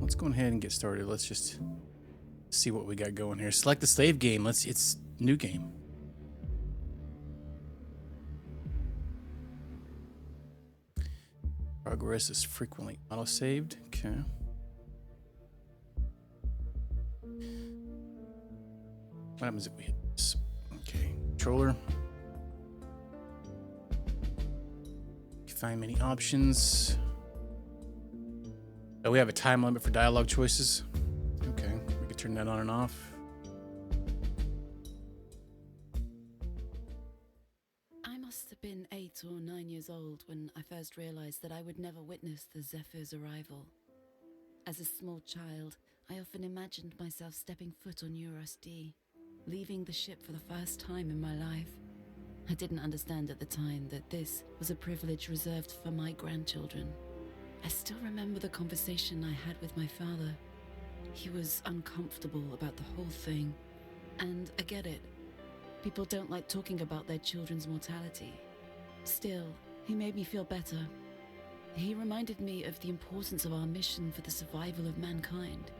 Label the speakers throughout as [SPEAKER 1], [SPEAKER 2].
[SPEAKER 1] let's go ahead and get started. Let's just see what we got going here. Select the save game. It's new game. Progress is frequently auto-saved. Okay. What happens if we hit this? Okay, controller. Find many options. Oh, we have a time limit for dialogue choices. Okay, we can turn that on and off.
[SPEAKER 2] I must have been 8 or 9 years old when I first realized that I would never witness the Zephyr's arrival. As a small child, I often imagined myself stepping foot on Eurus D, leaving the ship for the first time in my life. I didn't understand at the time that this was a privilege reserved for my grandchildren. I still remember the conversation I had with my father. He was uncomfortable about the whole thing, and I get it. People don't like talking about their children's mortality. Still, he made me feel better. He reminded me of the importance of our mission for the survival of mankind.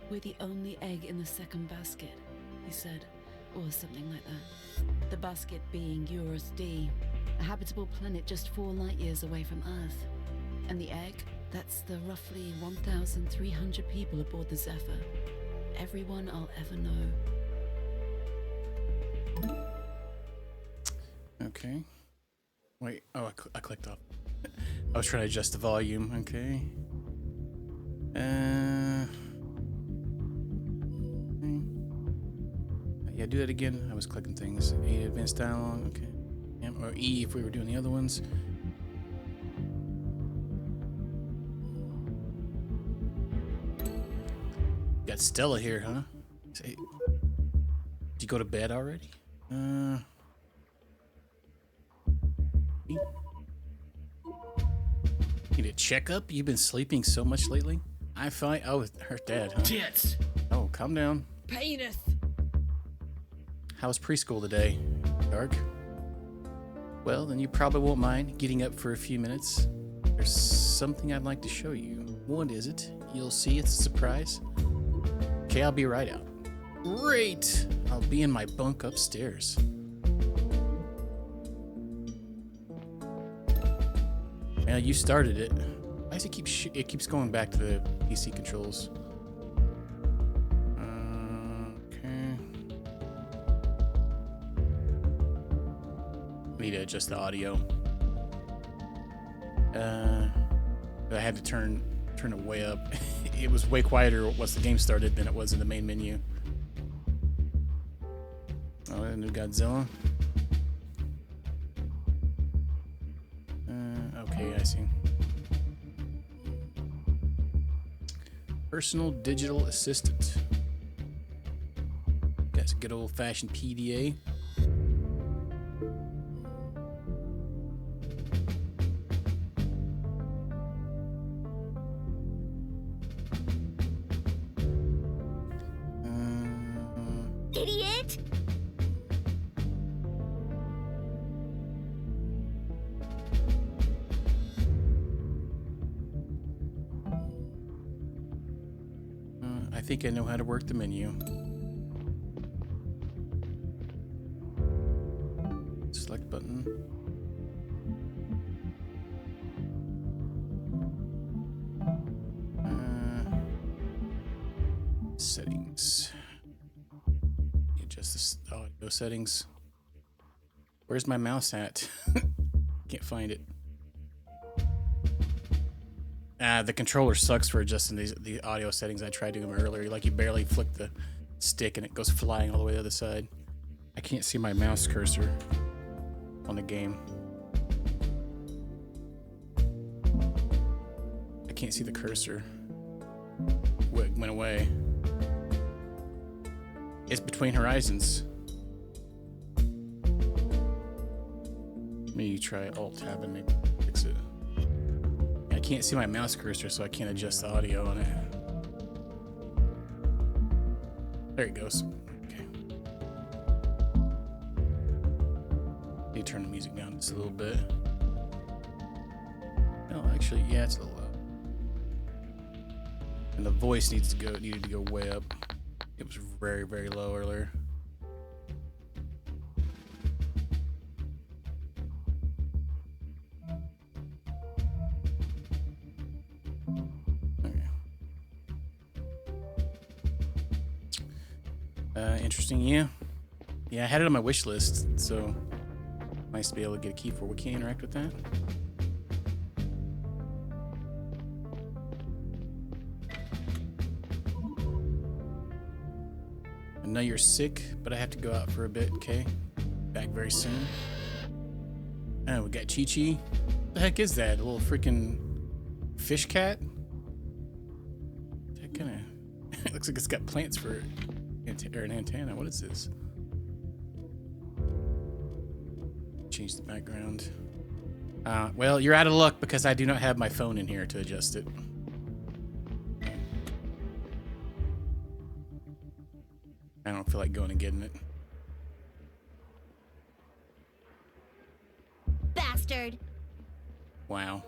[SPEAKER 2] We're the only egg in the second basket, he said, or something like that. The basket being Eurus D, a habitable planet just 4 light years away from Earth. And the egg, that's the roughly 1,300 people aboard the Zephyr. Everyone I'll ever know.
[SPEAKER 1] Okay. Wait, oh, I clicked off. I was trying to adjust the volume. Okay. Yeah, do that again. I was clicking things. A, advanced dialogue. Okay. Yeah, or E if we were doing the other ones. Got Stella here, huh? Say, did you go to bed already? Need a checkup? You've been sleeping so much lately? I find. Oh, her dad, huh?
[SPEAKER 3] Tits.
[SPEAKER 1] Oh, calm down.
[SPEAKER 3] Penis.
[SPEAKER 1] How's preschool today? Dark? Well, then you probably won't mind getting up for a few minutes. There's something I'd like to show you. What is it? You'll see it's a surprise. Okay, I'll be right out. Great! I'll be in my bunk upstairs. Yeah, you started it. Why does it keeps going back to the PC controls? Okay. Need to adjust the audio. I had to turn it way up. It was way quieter once the game started than it was in the main menu. Oh, a new Godzilla. Okay, I see. Personal digital assistant. That's a good old-fashioned PDA.
[SPEAKER 4] Idiot!
[SPEAKER 1] I think I know how to work the menu. Select button. Settings. Adjust the audio settings. Where's my mouse at? Can't find it. The controller sucks for adjusting the audio settings. I tried doing them earlier. Like you barely flick the stick and it goes flying all the way to the other side. I can't see my mouse cursor on the game. I can't see the cursor. It went away. It's Between Horizons. Maybe try Alt-Tab and maybe fix it. I can't see my mouse cursor, so I can't adjust the audio on it. There it goes. Okay. You turn the music down just a little bit. No, actually, yeah, it's a little And the voice needed to go way up. It was very, very low earlier. Interesting, yeah. Yeah, I had it on my wish list, so nice to be able to get a key for. We can't interact with that. I know you're sick, but I have to go out for a bit, okay? Back very soon. Oh, we got Chi-Chi. What the heck is that? A little freaking fish cat? That kind of... looks like it's got plants for an antenna. What is this? Change the background. Well, you're out of luck because I do not have my phone in here to adjust it. I don't feel like going and getting it.
[SPEAKER 4] Bastard.
[SPEAKER 1] Wow.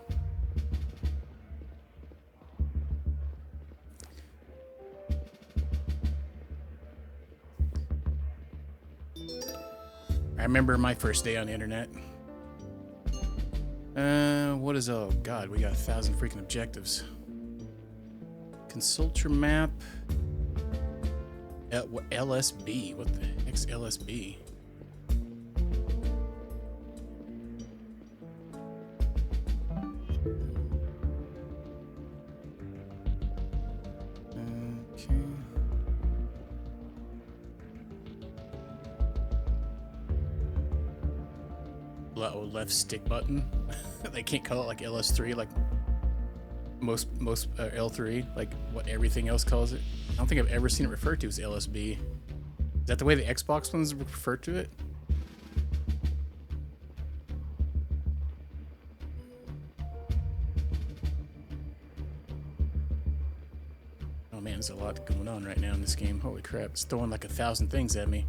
[SPEAKER 1] I remember my first day on the internet. What is, oh god, we got 1,000 freaking objectives. Consult your map. LSB, what the heck's LSB? Left stick button. They can't call it like LS3 like most L3 like what everything else calls it. I don't think I've ever seen it referred to as LSB. Is that the way the Xbox ones refer to it? Oh man, there's a lot going on right now in this game. Holy crap, it's throwing like 1,000 things at me.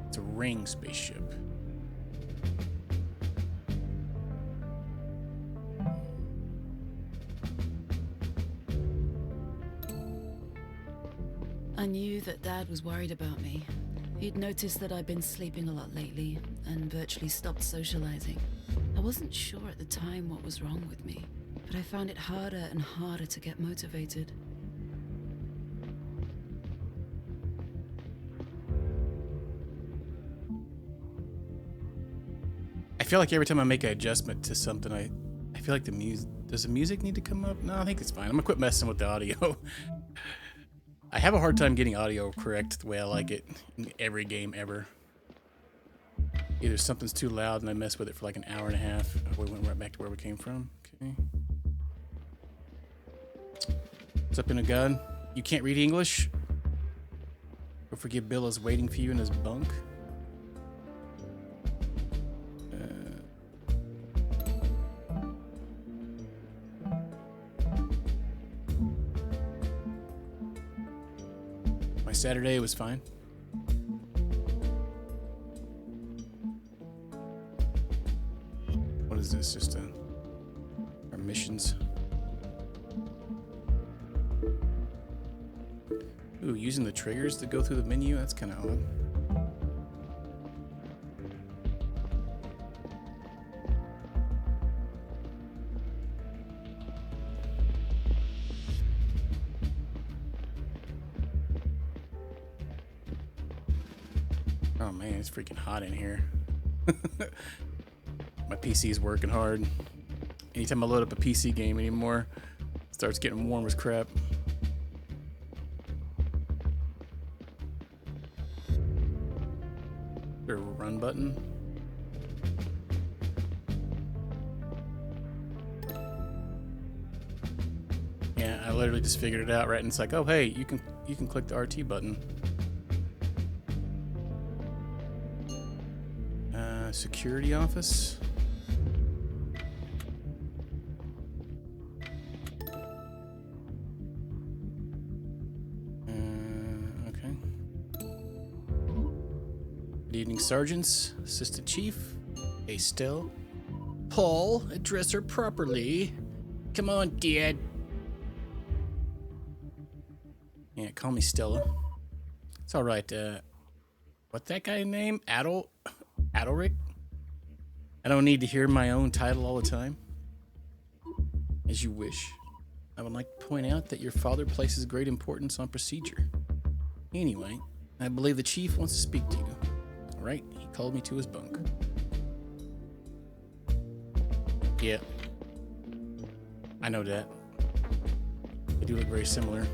[SPEAKER 1] It's a ring spaceship.
[SPEAKER 2] I knew that Dad was worried about me. He'd noticed that I'd been sleeping a lot lately and virtually stopped socializing. I wasn't sure at the time what was wrong with me, but I found it harder and harder to get motivated.
[SPEAKER 1] I feel like every time I make an adjustment to something, I feel like the music... Does the music need to come up? No, I think it's fine. I'm gonna quit messing with the audio. I have a hard time getting audio correct the way I like it in every game ever. Either something's too loud and I mess with it for like an hour and a half. Oh, we went right back to where we came from. Okay. What's up, in a gun? You can't read English? Don't forget Bill is waiting for you in his bunk. My Saturday was fine. What is this? Just our missions. Ooh, using the triggers to go through the menu? That's kind of odd. Oh man, it's freaking hot in here. My PC's working hard. Anytime I load up a PC game anymore, it starts getting warm as crap. Is there a run button? Yeah, I literally just figured it out, right? And it's like, oh hey, you can click the RT button. Security office. Okay. Good evening, sergeants. Assistant Chief. Estelle. Paul, address her properly. Come on, Dad. Yeah, call me Stella. It's all right. What's that guy's name? Adalric? I don't need to hear my own title all the time. As you wish. I would like to point out that your father places great importance on procedure. Anyway, I believe the chief wants to speak to you. All right, he called me to his bunk. Yeah. I know that. They do look very similar.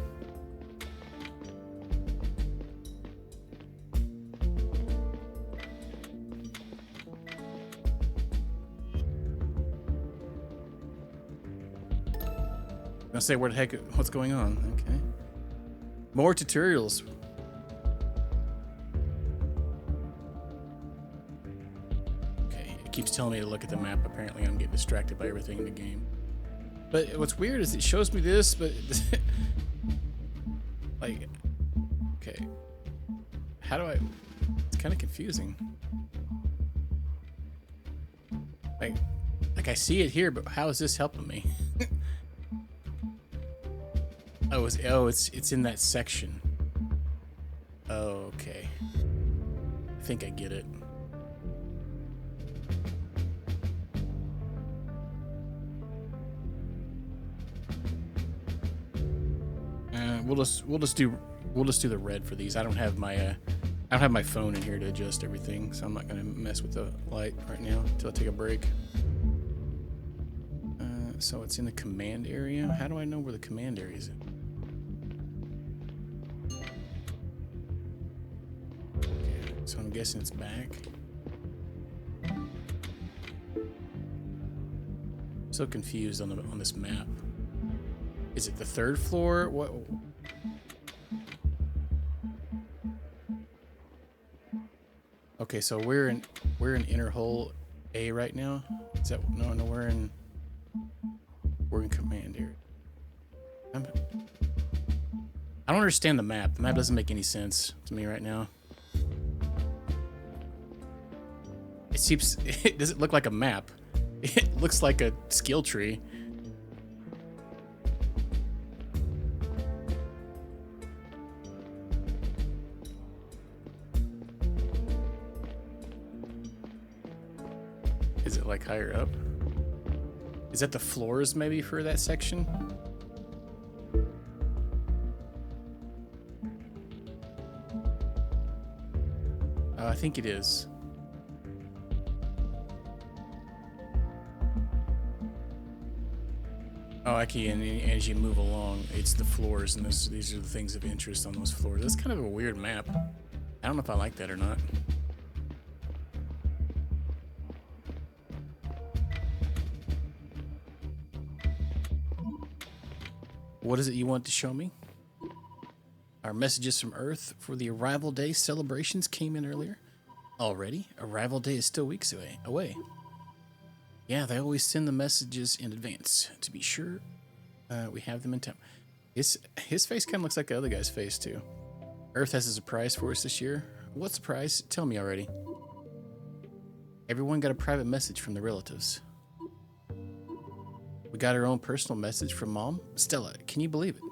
[SPEAKER 1] I'll say where the heck, what's going on? Okay. More tutorials. Okay, it keeps telling me to look at the map. Apparently I'm getting distracted by everything in the game. But what's weird is it shows me this, but like, okay. How do I, it's kind of confusing. Like I see it here, but how is this helping me? It's in that section. Oh, okay. I think I get it. We'll just do the red for these. I don't have my phone in here to adjust everything, so I'm not gonna mess with the light right now until I take a break. So it's in the command area. How do I know where the command area is? So I'm guessing it's back. So confused on this map. Is it the third floor? What? Okay, so we're in inner hull A right now. Is that no? We're in command area. I don't understand the map. The map doesn't make any sense to me right now. It doesn't look like a map. It looks like a skill tree. Is it like higher up? Is that the floors maybe for that section? I think it is. Oh, okay, and as you move along, it's the floors, and these are the things of interest on those floors. That's kind of a weird map. I don't know if I like that or not. What is it you want to show me? Our messages from Earth for the Arrival Day celebrations came in earlier. Already? Arrival Day is still weeks away. Yeah, they always send the messages in advance to be sure we have them in time. His face kind of looks like the other guy's face too. Earth has a surprise for us this year. What surprise? Tell me already. Everyone got a private message from the relatives. We got our own personal message from Mom. Stella, can you believe it?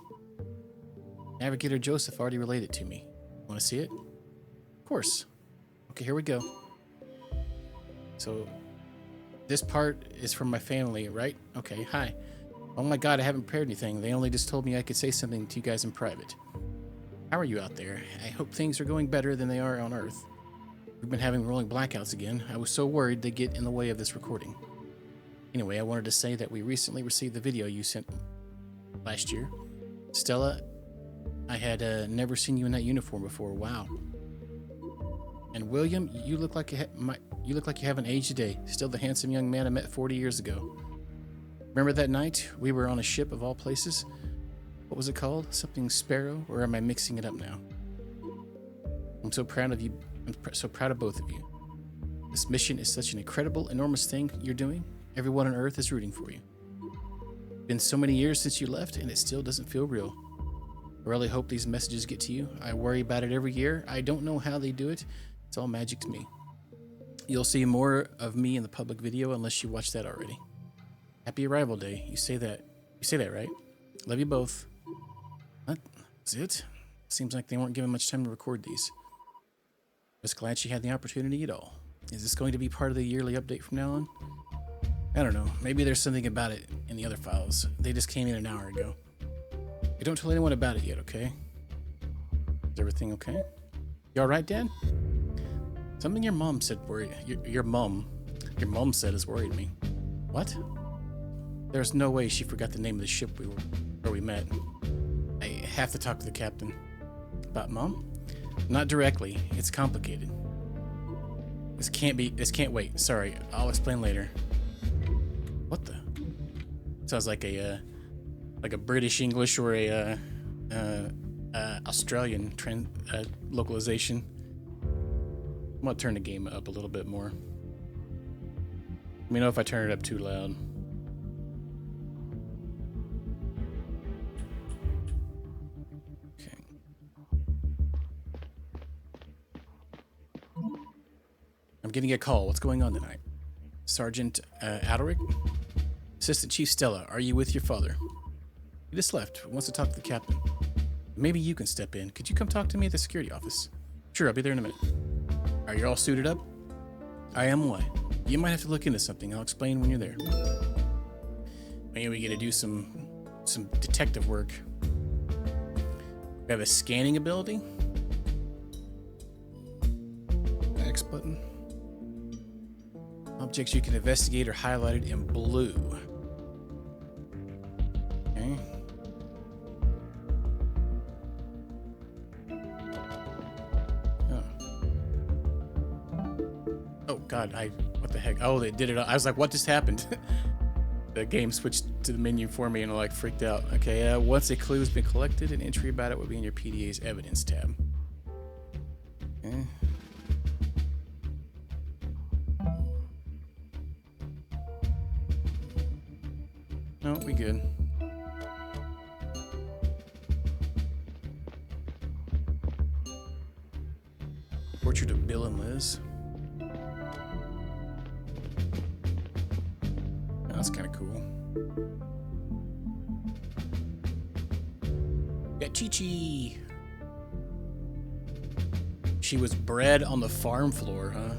[SPEAKER 1] Navigator Joseph already relayed it to me. Want to see it? Of course. Okay, here we go. So, this part is from my family, right? Okay, hi. Oh my god, I haven't prepared anything. They only just told me I could say something to you guys in private. How are you out there? I hope things are going better than they are on Earth. We've been having rolling blackouts again. I was so worried they'd get in the way of this recording. Anyway, I wanted to say that we recently received the video you sent last year. Stella, I had never seen you in that uniform before. Wow. And William, you look like you haven't aged a day. Still the handsome young man I met 40 years ago. Remember that night we were on a ship of all places? What was it called? Something Sparrow? Or am I mixing it up now? I'm so proud of you. I'm so proud of both of you. This mission is such an incredible, enormous thing you're doing. Everyone on Earth is rooting for you. It's been so many years since you left, and it still doesn't feel real. I really hope these messages get to you. I worry about it every year. I don't know how they do it. It's all magic to me. You'll see more of me in the public video unless you watched that already. Happy Arrival Day. You say that You say that, right? Love you both. That's it? Seems like they weren't given much time to record these. Just glad she had the opportunity at all. Is this going to be part of the yearly update from now on? I don't know. Maybe there's something about it in the other files. They just came in an hour ago. You don't tell anyone about it yet, okay? Is everything okay? You alright, Dad? Something your mom said worried... Your mom said has worried me. What? There's no way she forgot the name of the ship where we met. I have to talk to the captain. About Mom? Not directly. It's complicated. This can't wait. Sorry, I'll explain later. What the? Sounds like a British English or a Australian localization. I'm gonna turn the game up a little bit more. Let me know if I turn it up too loud. Okay. I'm getting a call. What's going on tonight? Sergeant Aderick? Assistant Chief Stella, are you with your father? He just left. Wants to talk to the captain. Maybe you can step in. Could you come talk to me at the security office? Sure, I'll be there in a minute. Are you all suited up? I am. Why? You might have to look into something. I'll explain when you're there. Maybe we get to do some detective work. We have a scanning ability. X button. Objects you can investigate are highlighted in blue. Okay. Oh God, what the heck? Oh, they did it. I was like, what just happened? The game switched to the menu for me and I freaked out. Okay, once a clue has been collected, an entry about it will be in your PDA's evidence tab. Okay. No, we good. Portrait of Bill and Liz. Oh, that's kind of cool. Got Chi-Chi. She was bred on the farm floor, huh?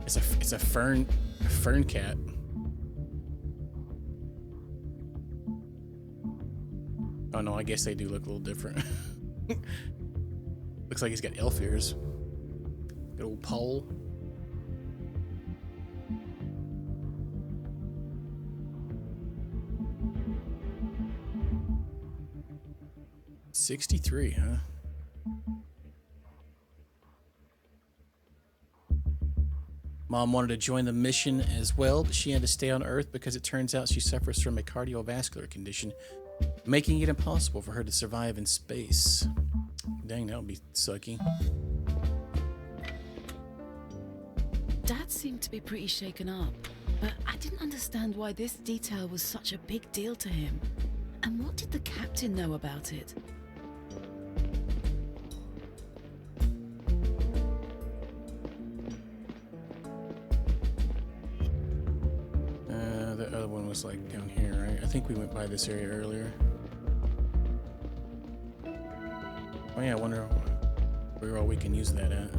[SPEAKER 1] It's a fern cat. Oh no, I guess they do look a little different. Looks like he's got elf ears. Good old pole. $63, huh? Mom wanted to join the mission as well, but she had to stay on Earth because it turns out she suffers from a cardiovascular condition, making it impossible for her to survive in space. Dang, that would be sucky.
[SPEAKER 2] Dad seemed to be pretty shaken up, but I didn't understand why this detail was such a big deal to him. And what did the captain know about it?
[SPEAKER 1] The other one was like down here, right? I think we went by this area earlier. Oh yeah, I wonder where all we can use that at.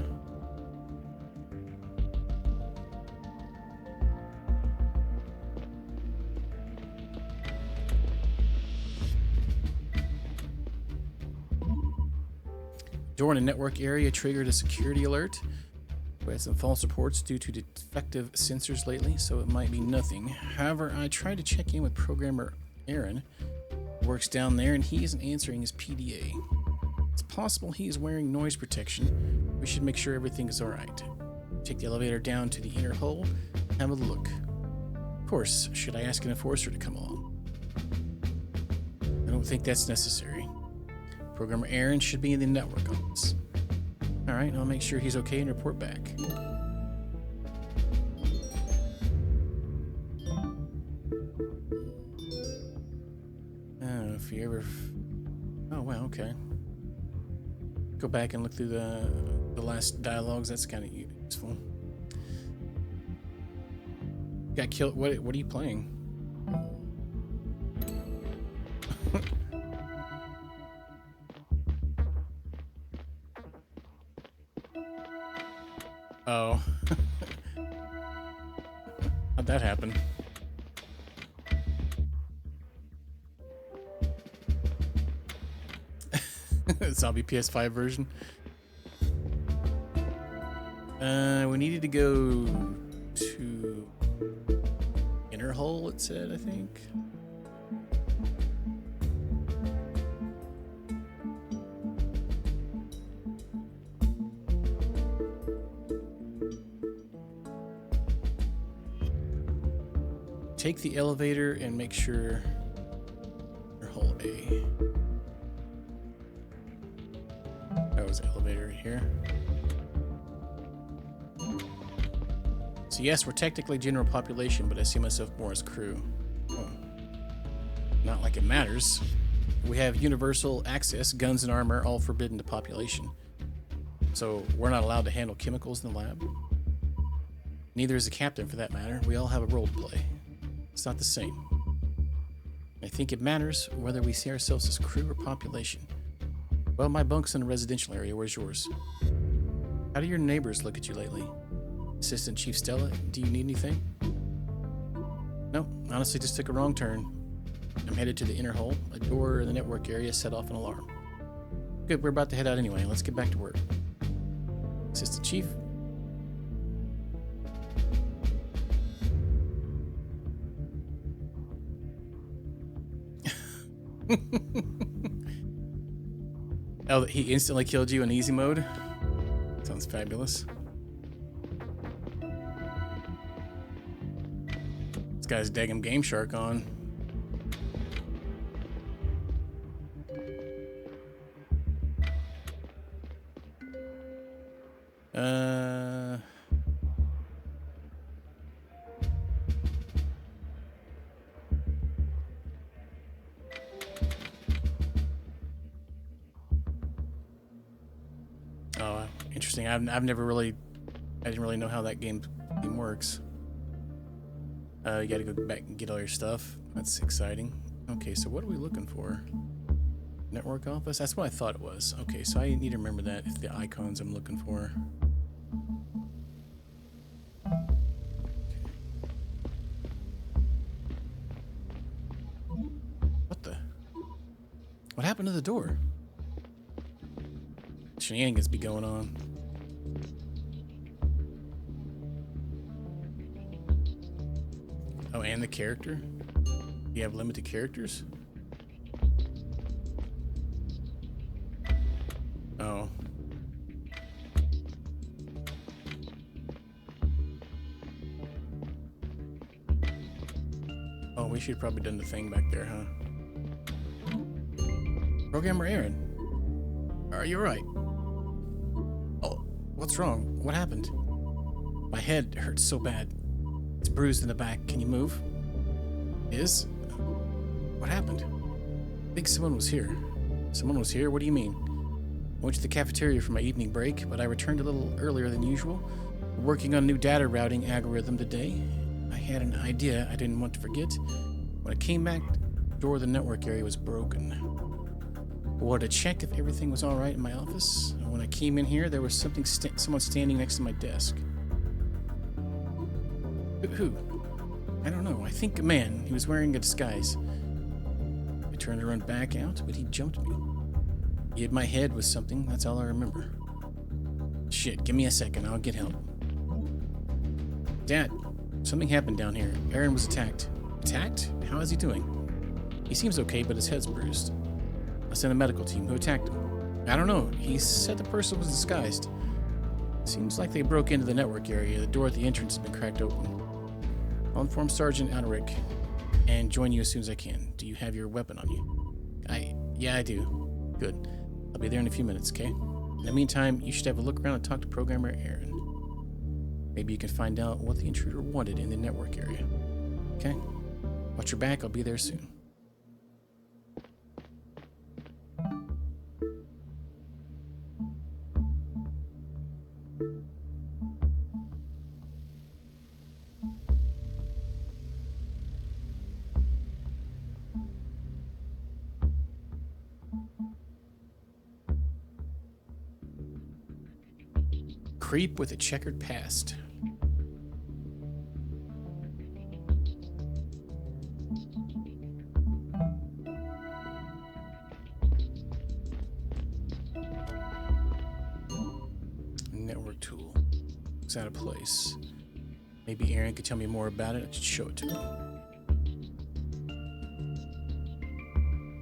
[SPEAKER 1] Door in a network area triggered a security alert. We had some false reports due to defective sensors lately, so it might be nothing. However, I tried to check in with programmer Aaron, who works down there, and he isn't answering his PDA. It's possible he is wearing noise protection. We should make sure everything is alright. Take the elevator down to the inner hull, have a look. Of course, should I ask an enforcer to come along? I don't think that's necessary. Programmer Aaron should be in the network office. Alright, I'll make sure he's okay and report back. If you ever... Oh, wow, okay. Go back and look through the last dialogues. That's kind of useful. Got killed. What are you playing? Oh. How'd that happen? Zombie PS5 version. We needed to go to Inner Hole, it said, I think. Take the elevator and make sure Inner Hole A. That was the elevator right here. So yes, we're technically general population, but I see myself more as crew. Oh. Not like it matters. We have universal access, guns and armor, all forbidden to population. So we're not allowed to handle chemicals in the lab. Neither is the captain, for that matter. We all have a role to play. It's not the same. I think it matters whether we see ourselves as crew or population. Well, my bunk's in a residential area. Where's yours? How do your neighbors look at you lately? Assistant Chief Stella, do you need anything? No, honestly, just took a wrong turn. I'm headed to the Inner Hole. A door in the network area set off an alarm. Good, we're about to head out anyway. Let's get back to work. Assistant Chief? Oh, he instantly killed you in easy mode? Sounds fabulous. This guy's daggum Game Shark on. Oh, interesting. I've never really, I didn't really know how that game works. You gotta go back and get all your stuff. That's exciting. Okay, so what are we looking for? Network office? That's what I thought it was. Okay, so I need to remember that if the icons I'm looking for. What the? What happened to the door? Shenanigans be going on. Oh, and the character? You have limited characters? Oh. Oh, we should have probably done the thing back there, huh? Programmer Aaron. Are you alright? Oh, what's wrong? What happened? My head hurts so bad. It's bruised in the back. Can you move? Is? What happened? I think someone was here. Someone was here? What do you mean? I went to the cafeteria for my evening break, but I returned a little earlier than usual. We're working on a new data routing algorithm today. I had an idea I didn't want to forget. When I came back, the door of the network area was broken. I wanted to check if everything was all right in my office. And when I came in here, there was someone standing next to my desk. Who? I don't know. I think a man. He was wearing a disguise. I turned to run back out, but he jumped me. He hit my head with something. That's all I remember. Shit, give me a second. I'll get help. Dad, something happened down here. Aaron was attacked. Attacked? How is he doing? He seems okay, but his head's bruised. I sent a medical team. Who attacked him? I don't know. He said the person was disguised. Seems like they broke into the network area. The door at the entrance has been cracked open. I'll inform Sergeant Alaric and join you as soon as I can. Do you have your weapon on you? Yeah, I do. Good. I'll be there in a few minutes, okay? In the meantime, you should have a look around and talk to Programmer Aaron. Maybe you can find out what the intruder wanted in the network area. Okay? Watch your back. I'll be there soon. creep with a checkered past. Network tool. It's out of place. Maybe Aaron could tell me more about it. I should show it to me.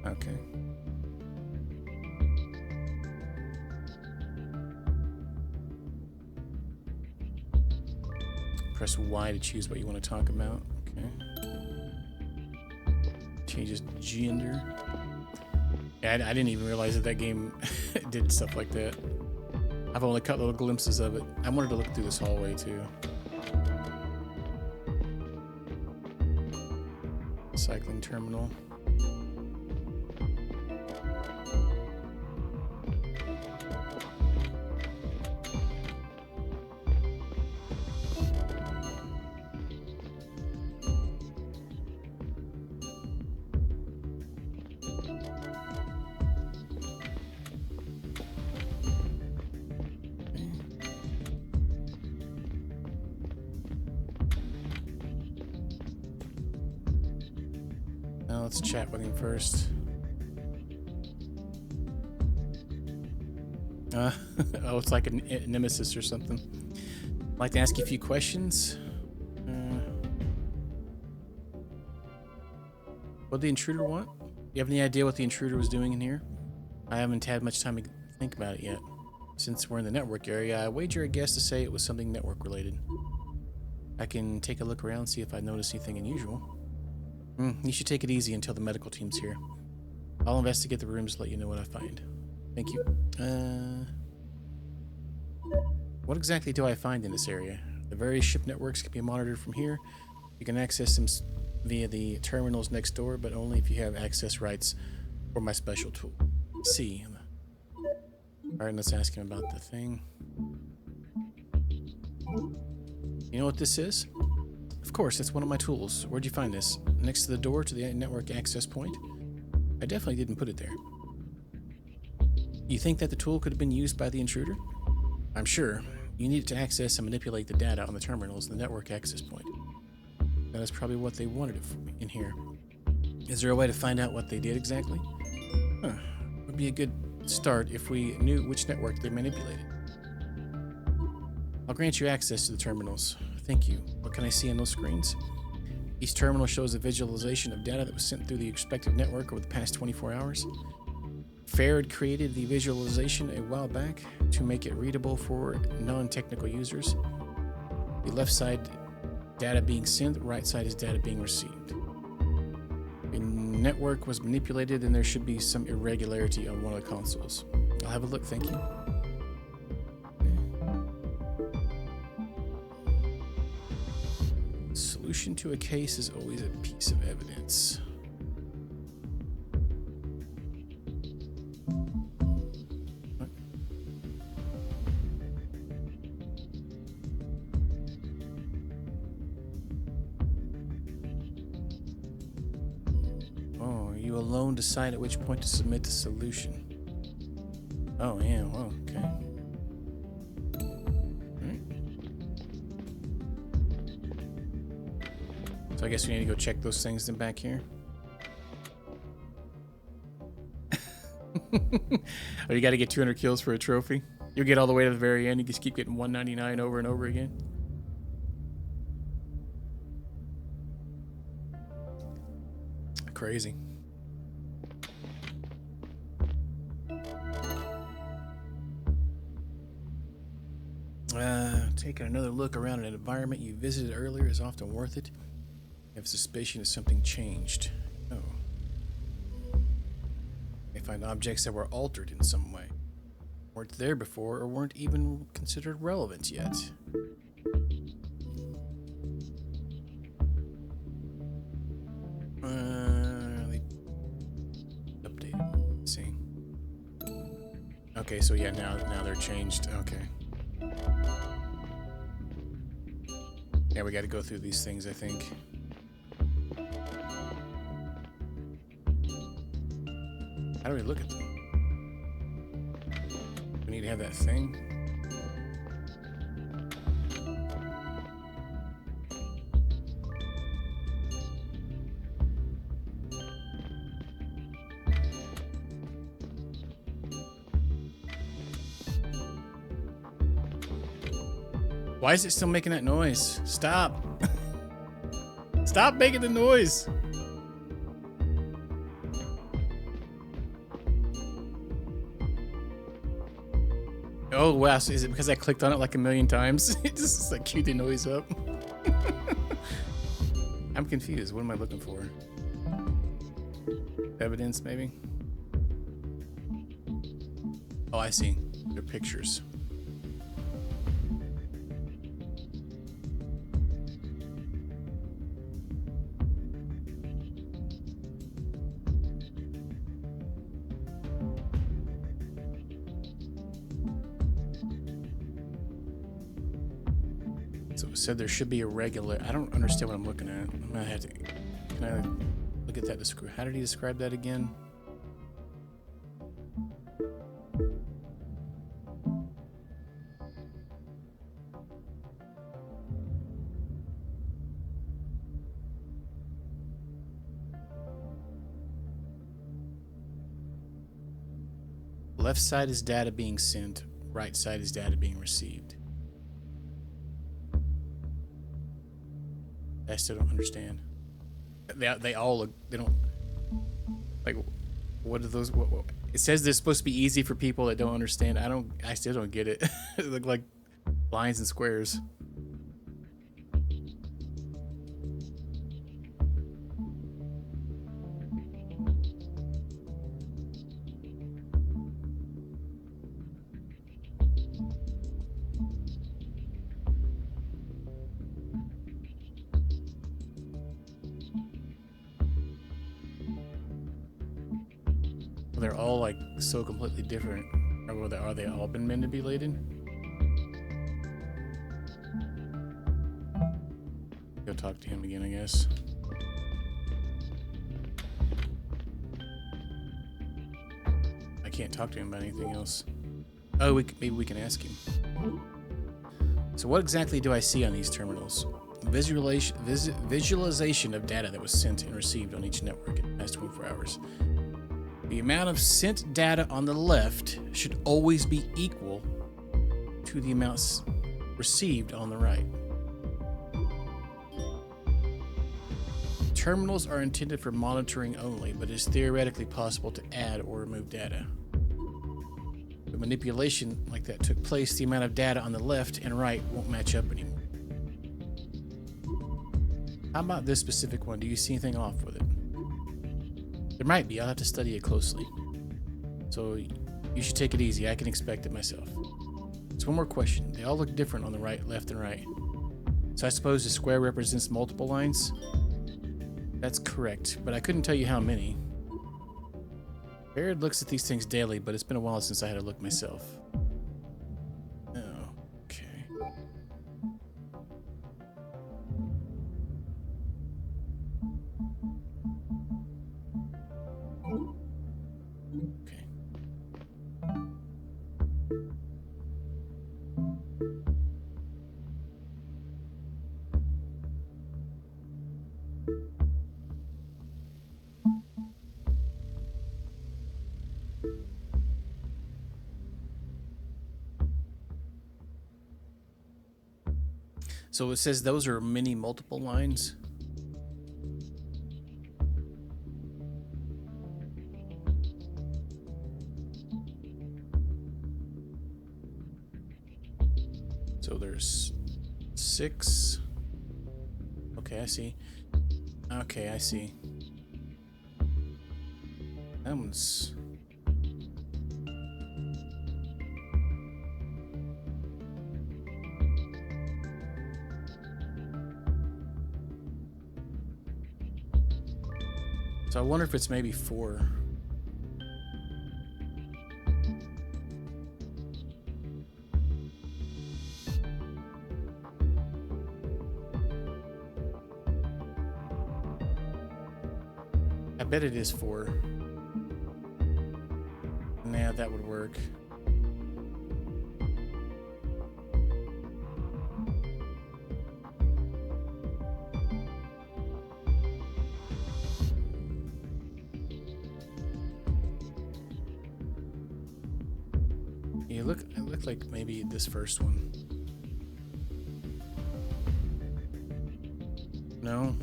[SPEAKER 1] Okay. Press Y to choose what you want to talk about. Okay. Changes gender. Yeah, I didn't even realize that game did stuff like that. I've only caught little glimpses of it. I wanted to look through this hallway too. Cycling terminal. Now let's chat with him first. Oh, it's like a nemesis or something. I'd like to ask you a few questions. What did the intruder want? You have any idea what the intruder was doing in here? I haven't had much time to think about it yet. Since we're in the network area, I wager a guess to say it was something network related. I can take a look around and see if I notice anything unusual. You should take it easy until the medical team's here. I'll investigate the rooms to let you know what I find. Thank you. What exactly do I find in this area? The various ship networks can be monitored from here. You can access them via the terminals next door, but only if you have access rights or my special tool. See. Alright, let's ask him about the thing. You know what this is? Of course, it's one of my tools. Where'd you find this? Next to the door to the network access point? I definitely didn't put it there. You think that the tool could have been used by the intruder? I'm sure. You need it to access and manipulate the data on the terminals in the network access point. That is probably what they wanted it in here. Is there a way to find out what they did exactly? Would be a good start if we knew which network they manipulated. I'll grant you access to the terminals. Thank you. What can I see on those screens? Each terminal shows a visualization of data that was sent through the respective network over the past 24 hours. Farad created the visualization a while back to make it readable for non-technical users. The left side data being sent, the right side is data being received. The network was manipulated and there should be some irregularity on one of the consoles. I'll have a look, thank you. Solution to a case is always a piece of evidence. What? Oh, you alone decide at which point to submit the solution. Oh, yeah, well, okay. So I guess we need to go check those things in back here. Oh, you got to get 200 kills for a trophy? You'll get all the way to the very end. You just keep getting 199 over and over again. Crazy. Taking another look around an environment you visited earlier is often worth it. I have a suspicion that something changed. Oh. They find objects that were altered in some way. Weren't there before or weren't even considered relevant yet. They updated. Let's see. Okay, so yeah, now they're changed. Okay. Yeah, we got to go through these things, I think. How do we look at them? We need to have that thing. Why is it still making that noise? Stop. Stop making the noise. Oh, wow. So is it because I clicked on it like a million times? It just like queued the noise up. I'm confused. What am I looking for? Evidence, maybe? Oh, I see. They're pictures. So it said there should be a regular. I don't understand what I'm looking at. I'm gonna have to. Can I look at that? How did he describe that again? Left side is data being sent. Right side is data being received. I still don't understand. They all look. They don't. Like, what are those? What, it says they're supposed to be easy for people that don't understand. I still don't get it. They look like lines and squares. They're all like so completely different. Or are they all been manipulated? Go talk to him again, I guess. I can't talk to him about anything else. Oh, maybe we can ask him. So what exactly do I see on these terminals? Visualization of data that was sent and received on each network in the past 24 hours. The amount of sent data on the left should always be equal to the amounts received on the right. Terminals are intended for monitoring only, but it is theoretically possible to add or remove data. If manipulation like that took place, the amount of data on the left and right won't match up anymore. How about this specific one? Do you see anything off with it? There might be. I'll have to study it closely. So you should take it easy. I can expect it myself. So one more question. They all look different on the right, left, and right. So I suppose the square represents multiple lines? That's correct, but I couldn't tell you how many. Baird looks at these things daily, but it's been a while since I had a look myself. Oh, okay. Okay. So it says those are many multiple lines. So there's 6. Okay, I see. Okay, I see. That one's... So I wonder if it's maybe 4. I bet it is 4. Nah, that would work. It looked like maybe this first one. No.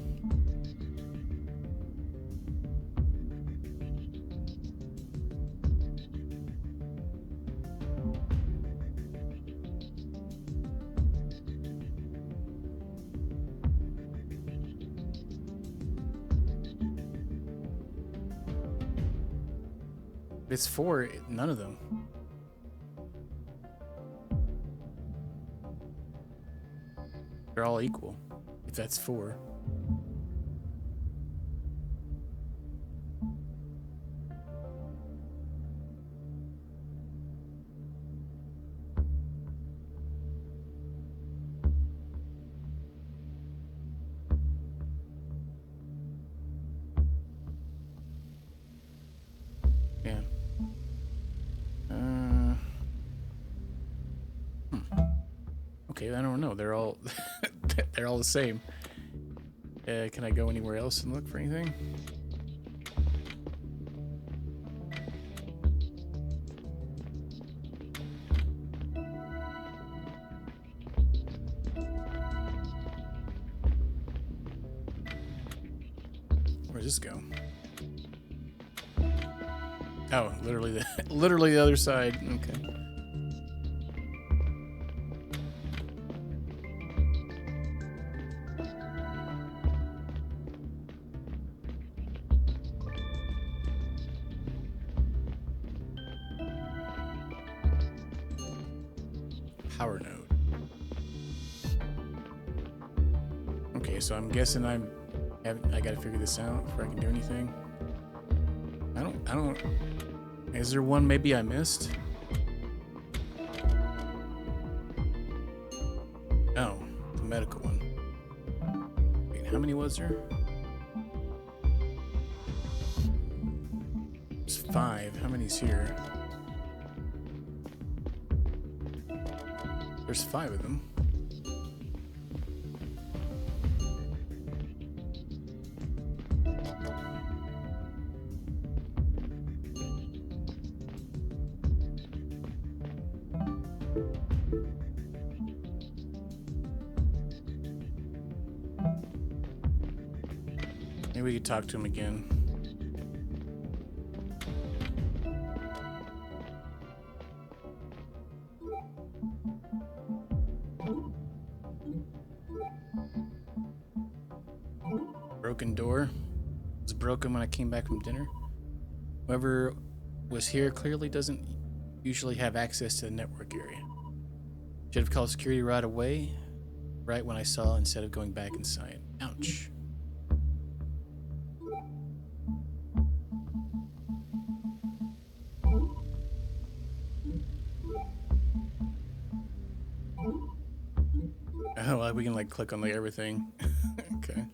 [SPEAKER 1] It's 4, none of them. They're all equal, if that's 4. Yeah. Okay, I don't know. They're all they're all the same. Can I go anywhere else and look for anything? Where does this go? Oh, literally the other side. Okay. Power node. Okay, so I'm guessing I gotta figure this out before I can do anything. I don't. Is there one maybe I missed? Oh, the medical one. Wait, how many was there? There's 5. How many's here? There's 5 of them. Maybe we could talk to him again. Broken door. It was broken when I came back from dinner. Whoever was here clearly doesn't usually have access to the network area. Should have called security right away, right when I saw, instead of going back inside. Ouch. Oh, well, we can like click on like everything. Okay.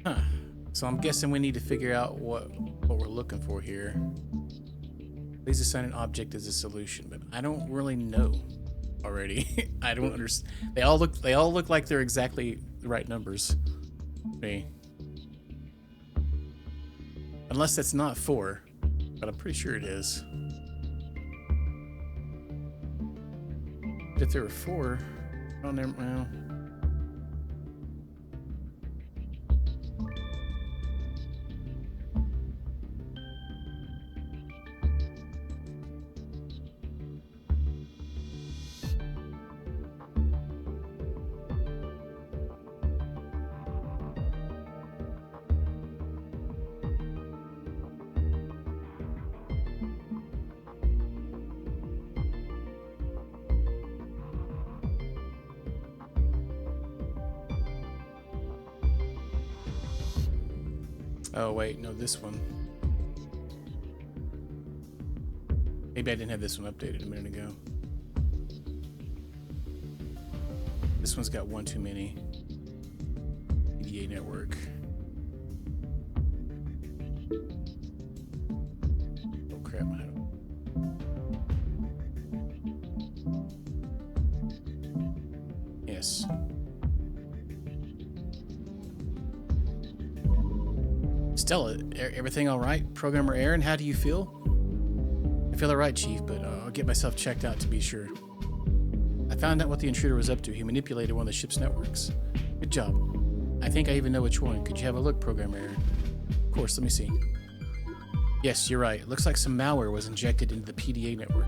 [SPEAKER 1] Huh. So I'm guessing we need to figure out what we're looking for here. Please assign an object as a solution, but I don't really know already. I don't understand. They all look like they're exactly the right numbers. Me. Unless that's not 4, but I'm pretty sure it is. If there were 4, oh, never, well. Oh, wait, no, this one. Maybe I didn't have this one updated a minute ago. This one's got one too many. EDA network. Oh, crap. I don't... Yes. Stella, everything all right? Programmer Aaron, how do you feel? I feel all right, Chief, but I'll get myself checked out to be sure. I found out what the intruder was up to. He manipulated one of the ship's networks. Good job. I think I even know which one. Could you have a look, Programmer Aaron? Of course, let me see. Yes, you're right. It looks like some malware was injected into the PDA network.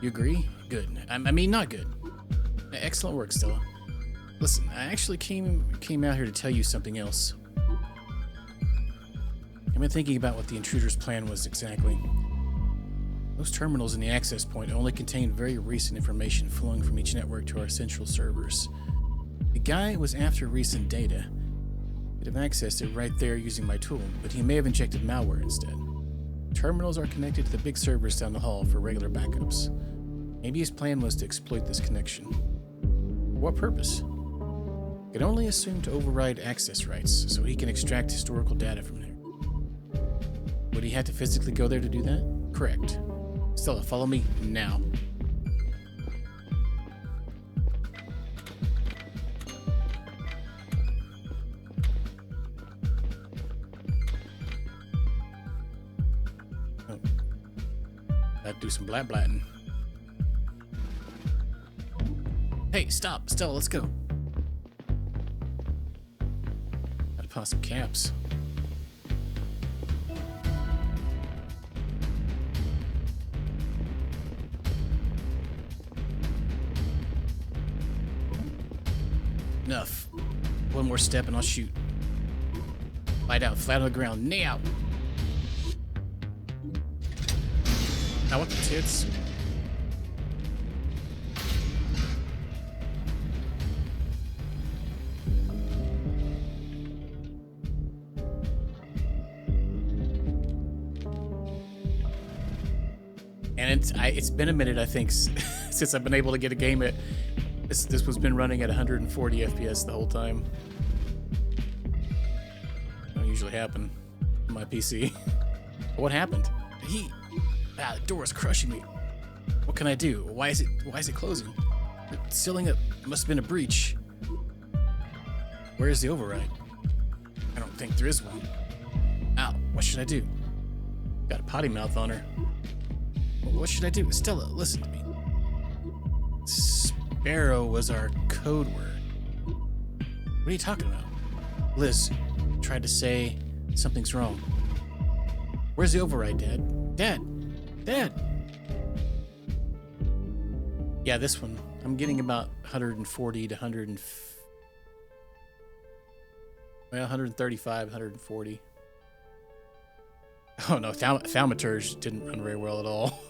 [SPEAKER 1] You agree? Good. I mean, not good. Excellent work, Stella. Listen, I actually came out here to tell you something else. I've been thinking about what the intruder's plan was exactly. Those terminals in the access point only contain very recent information flowing from each network to our central servers. The guy was after recent data. Could have accessed it right there using my tool, but he may have injected malware instead. Terminals are connected to the big servers down the hall for regular backups. Maybe his plan was to exploit this connection. For what purpose? I can only assume to override access rights so he can extract historical data from there. Would he have to physically go there to do that? Correct. Stella, follow me now. Oh. Gotta do some blatting. Hey, stop. Stella, let's go. Gotta pop some caps. Enough. One more step and I'll shoot. Lie down, flat on the ground, now! I want the tits. And it's been a minute, I think, since I've been able to get a game at... This was been running at 140 FPS the whole time. Don't usually happen on my PC. What happened? The door is crushing me. What can I do? Why is it closing? It's sealing up. It must have been a breach. Where is the override? I don't think there is one. Ow, what should I do? Got a potty mouth on her. What should I do? Stella, listen to me. Sparrow was our code word. What are you talking about? Liz tried to say something's wrong. Where's the override, Dad? Dad! Yeah, this one. I'm getting about 140 to 135, 140. Oh no, Thaumaturge didn't run very well at all.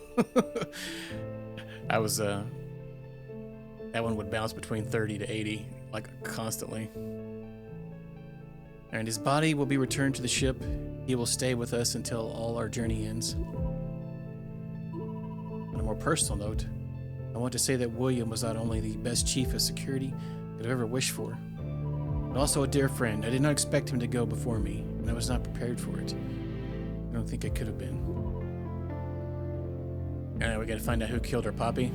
[SPEAKER 1] That one would bounce between 30 to 80, like constantly. And his body will be returned to the ship. He will stay with us until all our journey ends. On a more personal note, I want to say that William was not only the best chief of security I could have ever wished for, but also a dear friend. I did not expect him to go before me, and I was not prepared for it. I don't think I could have been. Alright, we gotta find out who killed our Poppy.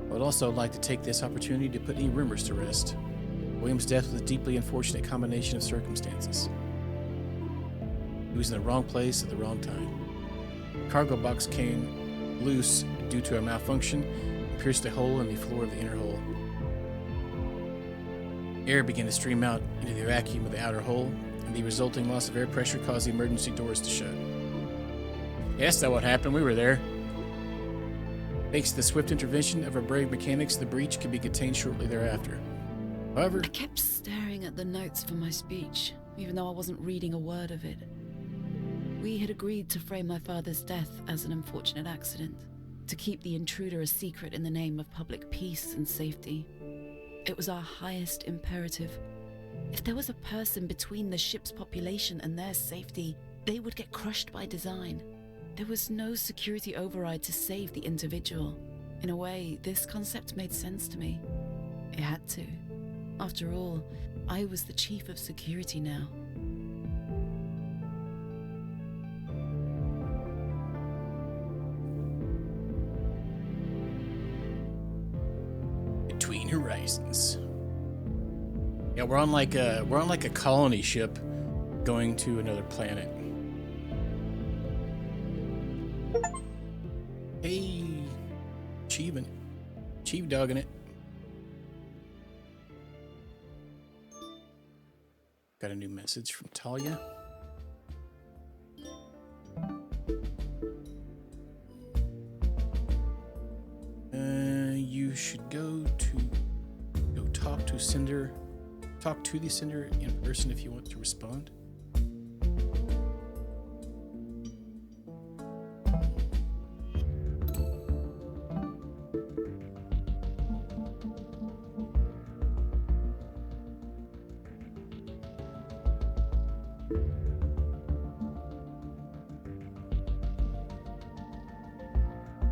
[SPEAKER 1] I would also like to take this opportunity to put any rumors to rest. William's death was a deeply unfortunate combination of circumstances. He was in the wrong place at the wrong time. The cargo box came loose due to a malfunction and pierced a hole in the floor of the inner hull. Air began to stream out into the vacuum of the outer hull, and the resulting loss of air pressure caused the emergency doors to shut. Yes, that's what happened. We were there. Thanks to the swift intervention of our brave mechanics, the breach could be contained shortly thereafter. However,
[SPEAKER 2] I kept staring at the notes for my speech, even though I wasn't reading a word of it. We had agreed to frame my father's death as an unfortunate accident, to keep the intruder a secret in the name of public peace and safety. It was our highest imperative. If there was a person between the ship's population and their safety, they would get crushed by design. There was no security override to save the individual. In a way, this concept made sense to me. It had to. After all, I was the chief of security now.
[SPEAKER 1] Between Horizons. Yeah, we're on like a colony ship going to another planet. Hey, achievement. Chief dogging it. Got a new message from Talia. You should go talk to Cinder. Talk to the Cinder in person if you want to respond.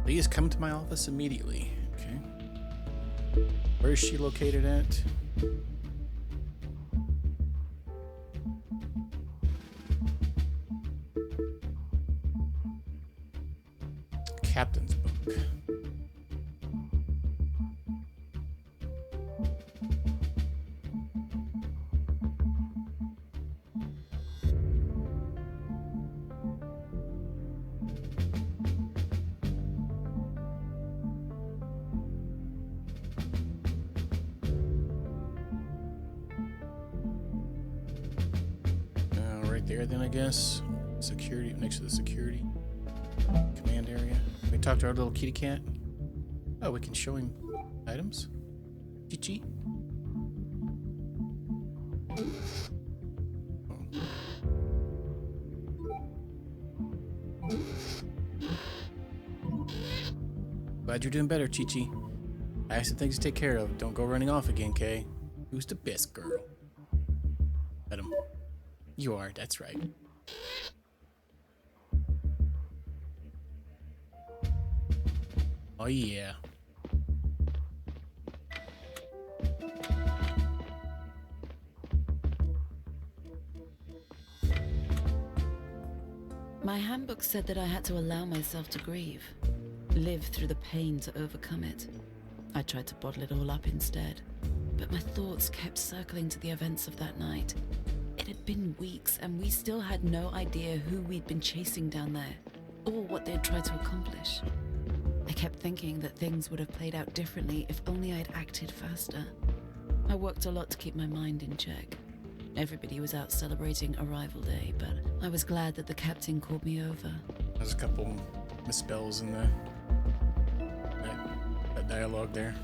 [SPEAKER 1] Please come to my office immediately. Okay. Where is she located at? Captain's book. Right there then, I guess. Security, next to the security command area. Can we talk to our little kitty cat? Oh, we can show him items. Chi-chi. Glad you're doing better, Chi-chi. I have some things to take care of. Don't go running off again, Kay. Who's the best girl? Let him. You are, that's right. Oh yeah.
[SPEAKER 2] My handbook said that I had to allow myself to grieve, live through the pain to overcome it. I tried to bottle it all up instead, but my thoughts kept circling to the events of that night. It had been weeks, and we still had no idea who we'd been chasing down there, or what they'd tried to accomplish. I kept thinking that things would have played out differently if only I'd acted faster. I worked a lot to keep my mind in check. Everybody was out celebrating Arrival Day, but I was glad that the captain called me over.
[SPEAKER 1] There's a couple misspells in that dialogue there.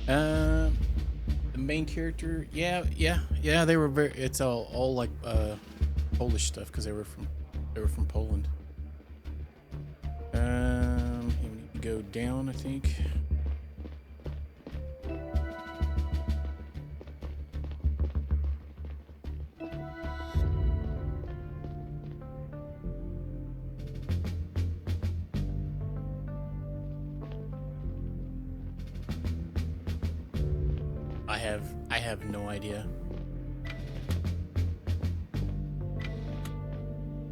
[SPEAKER 1] The main character, yeah, they were very. It's all like Polish stuff because they were from Poland. We need to go down, I think. I have no idea.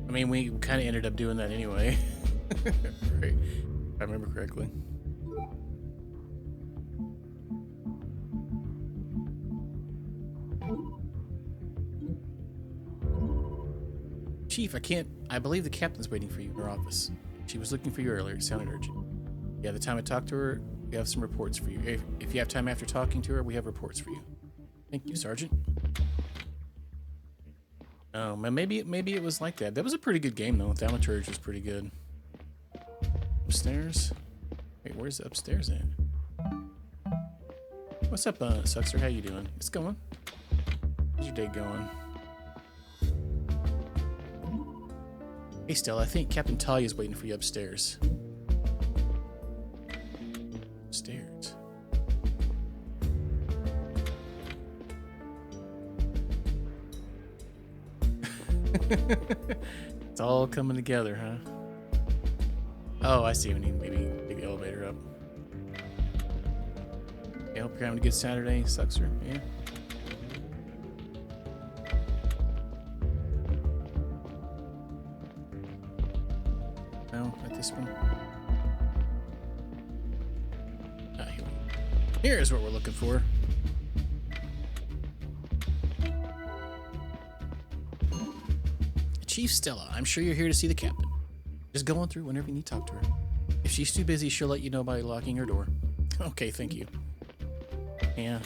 [SPEAKER 1] I mean, we kind of ended up doing that anyway. Right. If I remember correctly. Chief, I believe the captain's waiting for you in her office. She was looking for you earlier. It sounded urgent. Yeah, the time I talked to her, we have some reports for you. If you have time after talking to her, we have reports for you. Thank you, Sergeant. Oh, maybe it was like that. That was a pretty good game, though. Thaumaturge was pretty good. Upstairs? Wait, where's the upstairs at? What's up, Suxer? How you doing? It's going. How's your day going? Hey, Stella, I think Captain Talia's waiting for you upstairs. Upstairs. It's all coming together, huh? Oh, I see. We need maybe take the elevator up. I hope you're having a good Saturday, Suxer. Yeah. No, not this one. Ah, here's what we're looking for. Chief Stella, I'm sure you're here to see the captain. Just going through whenever you need to talk to her. If she's too busy, she'll let you know by locking her door. Okay, thank you. Yeah.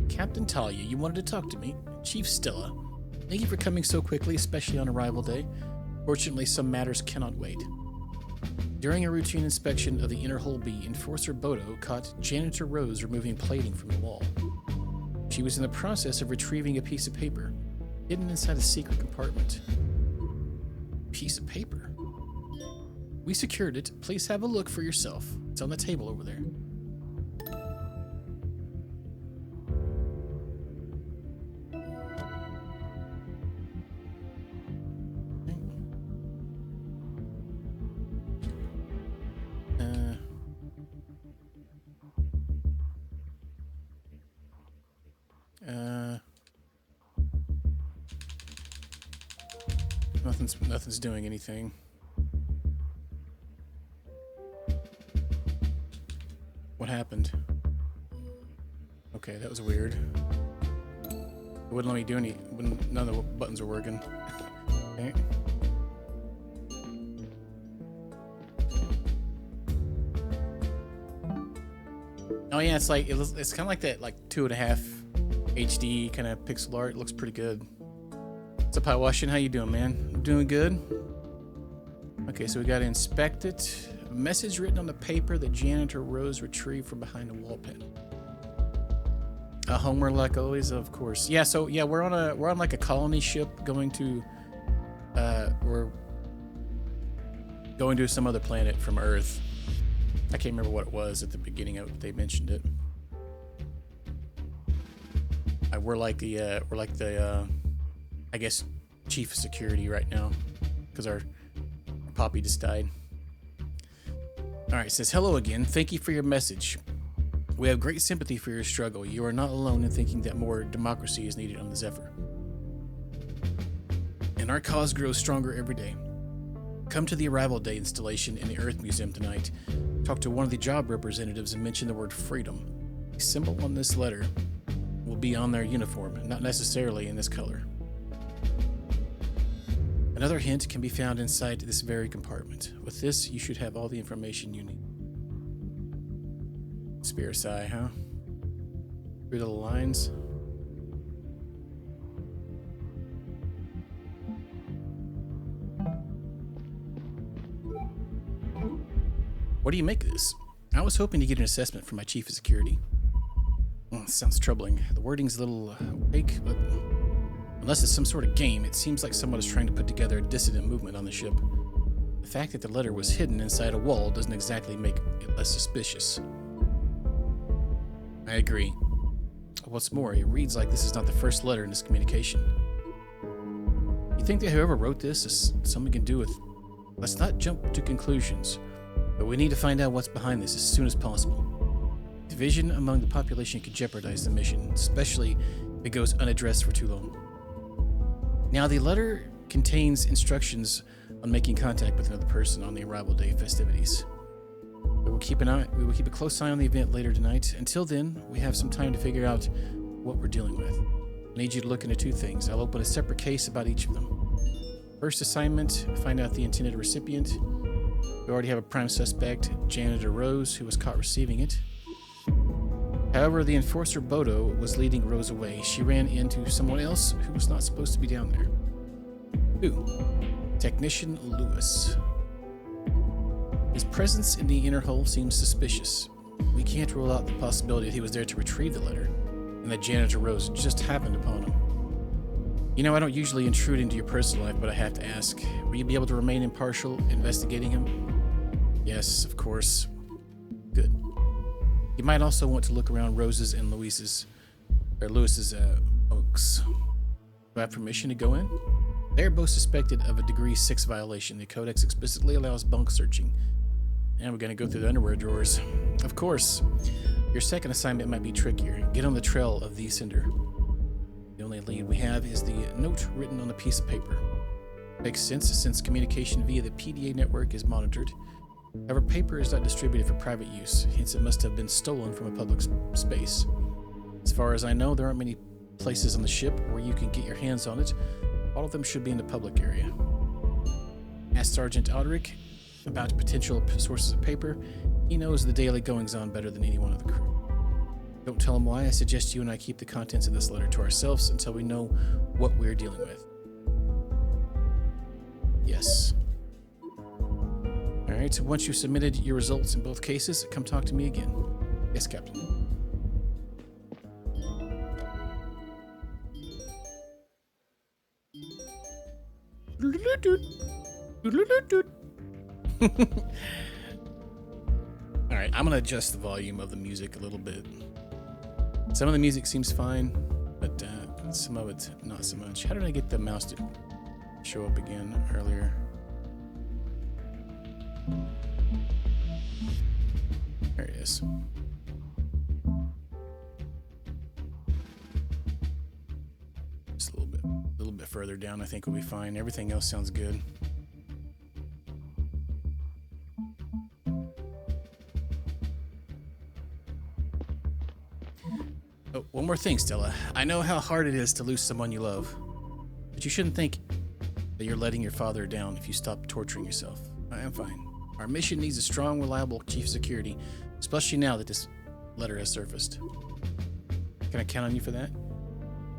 [SPEAKER 1] Captain Talia, you wanted to talk to me. Chief Stella, thank you for coming so quickly, especially on arrival day. Fortunately, some matters cannot wait. During a routine inspection of the inner hull B, Enforcer Bodo caught Janitor Rose removing plating from the wall. She was in the process of retrieving a piece of paper, hidden inside a secret compartment. Piece of paper? We secured it. Please have a look for yourself. It's on the table over there. Nothing's doing anything. What happened? Okay, that was weird. It wouldn't let me do any when none of the buttons were working. Okay. Oh yeah, it's like it's kind of like that, like 2.5 HD kind of pixel art. It looks pretty good. What's up, High Washington? How you doing, man? I'm doing good. Okay, so we got to inspect it. A message written on the paper that Janitor Rose retrieved from behind a wall pen. A Homer, like always, of course. Yeah, so yeah, we're on like a colony ship going to we're going to some other planet from Earth. I can't remember what it was at the beginning of it. They mentioned it. We're like the I guess chief of security right now because our Poppy just died. All right, it says, hello again. Thank you for your message. We have great sympathy for your struggle. You are not alone in thinking that more democracy is needed on the Zephyr. And our cause grows stronger every day. Come to the Arrival Day installation in the Earth Museum tonight. Talk to one of the job representatives and mention the word freedom. The symbol on this letter will be on their uniform, not necessarily in this color. Another hint can be found inside this very compartment. With this, you should have all the information you need. Spear Sigh, huh? Through the lines. What do you make of this? I was hoping to get an assessment from my chief of security. Well, it sounds troubling. The wording's a little vague, but unless it's some sort of game, it seems like someone is trying to put together a dissident movement on the ship. The fact that the letter was hidden inside a wall doesn't exactly make it less suspicious. I agree. What's more, it reads like this is not the first letter in this communication. You think that whoever wrote this is something can do with... Let's not jump to conclusions, but we need to find out what's behind this as soon as possible. Division among the population could jeopardize the mission, especially if it goes unaddressed for too long. Now, the letter contains instructions on making contact with another person on the Arrival Day festivities. We will keep a close eye on the event later tonight. Until then, we have some time to figure out what we're dealing with. I need you to look into two things. I'll open a separate case about each of them. First assignment, find out the intended recipient. We already have a prime suspect, Janitor Rose, who was caught receiving it. However, the Enforcer Bodo was leading Rose away. She ran into someone else who was not supposed to be down there. Who? Technician Lewis. His presence in the inner hull seems suspicious. We can't rule out the possibility that he was there to retrieve the letter, and that Janitor Rose just happened upon him. You know, I don't usually intrude into your personal life, but I have to ask, will you be able to remain impartial investigating him? Yes, of course. Good. You might also want to look around Rose's and Lewis's oaks. Do I have permission to go in? They are both suspected of a Degree 6 violation. The Codex explicitly allows bunk searching. And we're going to go through the underwear drawers. Of course. Your second assignment might be trickier. Get on the trail of the sender. The only lead we have is the note written on a piece of paper. Makes sense since communication via the PDA network is monitored. However, paper is not distributed for private use, hence it must have been stolen from a public space. As far as I know, there aren't many places on the ship where you can get your hands on it. All of them should be in the public area. Ask Sergeant Aldrich about potential sources of paper. He knows the daily goings-on better than anyone of the crew. Don't tell him why. I suggest you and I keep the contents of this letter to ourselves until we know what we're dealing with. Yes. Alright, so once you've submitted your results in both cases, come talk to me again. Yes, Captain. Alright, I'm gonna adjust the volume of the music a little bit. Some of the music seems fine, but some of it not so much. How did I get the mouse to show up again earlier? There it is. Just a little bit further down, I think we'll be fine. Everything else sounds good. Oh, one more thing, Stella. I know how hard it is to lose someone you love, but you shouldn't think that you're letting your father down if you stop torturing yourself. I am fine. Our mission needs a strong, reliable chief of security, especially now that this letter has surfaced. Can I count on you for that?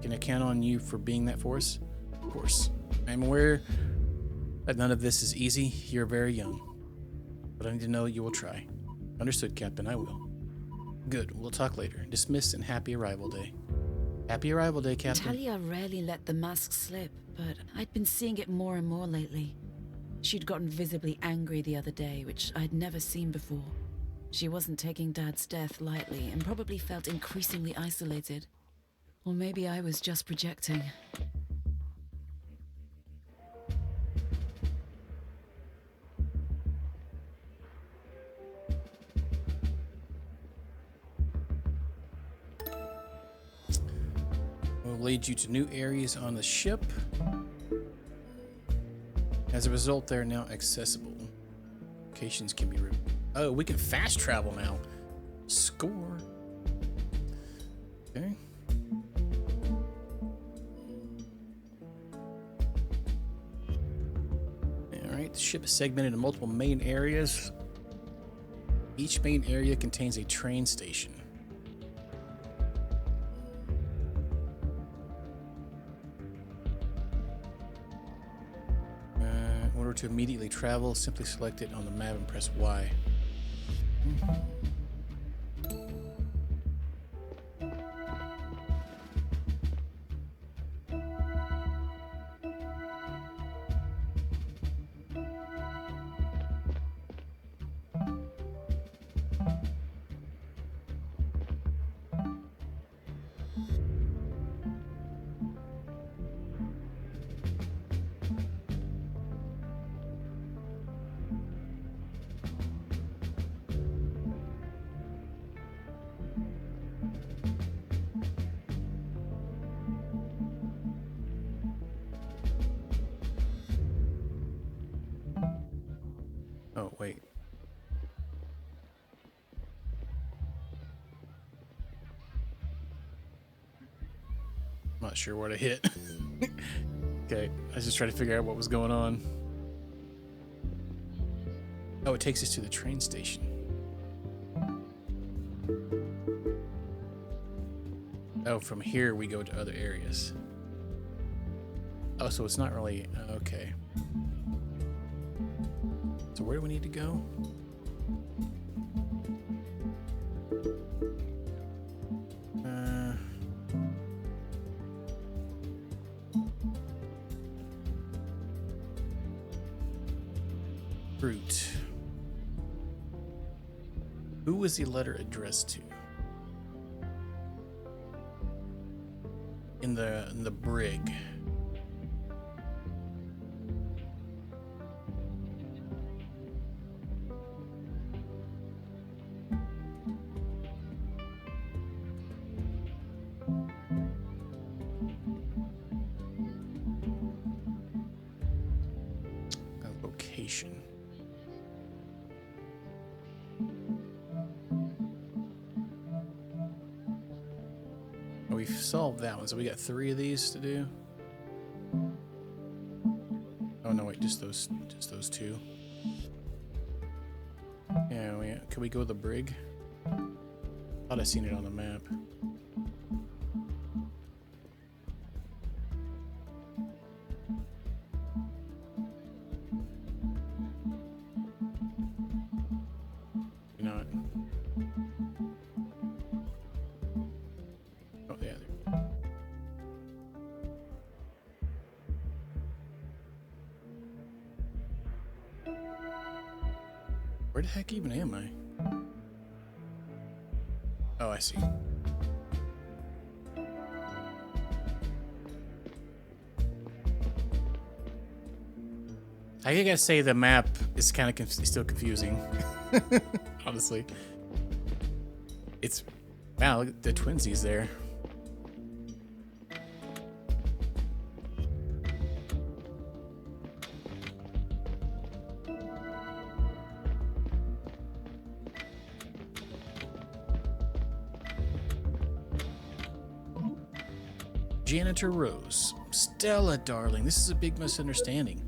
[SPEAKER 1] Can I count on you for being that for us? Of course. I'm aware that none of this is easy. You're very young. But I need to know you will try. Understood, Captain. I will. Good. We'll talk later. Dismissed and happy arrival day. Happy arrival day, Captain.
[SPEAKER 2] Talia rarely let the mask slip, but I'd been seeing it more and more lately. She'd gotten visibly angry the other day, which I'd never seen before. She wasn't taking Dad's death lightly and probably felt increasingly isolated. Or maybe I was just projecting.
[SPEAKER 1] Will lead you to new areas on the ship. As a result, they're now accessible. Locations can be oh, we can fast travel now. Score. Okay. Alright, the ship is segmented into multiple main areas. Each main area contains a train station. In order to immediately travel, simply select it on the map and press Y. Oh, wait. I'm not sure where to hit. Okay, I was just trying to figure out what was going on. Oh, it takes us to the train station. Oh, from here we go to other areas. Oh, so it's not really... Okay. So where do we need to go? Fruit. Who was the letter addressed to? In the brig. Location. Oh, we've solved that one, so we got 3 of these to do. Oh no, wait, just those 2. Yeah, can we go to the brig? Thought I seen it on the map. You know it. Oh, yeah. There. Where the heck even am I? Oh, I see. I gotta say the map is kind of still confusing. Honestly. It's... Wow, look at the twinsies there. Janitor Rose. Stella, darling, this is a big misunderstanding.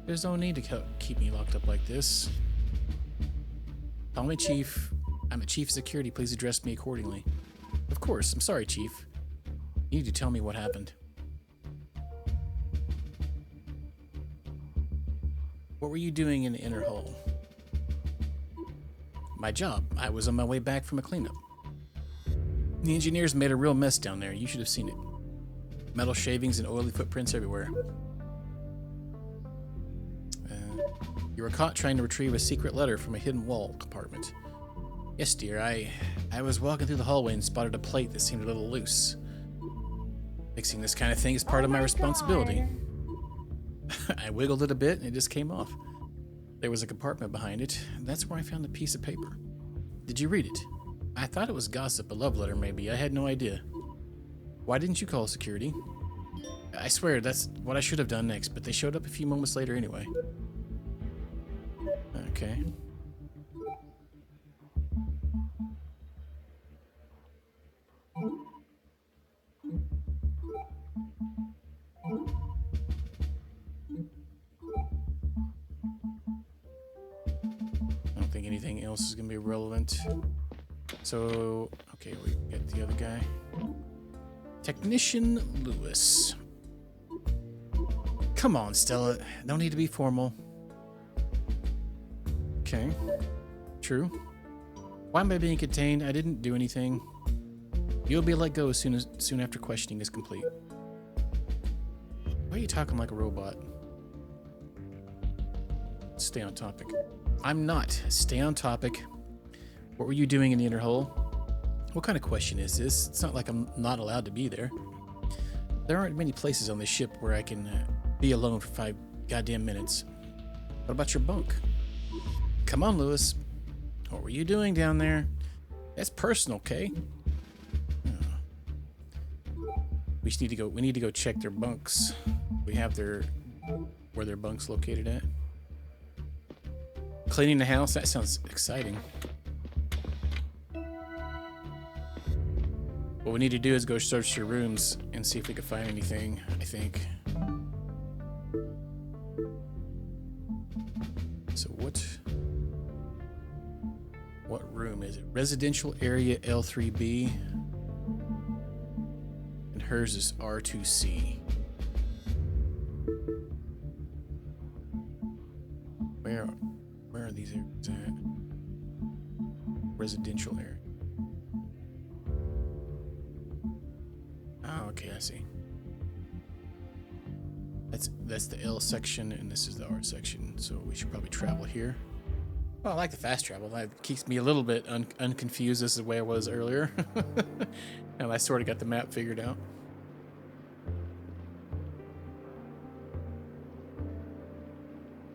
[SPEAKER 1] There's no need to keep me locked up like this. Call me Chief. I'm a Chief of Security. Please address me accordingly. Of course. I'm sorry, Chief. You need to tell me what happened. What were you doing in the inner hall? My job. I was on my way back from a cleanup. The engineers made a real mess down there. You should have seen it. Metal shavings and oily footprints everywhere. You were caught trying to retrieve a secret letter from a hidden wall compartment. Yes, dear, I was walking through the hallway and spotted a plate that seemed a little loose. Fixing this kind of thing is part of my responsibility. I wiggled it a bit and it just came off. There was a compartment behind it. That's where I found the piece of paper. Did you read it? I thought it was gossip, a love letter maybe. I had no idea. Why didn't you call security? I swear, that's what I should have done next, but they showed up a few moments later anyway. Okay. I don't think anything else is going to be relevant. So, okay, we get the other guy. Technician Lewis. Come on, Stella. No need to be formal. Okay. True. Why am I being contained? I didn't do anything. You'll be let go soon after questioning is complete. Why are you talking like a robot? Stay on topic. I'm not. Stay on topic. What were you doing in the inner hole? What kind of question is this? It's not like I'm not allowed to be there. There aren't many places on this ship where I can be alone for 5 goddamn minutes. What about your bunk? Come on, Lewis. What were you doing down there? That's personal, okay? We need to go check their bunks. We have where their bunks located at. Cleaning the house? That sounds exciting. What we need to do is go search your rooms and see if we can find anything, I think. So what room is it? Residential area L3B. And hers is R2C. Where are these areas at? Residential area. Oh, okay, I see. That's the L section, and this is the R section, so we should probably travel here. Well, I like the fast travel. That keeps me a little bit unconfused as the way I was earlier. And I sort of got the map figured out.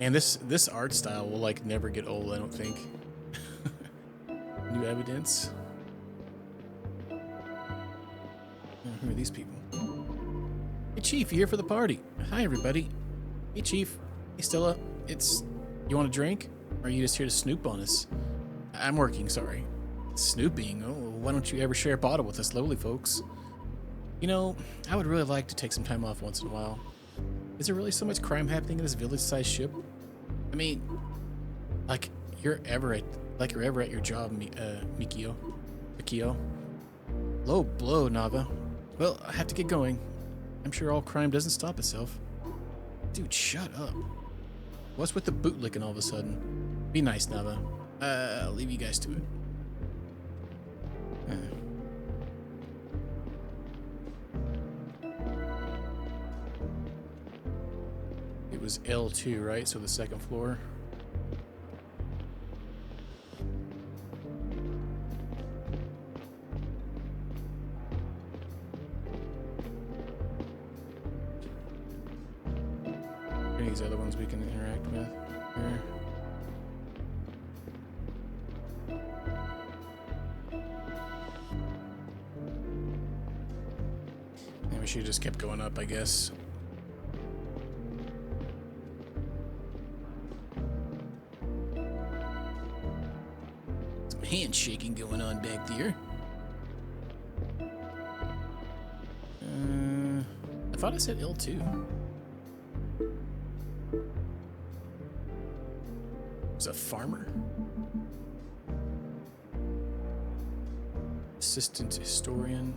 [SPEAKER 1] And this art style will like never get old, I don't think. New evidence. Who are these people? Hey, Chief, you here for the party? Hi, everybody. Hey, Chief. Hey, Stella. You want a drink? Or are you just here to snoop on us? I'm working, sorry. Snooping? Oh, why don't you ever share a bottle with us lowly folks? You know, I would really like to take some time off once in a while. Is there really so much crime happening in this village-sized ship? I mean, like, you're ever at Like you're ever at your job, Mikio. Mikio. Low blow, Nava. Well, I have to get going. I'm sure all crime doesn't stop itself. Dude, shut up. What's with the bootlicking all of a sudden? Be nice, Nava. I'll leave you guys to it. It was L2, right? So the second floor. Any of these other ones we can interact with here. And we should have just kept going up, I guess. Some handshaking going on back there. I thought I said L2. It's a farmer. Assistant historian.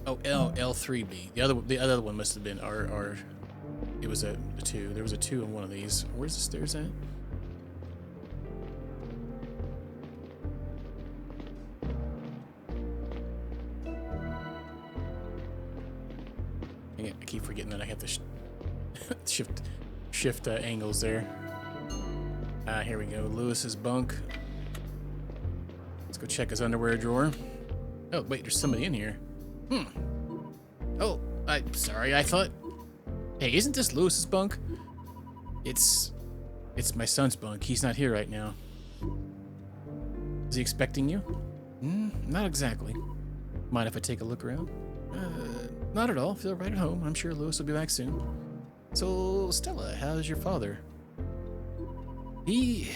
[SPEAKER 1] Oh, L3B. The other one must have been R. It was a 2. There was a 2 in one of these. Where's the stairs at? I keep forgetting that I have to shift angles there. Here we go. Lewis's bunk. Let's go check his underwear drawer. Oh, wait, there's somebody in here. Oh, I'm sorry. I thought... Hey, isn't this Lewis's bunk? It's my son's bunk. He's not here right now. Is he expecting you? Not exactly. Mind if I take a look around? Not at all. Feel right at home. I'm sure Lewis will be back soon. So, Stella, how's your father? He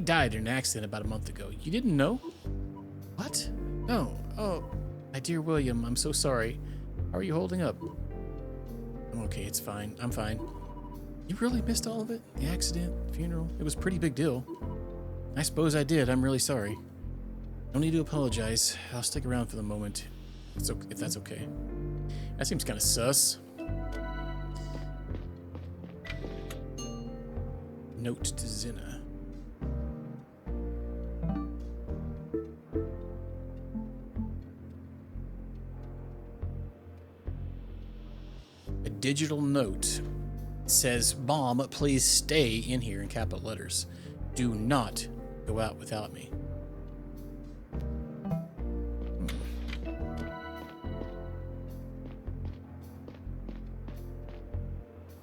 [SPEAKER 1] died in an accident about a month ago. You didn't know? What? No. Oh, my dear William, I'm so sorry. How are you holding up? I'm okay, it's fine. I'm fine. You really missed all of it? The accident, funeral? It was a pretty big deal. I suppose I did. I'm really sorry. No need to apologize. I'll stick around for the moment. If that's okay. That seems kind of sus. Note to Zinna. A digital note. It says, Mom, please stay in here in capital letters. Do not go out without me.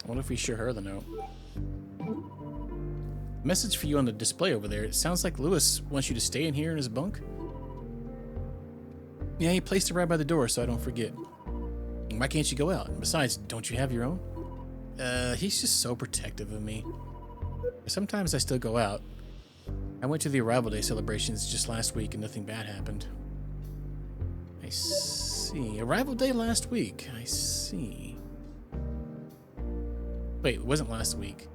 [SPEAKER 1] What if we show her the note? Message for you on the display over there. It sounds like Lewis wants you to stay in here in his bunk. Yeah, he placed it right by the door so I don't forget. Why can't you go out? And besides, don't you have your own? He's just so protective of me. Sometimes I still go out. I went to the Arrival Day celebrations just last week and nothing bad happened. I see. Arrival Day last week. I see. Wait, it wasn't last week.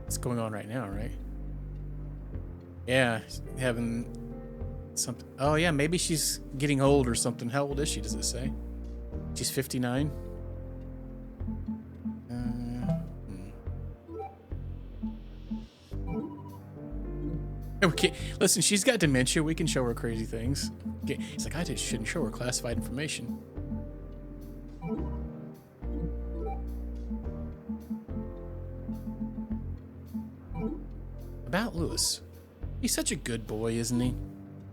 [SPEAKER 1] What's going on right now, right? Yeah, having something. Oh, yeah, maybe she's getting old or something. How old is she, does it say? She's 59? Okay, listen, she's got dementia. We can show her crazy things. Okay. It's like, I just shouldn't show her classified information. About Lewis. He's such a good boy, isn't he?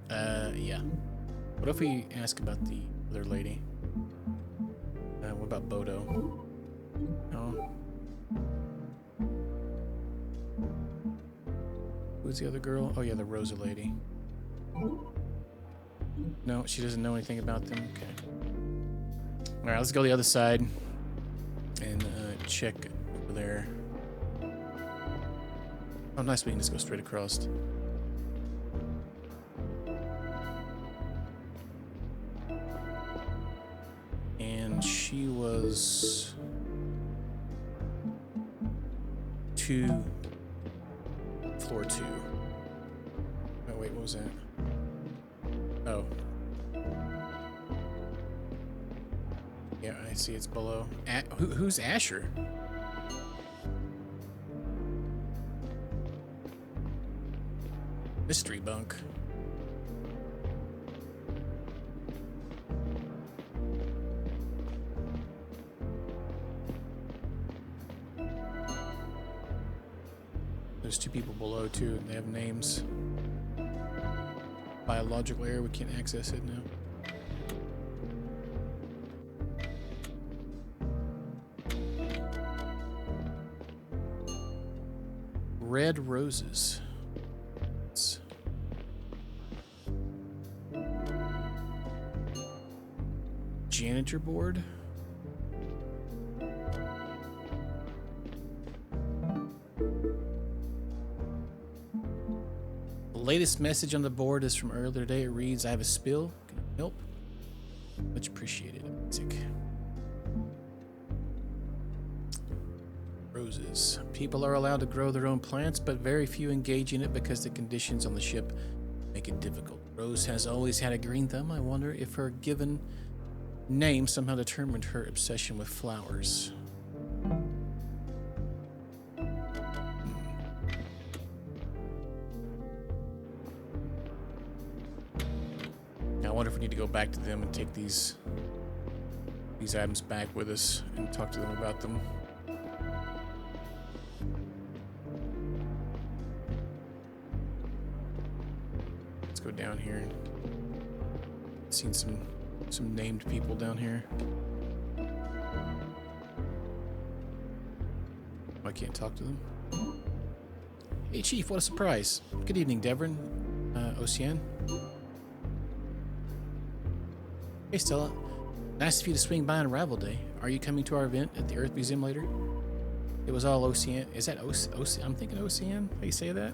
[SPEAKER 1] Yeah. What if we ask about the other lady? What about Bodo? No. Who's the other girl? Oh yeah, the Rosa lady. No, she doesn't know anything about them. Okay. All right, let's go to the other side and check over there. Oh, nice. We can just go straight across. was 2, floor 2. Oh, wait, what was that? Oh. Yeah, I see it's below. Who's Asher? Mystery bunk. There's 2 people below too, and they have names. Biological error, we can't access it now. Red roses. Janitor board. The latest message on the board is from earlier today. It reads, "I have a spill. Can you help?" Much appreciated. Isaac. Roses. People are allowed to grow their own plants, but very few engage in it because the conditions on the ship make it difficult. Rose has always had a green thumb. I wonder if her given name somehow determined her obsession with flowers. Now I wonder if we need to go back to them and take these items back with us and talk to them about them. Let's go down here. Seen some named people down here. I can't talk to them. Hey, Chief, what a surprise. Good evening, Devon. Ocean. Hey, Stella. Nice of you to swing by on Arrival Day. Are you coming to our event at the Earth Museum later? It was all Ocean. Is that Ocean? I'm thinking Ocean. How you say that?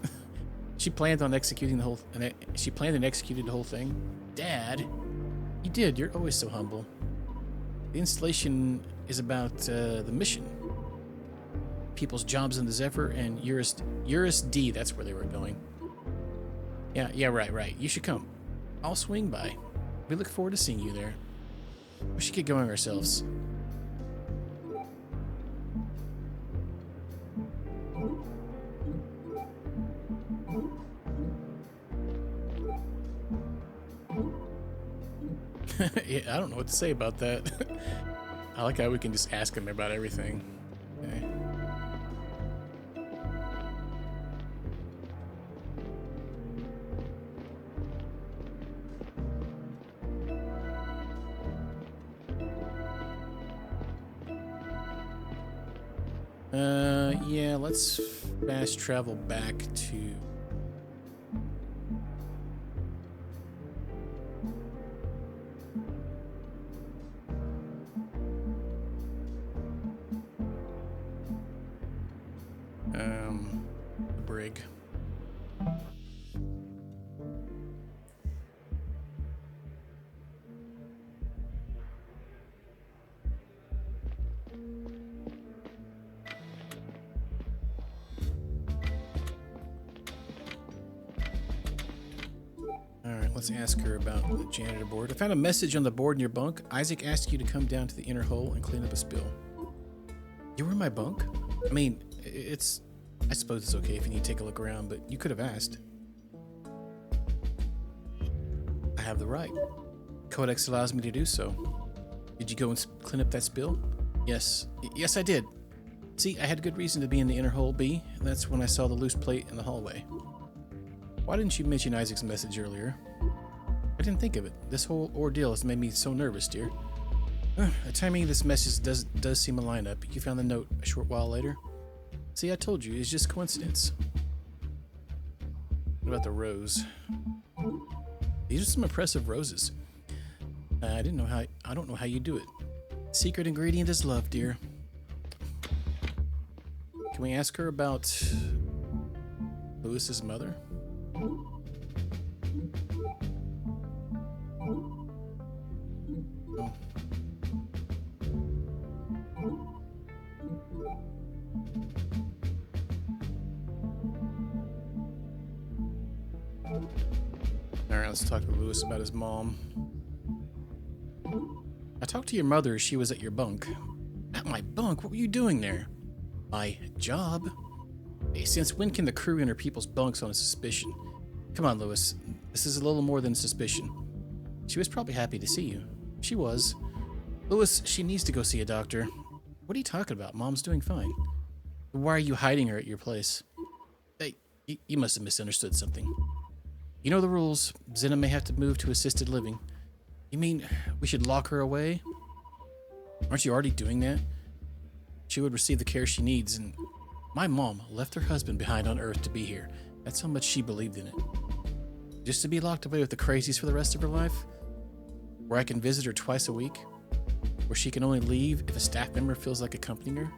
[SPEAKER 1] She planned on executing the whole. She planned and executed the whole thing. Dad. You did. You're always so humble. The installation is about the mission. People's jobs in the Zephyr and Eurus D. That's where they were going. Yeah, right. You should come. I'll swing by. We look forward to seeing you there. We should get going ourselves. Yeah, I don't know what to say about that. I like how we can just ask him about everything. Okay. Yeah, let's fast travel back to... the brig. Alright, let's ask her about the janitor board. I found a message on the board in your bunk. Isaac asked you to come down to the inner hole and clean up a spill. You were in my bunk? I mean, I suppose it's okay if you need to take a look around, but you could have asked. I have the right. Codex allows me to do so. Did you go and clean up that spill? Yes. Yes, I did. See, I had good reason to be in the inner hole B, and that's when I saw the loose plate in the hallway. Why didn't you mention Isaac's message earlier? I didn't think of it. This whole ordeal has made me so nervous, dear. The timing of this message does seem a lineup. You found the note a short while later. See, I told you, it's just coincidence. What about the rose? These are some impressive roses. I don't know how you do it. Secret ingredient is love, dear. Can we ask her about Lewis's mother? Oh. Alright, let's talk to Lewis about his mom. I talked to your mother. She was at your bunk. At my bunk? What were you doing there? My job? Hey, since when can the crew enter people's bunks on a suspicion? Come on, Lewis. This is a little more than suspicion. She was probably happy to see you. She was. Lewis, she needs to go see a doctor. What are you talking about? Mom's doing fine. Why are you hiding her at your place? Hey, you must have misunderstood something. You know the rules. Zena may have to move to assisted living. You mean we should lock her away? Aren't you already doing that? She would receive the care she needs, and my mom left her husband behind on Earth to be here. That's how much she believed in it. Just to be locked away with the crazies for the rest of her life? Where I can visit her twice a week? Where she can only leave if a staff member feels like accompanying her?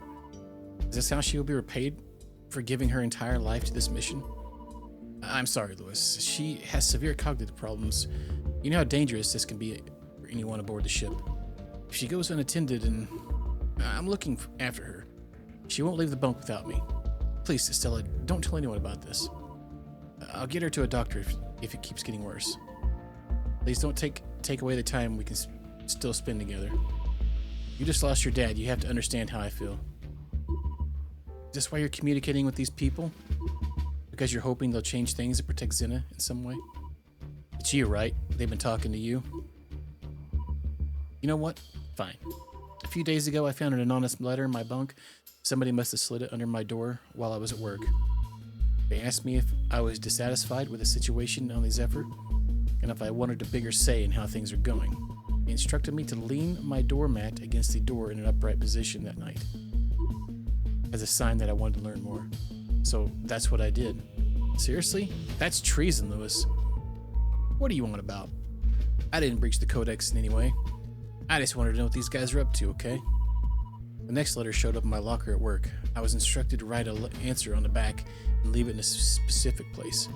[SPEAKER 1] Is this how she will be repaid for giving her entire life to this mission? I'm sorry, Lewis. She has severe cognitive problems. You know how dangerous this can be for anyone aboard the ship. If she goes unattended, and I'm looking after her, she won't leave the bunk without me. Please, Stella, don't tell anyone about this. I'll get her to a doctor if it keeps getting worse. Please don't take away the time we can still spend together. You just lost your dad. You have to understand how I feel. Is this why you're communicating with these people? Because you're hoping they'll change things to protect Zena in some way? It's you, right? They've been talking to you? You know what? Fine. A few days ago, I found an anonymous letter in my bunk. Somebody must have slid it under my door while I was at work. They asked me if I was dissatisfied with the situation on the Zephyr, and if I wanted a bigger say in how things are going. They instructed me to lean my doormat against the door in an upright position that night, as a sign that I wanted to learn more. So that's what I did. Seriously? That's treason, Lewis. What do you want about? I didn't breach the Codex in any way. I just wanted to know what these guys are up to, okay? The next letter showed up in my locker at work. I was instructed to write an answer on the back and leave it in a specific place.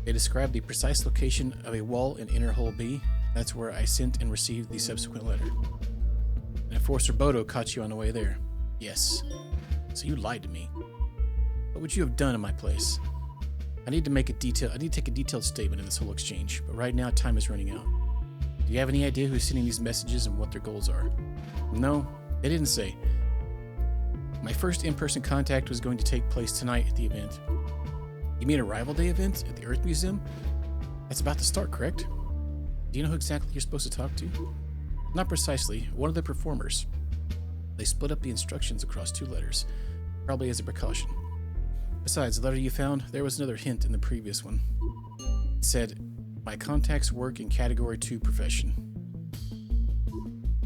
[SPEAKER 1] They described the precise location of a wall in Inner Hull B. That's where I sent and received the subsequent letter. And Enforcer Bodo caught you on the way there. Yes. So you lied to me. What would you have done in my place? I need to take a detailed statement of this whole exchange, but right now time is running out. Do you have any idea who's sending these messages and what their goals are? No, they didn't say. My first in-person contact was going to take place tonight at the event. You mean a Rival Day event at the Earth Museum? That's about to start, correct? Do you know who exactly you're supposed to talk to? Not precisely, one of the performers. They split up the instructions across 2 letters, probably as a precaution. Besides, the letter you found, there was another hint in the previous one. It said, my contacts work in Category 2 profession.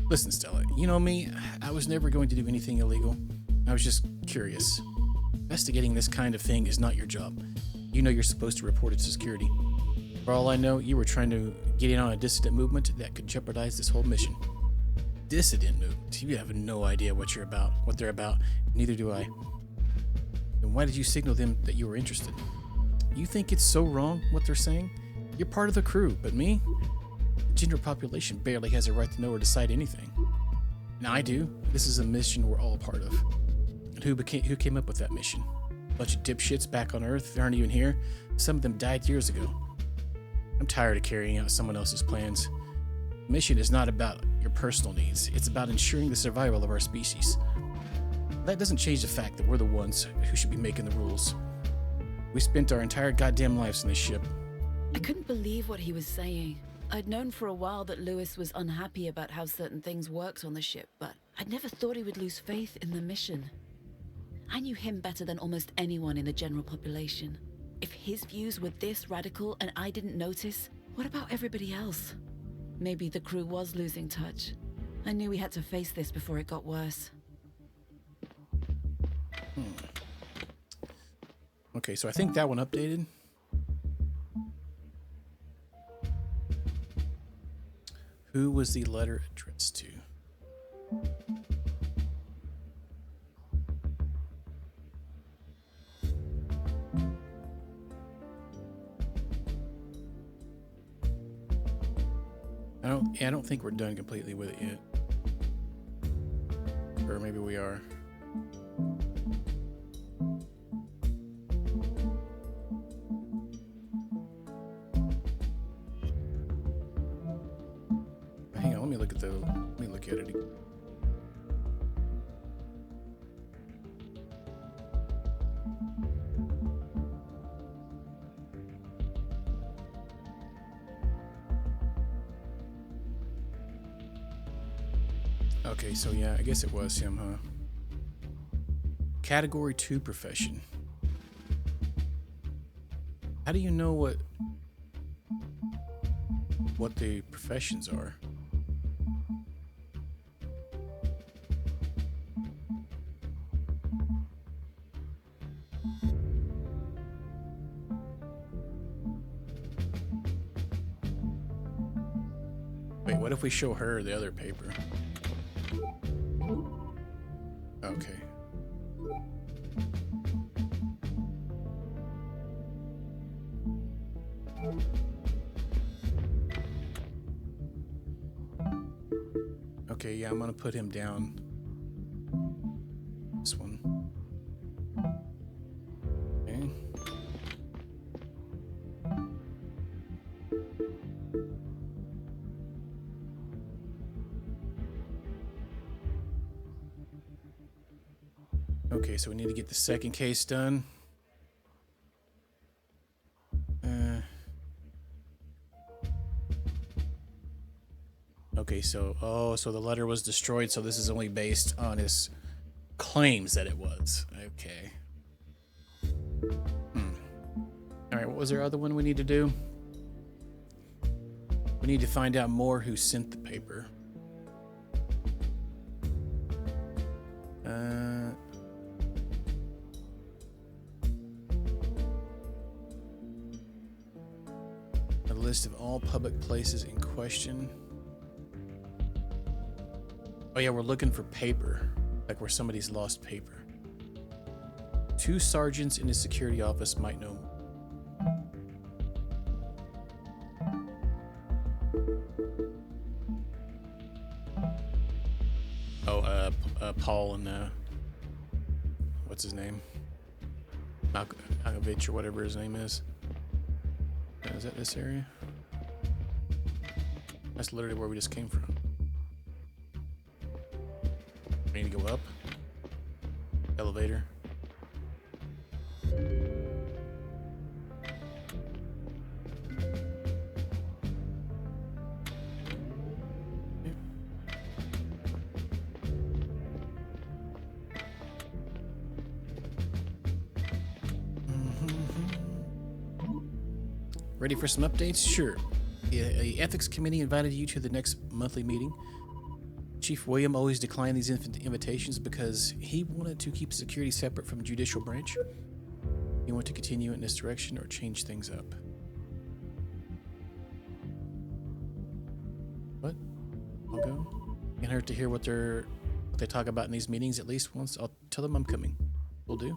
[SPEAKER 1] Listen, Stella, you know me, I was never going to do anything illegal. I was just curious. Investigating this kind of thing is not your job. You know you're supposed to report it to security. For all I know, you were trying to get in on a dissident movement that could jeopardize this whole mission. Dissident movement? You have no idea what they're about. Neither do I. Then why did you signal them that you were interested? You think it's so wrong what they're saying? You're part of the crew, but me? The general population barely has a right to know or decide anything. And I do. This is a mission we're all a part of. And who came up with that mission? A bunch of dipshits back on Earth that aren't even here? Some of them died years ago. I'm tired of carrying out someone else's plans. The mission is not about your personal needs. It's about ensuring the survival of our species. That doesn't change the fact that we're the ones who should be making the rules. We spent our entire goddamn lives on this ship.
[SPEAKER 2] I couldn't believe what he was saying. I'd known for a while that Lewis was unhappy about how certain things worked on the ship, but I'd never thought he would lose faith in the mission. I knew him better than almost anyone in the general population. If his views were this radical and I didn't notice, what about everybody else? Maybe the crew was losing touch. I knew we had to face this before it got worse.
[SPEAKER 1] Okay, so I think that one updated. Who was the letter addressed to? I don't think we're done completely with it yet. Or maybe we are. Hang on, let me look at it again. Okay, so yeah, I guess it was him, huh? Category 2 profession. How do you know what the professions are? Wait, what if we show her the other paper? Okay. Okay, yeah, I'm gonna put him down. This one. Okay. Okay, so we need to get the second case done. Okay, so so the letter was destroyed, so this is only based on his claims that it was. Okay. All right, what was our other one we need to do? We need to find out more who sent the paper. A list of all public places in question. Oh yeah, we're looking for paper, like where somebody's lost paper. 2 sergeants in his security office might know. Oh, Paul and what's his name? Malkovich or whatever his name is. Is that this area? That's literally where we just came from. We need to go up. Elevator. Ready for some updates? Sure. The ethics committee invited you to the next monthly meeting. Chief William always declined these invitations because he wanted to keep security separate from the judicial branch. You want to continue in this direction or change things up? What? I'll go. Can't hurt to hear what they talk about in these meetings at least once. I'll tell them I'm coming. Will do.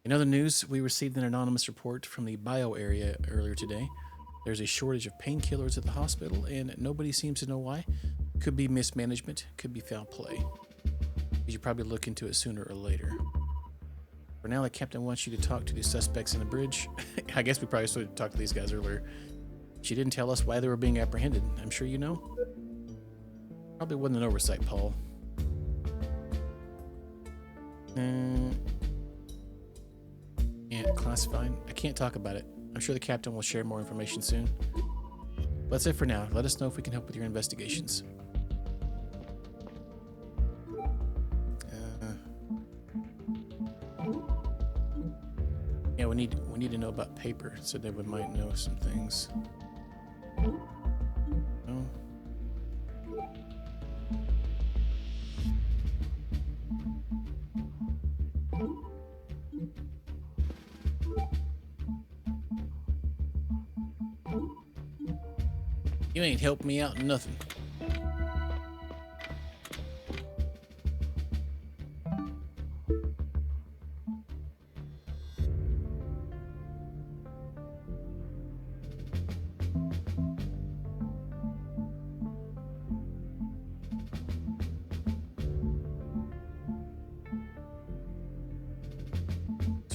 [SPEAKER 1] In other news, we received an anonymous report from the bio area earlier today. There's a shortage of painkillers at the hospital, and nobody seems to know why. Could be mismanagement, could be foul play. You should probably look into it sooner or later. For now, the captain wants you to talk to the suspects in the bridge. I guess we probably should have talked to these guys earlier. She didn't tell us why they were being apprehended. I'm sure you know. Probably wasn't an oversight, Paul. Yeah, classified. I can't talk about it. I'm sure the captain will share more information soon. That's it for now. Let us know if we can help with your investigations. Yeah, we need to know about paper, so that we might know some things. No. You ain't helped me out in nothing.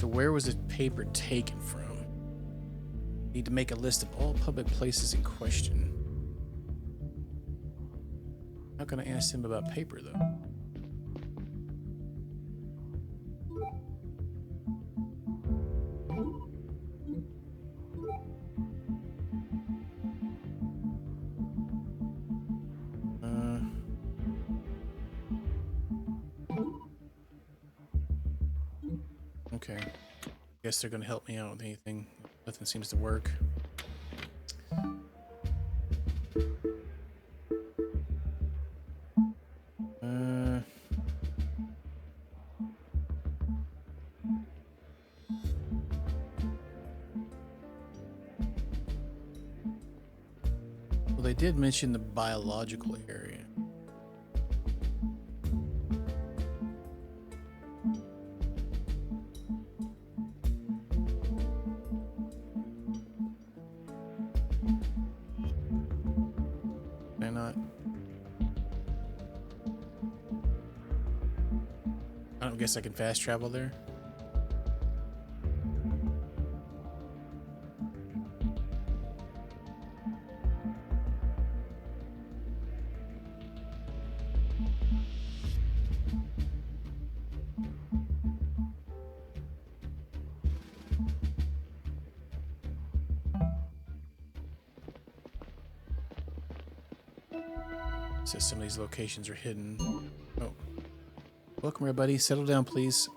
[SPEAKER 1] So where was the paper taken from? Need to make a list of all public places in question. How can I ask him about paper, though? Okay. Guess they're gonna help me out with anything. Nothing seems to work. Well, they did mention the biological area. I guess I can fast travel there. Says some of these locations are hidden. Oh. Welcome, everybody. Settle down, please.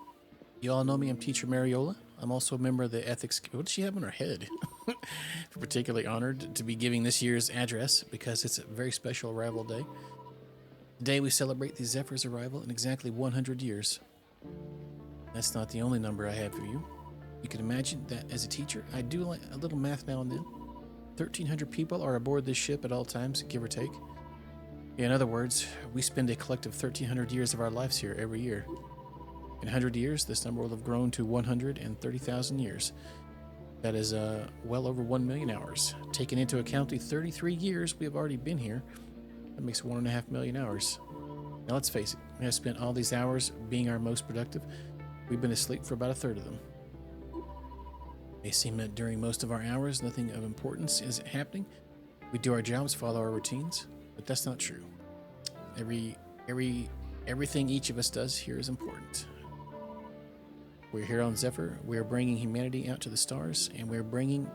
[SPEAKER 1] You all know me. I'm Teacher Mariola. I'm also a member of the ethics. What does she have on her head? We're particularly honored to be giving this year's address because it's a very special arrival day. Today we celebrate the Zephyr's arrival in exactly 100 years. That's not the only number I have for you. You can imagine that as a teacher, I do like a little math now and then. 1,300 people are aboard this ship at all times, give or take. In other words, we spend a collective 1,300 years of our lives here every year. In 100 years, this number will have grown to 130,000 years. That is well over 1 million hours. Taking into account the 33 years we have already been here, that makes 1.5 million hours. Now let's face it, we have spent all these hours being our most productive. We've been asleep for about a third of them. It may seem that during most of our hours, nothing of importance is happening. We do our jobs, follow our routines. But that's not true. Everything each of us does here is important. We're here on Zephyr. We are bringing humanity out to the stars, and we're bringing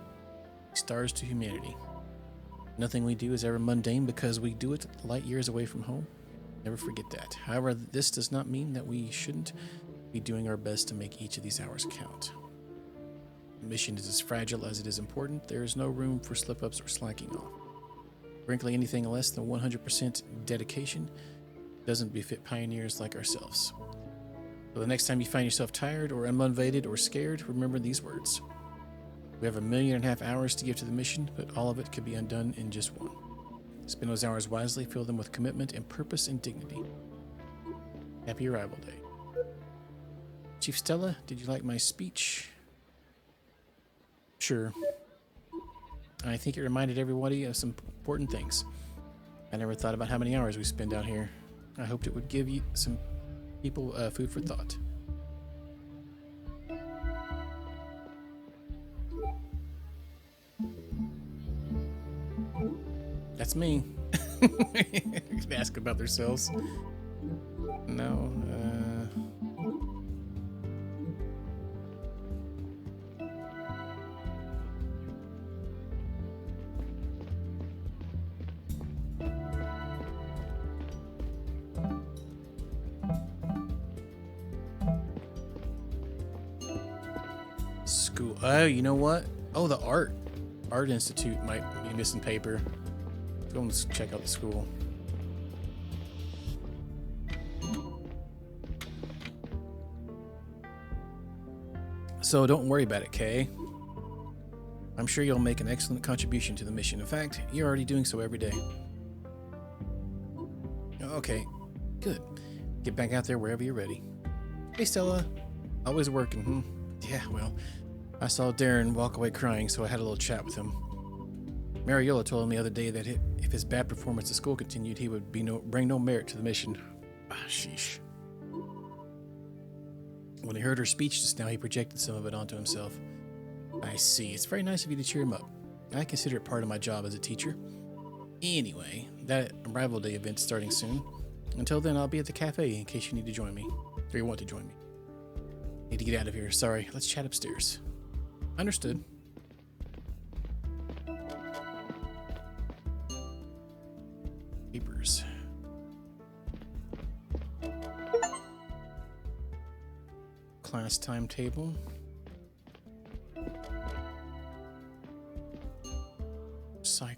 [SPEAKER 1] stars to humanity. Nothing we do is ever mundane because we do it light years away from home. Never forget that. However, this does not mean that we shouldn't be doing our best to make each of these hours count. The mission is as fragile as it is important. There is no room for slip-ups or slacking off. Frankly, anything less than 100% dedication doesn't befit pioneers like ourselves. So the next time you find yourself tired or unmotivated or scared, remember these words. We have 1.5 million hours to give to the mission, but all of it could be undone in just one. Spend those hours wisely, fill them with commitment and purpose and dignity. Happy Arrival Day. Chief Stella, did you like my speech? Sure. I think it reminded everybody of some important things. I never thought about how many hours we spend out here. I hoped it would give you some people food for thought. That's me. Ask about themselves. No. School. Oh, you know what? Oh, the Art Institute might be missing paper. Let's go and check out the school. So don't worry about it, Kay. I'm sure you'll make an excellent contribution to the mission. In fact, you're already doing so every day. Okay, good. Get back out there wherever you're ready. Hey, Stella. Always working, hmm? Yeah, well, I saw Darren walk away crying, so I had a little chat with him. Mariola told him the other day that if his bad performance at school continued, he would bring no merit to the mission. Ah, sheesh. When he heard her speech just now, he projected some of it onto himself. I see. It's very nice of you to cheer him up. I consider it part of my job as a teacher. Anyway, that Arrival Day event's starting soon. Until then, I'll be at the cafe in case you need to join me. Or you want to join me. Need to get out of here. Sorry. Let's chat upstairs. Understood. Papers. Class timetable. Recycler.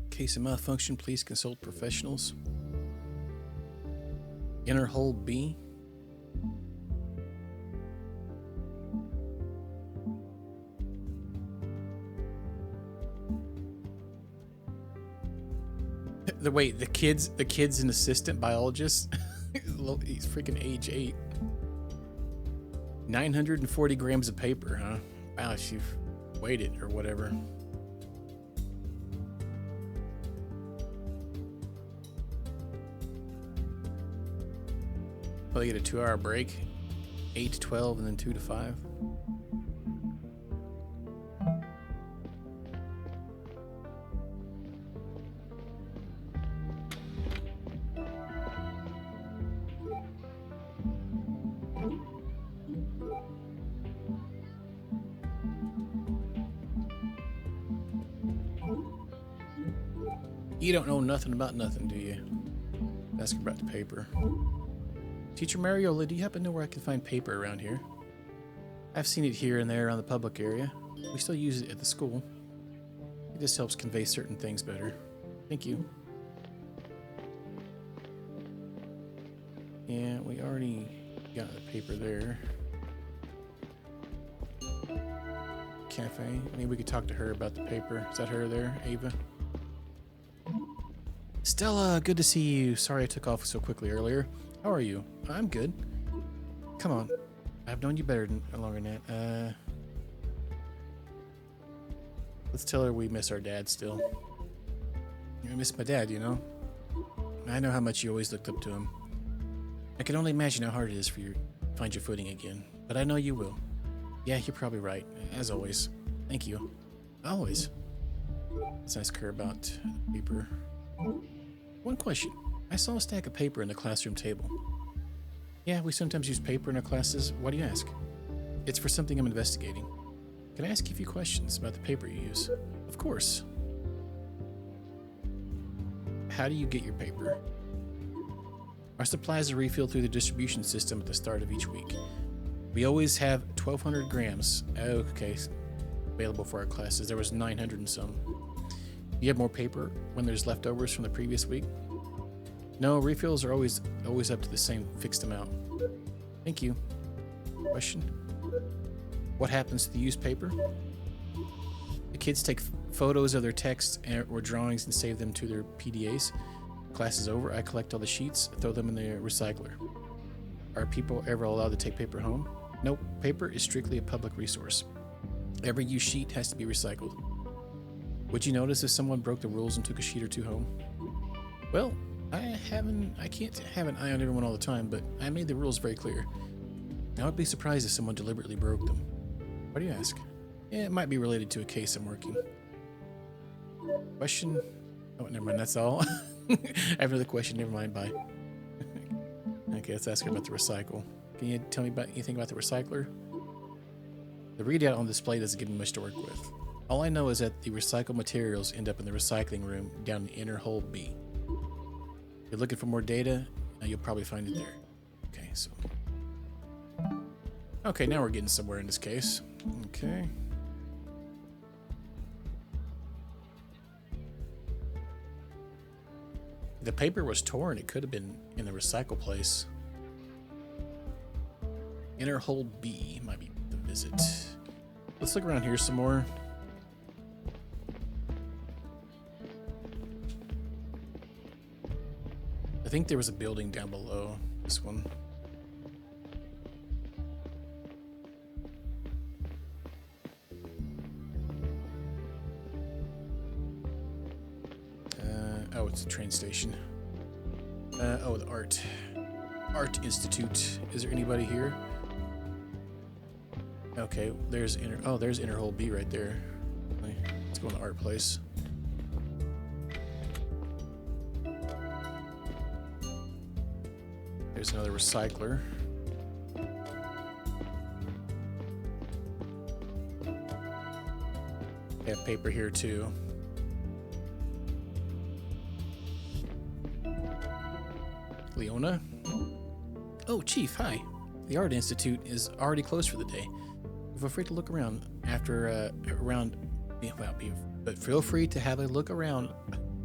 [SPEAKER 1] Case of malfunction, please consult professionals. Inner hole B. The kid's an assistant biologist. He's freaking age 8. 940 grams of paper, huh? Wow, she weighed it or whatever. Well, they get a 2-hour break. 8 to 12 and then 2 to 5. You don't know nothing about nothing, do you? Ask about the paper. Teacher Mariola, do you happen to know where I can find paper around here? I've seen it here and there around the public area. We still use it at the school. It just helps convey certain things better. Thank you. Yeah, we already got the paper there. Cafe. Maybe we could talk to her about the paper. Is that her there, Ava? Stella, good to see you. Sorry I took off so quickly earlier. How are you? I'm good. Come on. I've known you better than longer than that. Let's tell her we miss our dad still. I miss my dad, you know? I know how much you always looked up to him. I can only imagine how hard it is for you to find your footing again. But I know you will. Yeah, you're probably right. As always. Thank you. Always. Let's ask her about paper. One question. I saw a stack of paper in the classroom table. Yeah, we sometimes use paper in our classes. Why do you ask? It's for something I'm investigating. Can I ask you a few questions about the paper you use? Of course. How do you get your paper? Our supplies are refilled through the distribution system at the start of each week. We always have 1,200 grams. Okay, available for our classes. There was 900 and some. You have more paper when there's leftovers from the previous week? No, refills are always up to the same fixed amount. Thank you. Question? What happens to the used paper? The kids take photos of their texts or drawings and save them to their PDAs. Class is over, I collect all the sheets, throw them in the recycler. Are people ever allowed to take paper home? Nope, paper is strictly a public resource. Every used sheet has to be recycled. Would you notice if someone broke the rules and took a sheet or two home? Well, I can't have an eye on everyone all the time, but I made the rules very clear. I would be surprised if someone deliberately broke them. Why do you ask? Yeah, it might be related to a case I'm working. Question? Oh, never mind, that's all. I have another question, never mind, bye. Okay, let's ask her about the recycle. Can you tell me about anything about the recycler? The readout on display doesn't give me much to work with. All I know is that the recycled materials end up in the recycling room down in inner hole B. If you're looking for more data, you'll probably find it there. Okay, so... Okay, now we're getting somewhere in this case. Okay. The paper was torn. It could have been in the recycle place. Inner hole B might be the visit. Let's look around here some more. I think there was a building down below this one. it's the train station. Oh, the Art Institute. Is there anybody here? Okay, there's Interhole B right there. Let's go in the art place. There's another recycler. They have paper here too. Leona? Oh, Chief, hi. The Art Institute is already closed for the day. Feel free to look around but feel free to have a look around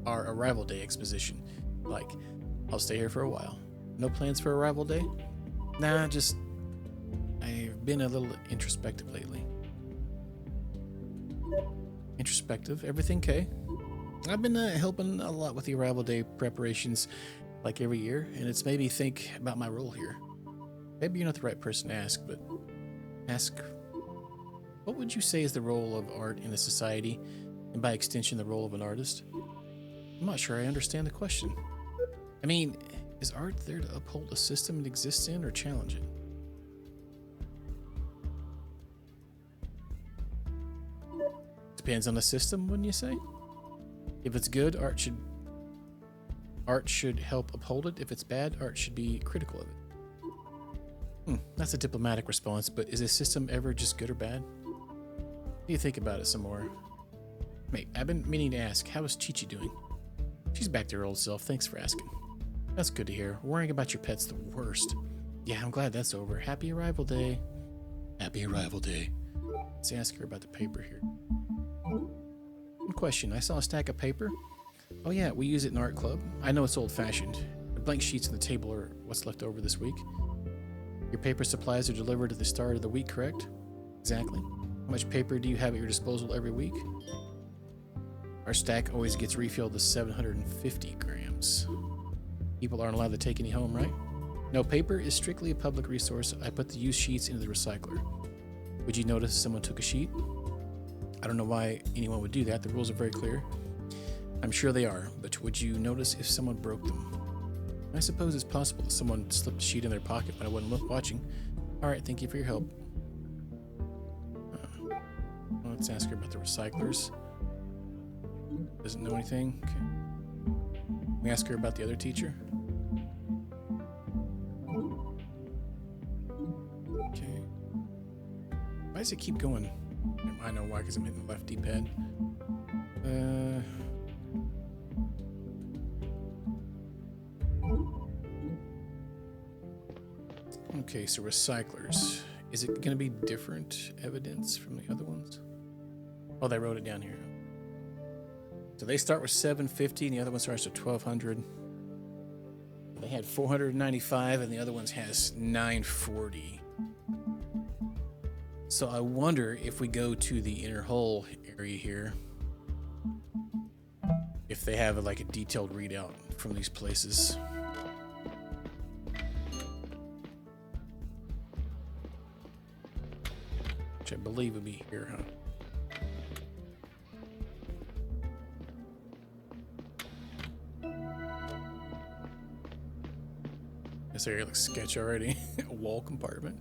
[SPEAKER 1] our Arrival Day exposition. Like, I'll stay here for a while. No plans for Arrival Day? Nah, just I've been a little introspective lately. Introspective? Everything okay? I've been helping a lot with the Arrival Day preparations like every year, and it's made me think about my role here. Maybe you're not the right person to ask, but ask, what would you say is the role of art in a society, and by extension, the role of an artist? I'm not sure I understand the question. I mean, is art there to uphold a system it exists in or challenge it? Depends on the system, wouldn't you say? If it's good, art should help uphold it. If it's bad, art should be critical of it. That's a diplomatic response, but is a system ever just good or bad? What do you think about it some more? Mate, I've been meaning to ask, how is Chi-Chi doing? She's back to her old self, thanks for asking. That's good to hear. Worrying about your pet's the worst. Yeah, I'm glad that's over. Happy Arrival Day. Happy Arrival Day. Let's ask her about the paper here. Good question. I saw a stack of paper. Oh yeah, we use it in art club. I know it's old-fashioned. The blank sheets on the table are what's left over this week. Your paper supplies are delivered at the start of the week, correct? Exactly. How much paper do you have at your disposal every week? Our stack always gets refilled to 750 grams. People aren't allowed to take any home, right? No, paper is strictly a public resource. I put the used sheets into the recycler. Would you notice someone took a sheet? I don't know why anyone would do that. The rules are very clear. I'm sure they are, but would you notice if someone broke them? I suppose it's possible that someone slipped a sheet in their pocket when I wasn't watching. Alright, thank you for your help. Let's ask her about the recyclers. Doesn't know anything? Okay. We ask her about the other teacher. Okay. Why does it keep going? I know why, because I'm hitting the left D-pad. Okay, so recyclers. Is it going to be different evidence from the other ones? Oh, they wrote it down here. So they start with 750 and the other one starts with 1200. They had 495 and the other ones has 940. So I wonder if we go to the inner hull area here, if they have like a detailed readout from these places. Which I believe would be here, huh? This area looks sketchy already. A wall compartment.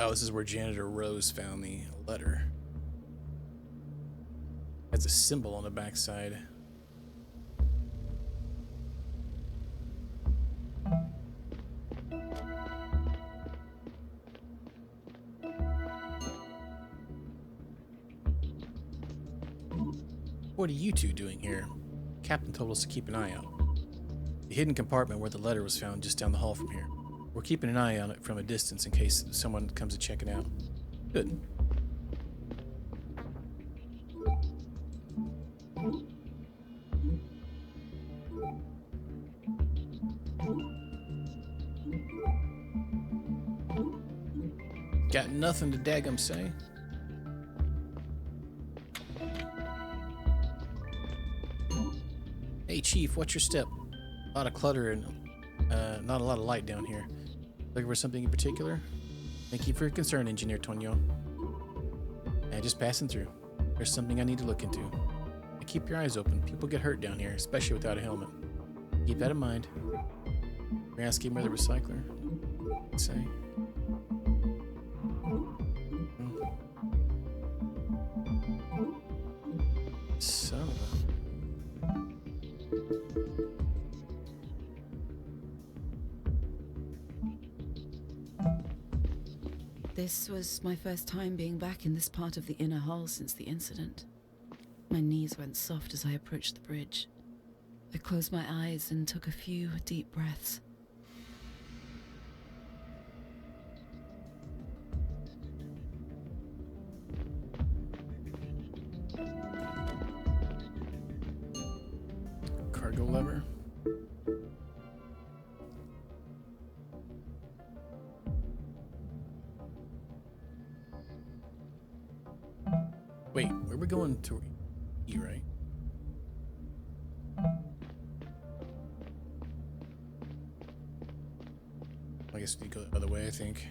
[SPEAKER 1] Oh, this is where Janitor Rose found the letter. Has a symbol on the backside. What are you two doing here? Captain told us to keep an eye out. The hidden compartment where the letter was found just down the hall from here. We're keeping an eye on it from a distance in case someone comes to check it out. Good. Got nothing to daggum say. Hey Chief, what's your step? A lot of clutter and not a lot of light down here. Looking for something in particular? Thank you for your concern, Engineer Tonyo. Just passing through. There's something I need to look into. And keep your eyes open. People get hurt down here, especially without a helmet. Keep that in mind. You're asking where the recycler would say. Son of a...
[SPEAKER 2] This was my first time being back in this part of the inner hull since the incident. My knees went soft as I approached the bridge. I closed my eyes and took a few deep breaths.
[SPEAKER 1] Cargo lever. Wait, where are we going to? E, right? I guess we go the other way, I think.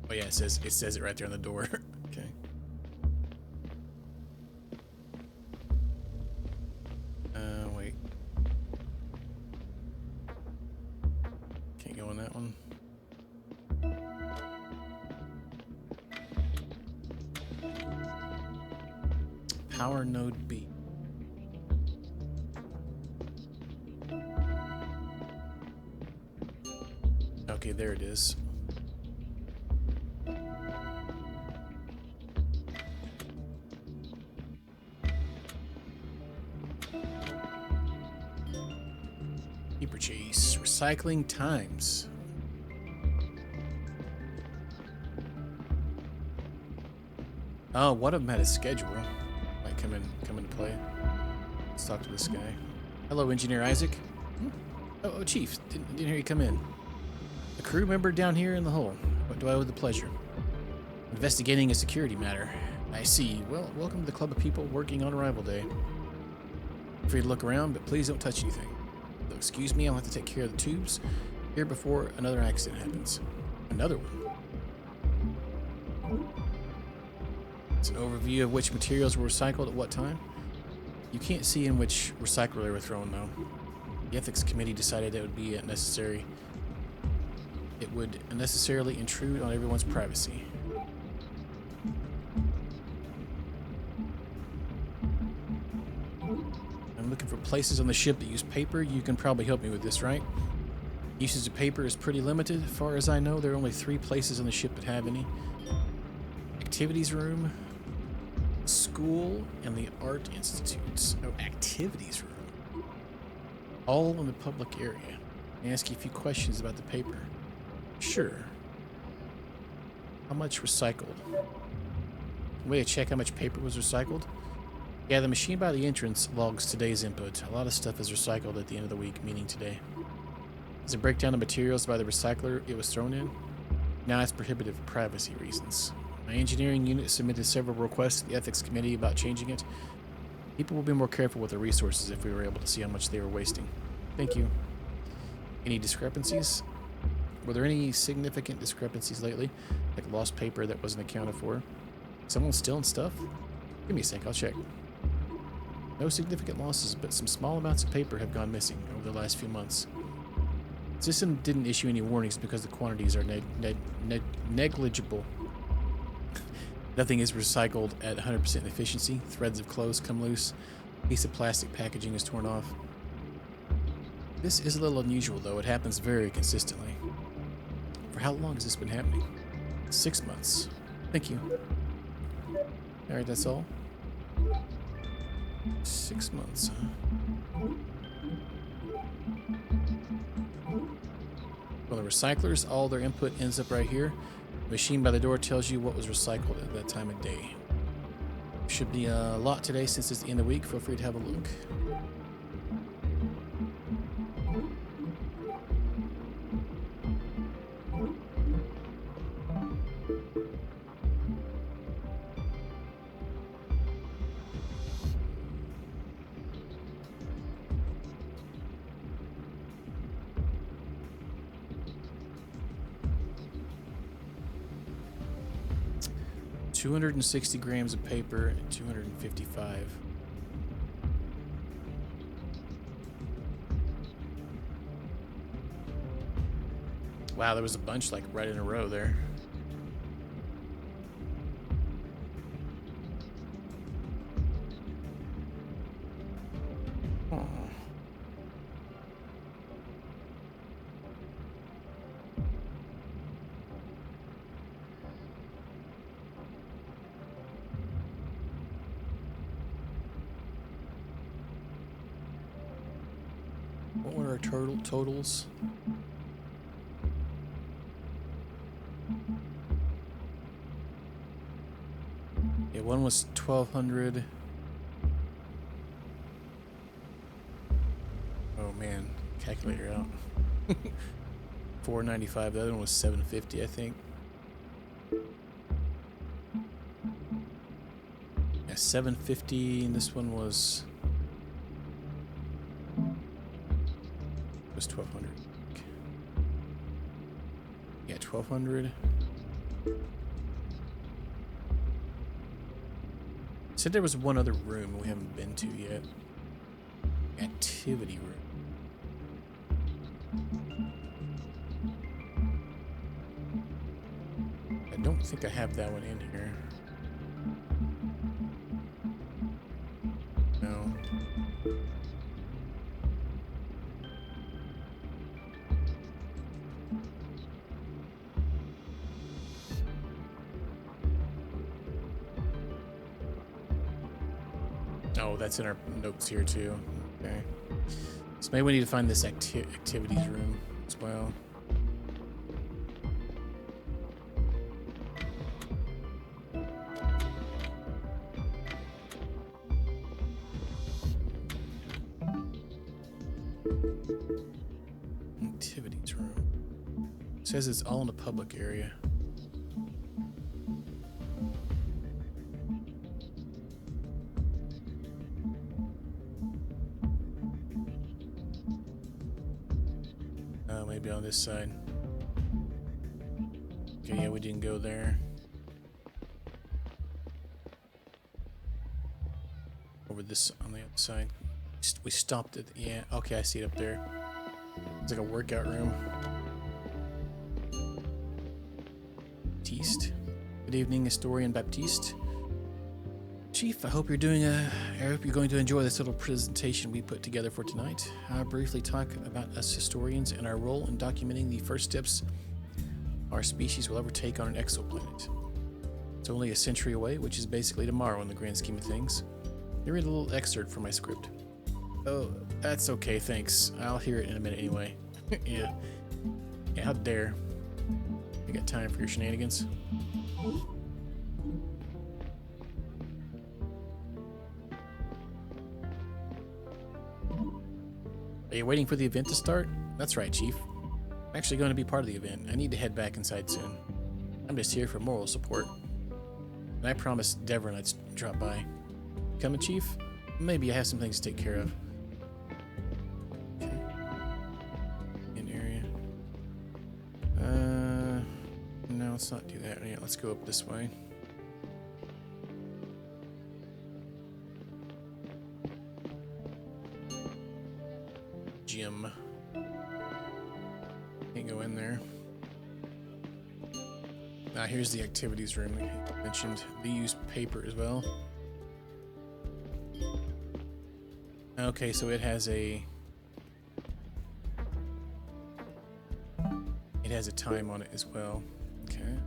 [SPEAKER 1] Oh yeah, it says it right there on the door. Okay. Wait. Can't go on that one. Power node B. Okay, there it is. Keeper chase. Recycling times. Oh, one of them had a schedule. Might come into play. Let's talk to this guy. Hello, Engineer Isaac. Oh, Chief. Didn't hear you come in. A crew member down here in the hull. What do I owe the pleasure? Investigating a security matter. I see. Well, welcome to the club of people working on arrival day. Free to look around, but please don't touch anything. So excuse me, I'll have to take care of the tubes here before another accident happens. Another one. It's an overview of which materials were recycled at what time. You can't see in which recycler they were thrown, though. The ethics committee decided it would unnecessarily intrude on everyone's privacy. I'm looking for places on the ship that use paper. You can probably help me with this, right? Usage of paper is pretty limited. As far as I know, there are only 3 places on the ship that have any. Activities room, school, and the art institutes. Oh, activities room. All in the public area. I ask you a few questions about the paper. Sure. How much recycled? Way to check how much paper was recycled? Yeah, the machine by the entrance logs today's input. A lot of stuff is recycled at the end of the week, meaning today. Does it break down the materials by the recycler it was thrown in? Now it's prohibitive for privacy reasons. My engineering unit submitted several requests to the ethics committee about changing it. People will be more careful with their resources if we were able to see how much they were wasting. Thank you. Any discrepancies? Were there any significant discrepancies lately? Like lost paper that wasn't accounted for? Someone stealing stuff? Give me a sec, I'll check. No significant losses, but some small amounts of paper have gone missing over the last few months. The system didn't issue any warnings because the quantities are negligible. Nothing is recycled at 100% efficiency. Threads of clothes come loose. A piece of plastic packaging is torn off. This is a little unusual, though. It happens very consistently. For how long has this been happening? 6 months. Thank you. Alright, that's all. 6 months, huh? Well, the recyclers, all their input ends up right here. The machine by the door tells you what was recycled at that time of day. Should be a lot today since it's the end of the week. Feel free to have a look. 260 grams of paper and 255. Wow, there was a bunch like right in a row there. What were our totals? Yeah, one was 1,200. Oh man, calculator out. 495. The other one was 750, I think. Yeah, 750, and this one was 1,200. Yeah, 1,200. Said there was one other room we haven't been to yet. Activity room. I don't think I have that one in here. No. Oh, that's in our notes here too. Okay. So maybe we need to find this activities room as well. Activities room. It says it's all in the public area. Maybe on this side. Okay, yeah, we didn't go there. Over this on the other side. We stopped it. Yeah, okay, I see it up there. It's like a workout room. Baptiste. Good evening, historian Baptiste. Chief, I hope you're going to enjoy this little presentation we put together for tonight. I'll briefly talk about us historians and our role in documenting the first steps our species will ever take on an exoplanet. It's only a century away, which is basically tomorrow in the grand scheme of things. Here read a little excerpt from my script. Oh, that's okay, thanks. I'll hear it in a minute anyway. Yeah, how dare. You got time for your shenanigans? Are you waiting for the event to start? That's right, Chief. I'm actually going to be part of the event. I need to head back inside soon. I'm just here for moral support. And I promised Devon I'd drop by. Coming, Chief? Maybe I have some things to take care of. Okay. In area. No, let's not do that. Yeah, let's go up this way. Gym. Can't go in there. Now here's the activities room I mentioned. They use paper as well. Okay, so it has a time on it as well. Okay.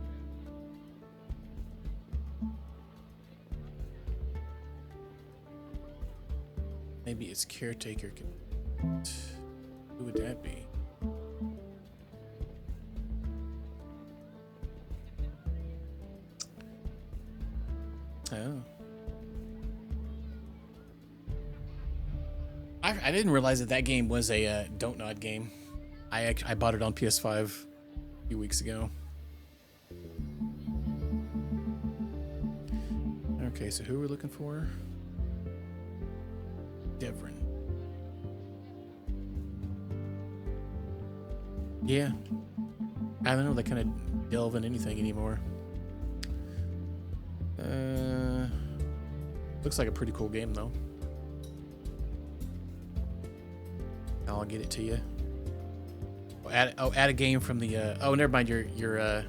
[SPEAKER 1] Maybe its caretaker can. Who would that be? Oh. I didn't realize that game was a Don't Nod game. I bought it on PS5 a few weeks ago. Okay, so who are we looking for? Devon. Yeah. I don't know, they kind of delve in anything anymore. Looks like a pretty cool game, though. I'll get it to you. Add a game from the. Oh, never mind. You're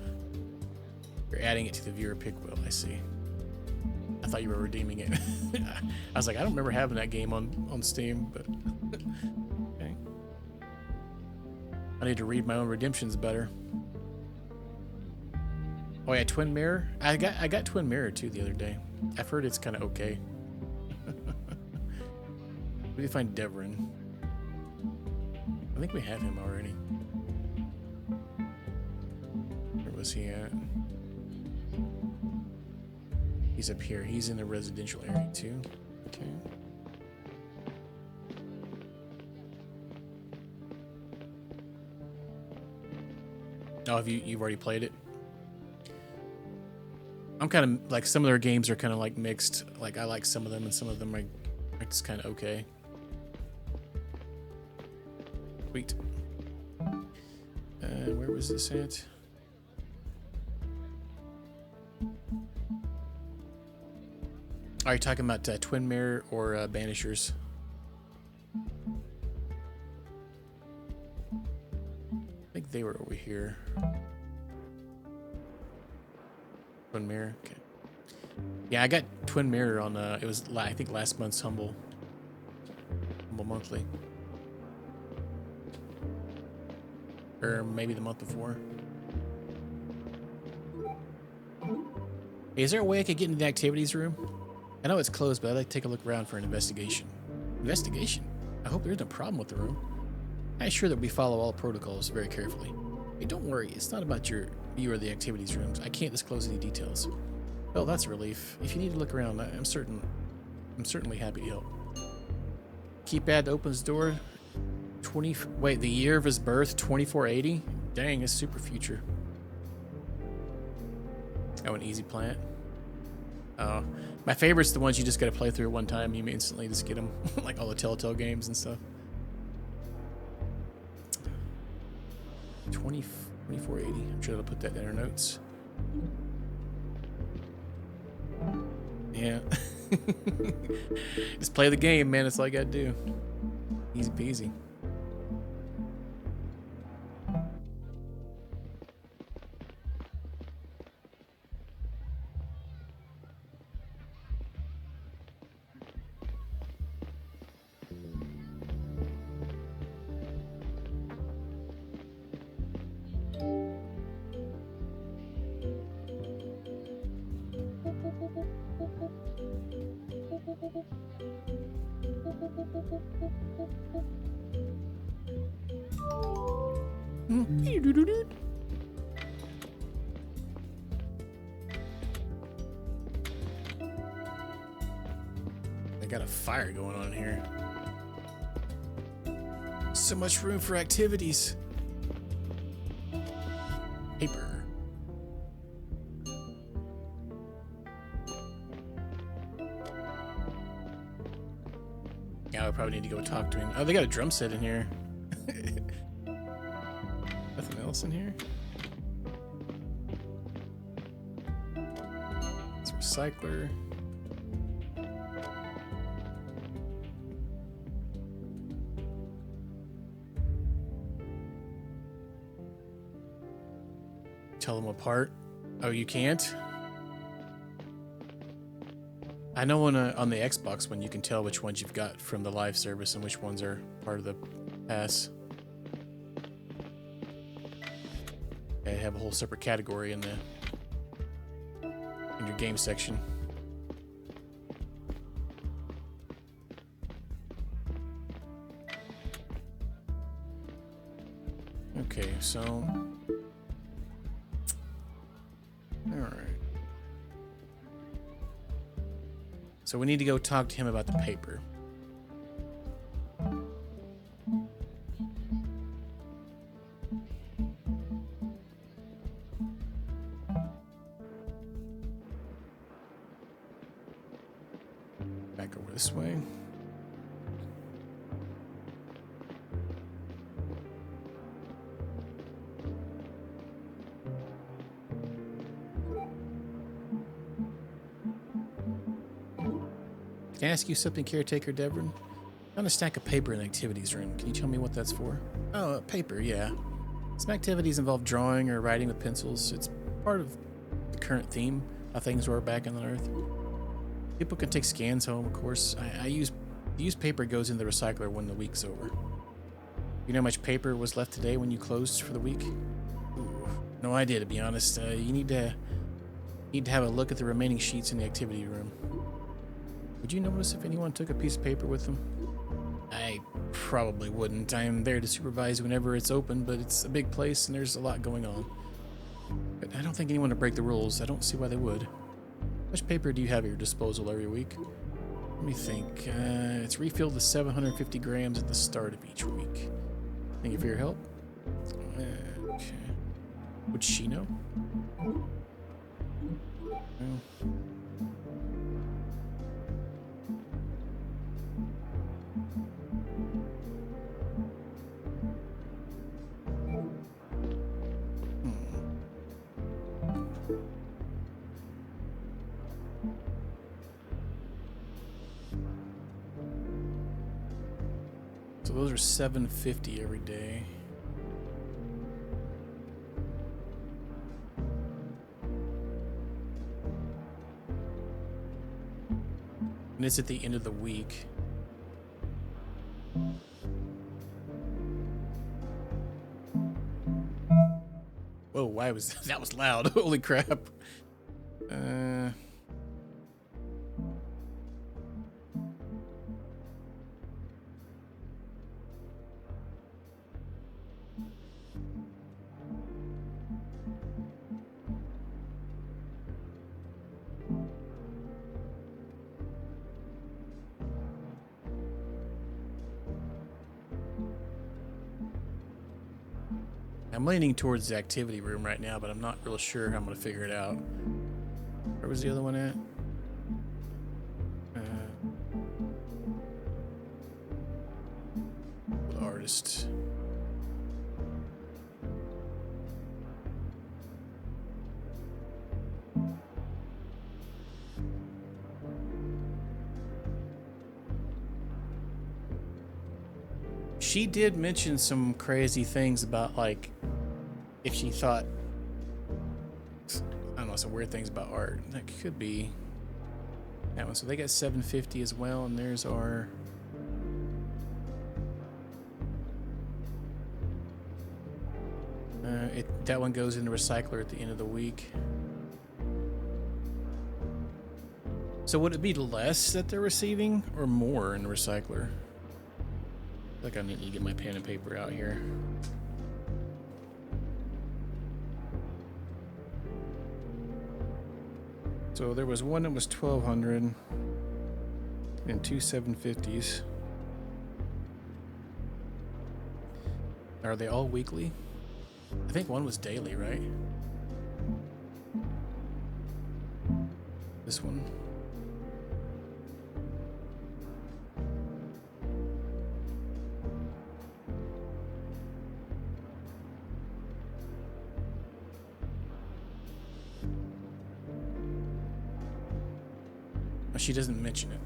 [SPEAKER 1] adding it to the viewer pick wheel. I see. I thought you were redeeming it. I was like, I don't remember having that game on Steam, but okay. I need to read my own redemptions better. Oh yeah, Twin Mirror. I got Twin Mirror too the other day. I've heard it's kind of okay. Where do you find Devrin? I think we have him already. Where was he at? He's up here. He's in the residential area too. Okay. Oh, have you've already played it? I'm kind of like, some of their games are kind of like mixed. Like I like some of them, and some of them are just kind of okay. Sweet. Where was this at? Are you talking about Twin Mirror or Banishers? I think they were over here. Twin Mirror. Okay. Yeah, I got Twin Mirror on. It was I think last month's Humble Monthly, or maybe the month before. Hey, is there a way I could get into the activities room? I know it's closed, but I'd like to take a look around for an investigation. Investigation? I hope there's no problem with the room. I assure that we follow all protocols very carefully. Hey, don't worry, it's not about you or the activities rooms. I can't disclose any details. Well, that's a relief. If you need to look around, I'm certainly happy to help. Keypad opens door. Wait, the year of his birth, 2480? Dang, it's super future. Oh, an easy plant. Oh, my favorite's the ones you just gotta play through at one time. You instantly just get them, like all the Telltale games and stuff. 2480. I'm sure they'll put that in our notes. Yeah. Just play the game, man. That's all you gotta do. Easy peasy. They got a fire going on here. So much room for activities. Paper. Yeah, I probably need to go talk to him. Oh, they got a drum set in here. Nothing else in here? It's a recycler. Tell them apart. Oh, you can't? I know on the Xbox one, you can tell which ones you've got from the live service and which ones are part of the pass. They have a whole separate category in your game section. Okay, so all right. So we need to go talk to him about the paper. Back over this way. Can I ask you something, caretaker Devrin? Found a stack of paper in the activities room. Can you tell me what that's for? Oh, paper, yeah. Some activities involve drawing or writing with pencils. It's part of the current theme, how things were back on Earth. People can take scans home, of course. The used paper goes in the recycler when the week's over. You know how much paper was left today when you closed for the week? Ooh, no idea, to be honest. You need to have a look at the remaining sheets in the activity room. Would you notice if anyone took a piece of paper with them? I probably wouldn't. I am there to supervise whenever it's open, but it's a big place and there's a lot going on. But I don't think anyone would break the rules. I don't see why they would. How much paper do you have at your disposal every week? Let me think. It's refilled to 750 grams at the start of each week. Thank you for your help. Okay. Would she know? Well. So those are 750 every day. And it's at the end of the week. Whoa, why was that was loud? Holy crap. I'm leaning towards the activity room right now, but I'm not real sure how I'm going to figure it out. Where was the other one at? The artist. She did mention some crazy things about, like, if she thought, I don't know, some weird things about art. That could be that one. So they got 750 as well, and there's our that one goes in the recycler at the end of the week. So would it be less that they're receiving or more in the recycler? I feel like I need to get my pen and paper out here. So there was one that was 1,200 and two 750s. Are they all weekly? I think one was daily, right? This one. She doesn't mention it.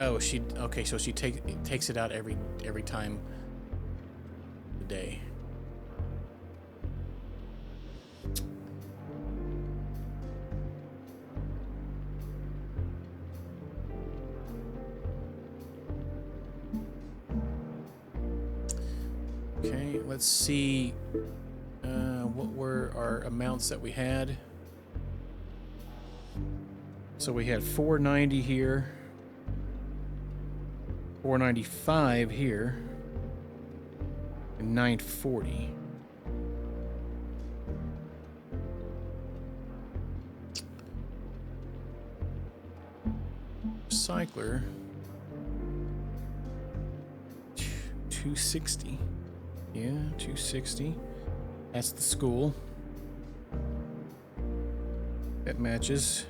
[SPEAKER 1] Oh, okay. So she takes it out every time a day. Okay, let's see. What were our amounts that we had? So we had 490 here, 495 here, and 940. Recycler, 260. Yeah, 260. That's the school. That matches.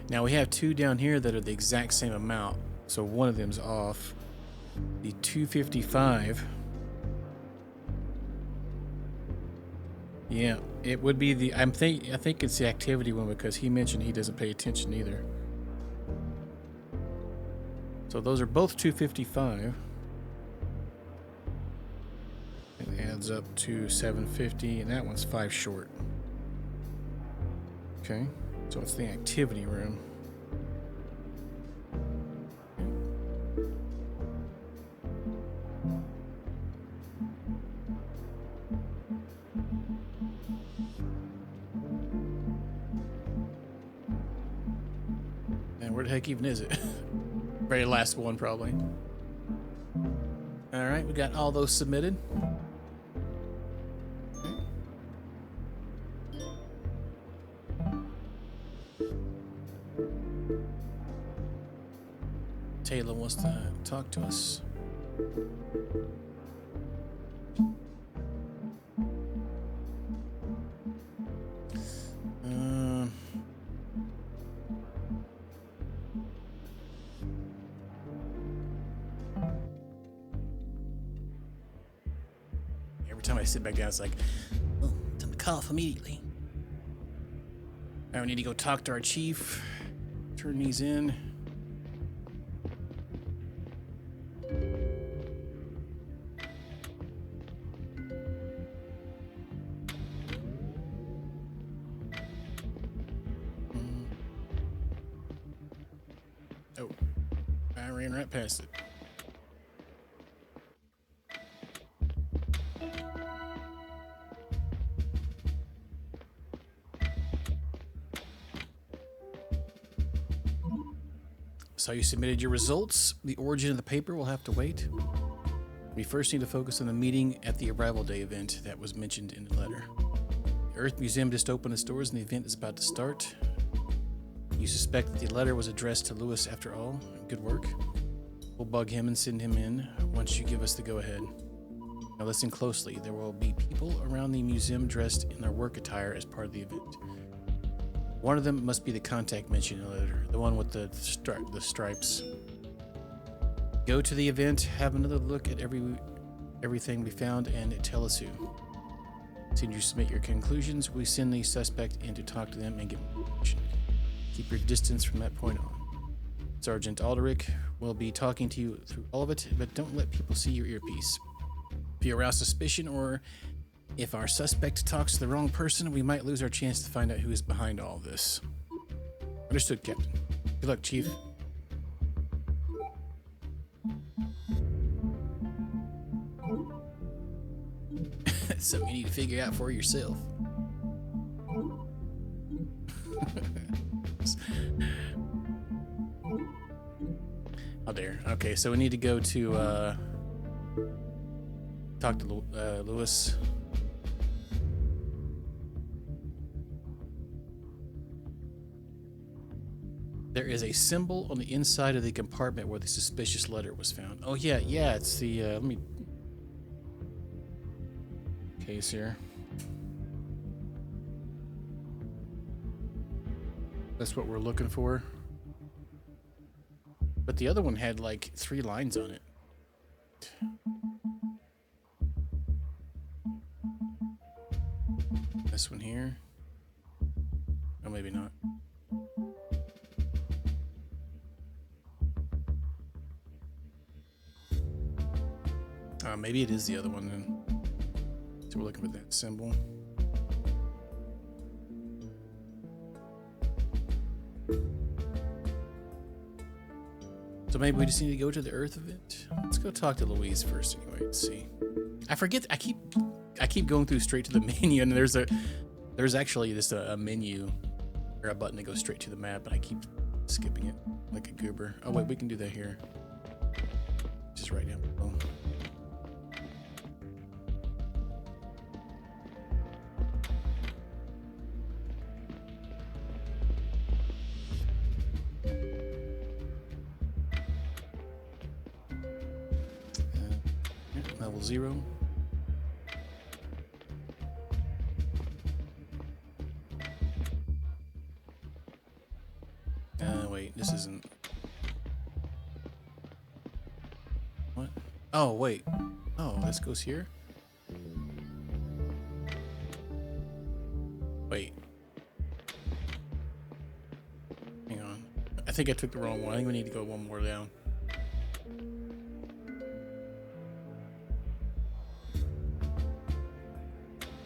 [SPEAKER 1] Now we have two down here that are the exact same amount, so one of them's off. The 255 Yeah, it would be the. I think it's the activity one because he mentioned he doesn't pay attention either. So those are both 255. It adds up to 750, and that one's 5 short. Okay, so it's the activity room. And where the heck even is it? Very last one, probably. All right, we got all those submitted. Taylor wants to talk to us. Every time I sit back down, it's like, oh, time to cough immediately. All right, we need to go talk to our chief. Turn these in. Oh, I ran right past it. So you submitted your results. The origin of the paper will have to wait. We first need to focus on the meeting at the Arrival Day event that was mentioned in the letter. The Earth Museum just opened its doors and the event is about to start. You suspect that the letter was addressed to Lewis after all. Good work. We'll bug him and send him in once you give us the go-ahead. Now listen closely. There will be people around the museum dressed in their work attire as part of the event. One of them must be the contact mentioned in the letter, the one with the stripes. Go to the event, have another look at everything we found, and tell us who. As soon as you submit your conclusions, we send the suspect in to talk to them and get more information. Keep your distance from that point on. Sergeant Aldrich will be talking to you through all of it, but don't let people see your earpiece. If you arouse suspicion or if our suspect talks to the wrong person, we might lose our chance to find out who is behind all of this. Understood, Captain. Good luck, Chief. That's something you need to figure out for yourself. Oh, there. Okay, so we need to go to talk to Lewis. There is a symbol on the inside of the compartment where the suspicious letter was found. Oh yeah, it's the let me case here. That's what we're looking for. But the other one had like 3 lines on it. This one here. Oh, maybe not. Maybe it is the other one then. So we're looking for that symbol. So maybe we just need to go to the Earth event. Let's go talk to Louise first anyway. Let's see. I forget. I keep going through straight to the menu, and there's actually just a menu or a button that goes straight to the map, and I keep skipping it like a goober. Oh wait, we can do that here. Just right down below. Level 0. Wait, this isn't. What? Oh, wait. Oh, this goes here? I think I took the wrong one. I think we need to go one more down.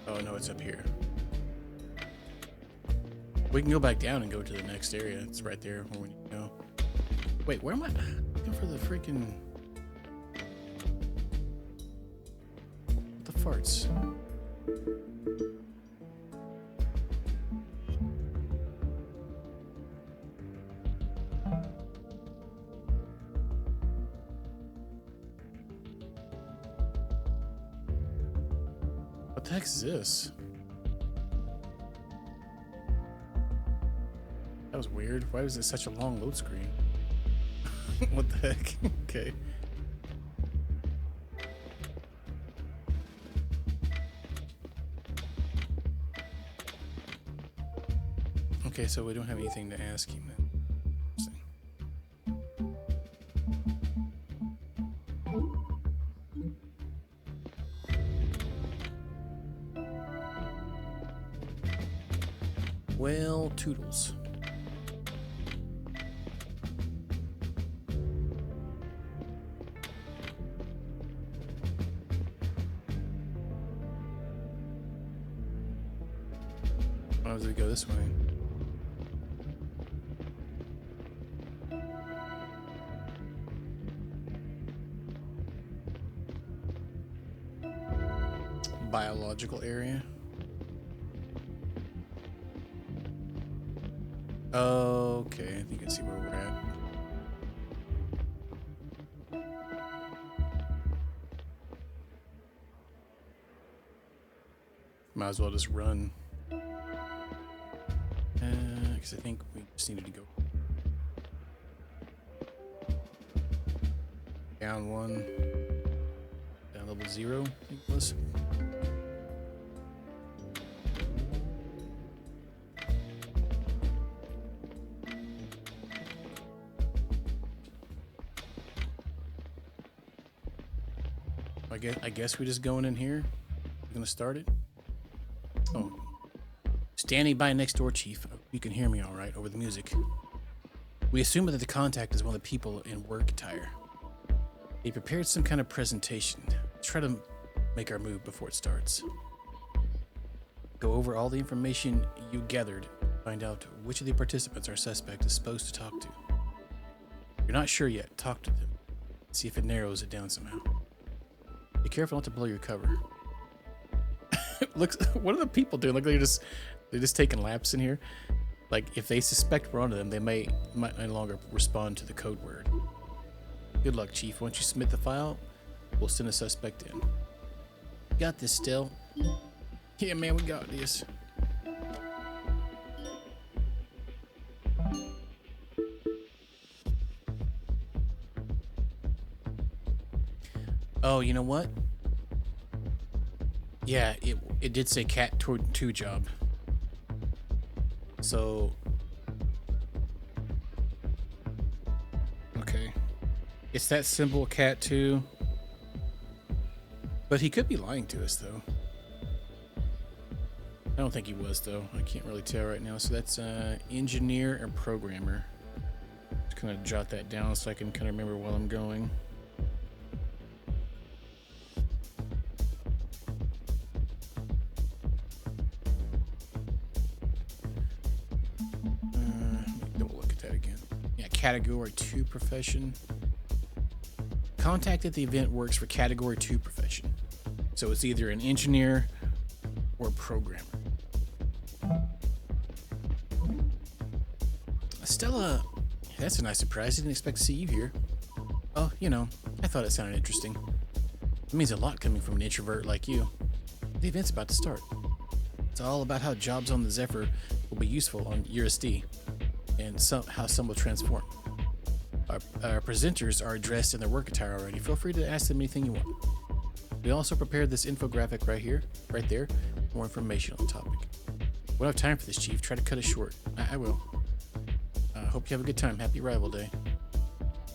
[SPEAKER 1] Oh, no, it's up here. We can go back down and go to the next area. It's right there where we need to go. Wait, where am I? Looking for the freaking... the farts. What the heck is this? That was weird. Why was it such a long load screen? What the heck? Okay. Okay, so we don't have anything to ask him then. Well, toodles. Why does it go this way? Biological area. Okay, I think I see where we're at. Might as well just run. Because I think we just needed to go down one, down level 0, I think it was. I guess we're just going in here. We're gonna start it. Oh, standing by next door, Chief. You can hear me all right over the music. We assume that the contact is one of the people in work attire. They prepared some kind of presentation. Let's try to make our move before it starts. Go over all the information you gathered. Find out which of the participants our suspect is supposed to talk to. If you're not sure yet, talk to them. See if it narrows it down somehow. Be careful not to blow your cover. Looks. What are the people doing? Like they're just taking laps in here. Like if they suspect we're onto them, they might no longer respond to the code word. Good luck, Chief. Once you submit the file, we'll send a suspect in. Got this, still. Yeah, man, we got this. Oh, you know what? Yeah, it did say Cat 2 job. So okay. It's that simple, Cat 2. But he could be lying to us though. I don't think he was though. I can't really tell right now. So that's engineer and programmer. Just kind of jot that down so I can kind of remember while I'm going. Category 2 profession. Contact at the event works for Category 2 profession. So it's either an engineer or a programmer. Stella, that's a nice surprise. I didn't expect to see you here. Oh, you know, I thought it sounded interesting. It means a lot coming from an introvert like you. The event's about to start. It's all about how jobs on the Zephyr will be useful on USD. And how some will transform. Our presenters are dressed in their work attire already. Feel free to ask them anything you want. We also prepared this infographic right there. More information on the topic. We don't have time for this, Chief. Try to cut it short. I will. Hope you have a good time. Happy Arrival Day.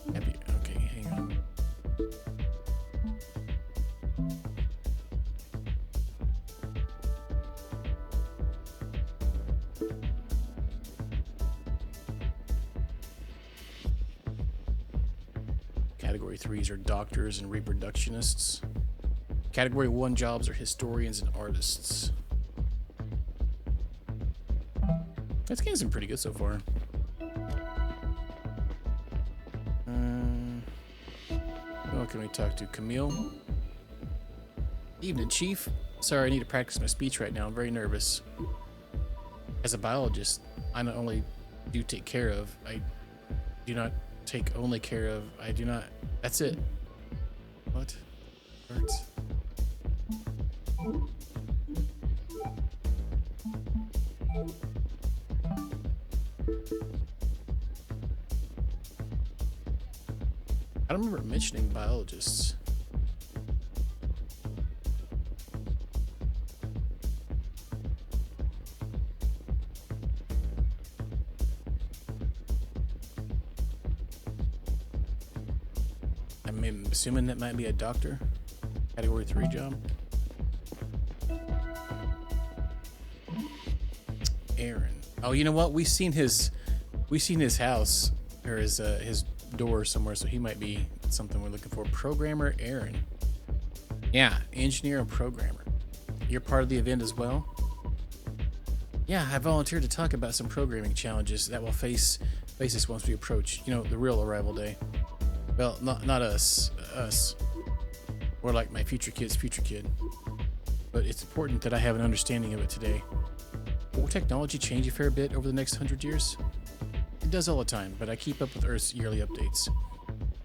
[SPEAKER 1] Okay, hang on. Category 3s are doctors and reproductionists. Category 1 jobs are historians and artists. This game's been pretty good so far. Who can we talk to? Camille? Evening, Chief. Sorry, I need to practice my speech right now. I'm very nervous. As a biologist, I not only do take care of, I do not take only care of, I do not... That's it. What? Hurts. I don't remember mentioning biologists. I'm assuming that might be a doctor. Category 3 job. Aaron. Oh, you know what? We've seen his house or his door somewhere, so he might be something we're looking for. Programmer Aaron. Yeah, engineer and programmer. You're part of the event as well? Yeah, I volunteered to talk about some programming challenges that will face us once we approach, you know, the real arrival day. Well, not us. Or like my future kid's future kid. But it's important that I have an understanding of it today. Will technology change a fair bit over the next 100 years? It does all the time, but I keep up with Earth's yearly updates.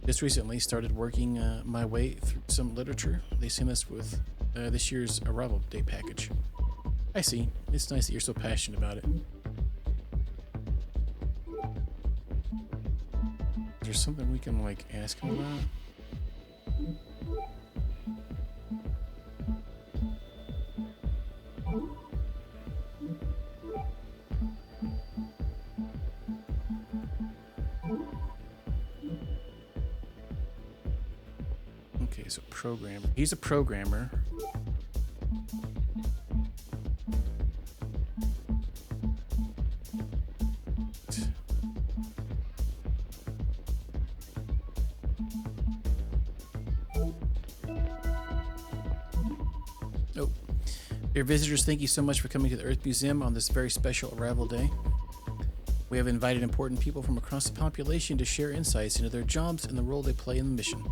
[SPEAKER 1] Just recently started working my way through some literature they sent us with this year's arrival day package. I see. It's nice that you're so passionate about it. Is there something we can, like, ask him about? Okay, so programmer. He's a programmer. Oh. Dear visitors, thank you so much for coming to the Earth Museum on this very special arrival day. We have invited important people from across the population to share insights into their jobs and the role they play in the mission.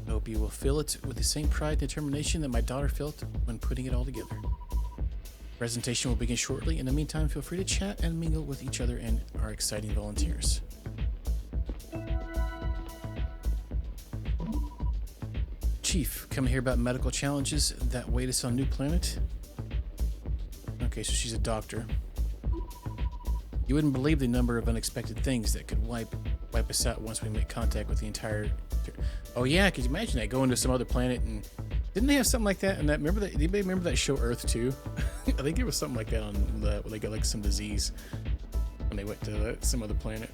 [SPEAKER 1] I hope you will feel it with the same pride and determination that my daughter felt when putting it all together. Presentation will begin shortly. In the meantime, feel free to chat and mingle with each other and our exciting volunteers. Chief, come to hear about medical challenges that wait us on New Planet. Okay, so she's a doctor. You wouldn't believe the number of unexpected things that could wipe us out once we make contact with the entire... Oh yeah, could you imagine that, going to some other planet and... Didn't they have something like that? And that, remember that? Anybody remember that show Earth 2? I think there was something like that on the, where they got like some disease when they went to some other planet.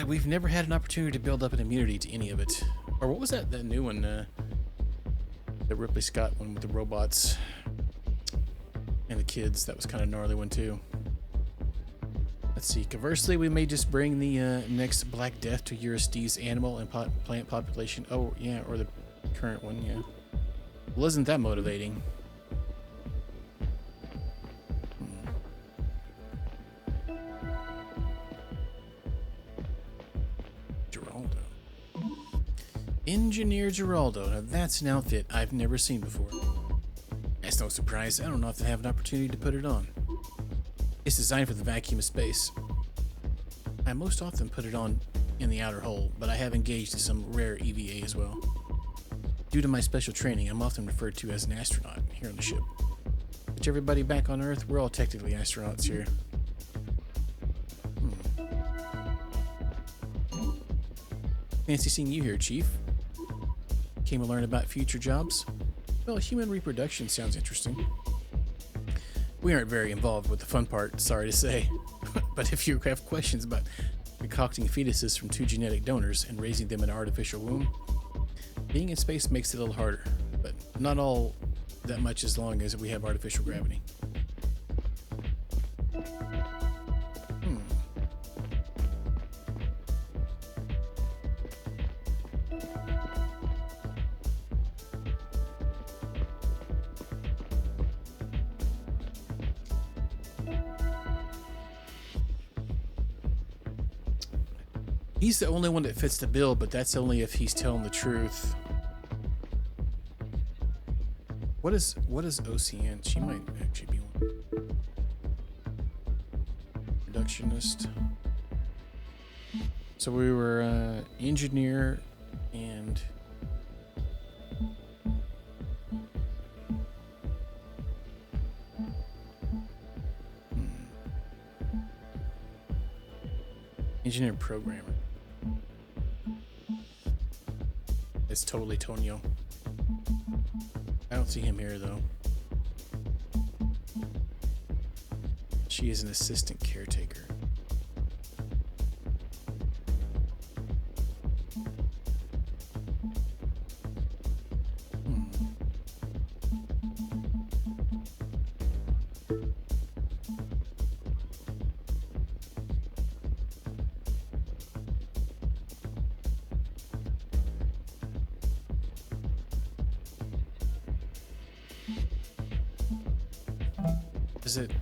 [SPEAKER 1] We've never had an opportunity to build up an immunity to any of it. Or what was that new one? The Ripley Scott one with the robots and the kids. That was kind of a gnarly one too. Let's see. Conversely, we may just bring the next Black Death to Eurystheus animal and plant population. Oh, yeah, or the current one, yeah. Well, isn't that motivating? Geraldo. Engineer Geraldo. Now, that's an outfit I've never seen before. That's no surprise. I don't often have an opportunity to put it on. It's designed for the vacuum of space. I most often put it on in the outer hull, but I have engaged in some rare EVA as well. Due to my special training, I'm often referred to as an astronaut here on the ship. But everybody back on Earth, we're all technically astronauts here. Fancy seeing you here, Chief. Came to learn about future jobs? Well, human reproduction sounds interesting. We aren't very involved with the fun part, sorry to say. But if you have questions about concocting fetuses from 2 genetic donors and raising them in an artificial womb, being in space makes it a little harder, but not all that much as long as we have artificial gravity. He's the only one that fits the bill, but that's only if he's telling the truth. What is OCN? She might actually be one. Reductionist. So we were engineer and engineer programmer. It's totally Tonio. I don't see him here though. She is an assistant caretaker.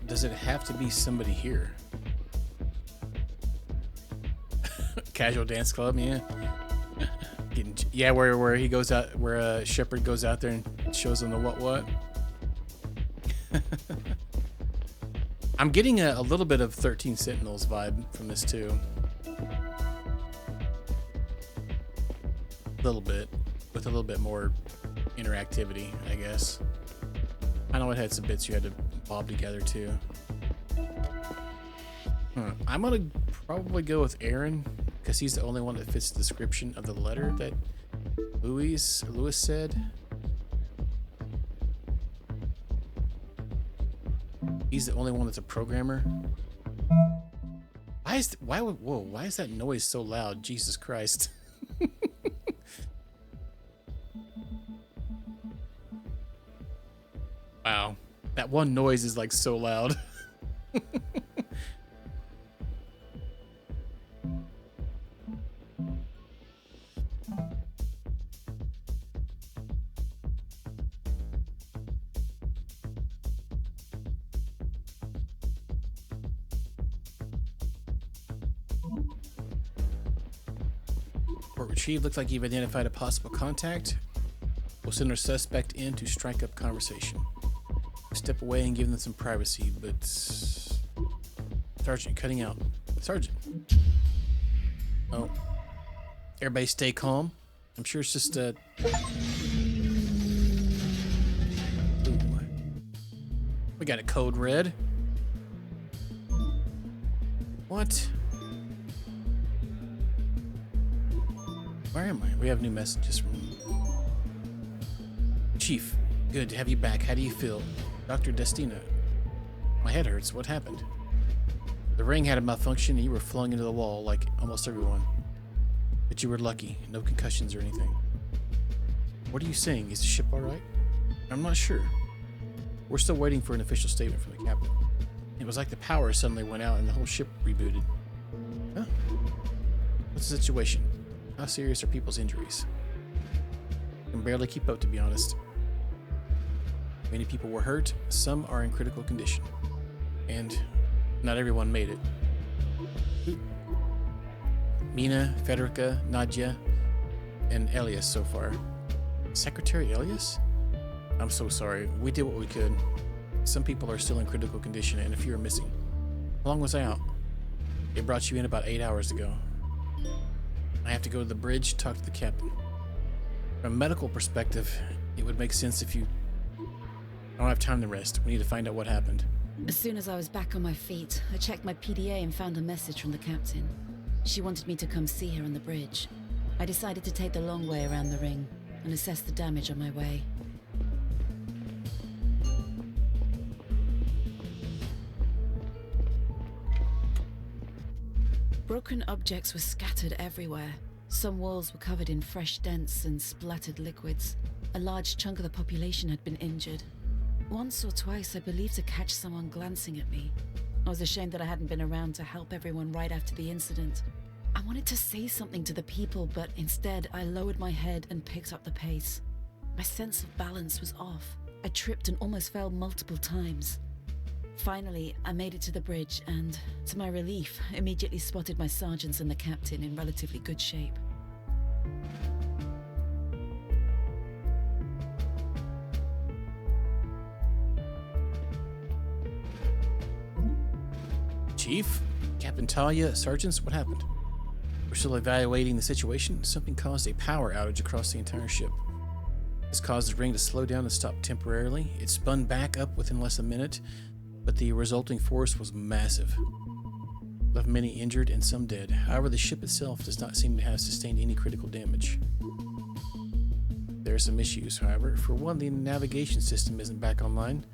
[SPEAKER 1] Does it have to be somebody here? Casual dance club, yeah. Yeah, where he goes out, where Shepard goes out there and shows him the what. I'm getting a little bit of 13 Sentinels vibe from this too. A little bit, with a little bit more interactivity, I guess. I know it had some bits you had to bob together too. I'm gonna probably go with Aaron because he's the only one that fits the description of the letter that Lewis said. He's the only one that's a programmer. Why is that noise so loud? Jesus Christ. Wow. That one noise is like so loud. Report retrieved. Looks like you've identified a possible contact. We'll send our suspect in to strike up conversation. Step away and give them some privacy, but... Sergeant, cutting out. Sergeant. Oh. Everybody stay calm. I'm sure it's just a... Ooh. We got a code red. What? Where am I? We have new messages from... Chief, good to have you back. How do you feel? Dr. Destina. My head hurts. What happened? The ring had a malfunction and you were flung into the wall like almost everyone. But you were lucky. No concussions or anything. What are you saying? Is the ship alright? I'm not sure. We're still waiting for an official statement from the captain. It was like the power suddenly went out and the whole ship rebooted. Huh? What's the situation? How serious are people's injuries? I can barely keep up, to be honest. Many people were hurt, some are in critical condition. And not everyone made it. Mina, Federica, Nadia, and Elias so far. Secretary Elias? I'm so sorry. We did what we could. Some people are still in critical condition and a few are missing. How long was I out? They brought you in about 8 hours ago. I have to go to the bridge, talk to the captain. From a medical perspective, it would make sense if you... I don't have time to rest. We need to find out what happened.
[SPEAKER 2] As soon as I was back on my feet, I checked my PDA and found a message from the captain. She wanted me to come see her on the bridge. I decided to take the long way around the ring and assess the damage on my way. Broken objects were scattered everywhere. Some walls were covered in fresh dents and splattered liquids. A large chunk of the population had been injured. Once or twice I believed to catch someone glancing at me. I was ashamed that I hadn't been around to help everyone right after the incident. I wanted to say something to the people, but instead I lowered my head and picked up the pace. My sense of balance was off. I tripped and almost fell multiple times. Finally, I made it to the bridge and, to my relief, immediately spotted my sergeants and the captain in relatively good shape.
[SPEAKER 1] Chief? Captain Talia? Sergeants? What happened? We're still evaluating the situation. Something caused a power outage across the entire ship. This caused the ring to slow down and stop temporarily. It spun back up within less than a minute, but the resulting force was massive. Left many injured and some dead. However, the ship itself does not seem to have sustained any critical damage. There are some issues, however. For one, the navigation system isn't back online.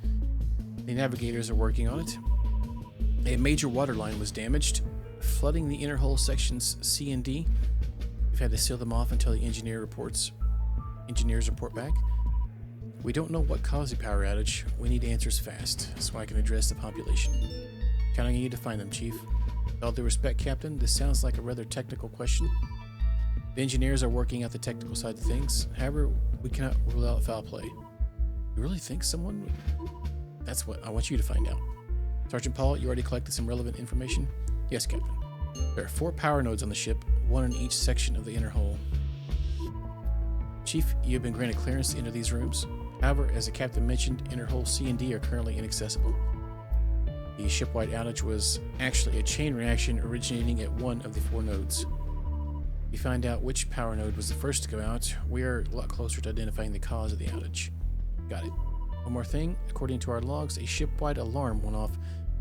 [SPEAKER 1] The navigators are working on it. A major water line was damaged, flooding the inner hull sections C and D. We've had to seal them off until the engineers report back. We don't know what caused the power outage. We need answers fast, so I can address the population. Counting on you to find them, Chief. With all due respect, Captain, this sounds like a rather technical question. The engineers are working out the technical side of things. However, we cannot rule out foul play. You really think someone would? That's what I want you to find out. Sergeant Paul, you already collected some relevant information? Yes, Captain. There are 4 power nodes on the ship, 1 in each section of the inner hull. Chief, you have been granted clearance to enter these rooms. However, as the captain mentioned, inner hull C and D are currently inaccessible. The ship-wide outage was actually a chain reaction originating at one of the 4 nodes. If you find out which power node was the first to go out, we are a lot closer to identifying the cause of the outage. Got it. One more thing, according to our logs, a ship-wide alarm went off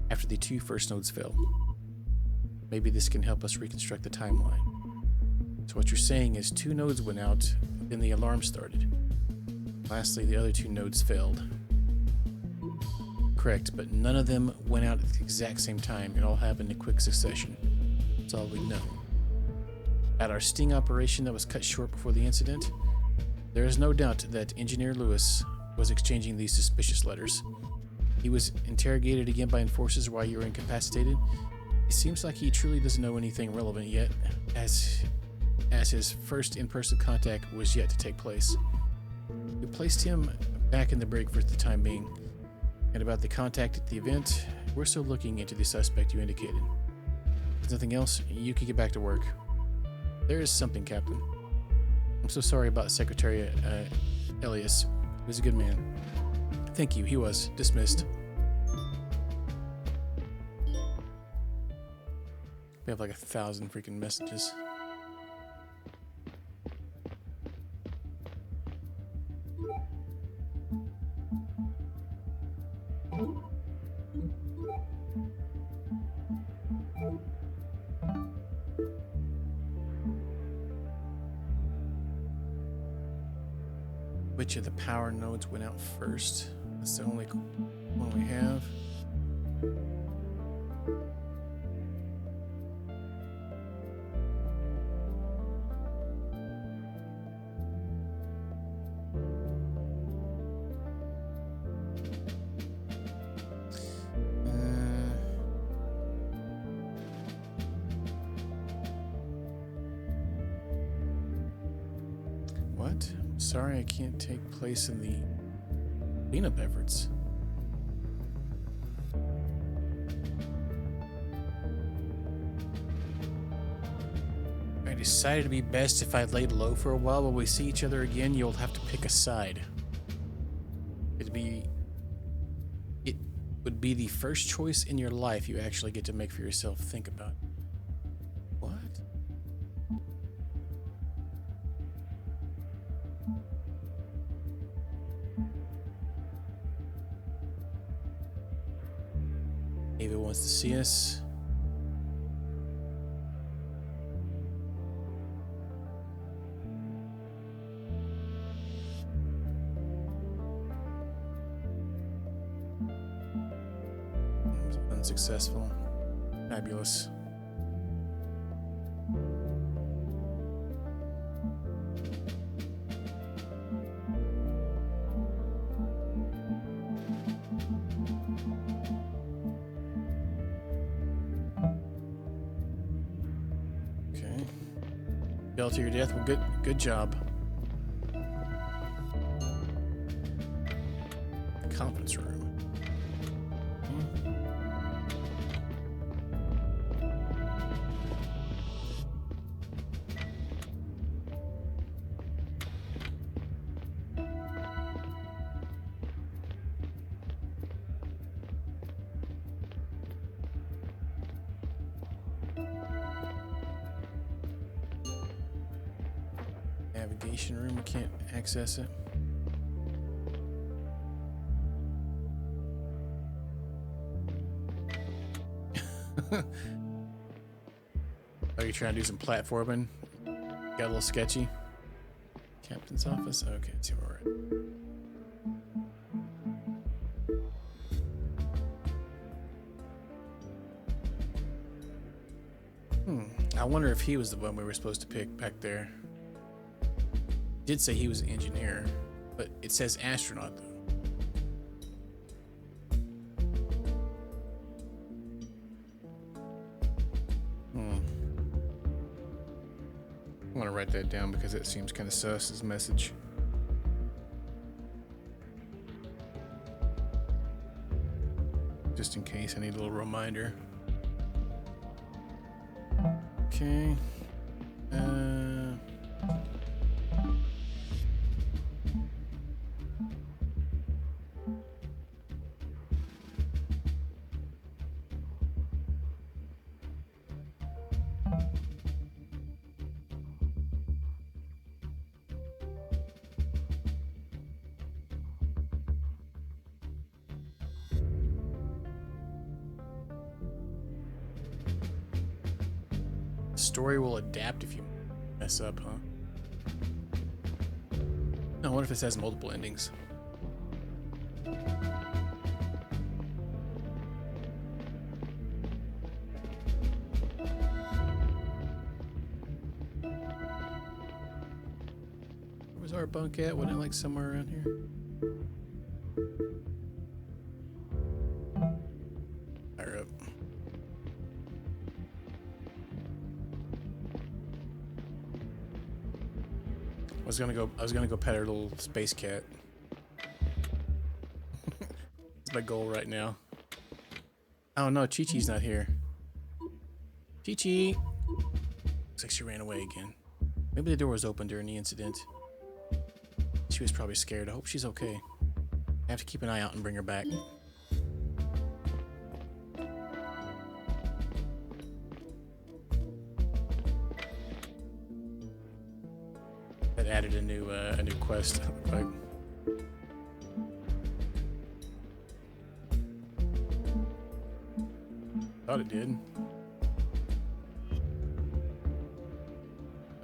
[SPEAKER 1] after the 2 first nodes fell. Maybe this can help us reconstruct the timeline. So what you're saying is 2 nodes went out, then the alarm started. Lastly, the other 2 nodes failed. Correct, but none of them went out at the exact same time. It all happened in quick succession. That's all we know. At our sting operation that was cut short before the incident, there is no doubt that Engineer Lewis was exchanging these suspicious letters. He was interrogated again by enforcers while you were incapacitated. It seems like he truly doesn't know anything relevant yet, as his first in-person contact was yet to take place. We placed him back in the brig for the time being. And about the contact at the event, we're still looking into the suspect you indicated. If there's nothing else, you can get back to work. There is something, Captain. I'm so sorry about Secretary Elias. He was a good man. Thank you, he was. Dismissed. We have like 1,000 freaking messages. Which of the power nodes went out first? That's the only one we have. What? Sorry, I can't take place in the cleanup efforts. I decided it'd be best if I laid low for a while. When we see each other again, you'll have to pick a side. It would be the first choice in your life you actually get to make for yourself. Think about it. What? Ava wants to see us. Unsuccessful. Fabulous. Okay. Fell to your death. Well, good job. Conference room. navigation room. We can't access it. Are you trying to do some platforming? Got a little sketchy. Captain's office? Okay, let's see where we're at. I wonder if he was the one we were supposed to pick back there. Did say he was an engineer, but it says astronaut though. I want to write that down because it seems kind of sus, his message. Just in case I need a little reminder. Okay. Story will adapt if you mess up, huh? No, what if this has multiple endings? Where's our bunk at? Wasn't it like somewhere around here? Higher up. I was gonna go pet our little space cat. That's my goal right now. Oh no, Chi-Chi's not here. Chi-Chi! Looks like she ran away again. Maybe the door was open during the incident. She was probably scared. I hope she's okay. I have to keep an eye out and bring her back. That added a new quest. Like, thought it did.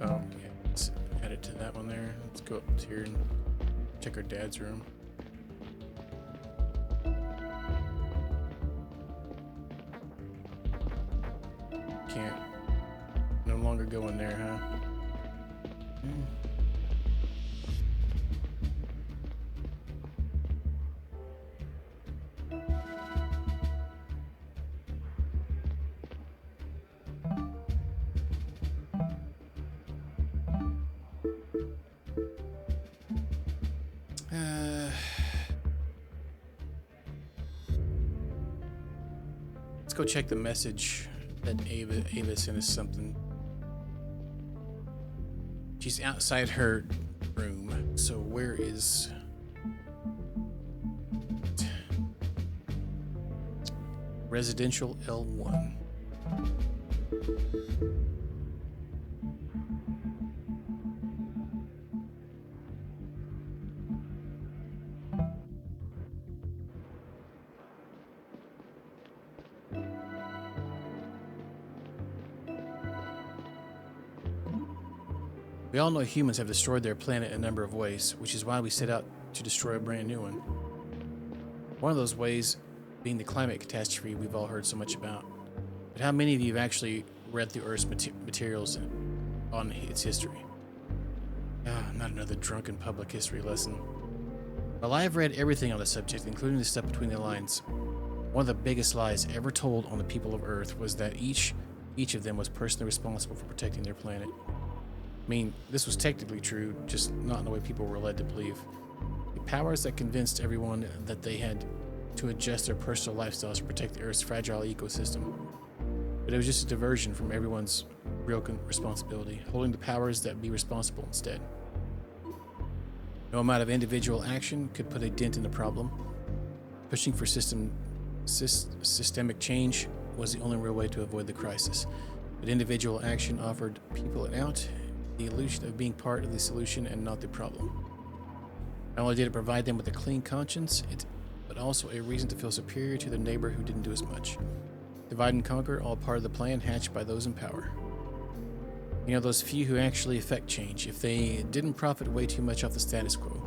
[SPEAKER 1] Oh, yeah. Let's add it to that one there. Let's go up here and check our dad's room. Can't no longer go in there, huh? Let's go check the message that Ava sent us something. She's outside her room, so where is... Residential L1. We all know humans have destroyed their planet a number of ways, which is why we set out to destroy a brand new one. One of those ways being the climate catastrophe we've all heard so much about. But how many of you have actually read through Earth's materials on its history? Not another drunken public history lesson. Well, I have read everything on the subject, including the stuff between the lines. One of the biggest lies ever told on the people of Earth was that each of them was personally responsible for protecting their planet. I mean, this was technically true, just not in the way people were led to believe. The powers that convinced everyone that they had to adjust their personal lifestyles to protect the Earth's fragile ecosystem. But it was just a diversion from everyone's real responsibility, holding the powers that be responsible instead. No amount of individual action could put a dent in the problem. Pushing for systemic change was the only real way to avoid the crisis. But individual action offered people an out, the illusion of being part of the solution and not the problem. Not only did it provide them with a clean conscience, but also a reason to feel superior to their neighbor who didn't do as much. Divide and conquer, all part of the plan hatched by those in power. You know, those few who actually affect change, if they didn't profit way too much off the status quo.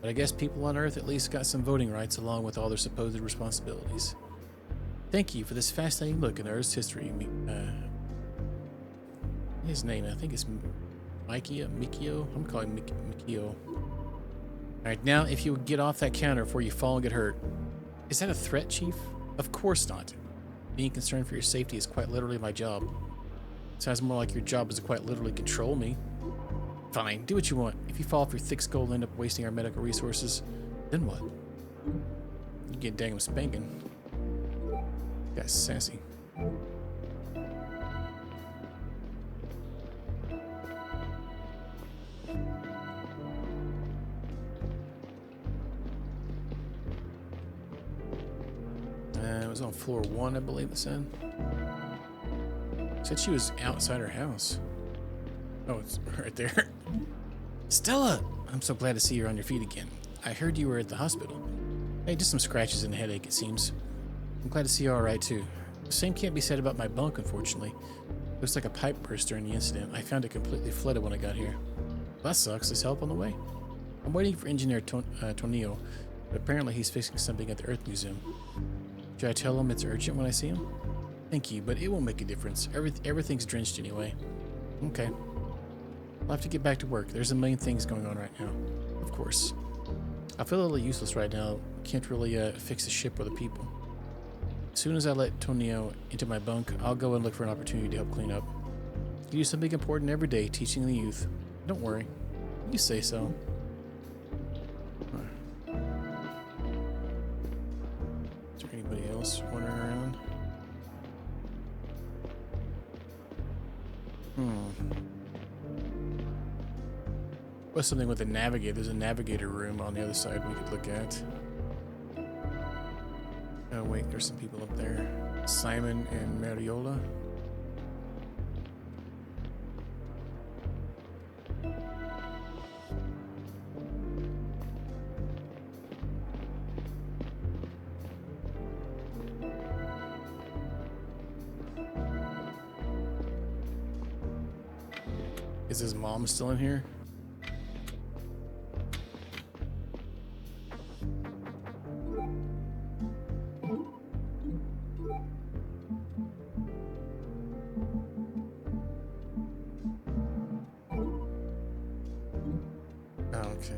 [SPEAKER 1] But I guess people on Earth at least got some voting rights along with all their supposed responsibilities. Thank you for this fascinating look in Earth's history. His name, I think it's Mikio. I'm calling him Mikio. Alright, now if you would get off that counter before you fall and get hurt. Is that a threat, Chief? Of course not. Being concerned for your safety is quite literally my job. Sounds more like your job is to quite literally control me. Fine, do what you want. If you fall off your thick skull and end up wasting our medical resources, then what? You get dang spanking. Guy's sassy. It was on floor 1, I believe it said. Said she was outside her house. Oh, it's right there. Stella! I'm so glad to see you're on your feet again. I heard you were at the hospital. Hey, just some scratches and a headache, it seems. I'm glad to see you're alright, too. The same can't be said about my bunk, unfortunately. Looks like a pipe burst during the incident. I found it completely flooded when I got here. Well, that sucks. Is help on the way? I'm waiting for Engineer Tonio, but apparently he's fixing something at the Earth Museum. Should I tell him it's urgent when I see him? Thank you, but it won't make a difference. Everything's drenched anyway. Okay. I'll have to get back to work. There's a million things going on right now. Of course. I feel a little useless right now. Can't really fix the ship or the people. As soon as I let Tonio into my bunk, I'll go and look for an opportunity to help clean up. You do something important every day, teaching the youth. Don't worry. You say so. Is there anybody else wandering around? What's something with a navigator? There's a navigator room on the other side we could look at. Oh wait, there's some people up there. Simon and Mariola. Is his mom still in here? Okay.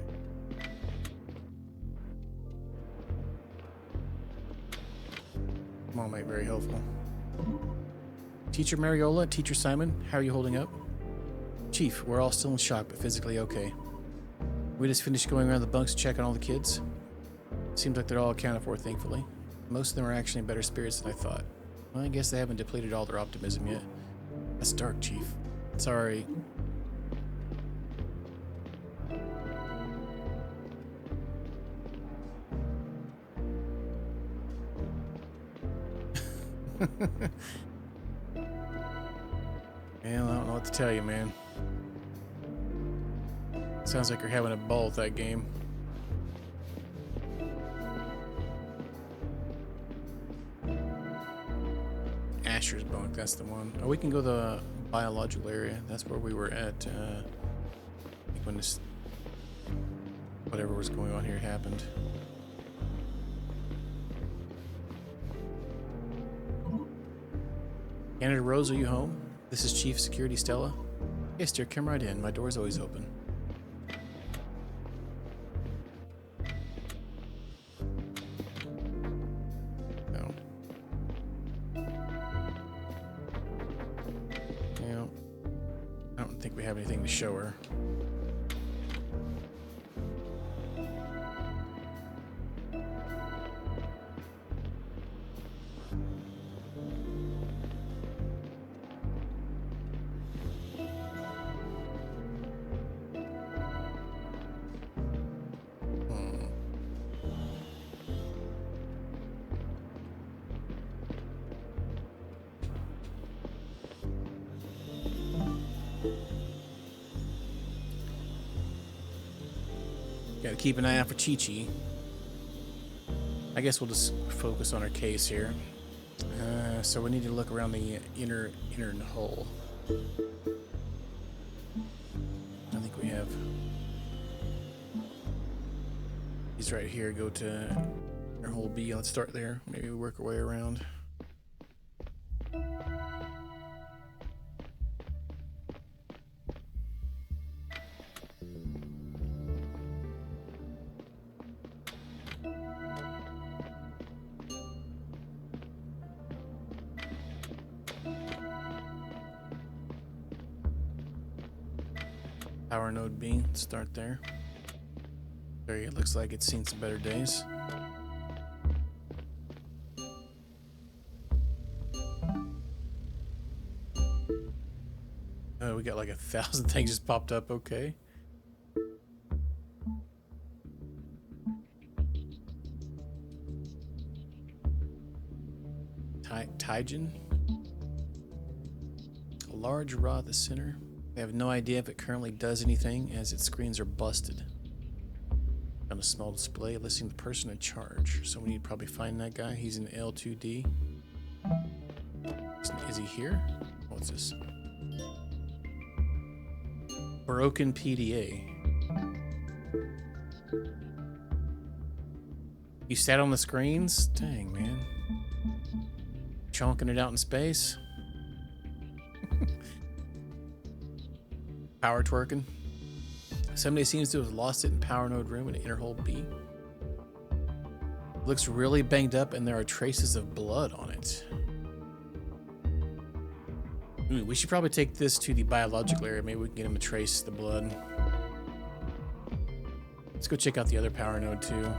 [SPEAKER 1] Mom ain't very helpful. Teacher Mariola, Teacher Simon, how are you holding up? Chief, we're all still in shock, but physically okay. We just finished going around the bunks to check on all the kids. Seems like they're all accounted for, thankfully. Most of them are actually in better spirits than I thought. Well, I guess they haven't depleted all their optimism yet. That's dark, Chief. Sorry. Well, I don't know what to tell you, man. Sounds like you're having a ball with that game. Asher's bunk, that's the one. Oh, we can go to the biological area. That's where we were at when this whatever was going on here happened. Canada Rose, are you home? This is Chief Security Stella. Yes, dear, come right in. My door's always open. No. Yeah. I don't think we have anything to show her. Gotta keep an eye out for Chi-Chi. I guess we'll just focus on our case here. So we need to look around the inner hull. I think we have... He's right here. Go to inner hull B. Let's start there. Maybe we work our way around. Power node B, let's start there. There, it looks like it's seen some better days. Oh, we got like 1,000 things just popped up, okay. Tygen. A large rod at the center. We have no idea if it currently does anything as its screens are busted. On a small display listing the person in charge. So we need to probably find that guy. He's in L2D. Is he here? What's this? Broken PDA. You sat on the screens? Dang, man. Chonking it out in space? Power twerking. Somebody seems to have lost it in power node room in inner hull B. Looks really banged up and there are traces of blood on it. We should probably take this to the biological area. Maybe we can get him to trace the blood. Let's go check out the other power node too.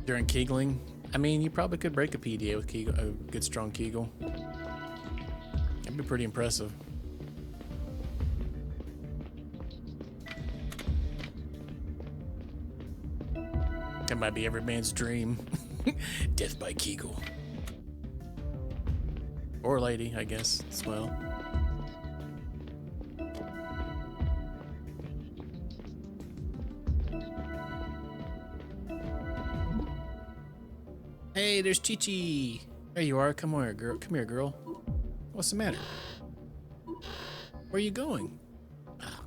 [SPEAKER 1] During Keegling, I mean, you probably could break a PDA with a good strong Kegel. That'd be pretty impressive. That might be every man's dream. Death by Kegel. Or lady, I guess, as well. Hey, there's Chi-Chi. There you are. Come here, girl. Come here, girl. What's the matter? Where are you going? Oh,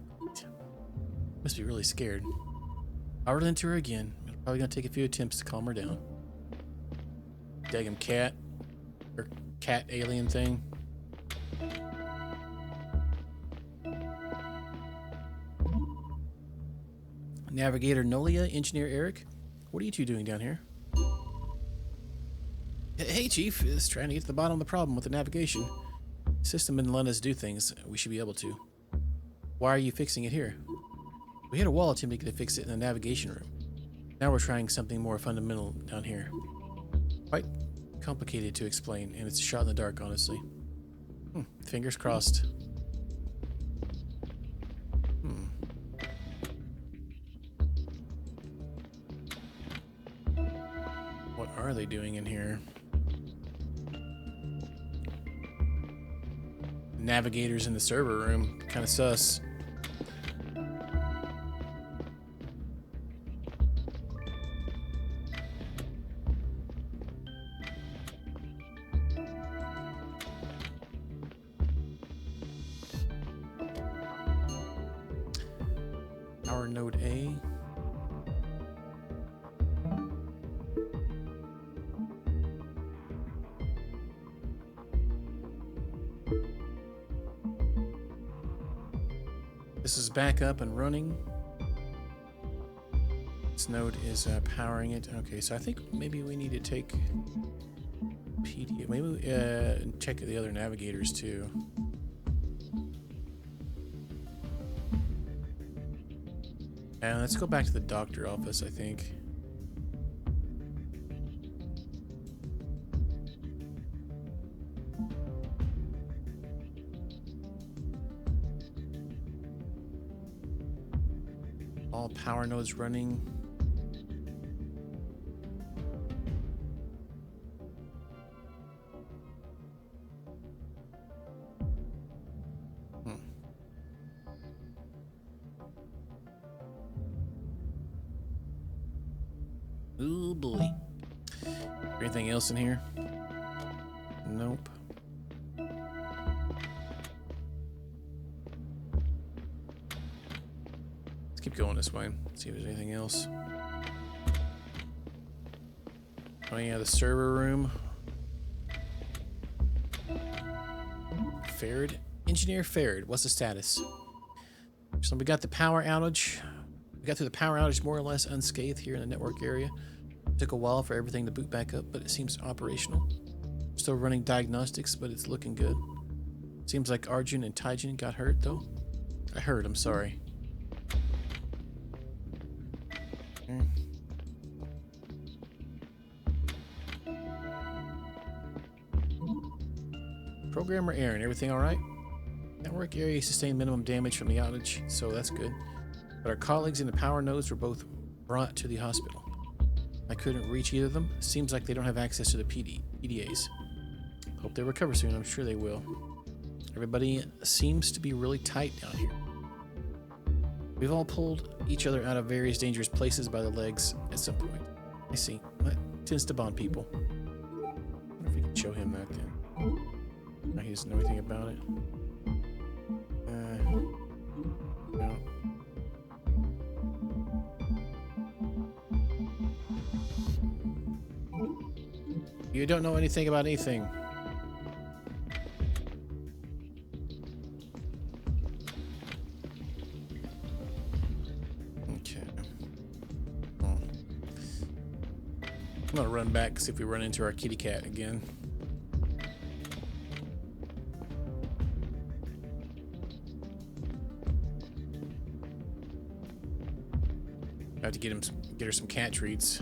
[SPEAKER 1] must be really scared. I'll run into her again. I'm probably gonna take a few attempts to calm her down. Daggum cat. Or cat alien thing. Navigator Nolia, Engineer Eric. What are you two doing down here? Hey, Chief. Is trying to get to the bottom of the problem with the navigation. System didn't let us do things we should be able to. Why are you fixing it here? We hit a wall attempting to fix it in the navigation room. Now we're trying something more fundamental down here. Quite complicated to explain, and it's a shot in the dark, honestly. Fingers crossed. What are they doing in here? Navigators in the server room. Kind of sus. Power node A. This is back up and running. This node is powering it. Okay, so I think maybe we need to take PD. Maybe we, check the other navigators too. And let's go back to the doctor office, I think. All power nodes running. Oh boy. Anything else in here? Nope. Let's keep going this way. See if there's anything else. Oh yeah, the server room. Farad. Engineer Farad, what's the status? So we got the power outage. We got through the power outage more or less unscathed here in the network area. Took a while for everything to boot back up, but it seems operational. Still running diagnostics, but it's looking good. Seems like Arjun and Taijin got hurt, though. I heard, I'm sorry. Programmer Aaron, everything alright? Network area sustained minimum damage from the outage, so that's good. But our colleagues in the power nodes were both brought to the hospital. I couldn't reach either of them. Seems like they don't have access to the PDAs. Hope they recover soon, I'm sure they will. Everybody seems to be really tight down here. We've all pulled each other out of various dangerous places by the legs at some point. I see. That tends to bond people. I wonder if we can show him that then. He doesn't know anything about it. No. You don't know anything about anything. Okay. I'm gonna run back, see if we run into our kitty cat again. I have to get her some cat treats.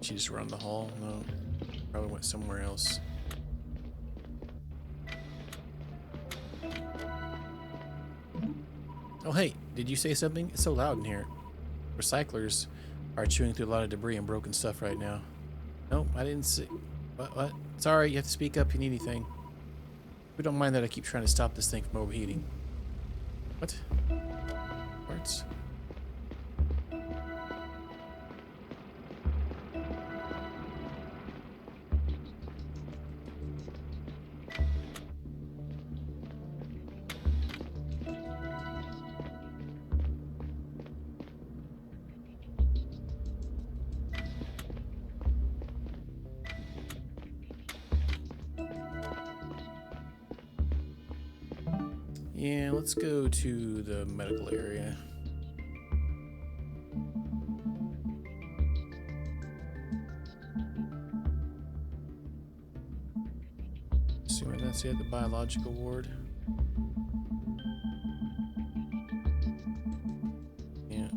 [SPEAKER 1] She just run the hall? No, probably went somewhere else. Oh hey, did you say something? It's so loud in here. Recyclers are chewing through a lot of debris and broken stuff right now. Nope, I didn't see. What? Sorry, you have to speak up if you need anything. We don't mind that I keep trying to stop this thing from overheating. What? Parts? Yeah, let's go to the medical area. Assuming that's it, the biological ward. Yeah.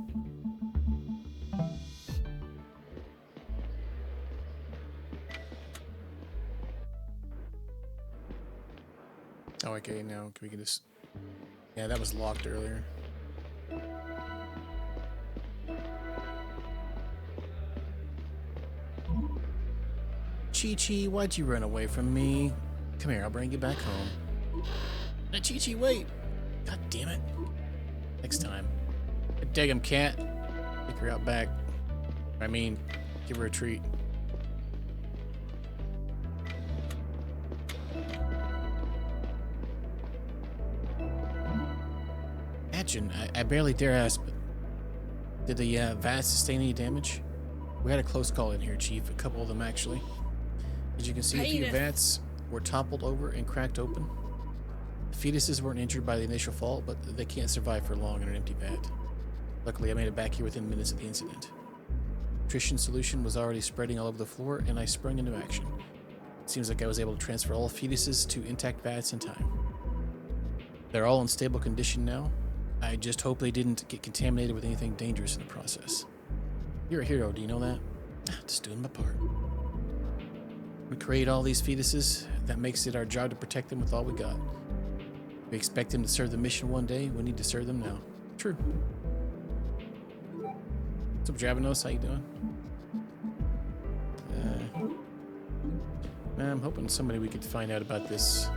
[SPEAKER 1] Oh, okay, now can we get this? Yeah, that was locked earlier. Chi-Chi, why'd you run away from me? Come here, I'll bring you back home. Chi-Chi, wait! God damn it. Next time. Daggum cat. Take her out back. I mean, give her a treat. I barely dare ask, but did the VATS sustain any damage? We had a close call in here, Chief. A couple of them, actually. As you can see, a few VATS were toppled over and cracked open. The fetuses weren't injured by the initial fall, but they can't survive for long in an empty vat. Luckily, I made it back here within minutes of the incident. Nutrition solution was already spreading all over the floor, and I sprung into action. It seems like I was able to transfer all fetuses to intact VATS in time. They're all in stable condition now. I just hope they didn't get contaminated with anything dangerous in the process. You're a hero, do you know that? Just doing my part. We create all these fetuses. That makes it our job to protect them with all we got. We expect them to serve the mission one day. We need to serve them now. True. What's up, Javanos? How you doing? I'm hoping somebody we could find out about this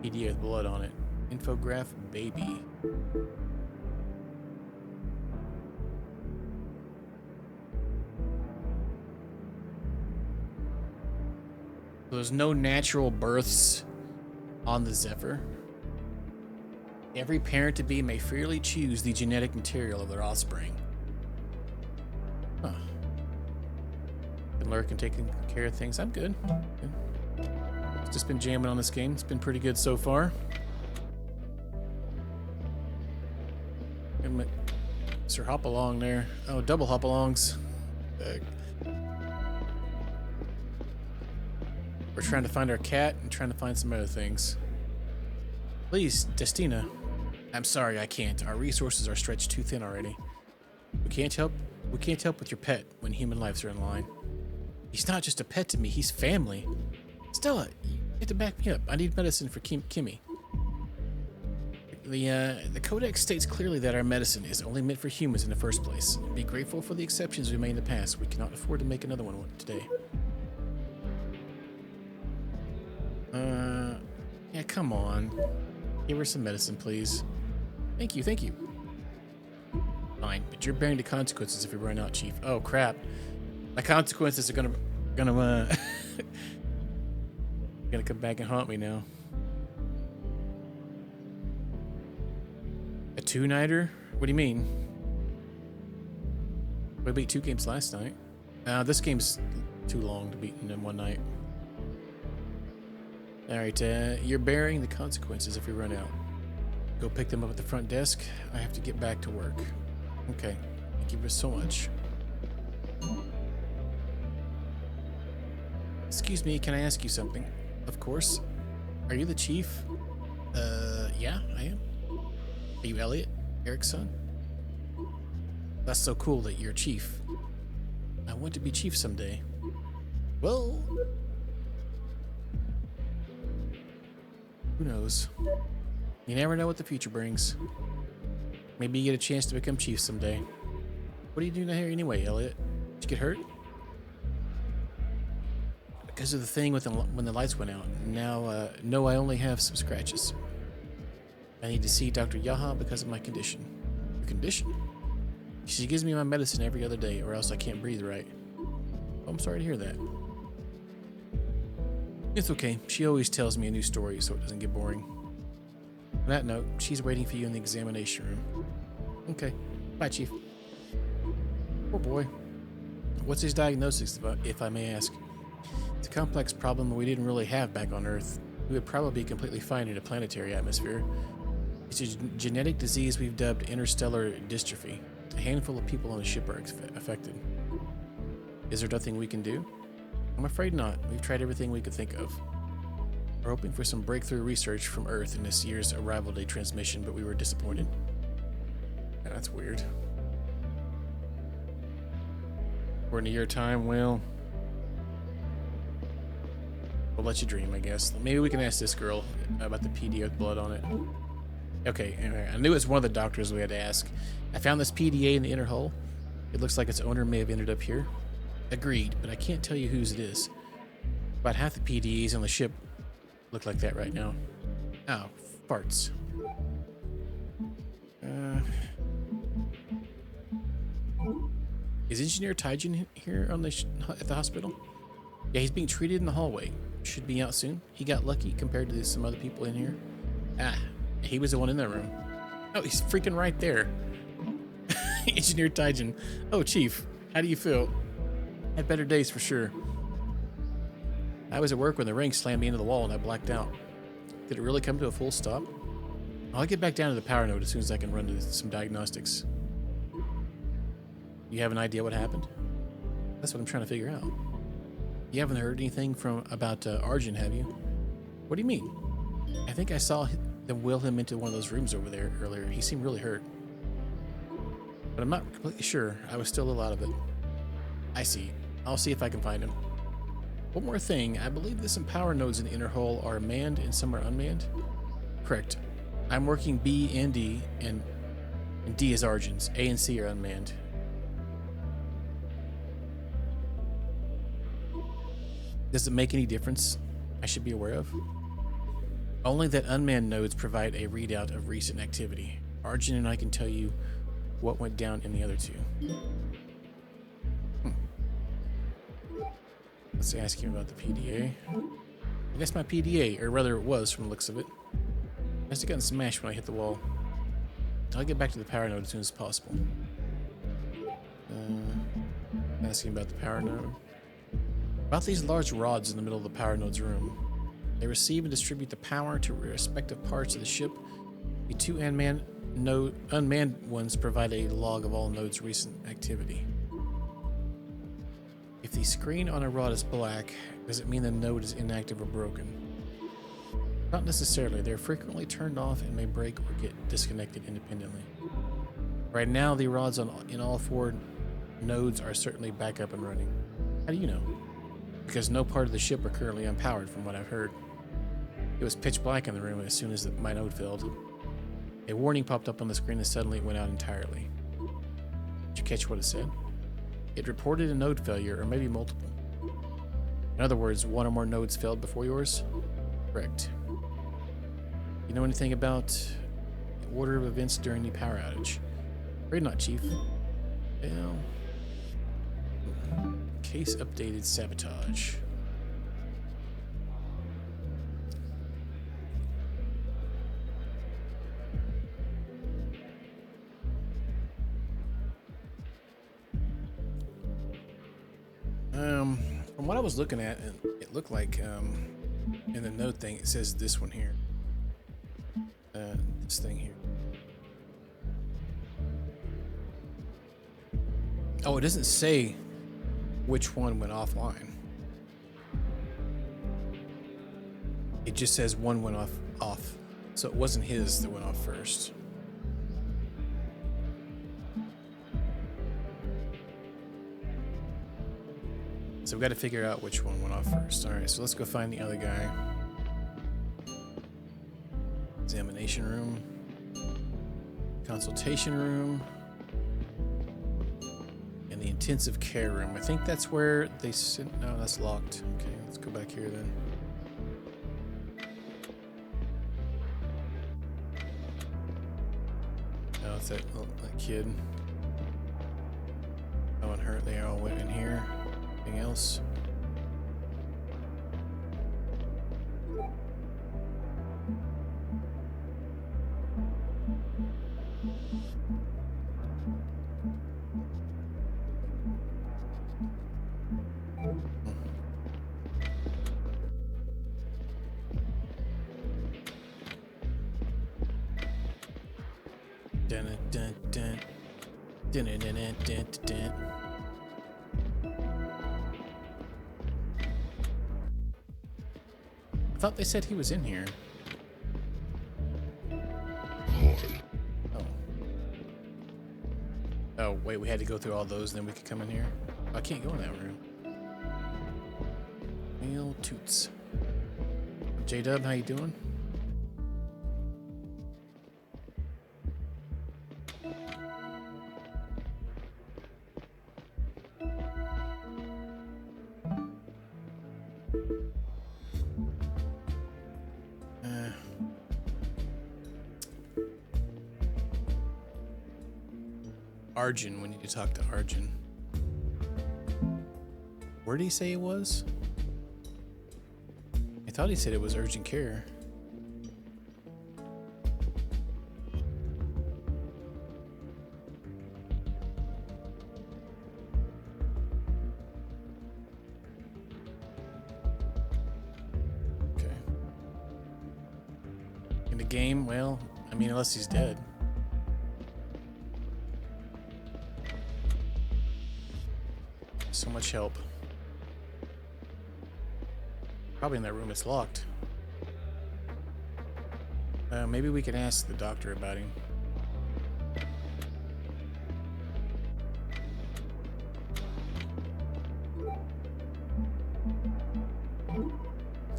[SPEAKER 1] PDA with blood on it. Infograph baby. There's no natural births on the Zephyr. Every parent-to-be may freely choose the genetic material of their offspring. Huh. Been lurking, taking care of things. I'm good. Just been jamming on this game. It's been pretty good so far. Sir hop along there. Oh, double hop alongs. We're trying to find our cat and trying to find some other things. Please, Destina. I'm sorry, I can't. Our resources are stretched too thin already. We can't help with your pet when human lives are in line. He's not just a pet to me, he's family. Stella, you have to back me up. I need medicine for Kimmy. The Codex states clearly that our medicine is only meant for humans in the first place. Be grateful for the exceptions we made in the past. We cannot afford to make another one today. Yeah, come on. Give her some medicine, please. Thank you, thank you. Fine, but you're bearing the consequences if you run out, Chief. Oh, crap. My consequences are gonna gonna come back and haunt me now. A two-nighter? What do you mean? We beat 2 games last night. This game's too long to beat in one night. Alright, you're bearing the consequences if we run out. Go pick them up at the front desk. I have to get back to work. Okay, thank you so much. Excuse me, can I ask you something? Of course. Are you the chief? Yeah, I am. Are you Elliot? Eric's son? That's so cool that you're chief. I want to be chief someday. Well... who knows? You never know what the future brings. Maybe you get a chance to become chief someday. What are you doing here anyway, Elliot? Did you get hurt? Because of the thing with when the lights went out. Now, no, I only have some scratches. I need to see Dr. Yaha because of my condition. Your condition? She gives me my medicine every other day, or else I can't breathe right. Oh, I'm sorry to hear that. It's okay. She always tells me a new story so it doesn't get boring. On that note, she's waiting for you in the examination room. Okay. Bye, Chief. Poor boy. What's his diagnosis, if I may ask? It's a complex problem we didn't really have back on Earth. We would probably be completely fine in a planetary atmosphere. It's a genetic disease we've dubbed interstellar dystrophy. A handful of people on the ship are affected. Is there nothing we can do? I'm afraid not. We've tried everything we could think of. We're hoping for some breakthrough research from Earth in this year's Arrival Day transmission, but we were disappointed. Yeah, that's weird. We're in a year time, well... we'll let you dream, I guess. Maybe we can ask this girl about the PDA with blood on it. Okay, anyway, I knew it was one of the doctors we had to ask. I found this PDA in the inner hull. It looks like its owner may have ended up here. Agreed, but I can't tell you whose it is. About half the PDAs on the ship look like that right now. Oh, farts. Is Engineer Taijin here on at the hospital? Yeah, he's being treated in the hallway. Should be out soon. He got lucky compared to some other people in here. Ah, he was the one in that room. Oh, he's freaking right there. Engineer Taijin. Oh, Chief, how do you feel? Had better days for sure. I was at work when the ring slammed me into the wall and I blacked out. Did it really come to a full stop? I'll get back down to the power node as soon as I can run to some diagnostics. You have an idea what happened? That's what I'm trying to figure out. You haven't heard anything about Arjun, have you? What do you mean? I think I saw them wheel him into one of those rooms over there earlier. He seemed really hurt. But I'm not completely sure. I was still a little out of it. I see. I'll see if I can find him. One more thing. I believe that some power nodes in the inner hull are manned and some are unmanned. Correct. I'm working B and D, and D is Arjun's. A and C are unmanned. Does it make any difference I should be aware of? Only that unmanned nodes provide a readout of recent activity. Arjun and I can tell you what went down in the other two. Let's ask him about the PDA. I guess my PDA, or rather it was from the looks of it, must have gotten smashed when I hit the wall. I'll get back to the power node as soon as possible. Asking about the power node. About these large rods in the middle of the power node's room. They receive and distribute the power to respective parts of the ship. The two unmanned ones provide a log of all nodes' recent activity. If the screen on a rod is black, does it mean the node is inactive or broken? Not necessarily. They're frequently turned off and may break or get disconnected independently. Right now, the rods in all four nodes are certainly back up and running. How do you know? Because no part of the ship are currently unpowered from what I've heard. It was pitch black in the room as soon as my node failed. A warning popped up on the screen and suddenly it went out entirely. Did you catch what it said? It reported a node failure, or maybe multiple. In other words, one or more nodes failed before yours? Correct. You know anything about the order of events during the power outage? Afraid not, Chief. Well, case updated sabotage. From what I was looking at, it looked like in the note thing it says this one here. This thing here. Oh, it doesn't say which one went offline. It just says one went off. So it wasn't his that went off first. So we've got to figure out which one went off first. All right, so let's go find the other guy. Examination room. Consultation room. And the intensive care room. I think that's where they sent... No, that's locked. Okay, let's go back here then. Oh, it's that kid. Oh, and her. They all went in here. Anything else? Dun dun dun dun dun dun dun dun dun. I thought they said he was in here. Oh. Oh, wait, we had to go through all those and then we could come in here? Oh, I can't go in that room. Neil Toots. J-Dub, how you doing? Arjun, we need to talk to Arjun. Where did he say it was? I thought he said it was urgent care. Okay. In the game, well, I mean, unless he's dead. So much help. Probably in that room it's locked. Maybe we can ask the doctor about him.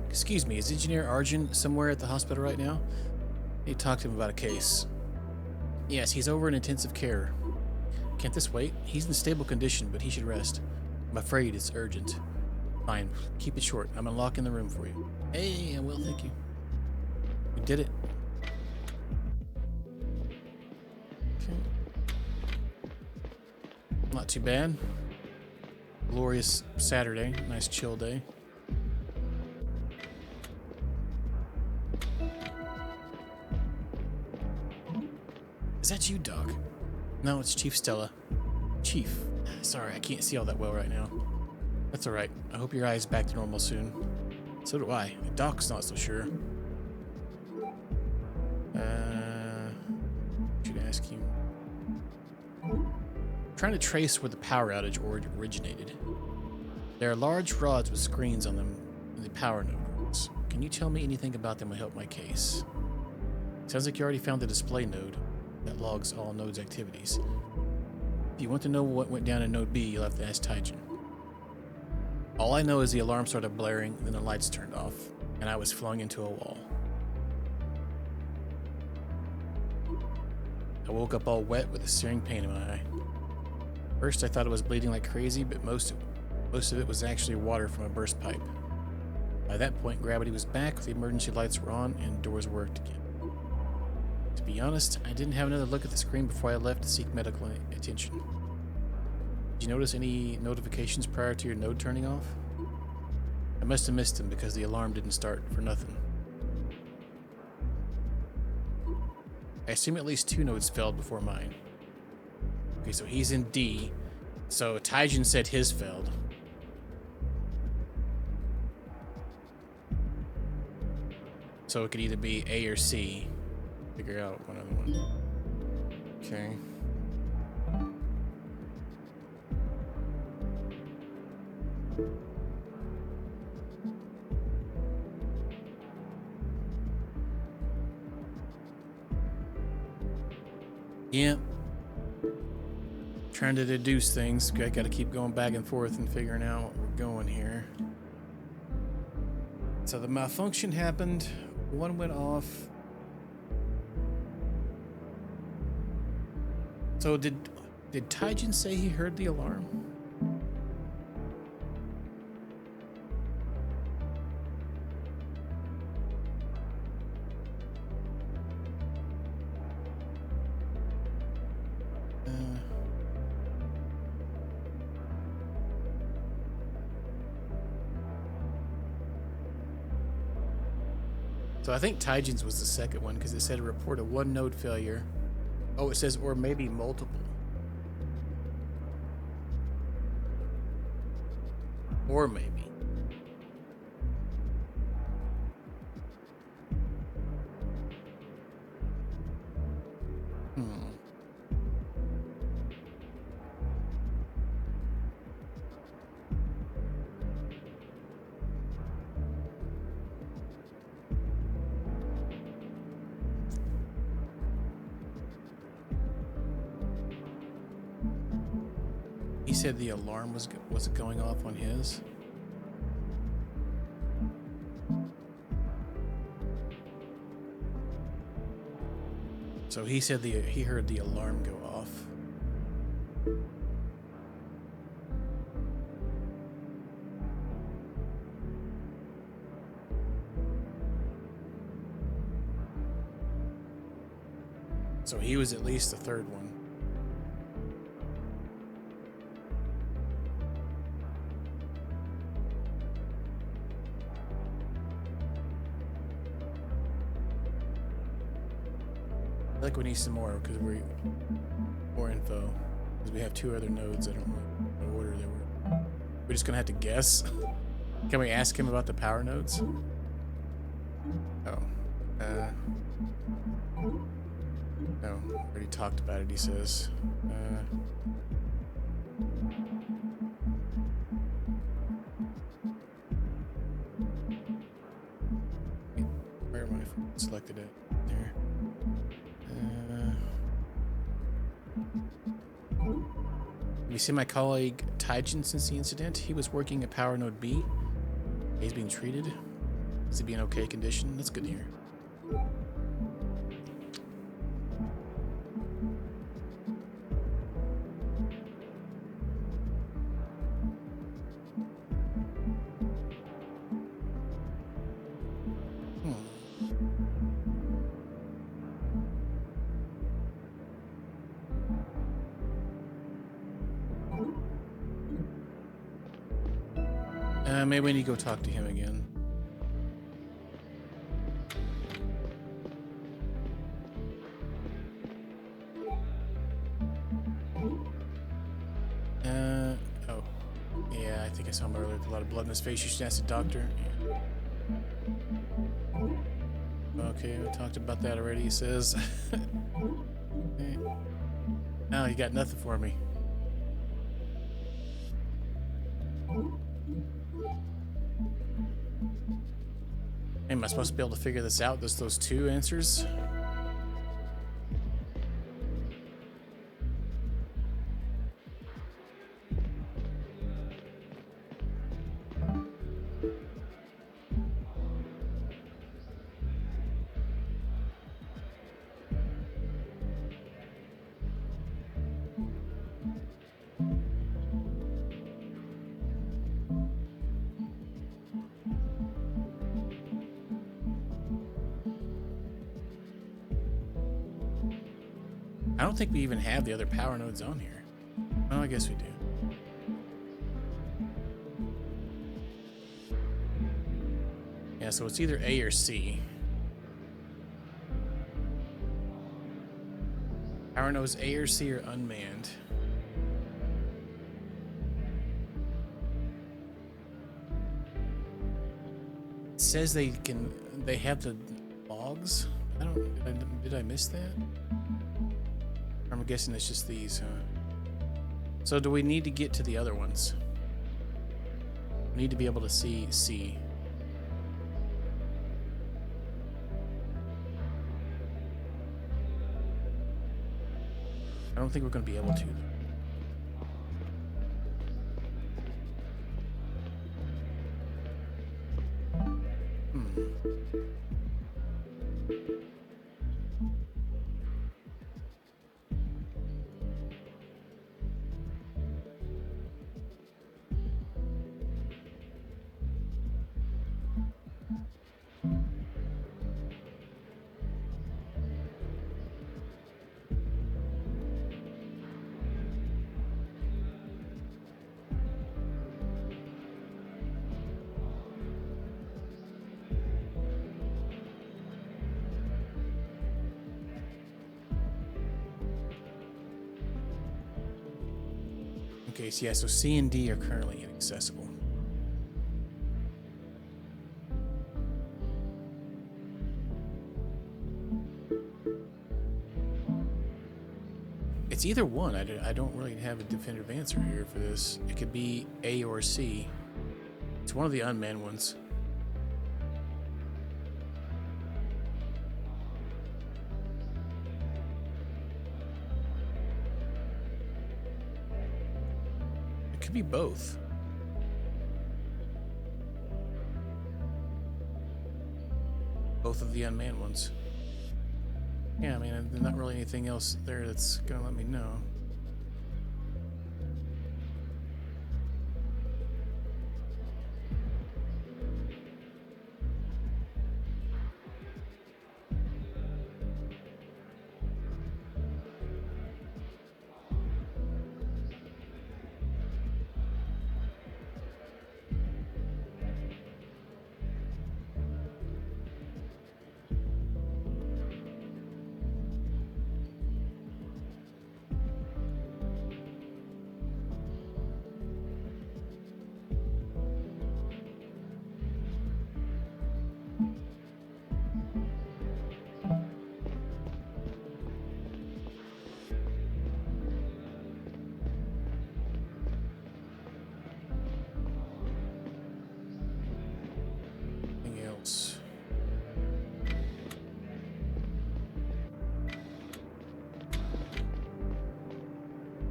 [SPEAKER 1] Excuse me, is Engineer Arjun somewhere at the hospital right now? I need to talk to him about a case. Yes, he's over in intensive care. Can't this wait? He's in stable condition, but he should rest. I'm afraid it's urgent. Fine. Keep it short. I'm unlocking the room for you. Hey, I will. Thank you. We did it. Okay. Not too bad. Glorious Saturday. Nice chill day. Is that you, Doc? No, it's Chief Stella. Chief. Sorry, I can't see all that well right now. That's alright. I hope your eye's back to normal soon. So do I. Doc's not so sure. Should ask you. Trying to trace where the power outage originated. There are large rods with screens on them in the power nodes. Can you tell me anything about them to help my case? Sounds like you already found the display node that logs all nodes' activities. If you want to know what went down in node B, you'll have to ask Taijin. All I know is the alarm started blaring, then the lights turned off, and I was flung into a wall. I woke up all wet with a searing pain in my eye. First I thought it was bleeding like crazy, but most of it was actually water from a burst pipe. By that point, gravity was back, the emergency lights were on, and doors worked again. To be honest, I didn't have another look at the screen before I left to seek medical attention. Did you notice any notifications prior to your node turning off? I must have missed them because the alarm didn't start for nothing. I assume at least 2 nodes failed before mine. Okay, so he's in D. So Taijin said his failed. So it could either be A or C. Figure out one other one. Okay. Yeah. Trying to deduce things. I gotta keep going back and forth and figuring out what we're going here. So the malfunction happened. One went off. So did Taijin say he heard the alarm? So I think Taijin's was the second one because it said report a 1 node failure. Oh, it says or maybe multiple. Or maybe. He said the alarm was going off on his. So he said he heard the alarm go off. So he was at least the third one. I think we need some more because more info because we have 2 other nodes. I don't know what order they were. We're just gonna have to guess. Can we ask him about the power nodes? Oh, no, already talked about it. He says. Where am I? Selected it there. Have you seen my colleague Taijin since the incident? He was working at Power Node B. He's being treated. Is he being okay condition? That's good to hear. Maybe we need to go talk to him again. Oh. Yeah, I think I saw him earlier with a lot of blood in his face. You should ask the doctor. Yeah. Okay, we talked about that already, he says. Okay. No, you got nothing for me. Am I supposed to be able to figure this out? There's those two answers? I don't think we even have the other power nodes on here. Oh, I guess we do. Yeah, so it's either A or C. Power nodes A or C are unmanned. It says they have the logs. Did I miss that? I'm guessing it's just these, huh? So do we need to get to the other ones? We need to be able to see C. I don't think we're going to be able to. Okay, so yeah, so C and D are currently inaccessible. It's either one. I don't really have a definitive answer here for this. It could be A or C. It's one of the unmanned ones. Could be both. Both of the unmanned ones. Yeah, I mean, there's not really anything else there that's gonna let me know.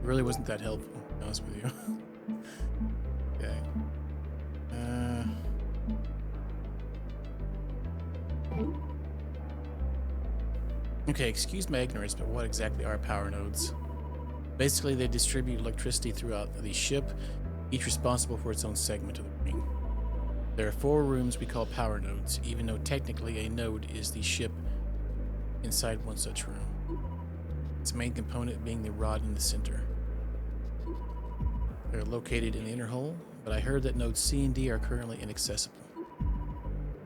[SPEAKER 1] Really wasn't that helpful, to be honest with you. Okay. Okay, excuse my ignorance, but what exactly are power nodes? Basically, they distribute electricity throughout the ship, each responsible for its own segment of the ring. There are 4 rooms we call power nodes, even though technically a node is the ship inside one such room. Its main component being the rod in the center. They're located in the inner hull, but I heard that nodes C and D are currently inaccessible.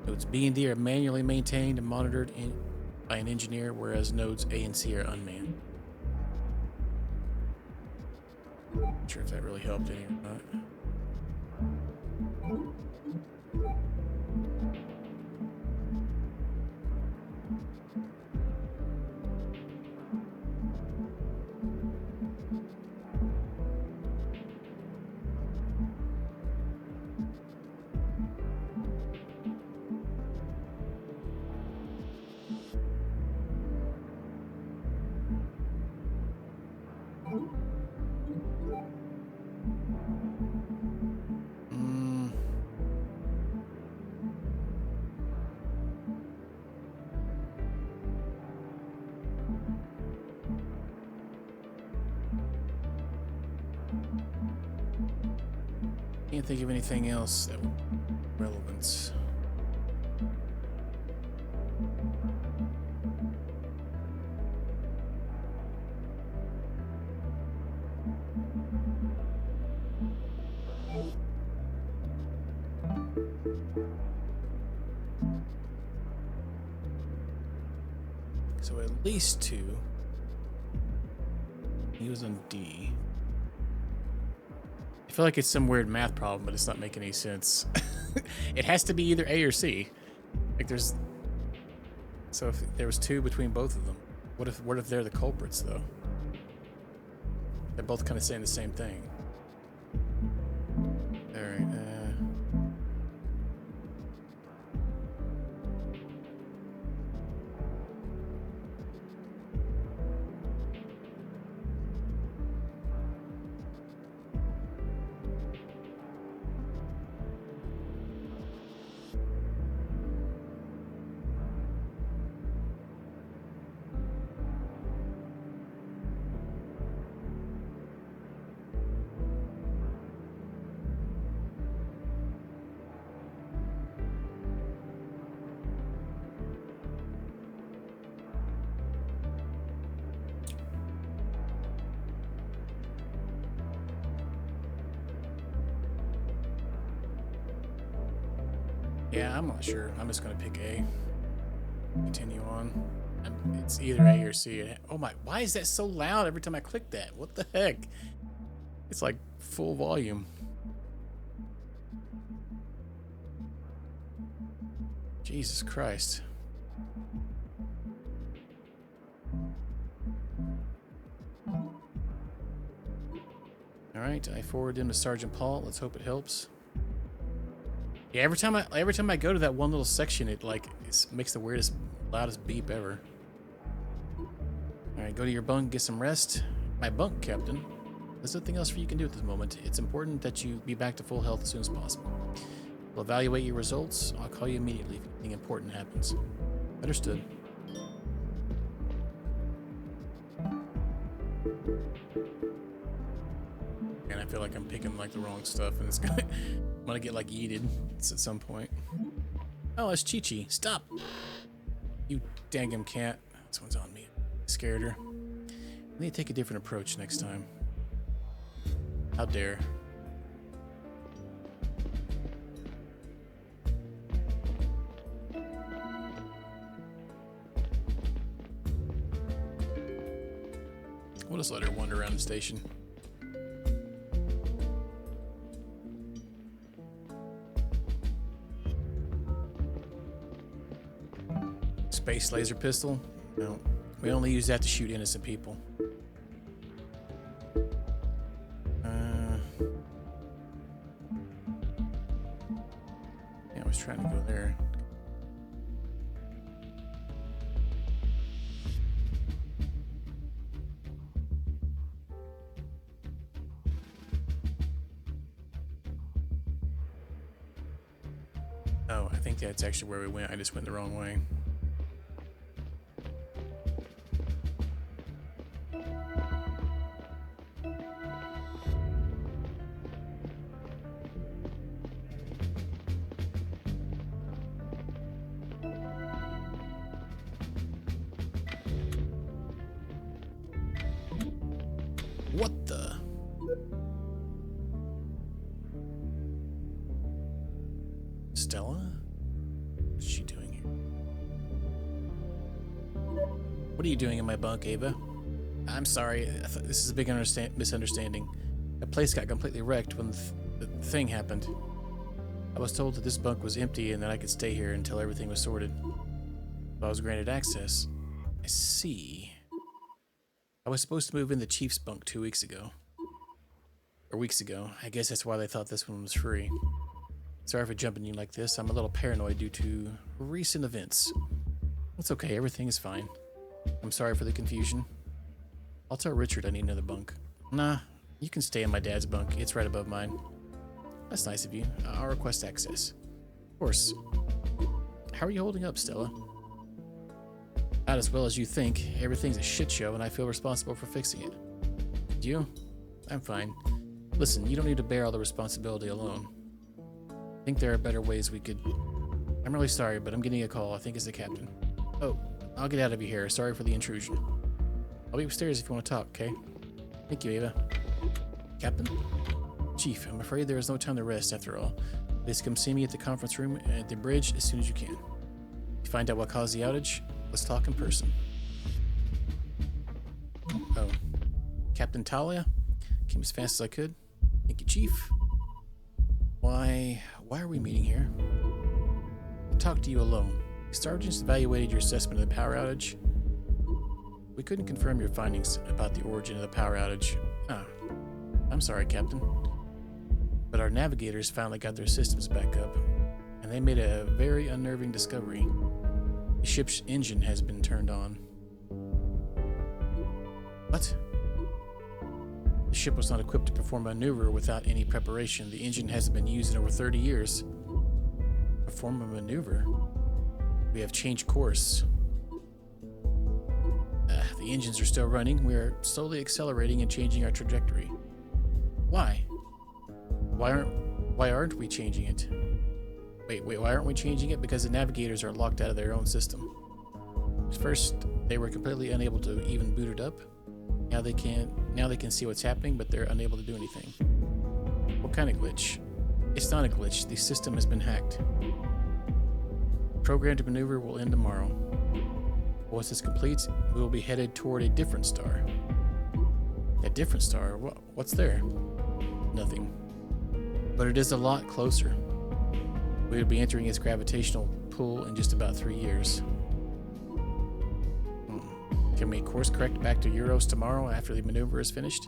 [SPEAKER 1] Nodes B and D are manually maintained and monitored by an engineer, whereas nodes A and C are unmanned. Not sure if that really helped any or not. Can't think of anything else that would relevance. So at least two. He was on D. I feel like it's some weird math problem, but it's not making any sense. It has to be either A or C. Like there's. So if there was two between both of them, what if they're the culprits though? They're both kind of saying the same thing. All right. Yeah, I'm not sure. I'm just gonna pick A. Continue on. It's either A or C. Oh my! Why is that so loud every time I click that? What the heck? It's like full volume. Jesus Christ. All right, I forward them to Sergeant Paul. Let's hope it helps. Yeah, every time I go to that one little section, it makes the weirdest, loudest beep ever. All right, go to your bunk, get some rest. My bunk, Captain. There's nothing else you can do at this moment. It's important that you be back to full health as soon as possible. We'll evaluate your results. I'll call you immediately if anything important happens. Understood. And I feel like I'm picking like the wrong stuff, and it's gonna, I'm gonna get like yeeted at some point. Oh, it's Chi-Chi. Stop! You dangum cat. This one's on me. Scared her. I need to take a different approach next time. How dare. We'll just let her wander around the station. Space laser pistol? No. We only use that to shoot innocent people. Yeah, I was trying to go there. Oh, I think that's actually where we went. I just went the wrong way. What the? What are you doing in my bunk, Ava? I'm sorry. This is a big misunderstanding. The place got completely wrecked when the thing happened. I was told that this bunk was empty and that I could stay here until everything was sorted. But I was granted access. I see. I was supposed to move in the Chief's bunk 2 weeks ago. Or weeks ago. I guess that's why they thought this one was free. Sorry for jumping you like this. I'm a little paranoid due to recent events. It's okay. Everything is fine. I'm sorry for the confusion. I'll tell Richard I need another bunk. Nah, you can stay in my dad's bunk. It's right above mine. That's nice of you. I'll request access. Of course. How are you holding up, Stella? Not as well as you think. Everything's a shit show and I feel responsible for fixing it. You? I'm fine. Listen, you don't need to bear all the responsibility alone. I think there are better ways we could... I'm really sorry, but I'm getting a call. I think it's the captain. Oh, I'll get out of your hair. Sorry for the intrusion. I'll be upstairs if you want to talk, okay? Thank you, Ava. Captain? Chief, I'm afraid there is no time to rest after all. Please come see me at the conference room at the bridge as soon as you can. To find out what caused the outage, let's talk in person. Oh. Captain Talia? Came as fast as I could. Thank you, Chief. Why are we meeting here? To talk to you alone. The sergeants evaluated your assessment of the power outage. We couldn't confirm your findings about the origin of the power outage. I'm sorry, Captain. But our navigators finally got their systems back up, and they made a very unnerving discovery. The ship's engine has been turned on. What? The ship was not equipped to perform a maneuver without any preparation. The engine hasn't been used in over 30 years. Perform a maneuver? We have changed course. The engines are still running. We are slowly accelerating and changing our trajectory. Why? Why aren't we changing it? Wait, why aren't we changing it? Because the navigators are locked out of their own system. At first, they were completely unable to even boot it up. Now they can see what's happening, but they're unable to do anything. What kind of glitch? It's not a glitch. The system has been hacked. Program to maneuver will end tomorrow. Once it's complete, we will be headed toward a different star. A different star? What's there? Nothing. But it is a lot closer. We will be entering its gravitational pull in just about 3 years. Can we course correct back to Euros tomorrow after the maneuver is finished?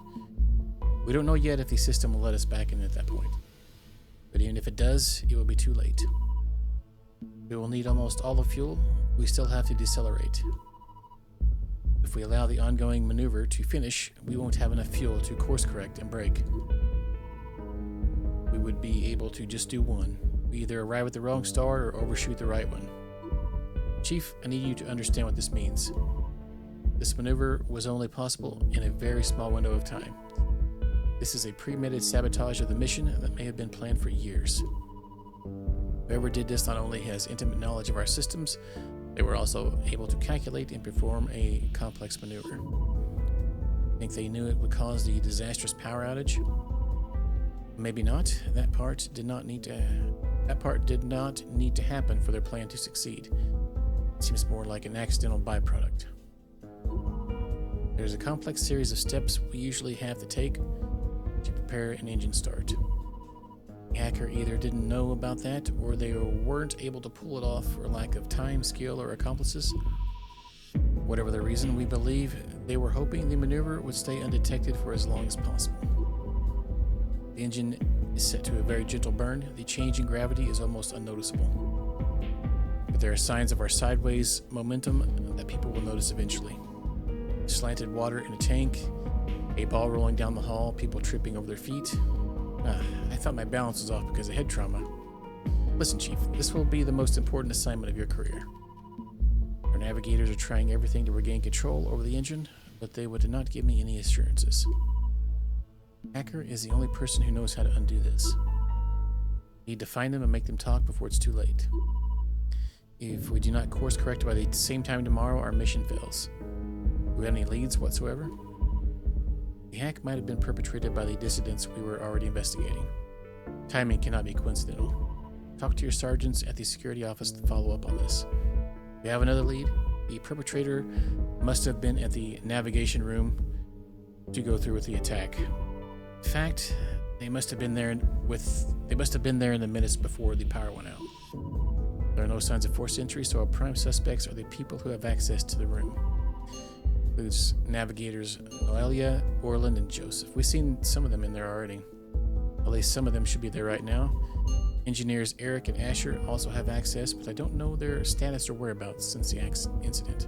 [SPEAKER 1] We don't know yet if the system will let us back in at that point. But even if it does, it will be too late. We will need almost all the fuel. We still have to decelerate. If we allow the ongoing maneuver to finish, we won't have enough fuel to course correct and brake. We would be able to just do one. We either arrive at the wrong star or overshoot the right one. Chief, I need you to understand what this means. This maneuver was only possible in a very small window of time. This is a premeditated sabotage of the mission that may have been planned for years. Whoever did this not only has intimate knowledge of our systems, they were also able to calculate and perform a complex maneuver. Think they knew it would cause the disastrous power outage? Maybe not. That part did not need to happen for their plan to succeed. It seems more like an accidental byproduct. There's a complex series of steps we usually have to take to prepare an engine start. The hacker either didn't know about that, or they weren't able to pull it off for lack of time, skill, or accomplices. Whatever the reason, we believe they were hoping the maneuver would stay undetected for as long as possible. The engine is set to a very gentle burn. The change in gravity is almost unnoticeable. But there are signs of our sideways momentum that people will notice eventually. Slanted water in a tank, a ball rolling down the hall, people tripping over their feet. I thought my balance was off because of head trauma. Listen, Chief, this will be the most important assignment of your career. Our navigators are trying everything to regain control over the engine, but they would not give me any assurances. Hacker is the only person who knows how to undo this. Need to find them and make them talk before it's too late. If we do not course correct by the same time tomorrow, our mission fails. Do we have any leads whatsoever? The hack might have been perpetrated by the dissidents we were already investigating. Timing cannot be coincidental. Talk to your sergeants at the security office to follow up on this. Do you have another lead? The perpetrator must have been at the navigation room to go through with the attack. In fact, they must have been there in the minutes before the power went out. There are no signs of forced entry, so our prime suspects are the people who have access to the room. Includes navigators Noelia, Orland, and Joseph. We've seen some of them in there already. At least some of them should be there right now. Engineers Eric and Asher also have access, but I don't know their status or whereabouts since the incident.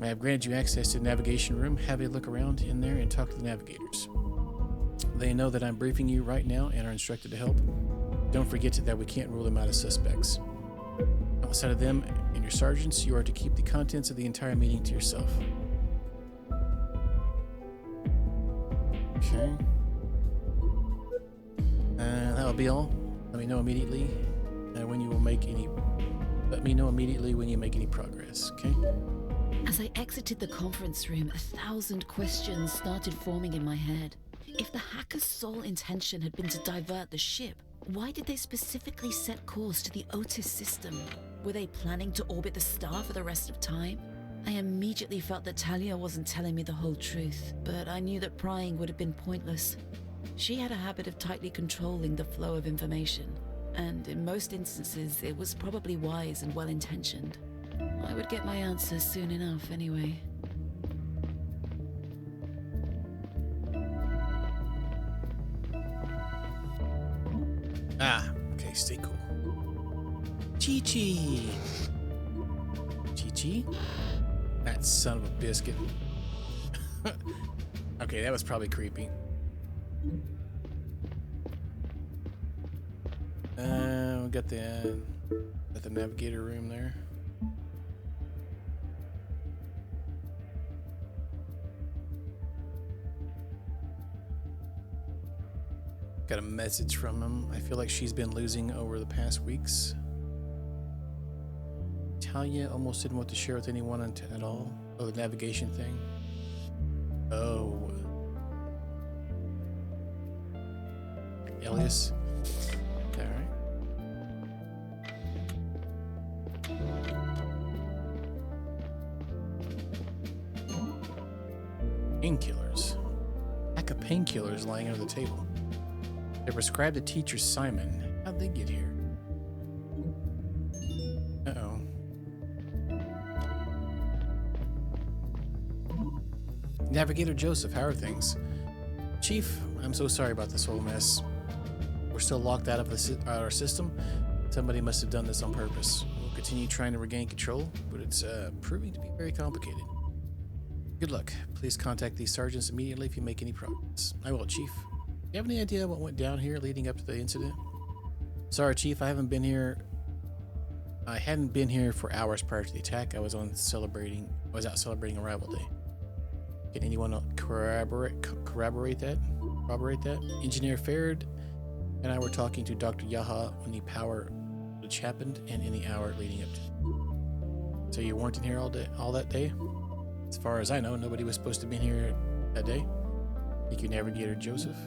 [SPEAKER 1] I have granted you access to the navigation room. Have a look around in there and talk to the navigators. They know that I'm briefing you right now and are instructed to help. Don't forget that we can't rule them out as suspects. Outside of them and your sergeants, you are to keep the contents of the entire meeting to yourself. Okay. That'll be all. Let me know immediately when you make any progress, okay?
[SPEAKER 2] As I exited the conference room, 1,000 questions started forming in my head. If the hackers' sole intention had been to divert the ship, why did they specifically set course to the Otis system? Were they planning to orbit the star for the rest of time? I immediately felt that Talia wasn't telling me the whole truth, but I knew that prying would have been pointless. She had a habit of tightly controlling the flow of information, and in most instances, it was probably wise and well-intentioned. I would get my answers soon enough anyway.
[SPEAKER 1] Okay, stay cool. Chi-Chi! Chi-Chi? That son of a biscuit. Okay, that was probably creepy. We got the navigator room there. Got a message from him. I feel like she's been losing over the past weeks. Talia almost didn't want to share with anyone at all. Oh, the navigation thing. Oh. Elias. Alright. Painkillers. Pack of painkillers lying under the table. They're prescribed to teacher Simon. How'd they get here? Uh-oh. Navigator Joseph, how are things? Chief, I'm so sorry about this whole mess. We're still locked out of our system. Somebody must have done this on purpose. We'll continue trying to regain control, but it's proving to be very complicated. Good luck. Please contact these sergeants immediately if you make any progress. I will, Chief. Do you have any idea what went down here leading up to the incident? Sorry, Chief, I hadn't been here for hours prior to the attack. I was out celebrating Arrival Day. Can anyone corroborate that? Engineer Farad and I were talking to Dr. Yaha when the power outage happened and in the hour leading up to it. So you weren't in here all that day? As far as I know, nobody was supposed to be in here that day. Thank you, Navigator Joseph.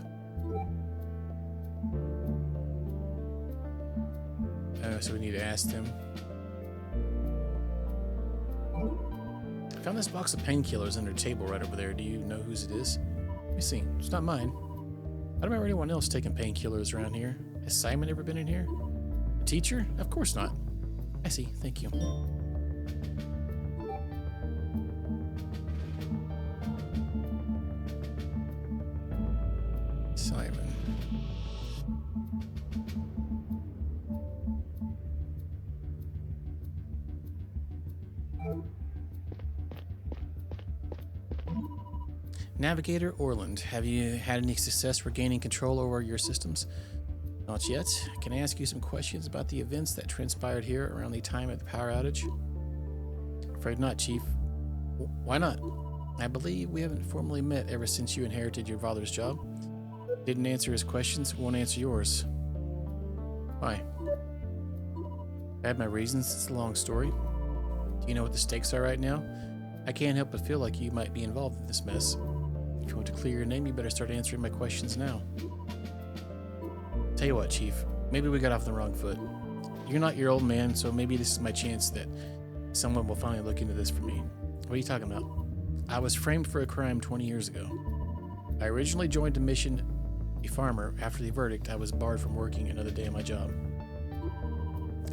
[SPEAKER 1] So we need to ask them. I found this box of painkillers under the table right over there. Do you know whose it is? Let me see. It's not mine. I don't remember anyone else taking painkillers around here. Has Simon ever been in here? A teacher? Of course not. I see. Thank you. Simon. Navigator Orland, have you had any success regaining control over your systems? Not yet. Can I ask you some questions about the events that transpired here around the time of the power outage? Afraid not, Chief. Why not? I believe we haven't formally met ever since you inherited your father's job. Didn't answer his questions, won't answer yours. Why? I had my reasons. It's a long story. Do you know what the stakes are right now? I can't help but feel like you might be involved in this mess. If you want to clear your name, you better start answering my questions now. Tell you what, Chief, maybe we got off the wrong foot. You're not your old man, so maybe this is my chance that Someone will finally look into this for me. What are you talking about? I was framed for a crime 20 years ago. I originally joined a mission, a farmer. After the verdict, I was barred from working another day of my job.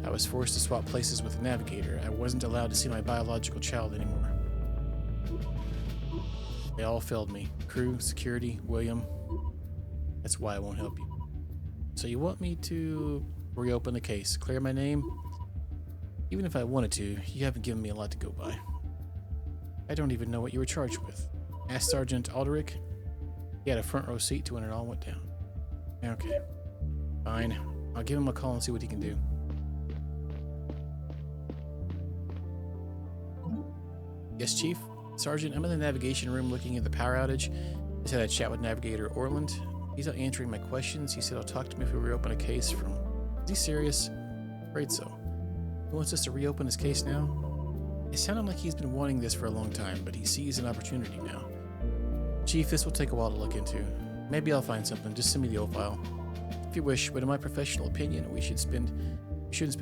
[SPEAKER 1] I was forced to swap places with the navigator. I wasn't allowed to see my biological child anymore. They all failed me. Crew, security, William. That's why I won't help you. So you want me to reopen the case, clear my name? Even if I wanted to, you haven't given me a lot to go by. I don't even know what you were charged with. Ask Sergeant Aldrich. He had a front row seat to when it all went down. Okay. Fine. I'll give him a call and see what he can do. Yes, Chief? Sergeant, I'm in the navigation room looking at the power outage. Just had a chat with Navigator Orland. He's not answering my questions. He said he'll talk to me if we reopen a case from... Is he serious? Afraid so. He wants us to reopen his case now? It sounded like he's been wanting this for a long time, but he sees an opportunity now. Chief, this will take a while to look into. Maybe I'll find something. Just send me the old file. If you wish, but in my professional opinion, we shouldn't spend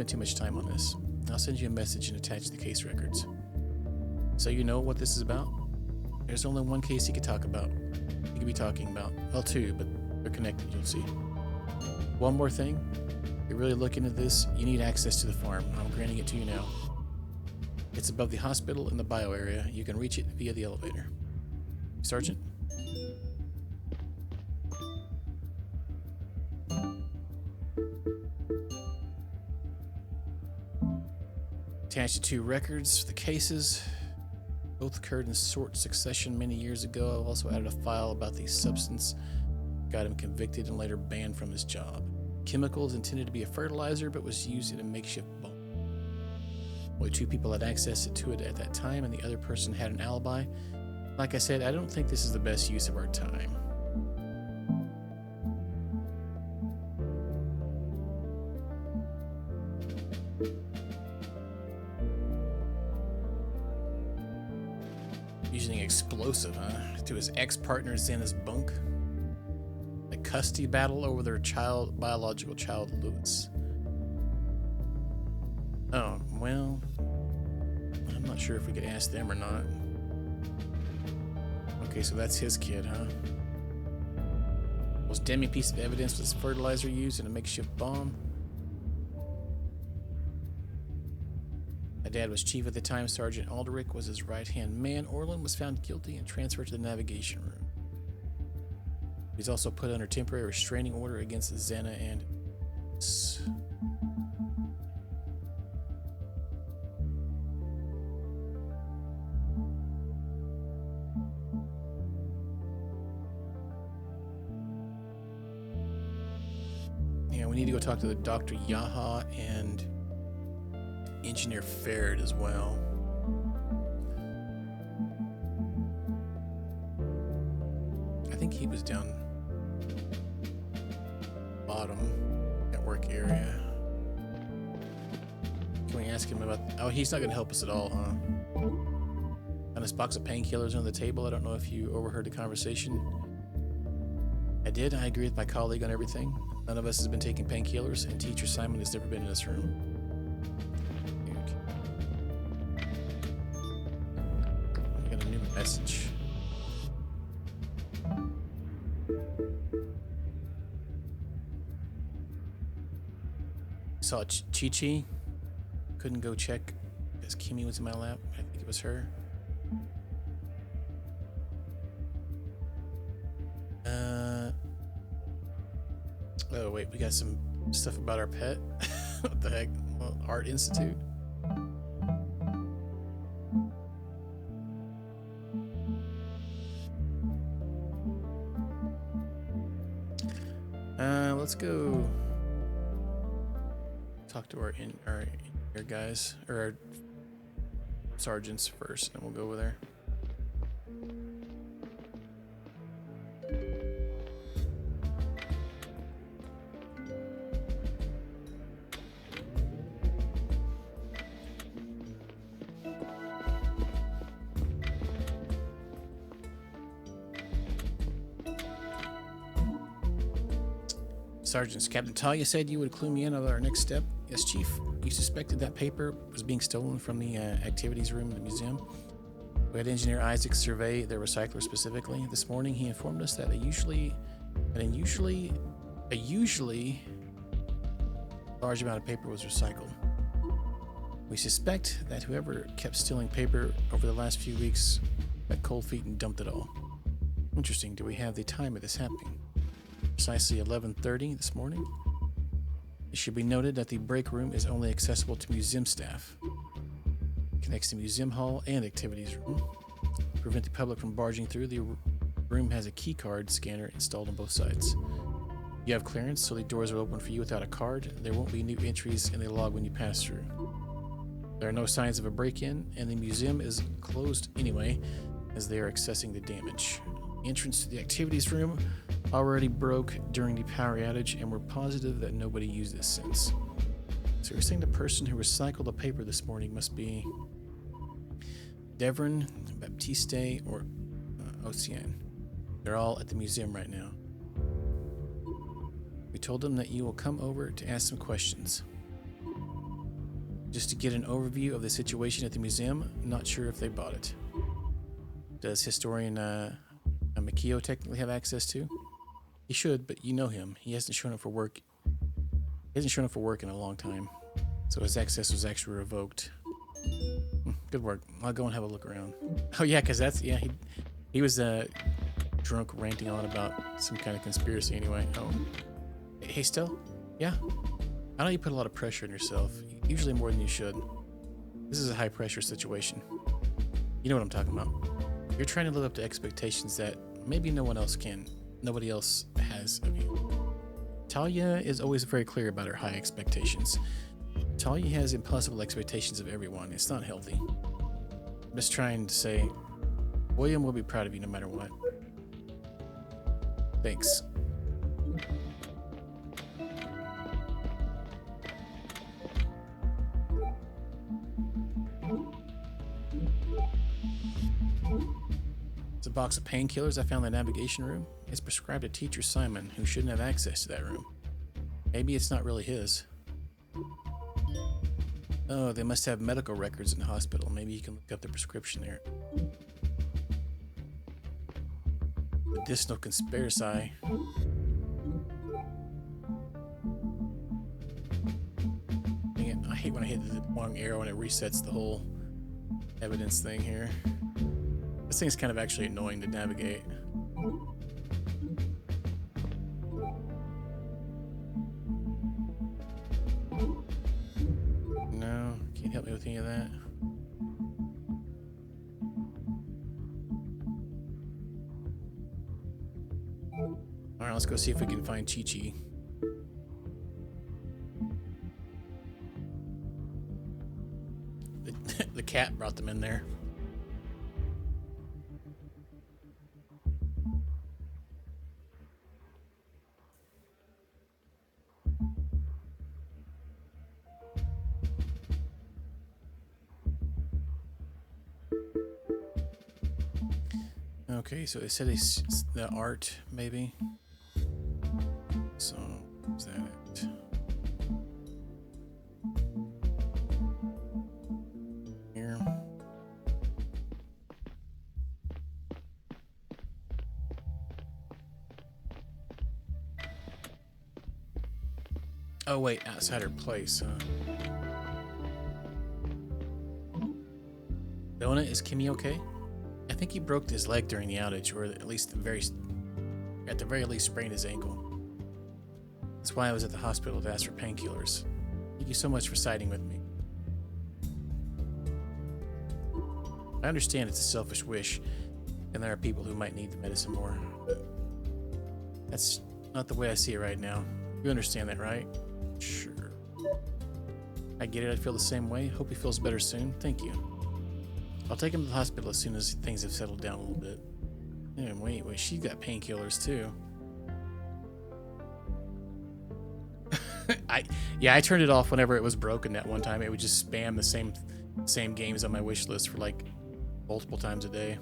[SPEAKER 1] too much time on this. I'll send you a message and attach the case records. So you know what this is about? There's only one case he could talk about. He could be talking about. Well, two, but they're connected, you'll see. One more thing. If you really look into this, you need access to the farm. I'm granting it to you now. It's above the hospital in the bio area. You can reach it via the elevator. Sergeant? Attached to two records for the cases. Both occurred in short succession many years ago. I've also added a file about the substance. Got him convicted and later banned from his job. Chemicals intended to be a fertilizer, but was used in a makeshift bomb. Only two people had access to it at that time, and the other person had an alibi. Like I said, I don't think this is the best use of our time. Using explosive, huh? To his ex-partner Xana's bunk. A custody battle over their biological child, Lewis. Oh, well, I'm not sure if we could ask them or not. Okay, so that's his kid, huh? Most damning piece of evidence was fertilizer used in a makeshift bomb. My dad was chief at the time. Sergeant Aldrich was his right-hand man. Orland was found guilty and transferred to the navigation room. He's also put under temporary restraining order against Xana and... Yeah, we need to go talk to the Dr. Yaha and Engineer Farrad as well. I think he was down bottom network area. Can we ask him about... Oh, he's not going to help us at all, huh? On this box of painkillers on the table. I don't know if you overheard the conversation. I did. I agree with my colleague on everything. None of us has been taking painkillers, and Teacher Simon has never been in this room. I got a new message. Saw Chi-Chi. Couldn't go check because Kimmy was in my lap. I think it was her. Oh wait, we got some stuff about our pet. What the heck? Well, Art Institute. Let's go talk to our guys, or our sergeants first, and we'll go over there. Sergeants, Captain Talia said you would clue me in on our next step. Yes, Chief. you suspected that paper was being stolen from the activities room in the museum. We had engineer Isaac survey their recycler specifically. This morning, he informed us that a usually large amount of paper was recycled. We suspect that whoever kept stealing paper over the last few weeks got cold feet and dumped it all. Interesting. Do we have the time of this happening? Precisely 11:30 this morning. It should be noted that the break room is only accessible to museum staff. It connects the museum hall and activities room. To prevent the public from barging through, the room has a key card scanner installed on both sides. You have clearance, so the doors are open for you without a card. There won't be new entries in the log when you pass through. There are no signs of a break-in, and the museum is closed anyway, as they are assessing the damage. The entrance to the activities room already broke during the power outage, and we're positive that nobody used this since. So you're saying the person who recycled the paper this morning must be Devon, Baptiste, or Ocean. They're all at the museum right now. We told them that you will come over to ask some questions. Just to get an overview of the situation at the museum, not sure if they bought it. Does historian Mikio technically have access to? He should, but you know him. He hasn't shown up for work. He hasn't shown up for work in a long time, so his access was actually revoked. Good work. I'll go and have a look around. Oh yeah, because he was drunk ranting on about some kind of conspiracy anyway. Oh, hey Stell. Yeah, I know you put a lot of pressure on yourself, usually more than you should. This is a high pressure situation. You know what I'm talking about. You're trying to live up to expectations that maybe nobody else has of you. Talia is always very clear about her high expectations. Talia has impossible expectations of everyone. It's not healthy. I'm just trying to say, William will be proud of you no matter what. Thanks. It's a box of painkillers I found in the navigation room. It's prescribed to Teacher Simon, who shouldn't have access to that room. Maybe it's not really his. Oh, they must have medical records in the hospital. Maybe you can look up the prescription there. Medicinal conspiracy. Dang it, I hate when I hit the wrong arrow and it resets the whole evidence thing here. This thing's kind of actually annoying to navigate. No, can't help me with any of that. Alright, let's go see if we can find Chi-Chi. The cat brought them in there. Okay, so it said it's the art, maybe. So, is that it? Here. Oh wait, outside her place, huh? Donut, is Kimmy okay? I think he broke his leg during the outage, or at least at the very least sprained his ankle. That's why I was at the hospital to ask for painkillers. Thank you so much for siding with me. I understand it's a selfish wish, and there are people who might need the medicine more, but that's not the way I see it right now. You understand that, right? Sure. I get it, I feel the same way. Hope he feels better soon. Thank you. I'll take him to the hospital as soon as things have settled down a little bit. Yeah, wait, she got painkillers too. I turned it off whenever it was broken that one time. It would just spam the same games on my wish list for like multiple times a day.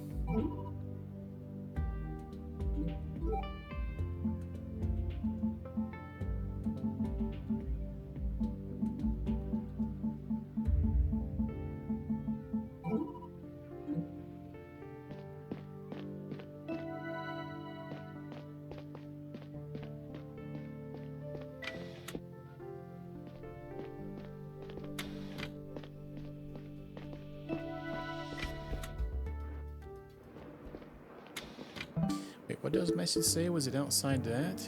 [SPEAKER 1] What does the message say? Was it outside that?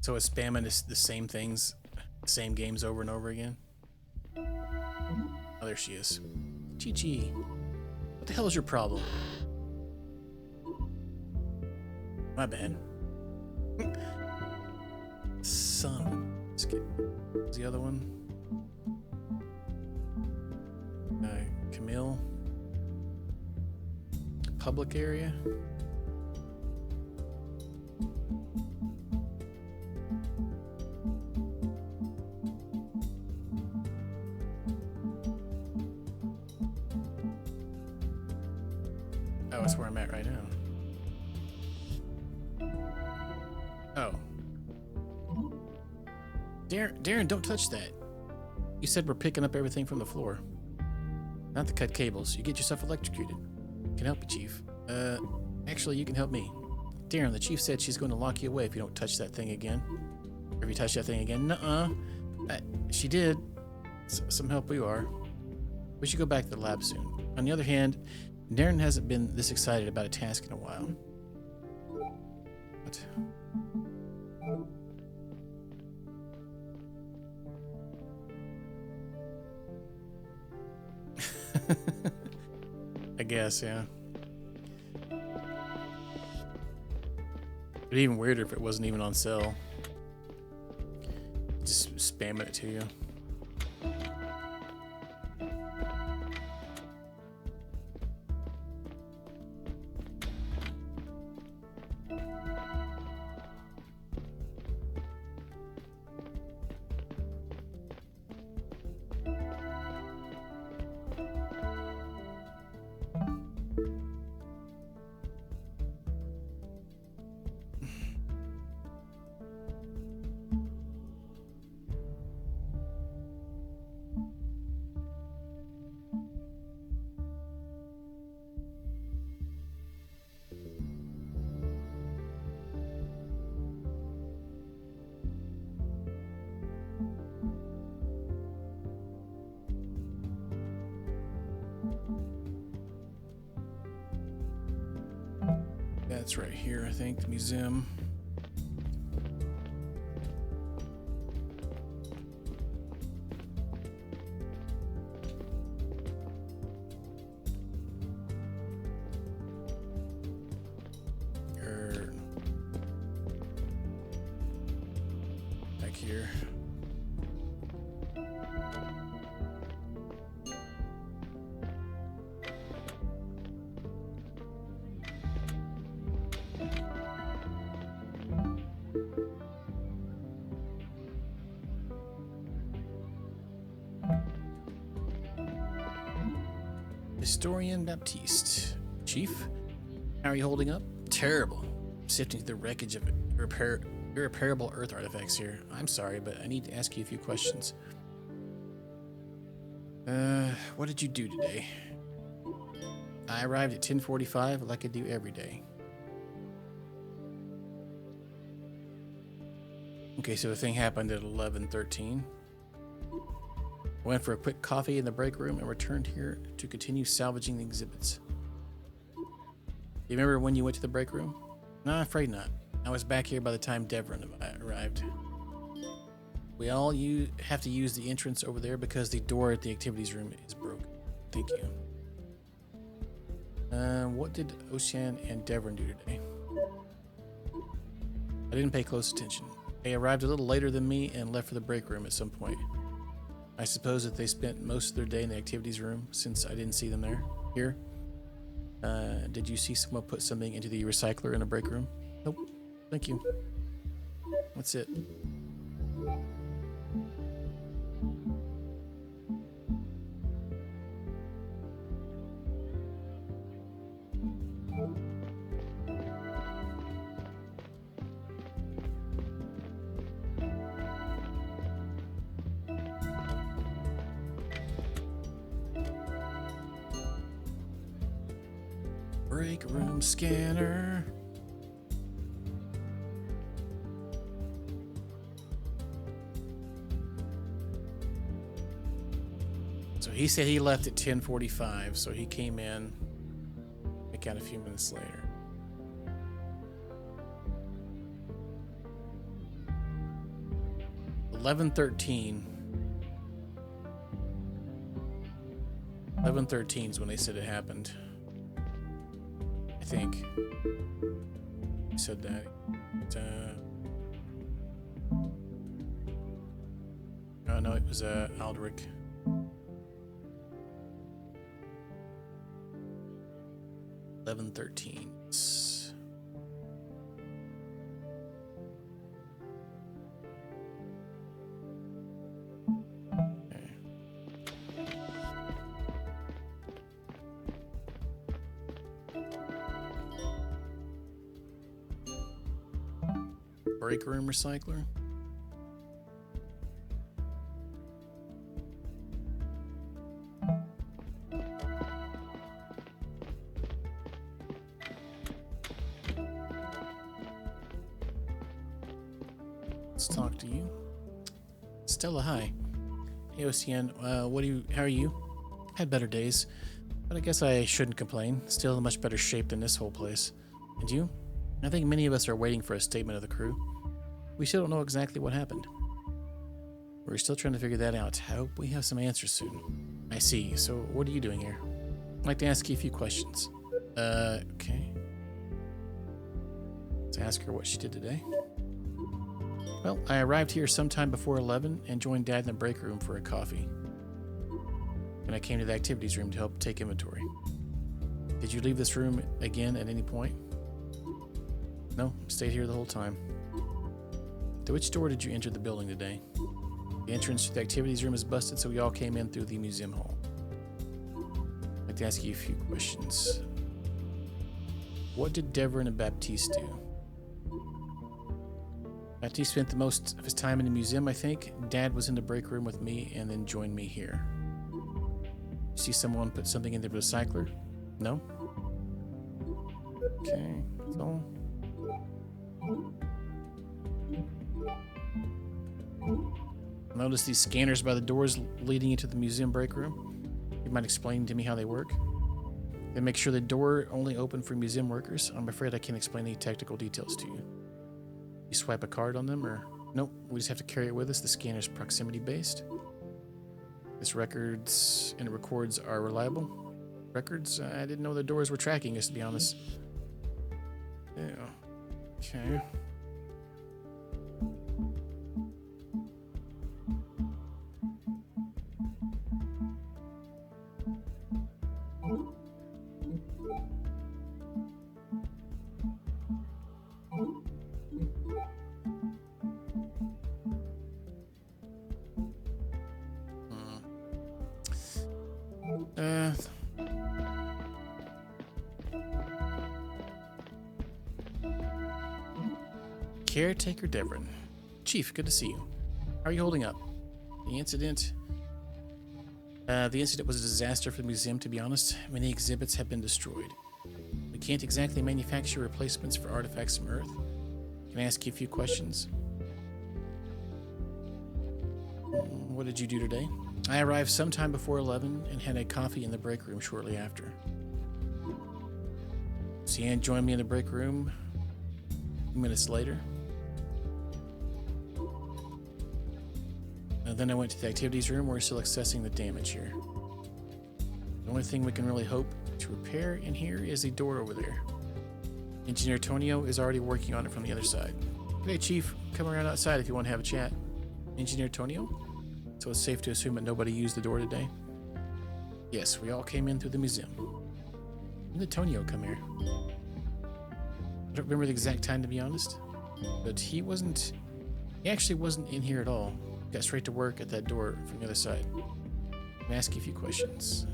[SPEAKER 1] So it's spamming the same things, same games over and over again? Oh, there she is. Chi-Chi. What the hell is your problem? My bad. Son. Let's get what's the other one. Camille. Public area. Oh, that's where I'm at right now. Oh. Darren, don't touch that. You said we're picking up everything from the floor. Not to cut cables. You get yourself electrocuted. Can help you, Chief. Actually, you can help me. Darren, the Chief said she's going to lock you away if you don't touch that thing again. Or if you touch that thing again. Nuh-uh. She did. Some help we are. We should go back to the lab soon. On the other hand, Darren hasn't been this excited about a task in a while. What? I guess, yeah. It'd be even weirder if it wasn't even on sale. Just spamming it to you. That's right here, I think, the museum. Back here. Historian Baptiste. Chief, how are you holding up? Terrible. Sifting through the wreckage of irreparable Earth artifacts here. I'm sorry, but I need to ask you a few questions. What did you do today? I arrived at 10:45 like I do every day. Okay, so the thing happened at 11:13. I went for a quick coffee in the break room and returned here to continue salvaging the exhibits. Do you remember when you went to the break room? No, I'm afraid not. I was back here by the time Devon arrived. We all have to use the entrance over there because the door at the activities room is broken. Thank you. What did Ocean and Devon do today? I didn't pay close attention. They arrived a little later than me and left for the break room at some point. I suppose that they spent most of their day in the activities room since I didn't see them here. Did you see someone put something into the recycler in a break room? Nope. Thank you. That's it. Break room scanner. So he said he left at 10:45, so he came in back out a few minutes later. $11:13 is when they said it happened. I think. He said that. Oh no, it was Aldrich. $11:13. Break room recycler. Let's talk to you. Stella, hi. Hey, OCN, how are you? Had better days, but I guess I shouldn't complain. Still in much better shape than this whole place. And you? I think many of us are waiting for a statement of the crew. We still don't know exactly what happened. We're still trying to figure that out. I hope we have some answers soon. I see. So what are you doing here? I'd like to ask you a few questions. Okay. Let's ask her what she did today. Well, I arrived here sometime before 11 and joined Dad in the break room for a coffee. And I came to the activities room to help take inventory. Did you leave this room again at any point? No, stayed here the whole time. To which door did you enter the building today? The entrance to the activities room is busted, so we all came in through the museum hall. I'd like to ask you a few questions. What did Devrin and Baptiste do? Baptiste spent the most of his time in the museum, I think. Dad was in the break room with me and then joined me here. You see someone put something in the recycler? No? Okay, that's all. Notice these scanners by the doors leading into the museum break room. You might explain to me how they work? They make sure the door only open for museum workers. I'm afraid I can't explain any technical details to you. You swipe a card on them or... Nope, we just have to carry it with us. The scanner's proximity based. Its records and it records are reliable. Records? I didn't know the doors were tracking us, to be honest. Yeah. Okay. Caretaker Devrin. Chief, good to see you. How are you holding up? The incident was a disaster for the museum, to be honest. Many exhibits have been destroyed. We can't exactly manufacture replacements for artifacts from Earth. Can I ask you a few questions? What did you do today? I arrived sometime before 11 and had a coffee in the break room shortly after. Cian joined me in the break room a few minutes later. And then I went to the activities room where we're still assessing the damage here. The only thing we can really hope to repair in here is the door over there. Engineer Tonio is already working on it from the other side. Hey, Chief, come around outside if you want to have a chat. Engineer Tonio? So it's safe to assume that nobody used the door today? Yes, we all came in through the museum. When did Tonio come here? I don't remember the exact time, to be honest. But he actually wasn't in here at all. Got straight to work at that door from the other side. I'm gonna ask you a few questions.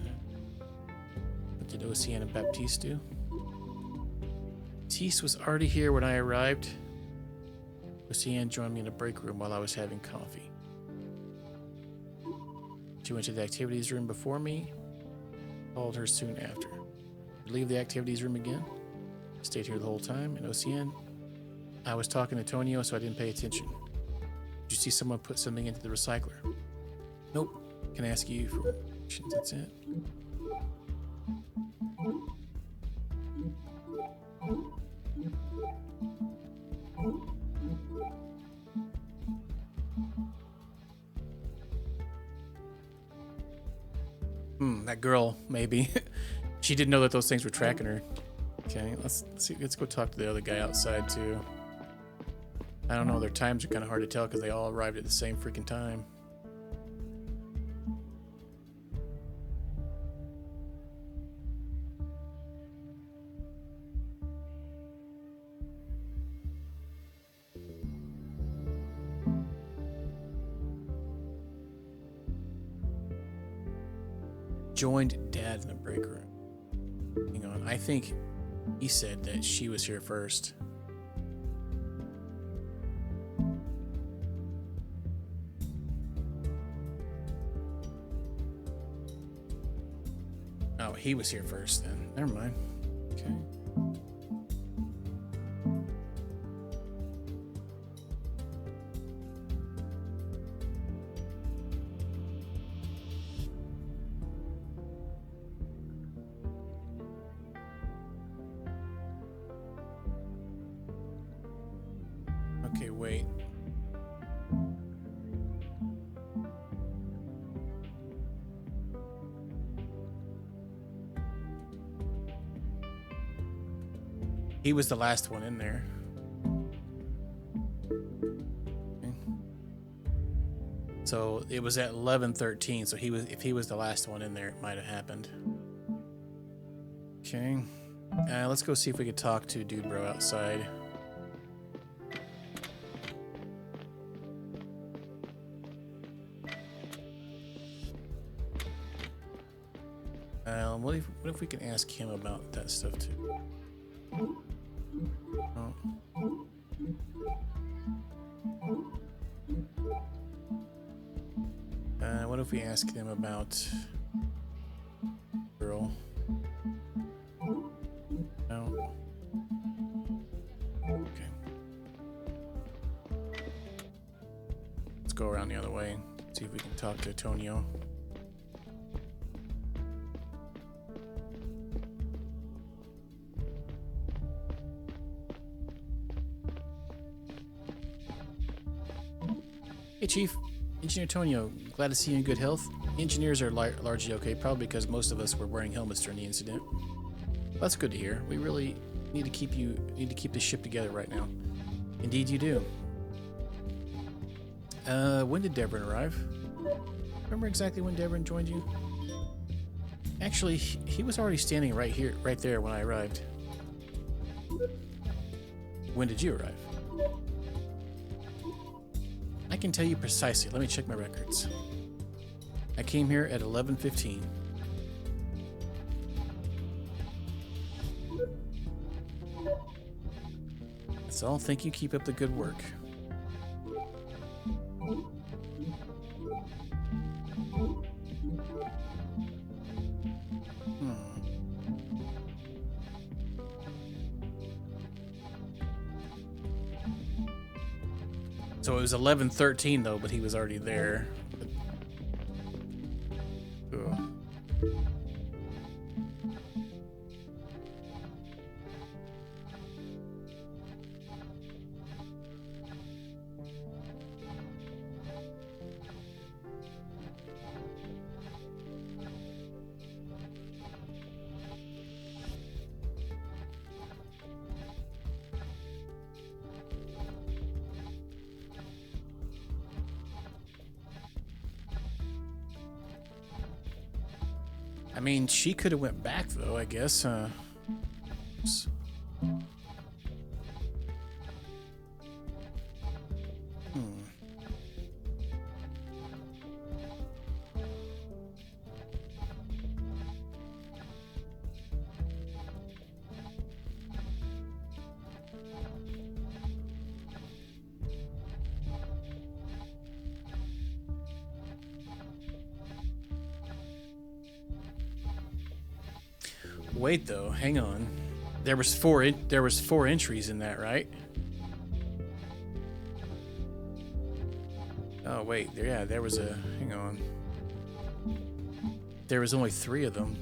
[SPEAKER 1] What did Ocean and Baptiste do? Baptiste was already here when I arrived. Ocean joined me in the break room while I was having coffee. She went to the activities room before me. Called her soon after. Leave the activities room again. Stayed here the whole time. And Ocean, I was talking to Tonio, so I didn't pay attention. Did you see someone put something into the recycler? Nope. Can I ask you That's it. That girl, maybe. She didn't know that those things were tracking her. Okay, let's see. Let's go talk to the other guy outside too. I don't know. Their times are kind of hard to tell because they all arrived at the same freaking time. Joined Dad in the break room. Hang on. I think he said that she was here first. Oh, he was here first then. Never mind. Okay. Okay, wait. He was the last one in there. Okay. So it was at 11:13. So if he was the last one in there, it might have happened. Okay. Let's go see if we could talk to Dude Bro outside. What if we can ask him about that stuff too? Oh. What if we ask him about girl? No. Okay. Let's go around the other way. See if we can talk to Tonio. Hey, Chief. Engineer Tonio, glad to see you in good health. Engineers are largely okay, probably because most of us were wearing helmets during the incident. That's good to hear. We really need to keep the ship together right now. Indeed, you do. When did Devrin arrive? Remember exactly when Devrin joined you? Actually, he was already standing right there when I arrived. When did you arrive? I can tell you precisely. Let me check my records. I came here at 11:15. That's all. Thank you. Keep up the good work. So it was 11:13 though, but he was already there. Ugh. I mean, she could have went back though, I guess. Wait though, hang on. There was four entries in that, right? Oh wait, there was a. Hang on. There was only 3 of them.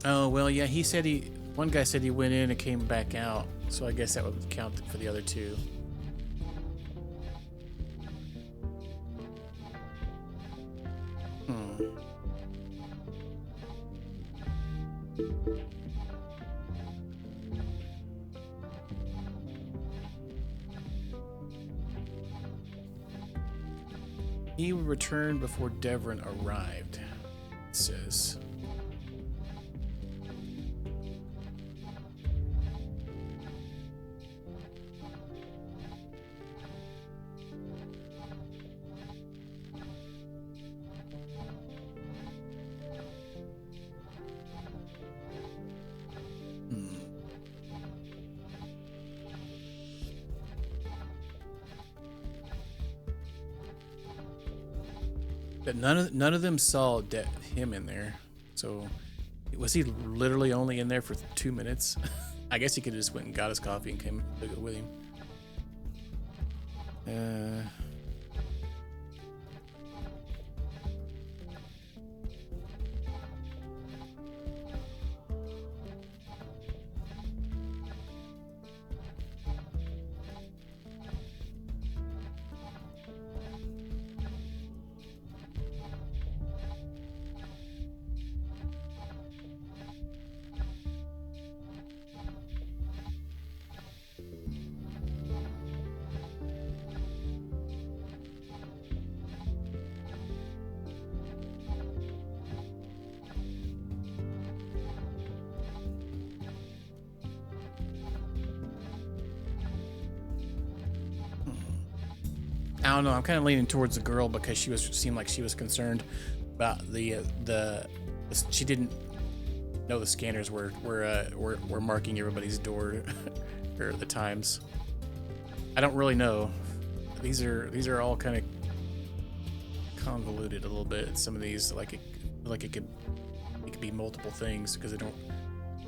[SPEAKER 1] Oh, well, yeah, he said one guy said he went in and came back out, so I guess that would count for the other 2. He returned before Devrin arrived, it says. But none of them saw him in there. So was he literally only in there for 2 minutes? I guess he could have just went and got his coffee and came with him. I don't know. I'm kind of leaning towards the girl because seemed like she was concerned about she didn't know the scanners were marking everybody's door or the times. I don't really know. These are all kind of convoluted a little bit. Some of these it could be multiple things because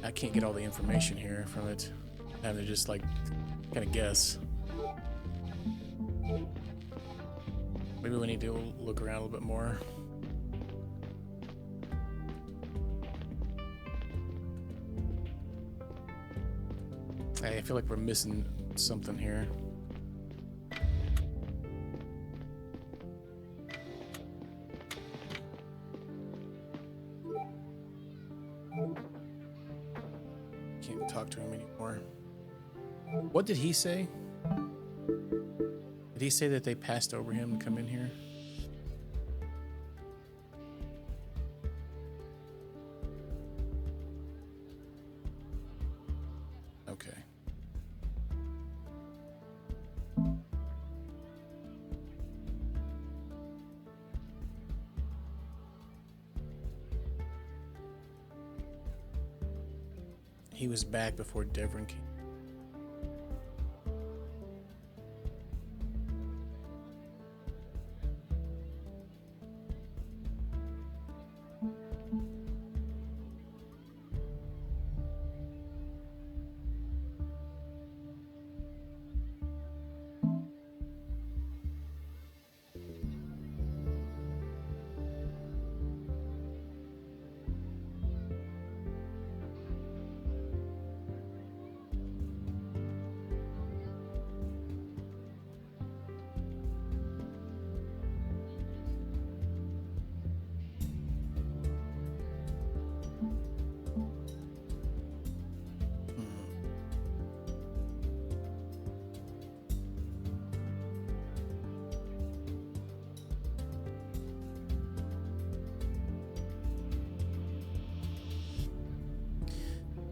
[SPEAKER 1] I can't get all the information here from it. I have to just kind of guess. Maybe we need to look around a little bit more. I feel like we're missing something here. Can't talk to him anymore. What did he say? Did he say that they passed over him to come in here? Okay. He was back before Devrin came.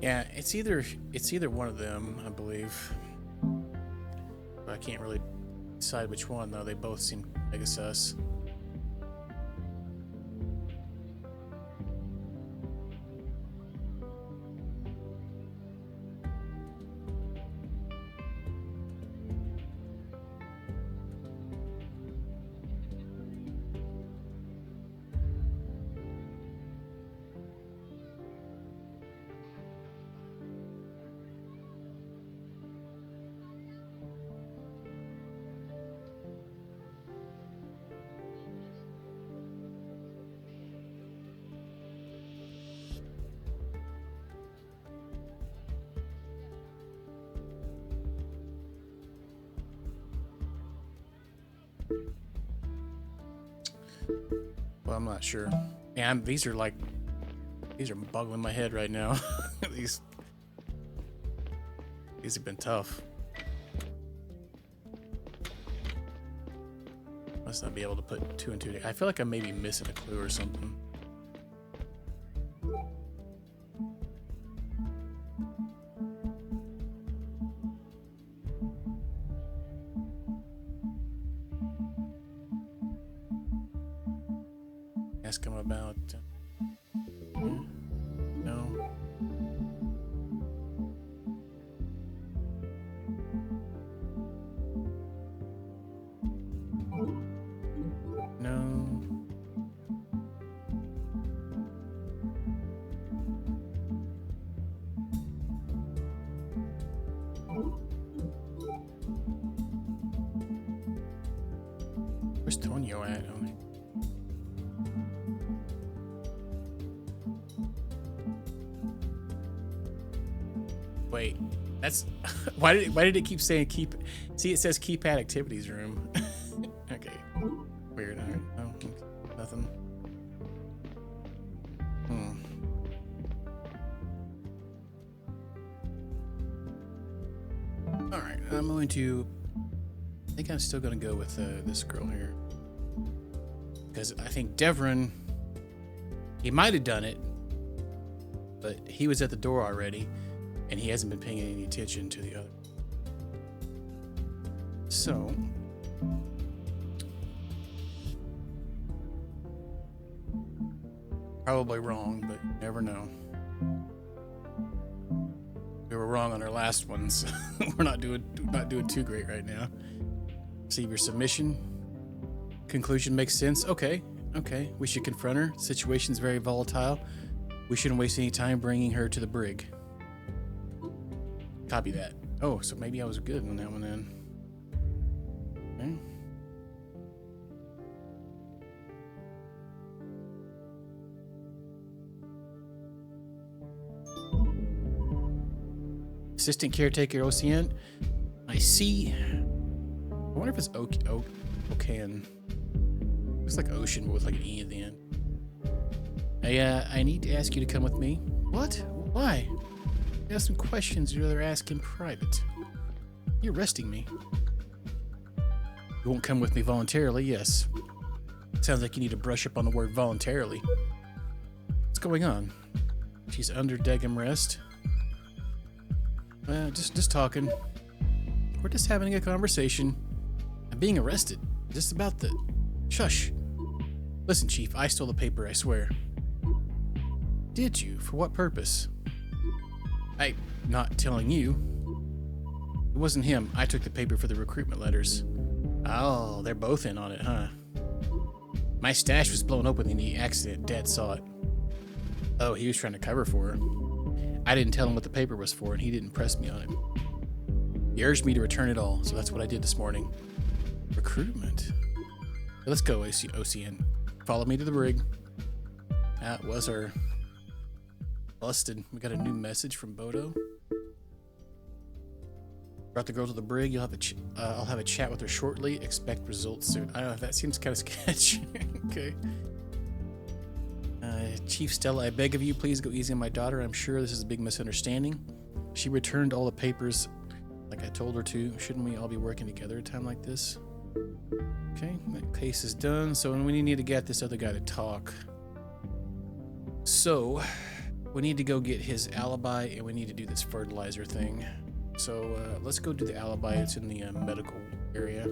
[SPEAKER 1] Yeah, it's either one of them, I believe. But I can't really decide which one, though. They both seem mega sus. Well, I'm not sure. Yeah, these are boggling my head right now. these have been tough. Must not be able to put 2 and 2 together. I feel like I may be missing a clue or something. Ask him about. No. No. Where's Tonio at? Wait, that's why did it keep saying keep? See, it says keypad activities room. Okay, weird. All right, no, nothing. All right, I'm going to. I think I'm still going to go with this girl here because I think Devron. He might have done it, but he was at the door already. And he hasn't been paying any attention to the other. So, probably wrong, but you never know. We were wrong on our last ones. We're not doing too great right now. Receive your submission. Conclusion makes sense. Okay. We should confront her. Situation's very volatile. We shouldn't waste any time bringing her to the brig. Copy that. Oh, so maybe I was good on that one then. Okay. Assistant caretaker Ocean. I see. I wonder if it's Ocan. Looks like ocean, but with like an E at the end. I need to ask you to come with me. What? Why? I have some questions you'd rather ask in private. You're arresting me. You won't come with me voluntarily, yes. Sounds like you need to brush up on the word voluntarily. What's going on? She's under Degum rest. Just talking. We're just having a conversation. I'm being arrested. Just about the... Shush. Listen, Chief, I stole the paper, I swear. Did you? For what purpose? I'm not telling you. It wasn't him. I took the paper for the recruitment letters. Oh, they're both in on it, huh? My stash was blown open in the accident. Dad saw it. Oh, he was trying to cover for her. I didn't tell him what the paper was for, and he didn't press me on it. He urged me to return it all, so that's what I did this morning. Recruitment? Let's go, OCN. Follow me to the brig. That was her. Busted. We got a new message from Bodo. Brought the girl to the brig. You'll have I'll have a chat with her shortly. Expect results soon. I don't know. That seems kind of sketchy. Okay. Chief Stella, I beg of you, please go easy on my daughter. I'm sure this is a big misunderstanding. She returned all the papers like I told her to. Shouldn't we all be working together at a time like this? Okay, that case is done. So we need to get this other guy to talk. So we need to go get his alibi, and we need to do this fertilizer thing. So let's go do the alibi. It's in the medical area.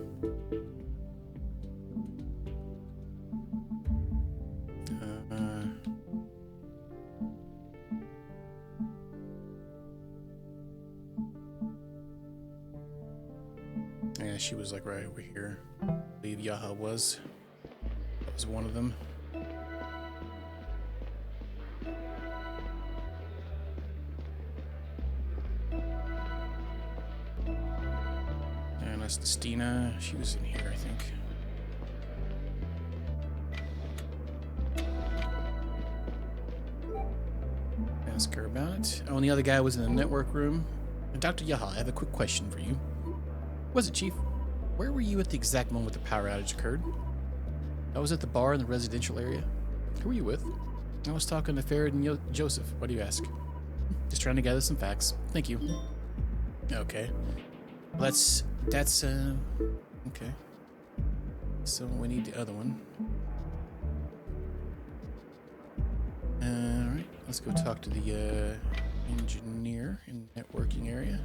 [SPEAKER 1] Yeah, she was like right over here. I believe Yaha was. That was one of them. And that's Stina. She was in here, I think. Ask her about it. Oh, and the other guy was in the network room. And Dr. Yaha, I have a quick question for you. Was it, Chief? Where were you at the exact moment the power outage occurred? I was at the bar in the residential area. Who were you with? I was talking to Farrad and Joseph. Why do you ask? Just trying to gather some facts. Thank you. Okay. Well, that's okay. So we need the other one. Alright, let's go talk to the engineer in the networking area.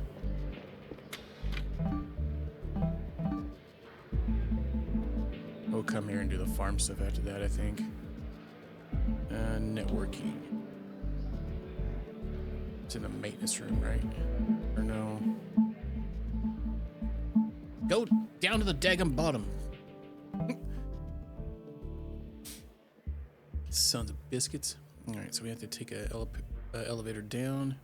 [SPEAKER 1] We'll come here and do the farm stuff after that, I think. Networking. It's in the maintenance room, right? Or no? Go down to the daggum bottom. Sons of biscuits. Alright, so we have to take a elevator down.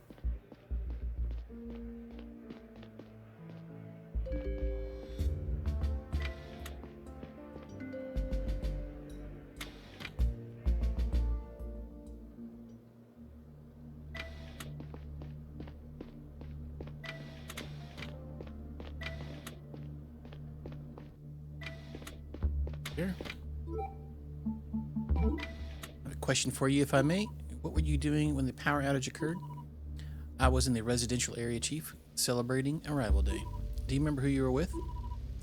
[SPEAKER 1] Here. I have a question for you, if I may. What were you doing when the power outage occurred? I was in the residential area, Chief, celebrating Arrival Day. Do you remember who you were with?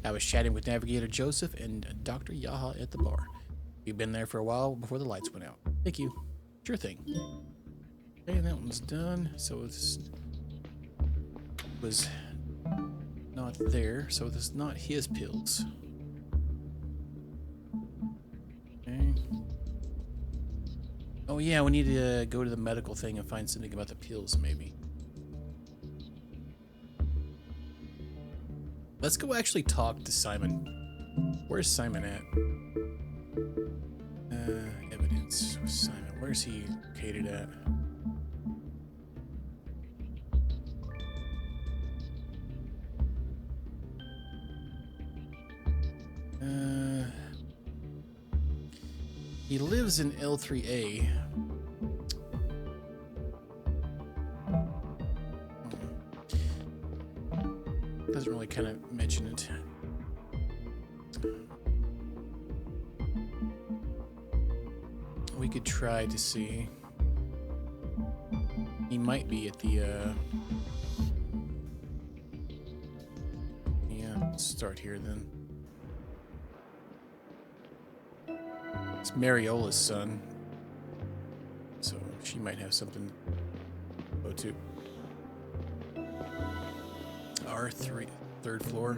[SPEAKER 1] I was chatting with Navigator Joseph and Dr. Yaha at the bar. You've been there for a while before the lights went out. Thank you. Sure thing. Okay, that one's done. So this was not there. So this is not his pills. Okay. Oh yeah, we need to go to the medical thing and find something about the pills, maybe. Let's go actually talk to Simon. Where's Simon at? Evidence. Simon, where's he located at? He lives in L3A. Doesn't really kind of mention it. We could try to see. He might be at the, yeah, let's start here then. It's Mariola's son, so she might have something to go to. R3, third floor.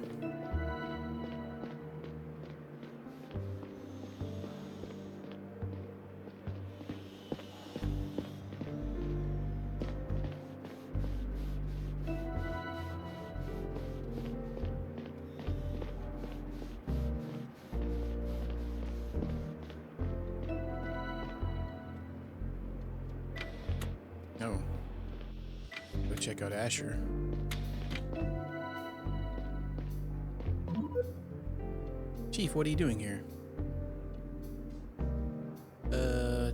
[SPEAKER 1] No. Go check out Asher. Chief, what are you doing here?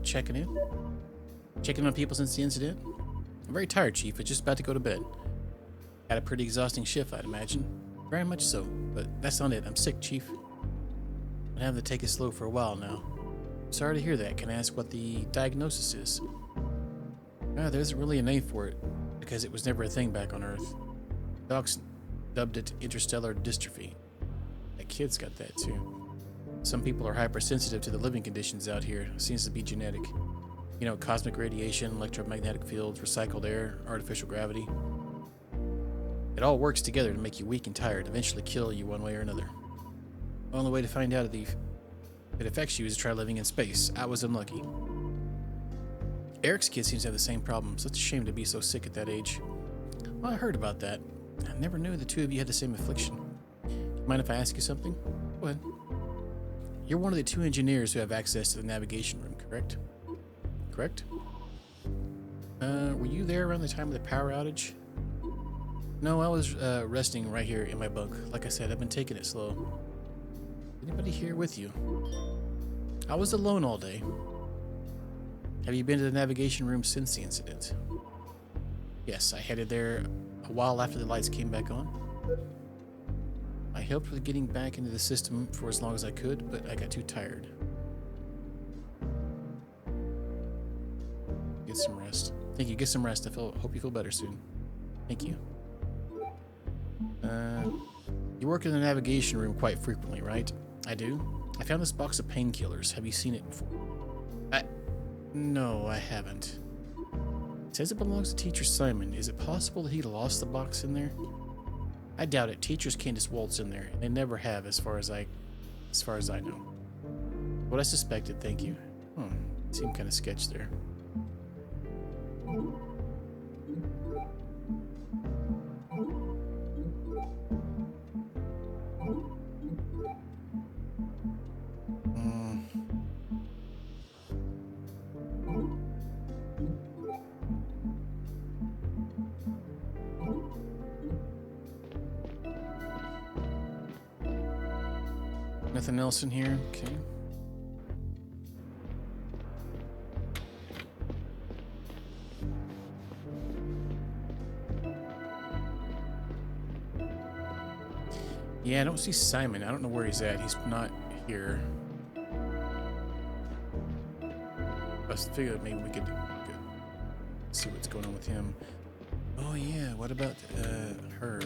[SPEAKER 1] Checking in? Checking on people since the incident? I'm very tired, Chief. I'm just about to go to bed. Had a pretty exhausting shift, I'd imagine. Very much so, but that's not it. I'm sick, Chief. I've been having to take it slow for a while now. Sorry to hear that. Can I ask what the diagnosis is? There isn't really a name for it, because it was never a thing back on Earth. Docs dubbed it interstellar dystrophy. That kid's got that too. Some people are hypersensitive to the living conditions out here. Seems to be genetic. You know, cosmic radiation, electromagnetic fields, recycled air, artificial gravity. It all works together to make you weak and tired, eventually kill you one way or another. The only way to find out if it affects you is to try living in space. I was unlucky. Eric's kid seems to have the same problem. Such a shame to be so sick at that age. Well, I heard about that. I never knew the two of you had the same affliction. Mind if I ask you something? Go ahead. You're one of the two engineers who have access to the navigation room, correct? Correct? Were you there around the time of the power outage? No, I was resting right here in my bunk. Like I said, I've been taking it slow. Anybody here with you? I was alone all day. Have you been to the navigation room since the incident? Yes, I headed there a while after the lights came back on. I helped with getting back into the system for as long as I could, but I got too tired. Get some rest. Thank you. Get some rest. Hope you feel better soon. Thank you. You work in the navigation room quite frequently, right? I do. I found this box of painkillers. Have you seen it before? No, I haven't. It says it belongs to Teacher Simon. Is it possible that he lost the box in there? I doubt it. Teachers can't just waltz in there. They never have, as far as I know. What I suspected. Thank you. Seemed kind of sketch there. Nothing else in here? Okay. Yeah, I don't see Simon. I don't know where he's at. He's not here. I figured maybe we could see what's going on with him. Oh yeah, what about her?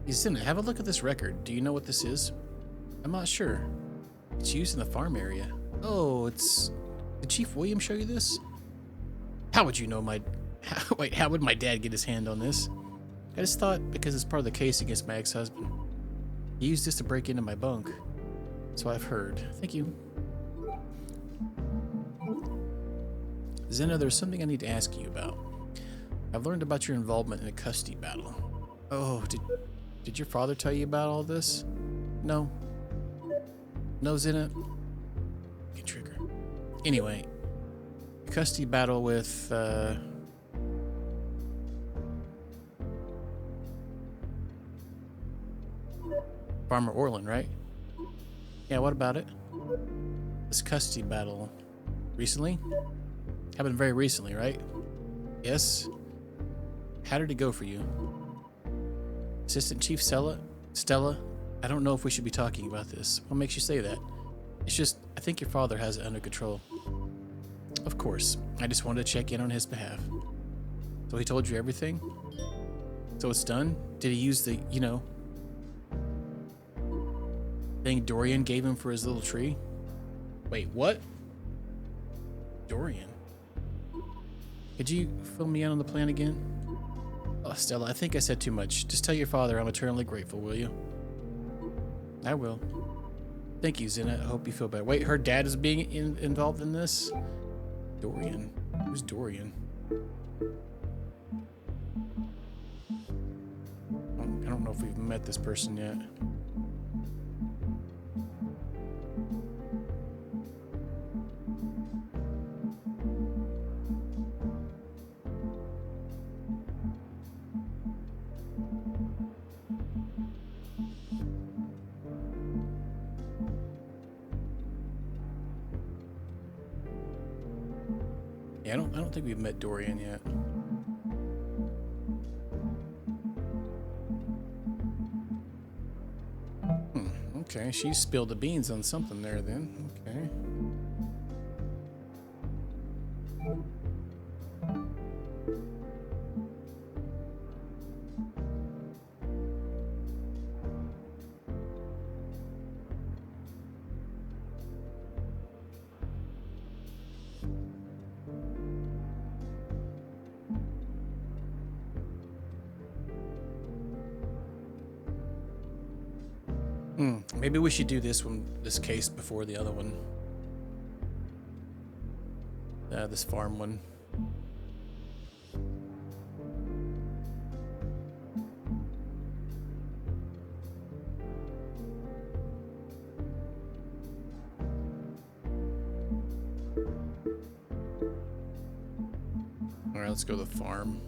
[SPEAKER 1] Zina, have a look at this record. Do you know what this is? I'm not sure. It's used in the farm area. Oh, did Chief William show you this? How would you know wait, how would my dad get his hand on this? I just thought because it's part of the case against my ex-husband. He used this to break into my bunk. So I've heard. Thank you. Zena, there's something I need to ask you about. I've learned about your involvement in a custody battle. Oh, did your father tell you about all this? No. No, Zena? Good trigger. Anyway, custody battle with, Farmer Orland, right? Yeah, what about it? This custody battle. Recently? Happened very recently, right? Yes? How did it go for you? Assistant Chief Stella, I don't know if we should be talking about this. What makes you say that? It's just, I think your father has it under control. Of course. I just wanted to check in on his behalf. So he told you everything? So it's done? Did he use the, thing Dorian gave him for his little tree? Wait, what? Dorian? Could you fill me in on the plan again? Oh, Stella, I think I said too much. Just tell your father I'm eternally grateful, will you? I will. Thank you, Zena. I hope you feel better. Wait, her dad is being involved in this? Dorian? Who's Dorian? I don't know if we've met this person yet. Yeah, I don't think we've met Dorian yet. Okay, she spilled the beans on something there then. Okay. Maybe we should do this case before the other one. This farm one. All right, let's go to the farm.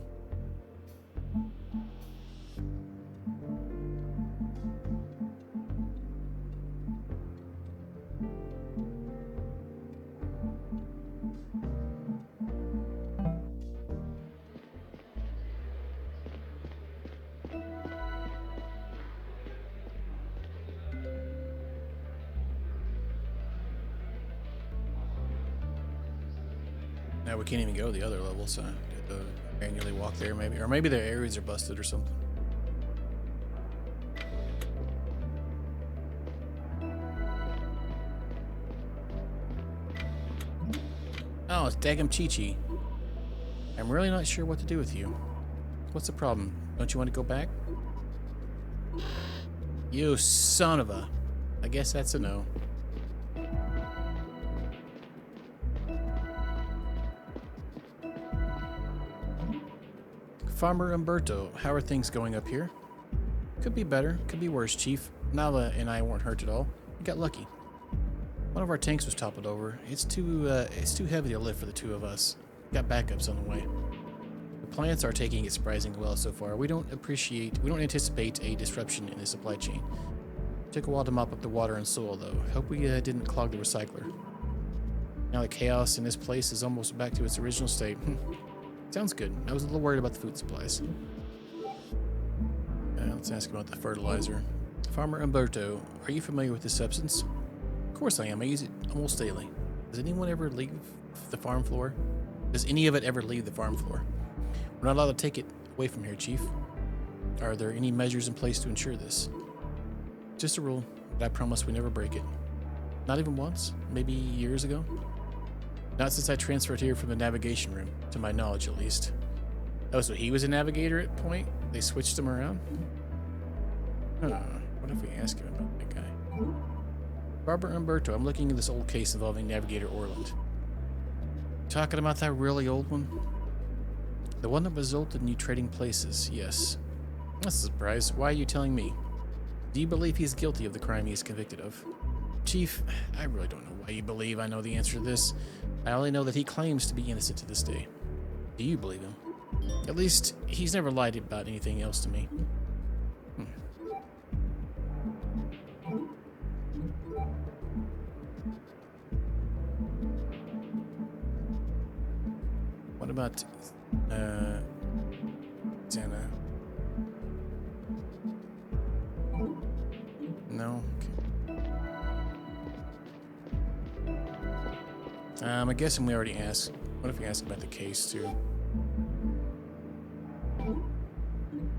[SPEAKER 1] Now we can't even go to the other level, so I have to manually walk there maybe. Or maybe their areas are busted or something. Oh, it's Dagum Chi-Chi. I'm really not sure what to do with you. What's the problem? Don't you want to go back? You son of a... I guess that's a no. Farmer Umberto, how are things going up here? Could be better, could be worse, Chief. Nava and I weren't hurt at all. We got lucky. One of our tanks was toppled over. It's too heavy to lift for the two of us. Got backups on the way. The plants are taking it surprisingly well so far. We don't anticipate a disruption in the supply chain. Took a while to mop up the water and soil, though. Hope we didn't clog the recycler. Now the chaos in this place is almost back to its original state. Sounds good. I was a little worried about the food supplies. Let's ask about the fertilizer. Farmer Umberto, are you familiar with this substance? Of course I am. I use it almost daily. Does anyone ever leave the farm floor? Does any of it ever leave the farm floor? We're not allowed to take it away from here, Chief. Are there any measures in place to ensure this? Just a rule, but I promise we never break it. Not even once? Maybe years ago? Not since I transferred here from the navigation room, to my knowledge at least. Oh, so he was a navigator at point? They switched him around? What if we ask him about that guy? Barbara Umberto, I'm looking at this old case involving Navigator Orland. Talking about that really old one? The one that resulted in you trading places, yes. That's a surprise. Why are you telling me? Do you believe he's guilty of the crime he is convicted of? Chief, I really don't know why you believe I know the answer to this. I only know that he claims to be innocent to this day. Do you believe him? At least, he's never lied about anything else to me. What about, Zana? No? Okay. I guessing we already asked. What if we ask about the case, too?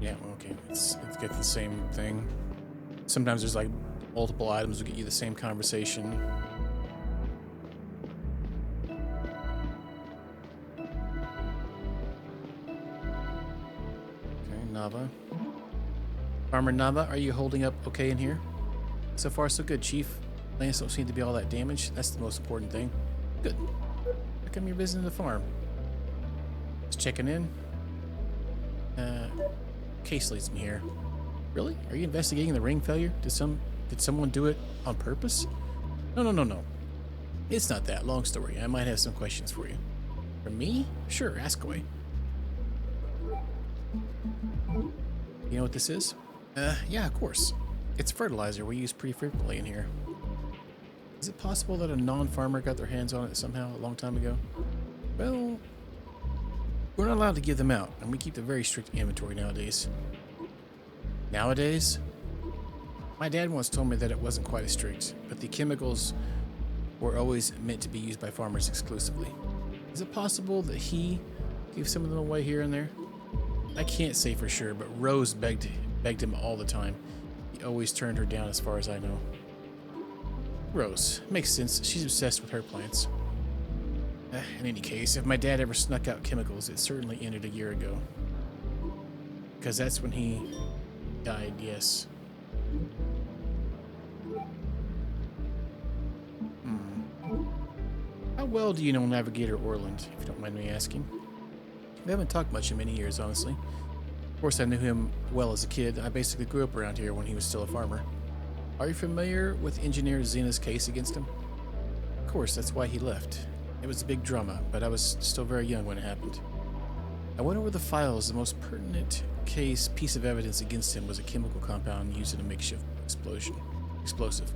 [SPEAKER 1] Yeah, well, okay. Let's get the same thing. Sometimes there's, like, multiple items will get you the same conversation. Nava. Farmer Nava, are you holding up okay in here? So far, so good, Chief. Plants don't seem to be all that damaged. That's the most important thing. Good. How come you're visiting the farm? Just checking in. Case leads me here. Really? Are you investigating the ring failure? Did someone do it on purpose? No. It's not that. Long story. I might have some questions for you. For me? Sure, ask away. You know what this is? Yeah, of course. It's fertilizer we use pretty frequently in here. Is it possible that a non-farmer got their hands on it somehow a long time ago? Well, we're not allowed to give them out, and we keep a very strict inventory nowadays. Nowadays? My dad once told me that it wasn't quite as strict, but the chemicals were always meant to be used by farmers exclusively. Is it possible that he gave some of them away here and there? I can't say for sure, but Rose begged him all the time. He always turned her down as far as I know. Rose. Makes sense. She's obsessed with her plants. In any case, if my dad ever snuck out chemicals, it certainly ended a year ago. Because that's when he died, yes. How well do you know Navigator Orland, if you don't mind me asking? We haven't talked much in many years, honestly. Of course, I knew him well as a kid. I basically grew up around here when he was still a farmer. Are you familiar with Engineer Zena's case against him? Of course, that's why he left. It was a big drama, but I was still very young when it happened. I went over the files. The most pertinent piece of evidence against him was a chemical compound used in a makeshift explosive.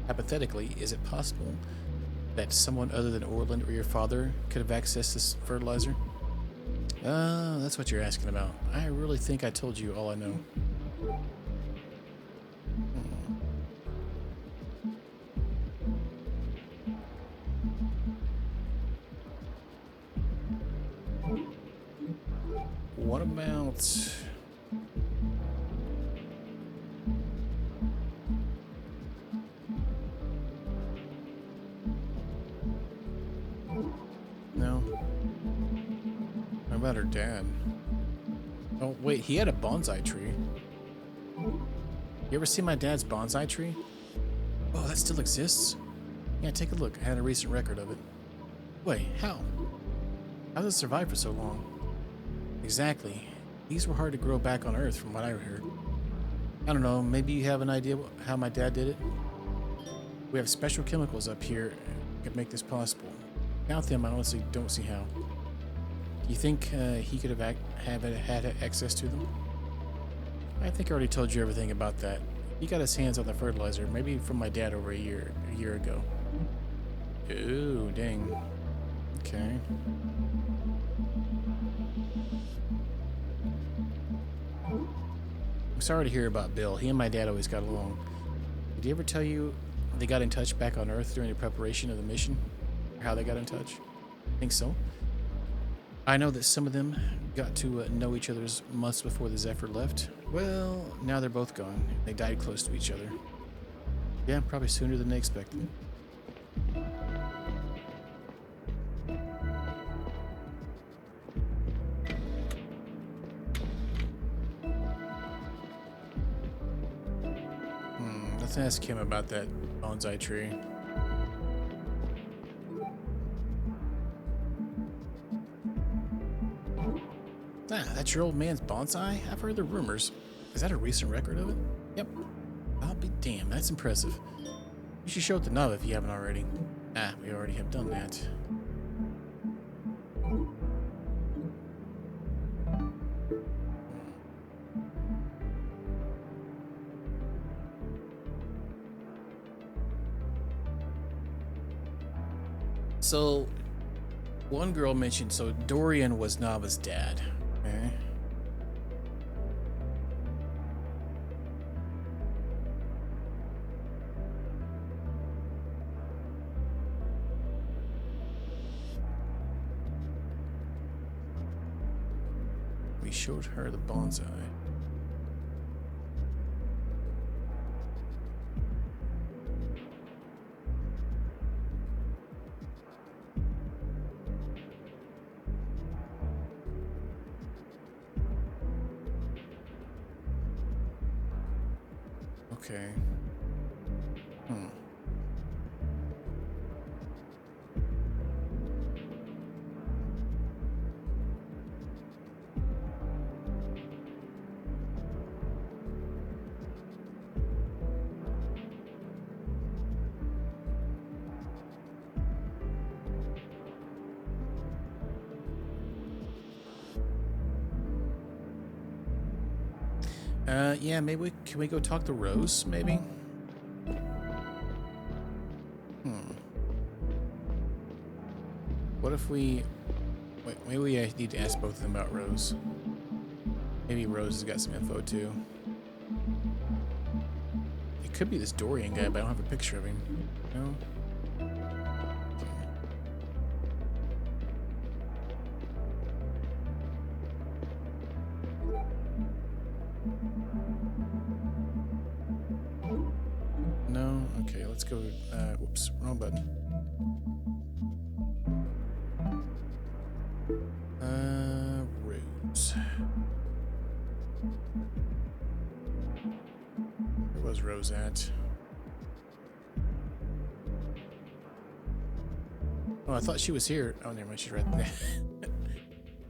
[SPEAKER 1] Hypothetically, is it possible that someone other than Orland or your father could have accessed this fertilizer? That's what you're asking about. I really think I told you all I know. What about... No. What about her dad? Oh, wait, he had a bonsai tree. You ever see my dad's bonsai tree? Oh, that still exists? Yeah, take a look. I had a recent record of it. Wait, how? How does it survive for so long? Exactly. These were hard to grow back on Earth from what I heard. I don't know, maybe you have an idea how my dad did it? We have special chemicals up here that could make this possible. Without them, I honestly don't see how. Do you think he could have had access to them? I think I already told you everything about that. He got his hands on the fertilizer, maybe from my dad over a year ago. Ooh, dang. Okay. I'm sorry to hear about Bill. He and my dad always got along. Did he ever tell you they got in touch back on Earth during the preparation of the mission? Or how they got in touch? I think so. I know that some of them got to know each other's months before the Zephyr left. Well, now they're both gone. They died close to each other. Yeah, probably sooner than they expected. Let's ask him about that bonsai tree. Ah, that's your old man's bonsai? I've heard the rumors. Is that a recent record of it? Yep. I'll be damned, that's impressive. You should show it to Nub if you haven't already. Ah, we already have done that. So, one girl mentioned, so Dorian was Nava's dad. Okay. We showed her the bonsai. Okay. Yeah, maybe can we go talk to Rose, maybe? What if we... Wait, maybe we need to ask both of them about Rose. Maybe Rose has got some info, too. It could be this Dorian guy, but I don't have a picture of him. No? No? Okay, let's go... whoops, wrong button. Rose. Where was Rose at? Oh, I thought she was here. Oh, never mind, she's right there.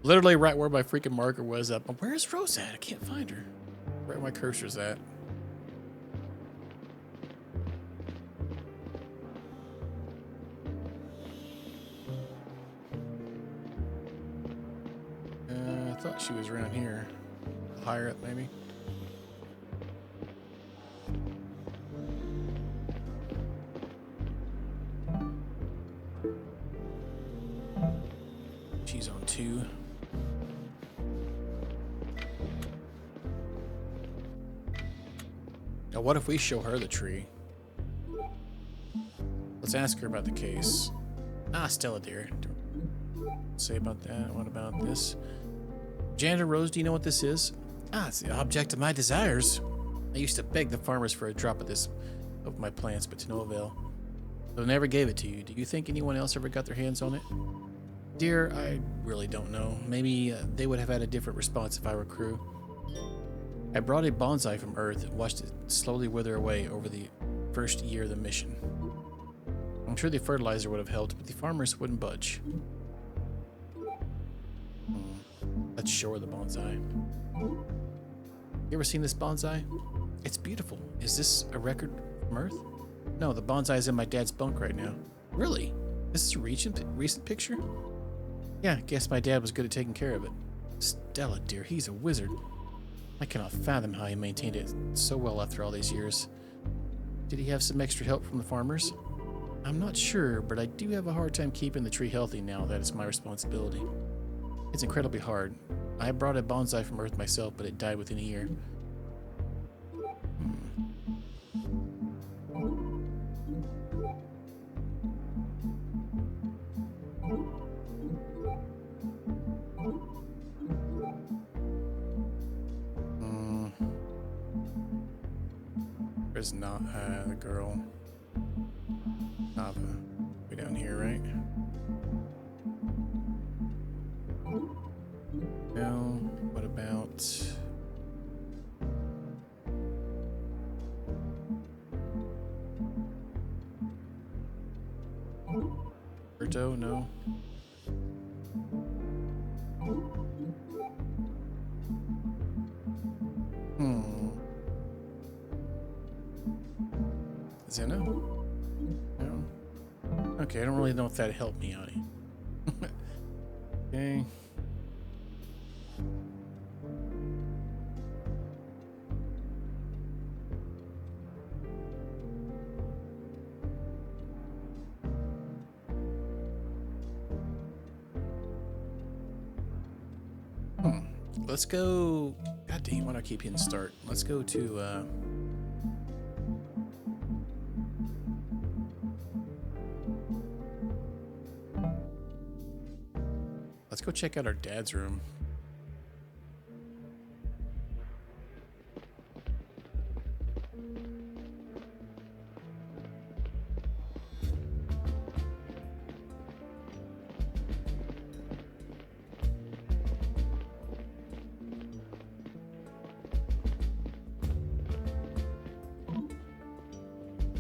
[SPEAKER 1] Literally right where my freaking marker was up. Where's Rose at? I can't find her. Right where my cursor's at. I thought she was around here. Higher up, maybe. She's on 2. Now, what if we show her the tree? Let's ask her about the case. Ah, Stella, dear. Say about that. What about this? Janitor Rose, do you know what this is? Ah, it's the object of my desires. I used to beg the farmers for a drop of this of my plants, but to no avail. So I never gave it to you. Do you think anyone else ever got their hands on it? Dear, I really don't know. Maybe they would have had a different response if I were crew. I brought a bonsai from Earth and watched it slowly wither away over the first year of the mission. I'm sure the fertilizer would have helped, but the farmers wouldn't budge. Let's show the bonsai. You ever seen this bonsai? It's beautiful. Is this a record from Earth? No, the bonsai is in my dad's bunk right now. Really? This is a recent picture? Yeah, guess my dad was good at taking care of it. Stella, dear, he's a wizard. I cannot fathom how he maintained it so well after all these years. Did he have some extra help from the farmers? I'm not sure, but I do have a hard time keeping the tree healthy now that it's my responsibility. It's incredibly hard. I brought a bonsai from Earth myself, but it died within a year. There's not the girl. Nava. Way down here, right? No. What about... Berto? No. Zena? No. Okay, I don't really know if that helped me out. Okay. Let's go. God damn, why do I keep hitting start? Let's go to let's go check out our dad's room.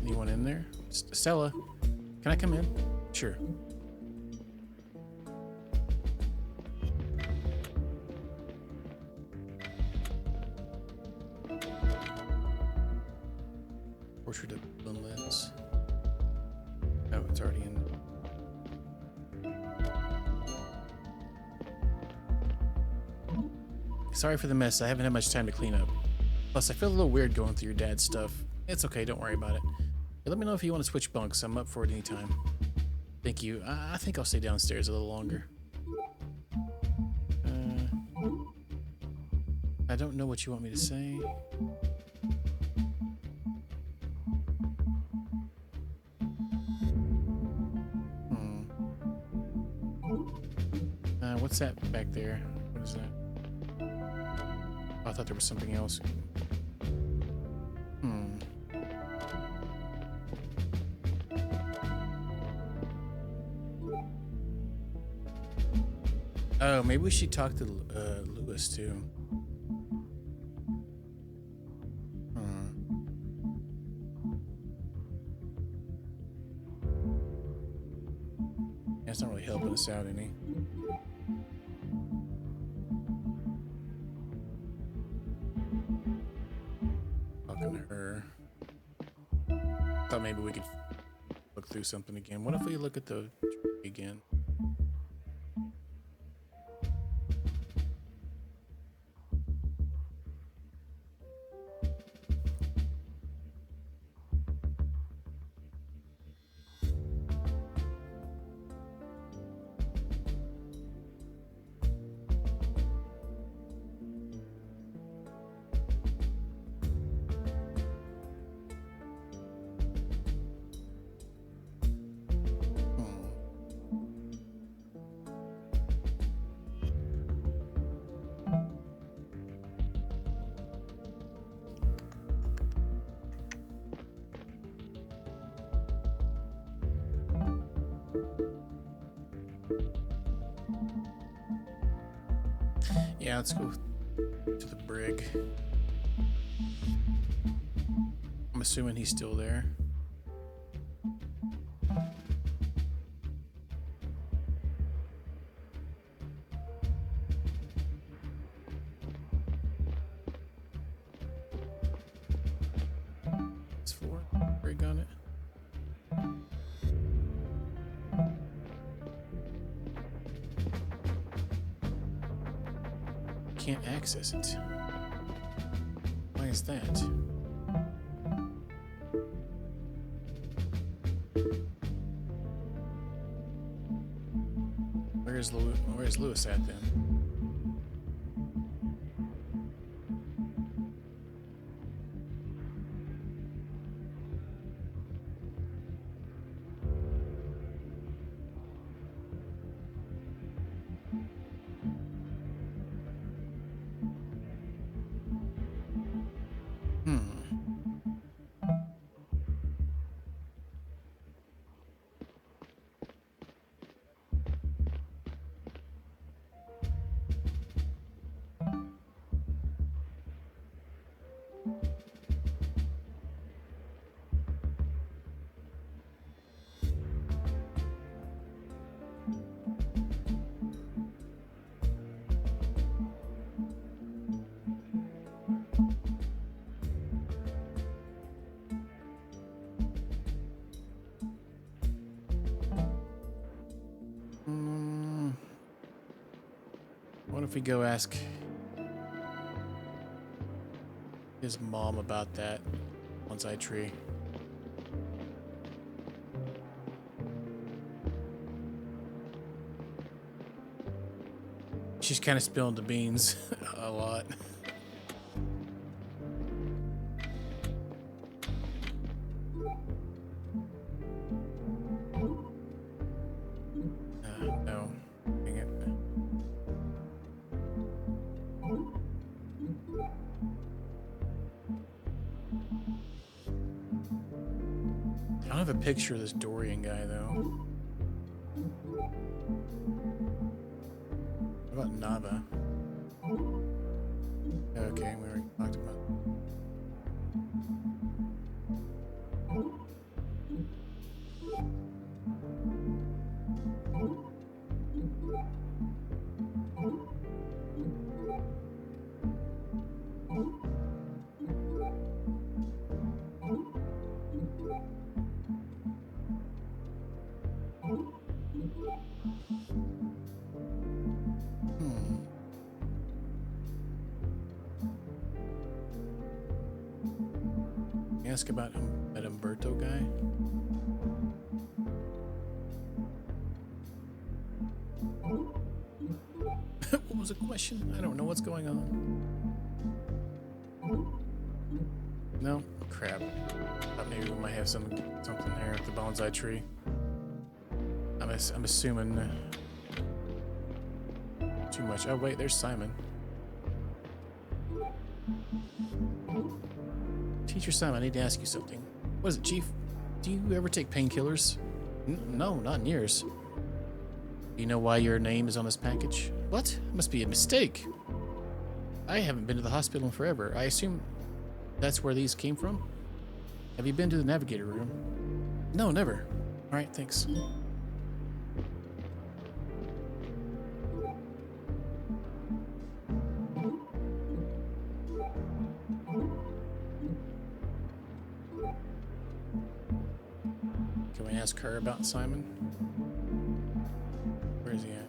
[SPEAKER 1] Anyone in there? Stella, can I come in? Sure. Portrait of Lens. Oh, it's already in. Sorry for the mess. I haven't had much time to clean up. Plus, I feel a little weird going through your dad's stuff. It's okay. Don't worry about it. Hey, let me know if you want to switch bunks. I'm up for it anytime. Thank you. I think I'll stay downstairs a little longer. I don't know what you want me to say. What's that back there? What is that? Oh, I thought there was something else. Oh, maybe we should talk to Lewis too. That's not really helping us out any. Talking to her. Thought maybe we could look through something again. What if we look at the tree again? Yeah, let's go to the brig. I'm assuming he's still there. It's 4. Brig on it. Can't access it. Why is that? Where's Lewis at then? What if we go ask his mom about that bonsai tree? She's kind of spilling the beans a lot. No. Dang it. I don't have a picture of this Dorian guy, though. What about Nava? Okay, we already talked about it. Ask about that Umberto guy. What was the question? I don't know what's going on. No? Crap. Thought maybe we might have something there at the bonsai tree. I'm assuming too much. Oh wait, there's Simon. Teacher Simon, I need to ask you something. What is it, Chief? Do you ever take painkillers? No, not in years. Do you know why your name is on this package? What? It must be a mistake. I haven't been to the hospital in forever. I assume that's where these came from? Have you been to the navigator room? No, never. All right, thanks. Can we ask her about Simon? Where is he at?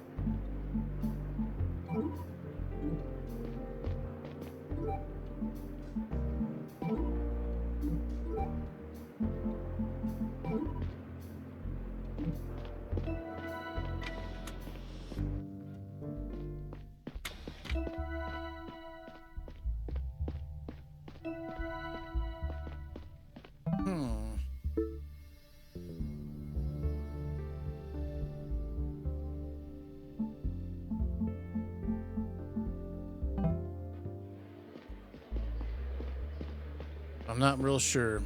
[SPEAKER 1] I'm not real sure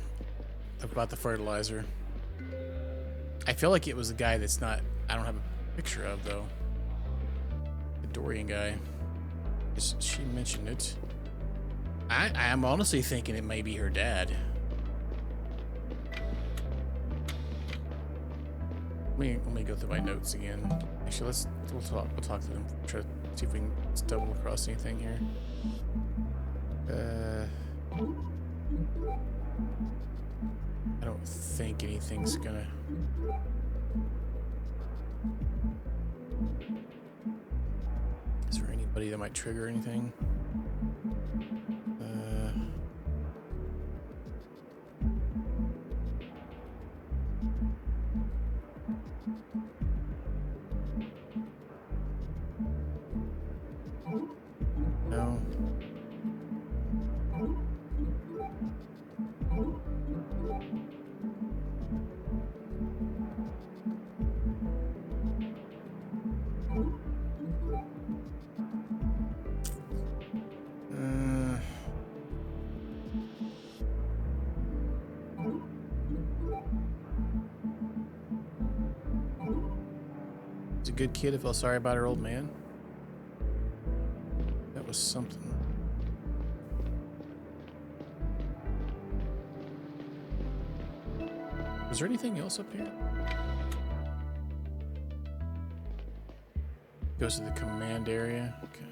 [SPEAKER 1] about the fertilizer. I feel like it was a guy that's not, I don't have a picture of though. The Dorian guy. She mentioned it. I'm honestly thinking it may be her dad. Let me go through my notes again. Actually, we'll talk to them. Try to see if we can stumble across anything here. I don't think anything's gonna. Is there anybody that might trigger anything? No. He's a good kid who felt sorry about her old man. That was something. Was there anything else up here? Goes to the command area. Okay.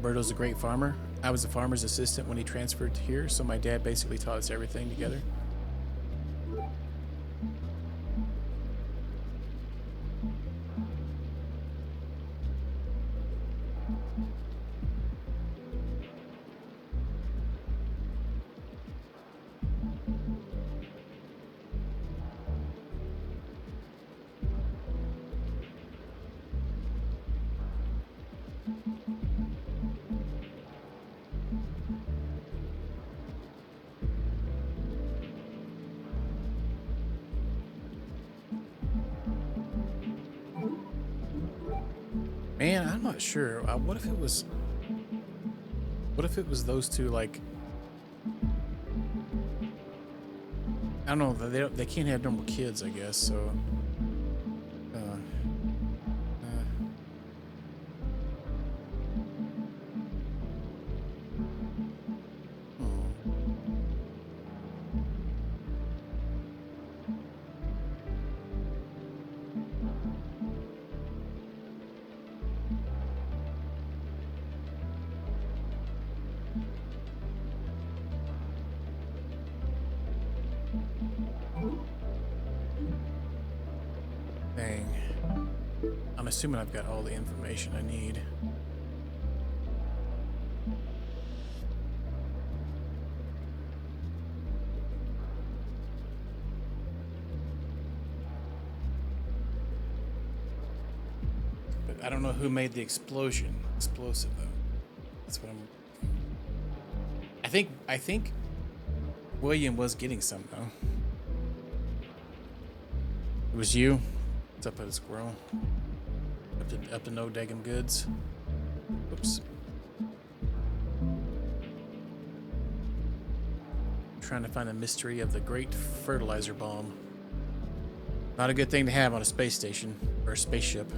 [SPEAKER 1] Roberto's a great farmer. I was a farmer's assistant when he transferred here, so my dad basically taught us everything together. Man, I'm not sure. What if it was those two? Like, I don't know. They can't have normal kids, I guess. So. Dang. I'm assuming I've got all the information I need. But I don't know who made the explosive though. That's what I think William was getting some though. It was you. It's up at a squirrel. Up to no daggum goods. Oops. Trying to find the mystery of the great fertilizer bomb. Not a good thing to have on a space station or a spaceship.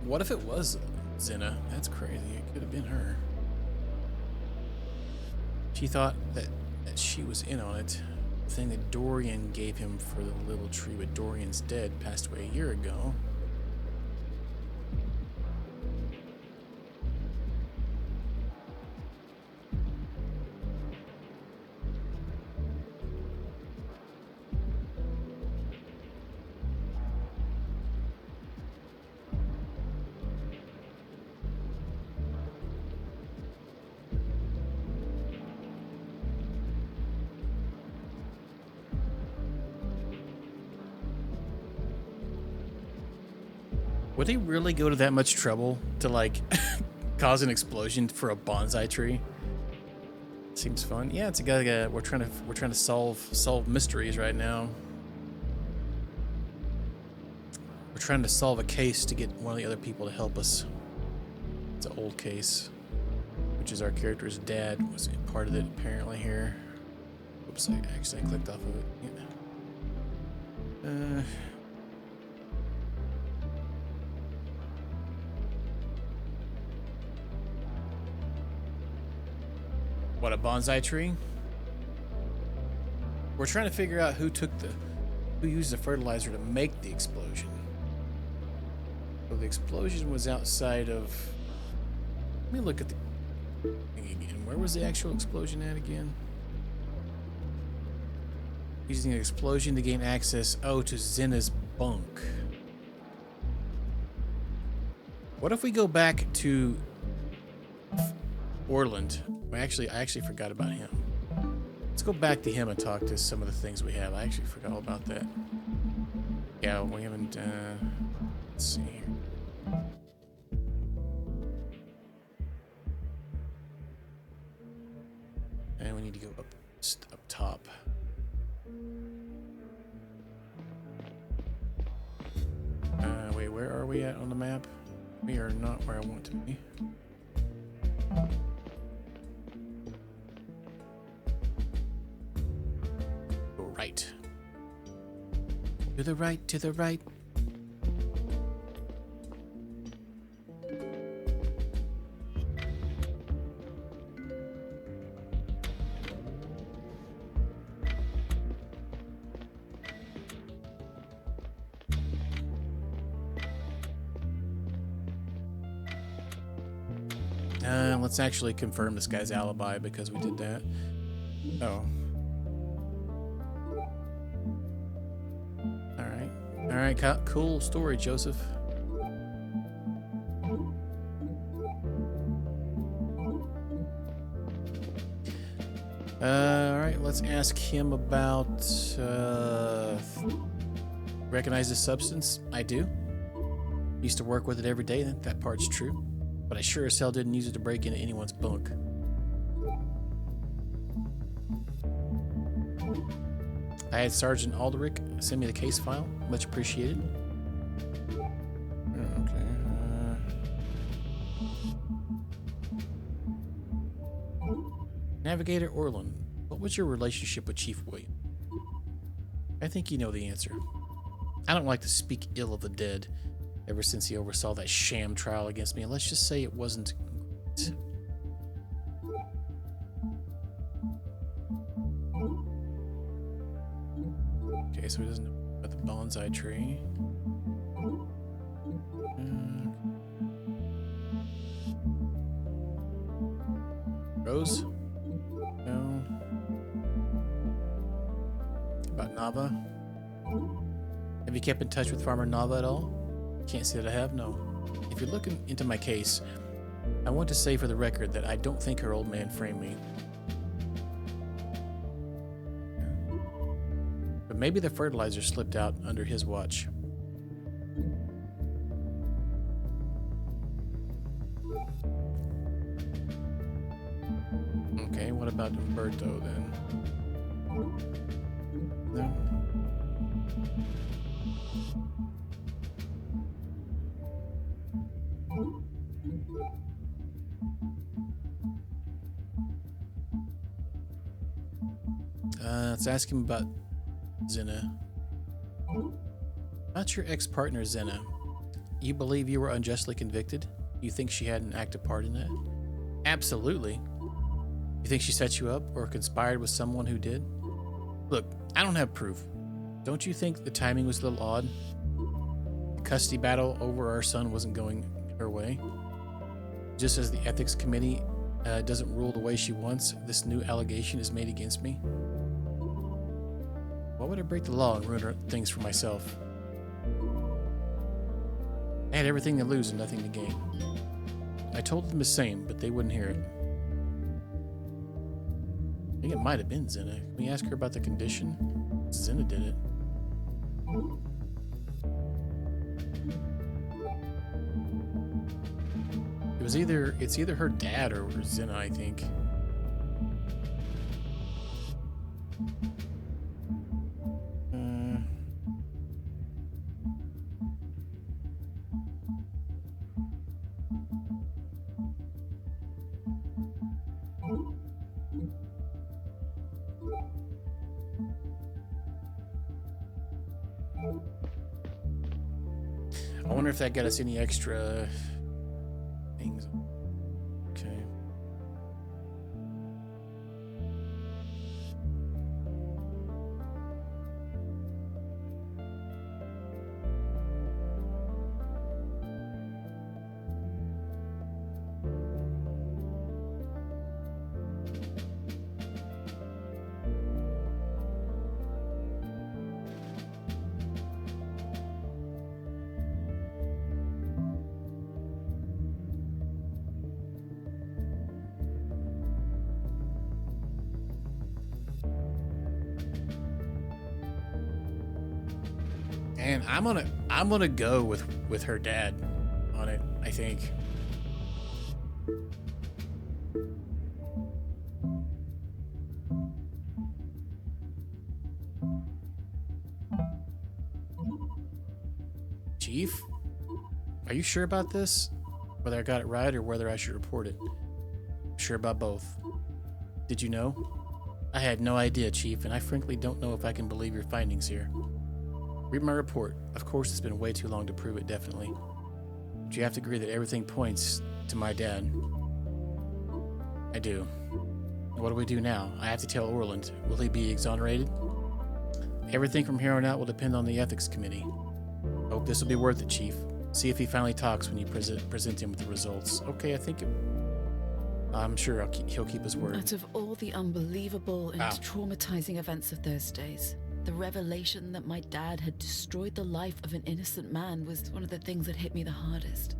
[SPEAKER 1] What if it was Zena? That's crazy. It could have been her. She thought that she was in on it. thing that Dorian gave him for the little tree, but Dorian's dead, passed away a year ago. Would they really go to that much trouble to like cause an explosion for a bonsai tree? Seems fun. Yeah, it's a guy. We're trying to solve mysteries right now. We're trying to solve a case to get one of the other people to help us. It's an old case, which is our character's dad was part of it apparently here. Oops, I actually clicked off of it. Yeah. What, a bonsai tree? We're trying to figure out who used the fertilizer to make the explosion. So the explosion was outside of. Let me look at the thing again. Where was the actual explosion at again? Using an explosion to gain access. Oh, to Zena's bunk. What if we go back to Orland? I actually forgot about him. Let's go back to him and talk to some of the things we have. I actually forgot all about that. Yeah, we haven't. Let's see here. And we need to go up top. Wait, where are we at on the map? We are not where I want to be. Right. To the right, to the right. Let's actually confirm this guy's alibi because we did that. Oh. Alright, cool story, Joseph. Alright, let's ask him about recognize this substance. I do. Used to work with it every day, that part's true. But I sure as hell didn't use it to break into anyone's bunk. I had Sergeant Aldrich send me the case file. Much appreciated. Okay. Navigator Orland, what was your relationship with Chief William? I think you know the answer. I don't like to speak ill of the dead. Ever since he oversaw that sham trial against me, let's just say it wasn't great. Okay, so he doesn't know about the bonsai tree. Rose? No. About Nava? Have you kept in touch with Farmer Nava at all? Can't say that I have, no. If you're looking into my case, I want to say for the record that I don't think her old man framed me. But maybe the fertilizer slipped out under his watch. Okay, what about Umberto then? No? Let's ask him about Zena. About your ex-partner, Zena. You believe you were unjustly convicted? You think she had an active part in that? Absolutely. You think she set you up or conspired with someone who did? Look, I don't have proof. Don't you think the timing was a little odd? The custody battle over our son wasn't going her way. Just as the ethics committee doesn't rule the way she wants, this new allegation is made against me. Why would I break the law and ruin things for myself? I had everything to lose and nothing to gain. I told them the same, but they wouldn't hear it. I think it might have been Zena. Can we ask her about the condition? Zena did it. It's either her dad or Zena, I think. I wonder if that got us any extra things. Okay. And I'm gonna go with her dad on it, I think. Chief, are you sure about this? Whether I got it right or whether I should report it? Sure about both. Did you know? I had no idea, Chief, and I frankly don't know if I can believe your findings here. Read my report. Of course, it's been way too long to prove it, definitely. But you have to agree that everything points to my dad. I do. What do we do now? I have to tell Orland. Will he be exonerated? Everything from here on out will depend on the ethics committee. Hope this will be worth it, Chief. See if he finally talks when you present him with the results. Okay, I think I'm sure he'll keep his word.
[SPEAKER 2] Out of all the unbelievable and traumatizing events of those days, the revelation that my dad had destroyed the life of an innocent man was one of the things that hit me the hardest.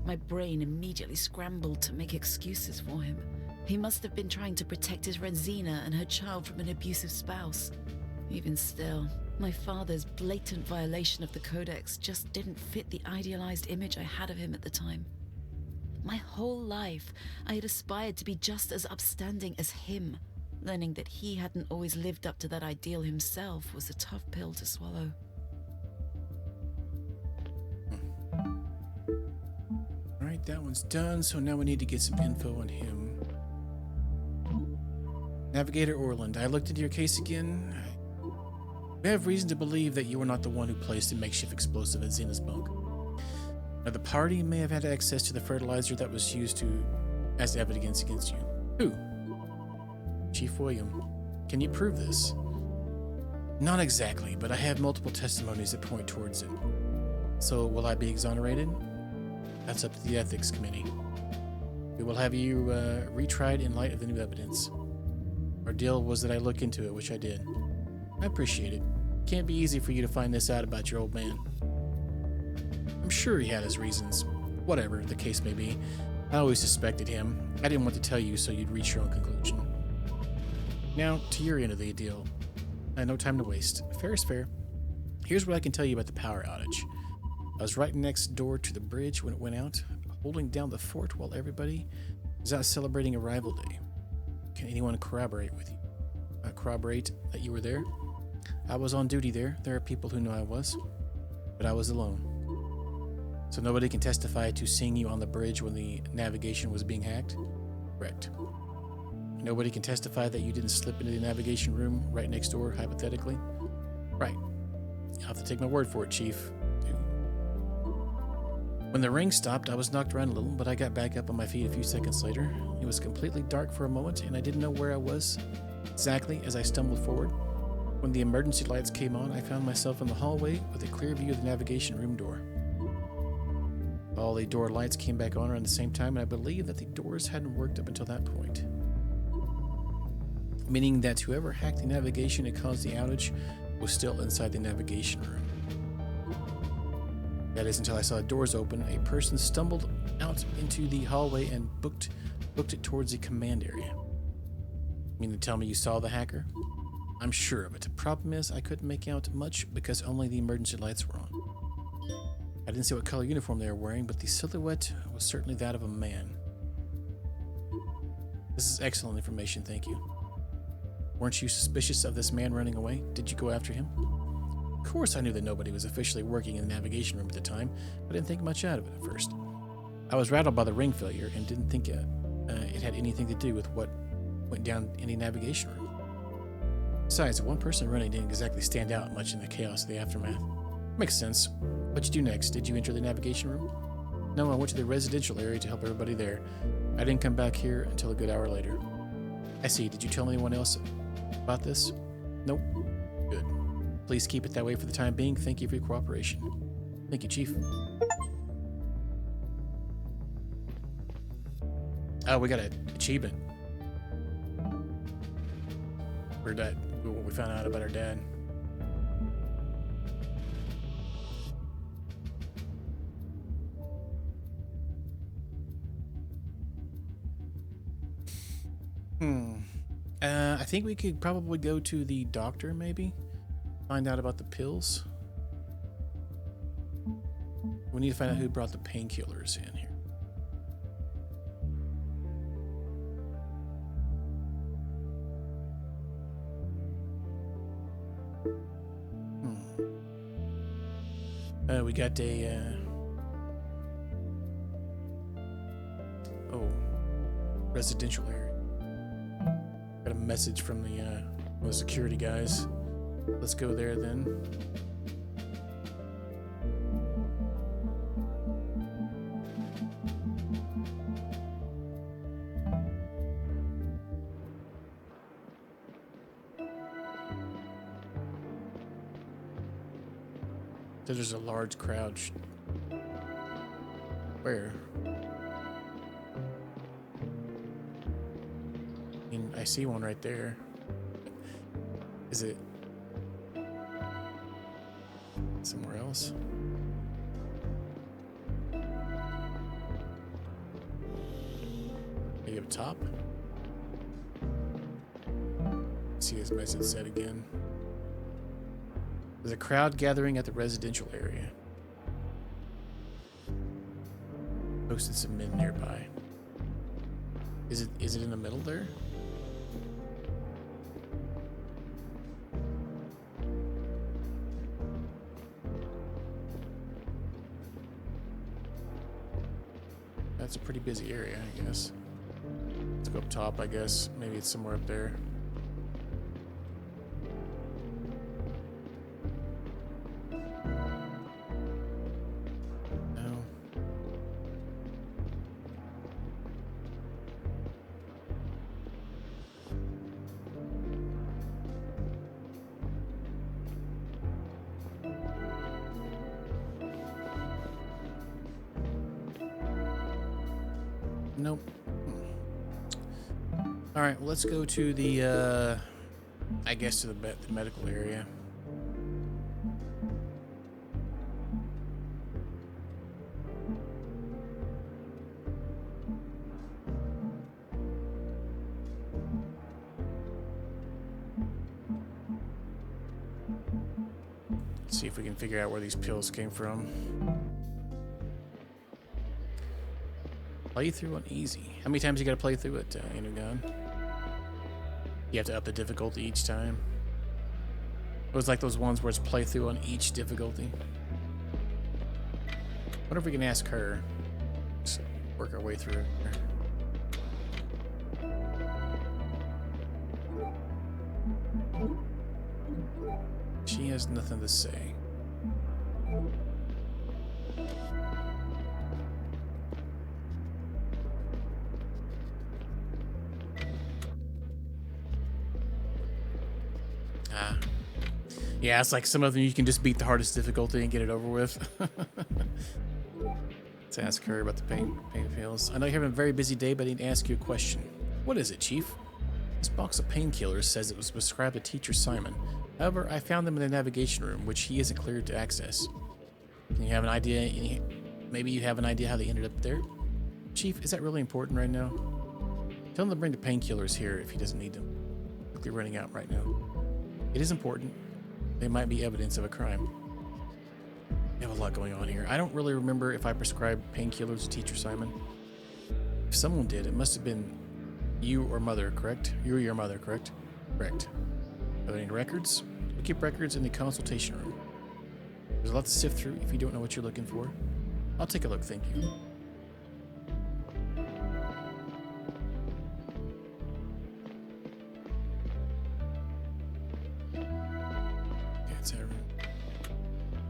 [SPEAKER 2] My brain immediately scrambled to make excuses for him. He must have been trying to protect his friend Zena and her child from an abusive spouse. Even still, my father's blatant violation of the Codex just didn't fit the idealized image I had of him at the time. My whole life, I had aspired to be just as upstanding as him. Learning that he hadn't always lived up to that ideal himself was a tough pill to swallow.
[SPEAKER 1] Alright, that one's done, so now we need to get some info on him. Navigator Orland, I looked into your case again. We have reason to believe that you were not the one who placed a makeshift explosive at Zena's bunk. Now, the party may have had access to the fertilizer that was used as evidence against you. Who? Chief William. Can you prove this? Not exactly, but I have multiple testimonies that point towards it. So, will I be exonerated? That's up to the ethics committee. We will have you retried in light of the new evidence. Our deal was that I look into it, which I did. I appreciate it. Can't be easy for you to find this out about your old man. I'm sure he had his reasons. Whatever the case may be. I always suspected him. I didn't want to tell you so you'd reach your own conclusion. Now, to your end of the deal. I had no time to waste. Fair is fair. Here's what I can tell you about the power outage. I was right next door to the bridge when it went out, holding down the fort while everybody was out celebrating Arrival Day. Can anyone corroborate with you? Corroborate that you were there? I was on duty there. There are people who know I was, but I was alone. So nobody can testify to seeing you on the bridge when the navigation was being hacked? Correct. Nobody can testify that you didn't slip into the navigation room right next door, hypothetically? Right. You'll have to take my word for it, Chief. When the ring stopped, I was knocked around a little, but I got back up on my feet a few seconds later. It was completely dark for a moment, and I didn't know where I was exactly as I stumbled forward. When the emergency lights came on, I found myself in the hallway with a clear view of the navigation room door. All the door lights came back on around the same time, and I believe that the doors hadn't worked up until that point. Meaning that whoever hacked the navigation and caused the outage was still inside the navigation room. That is until I saw the doors open, a person stumbled out into the hallway and booked it towards the command area. You mean to tell me you saw the hacker? I'm sure of it. The problem is I couldn't make out much because only the emergency lights were on. I didn't see what color uniform they were wearing, but the silhouette was certainly that of a man. This is excellent information, thank you. Weren't you suspicious of this man running away? Did you go after him? Of course I knew that nobody was officially working in the navigation room at the time, but I didn't think much out of it at first. I was rattled by the ring failure and didn't think it had anything to do with what went down in the navigation room. Besides, the one person running didn't exactly stand out much in the chaos of the aftermath. Makes sense. What'd you do next? Did you enter the navigation room? No, I went to the residential area to help everybody there. I didn't come back here until a good hour later. I see. Did you tell anyone else about this? Nope. Good. Please keep it that way for the time being. Thank you for your cooperation. Thank you, Chief. Oh, we got an achievement. What we found out about our dad. I think we could probably go to the doctor, maybe? Find out about the pills. We need to find out who brought the painkillers in here. We got a residential area. Got a message from the security guys. Let's go there then. There's a large crowd. Where? I mean, I see one right there. Is it somewhere else? Maybe up top? See his message said again. There's a crowd gathering at the residential area. Posted some men nearby. Is it in the middle there? That's a pretty busy area, I guess. Let's go up top, I guess. Maybe it's somewhere up there. Nope. All right, well, let's go to the, I guess to the medical area. Let's see if we can figure out where these pills came from. Play through on easy. How many times you gotta play through it, Inugon? You have to up the difficulty each time. It was like those ones where it's play through on each difficulty. Wonder if we can ask her. Just work our way through it. She has nothing to say. Yeah, it's like some of them you can just beat the hardest difficulty and get it over with. Let's ask her about the pain pills. I know you're having a very busy day, but I need to ask you a question. What is it, Chief? This box of painkillers says it was prescribed to Teacher Simon. However, I found them in the navigation room, which he isn't cleared to access. Can you have an idea? Maybe you have an idea how they ended up there? Chief, is that really important right now? Tell him to bring the painkillers here if he doesn't need them. Quickly running out right now. It is important. They might be evidence of a crime. We have a lot going on here. I don't really remember if I prescribed painkillers to Teacher Simon. If someone did, it must have been you or Mother, correct? You or your mother, correct? Correct. Are there any records? We keep records in the consultation room. There's a lot to sift through if you don't know what you're looking for. I'll take a look, thank you.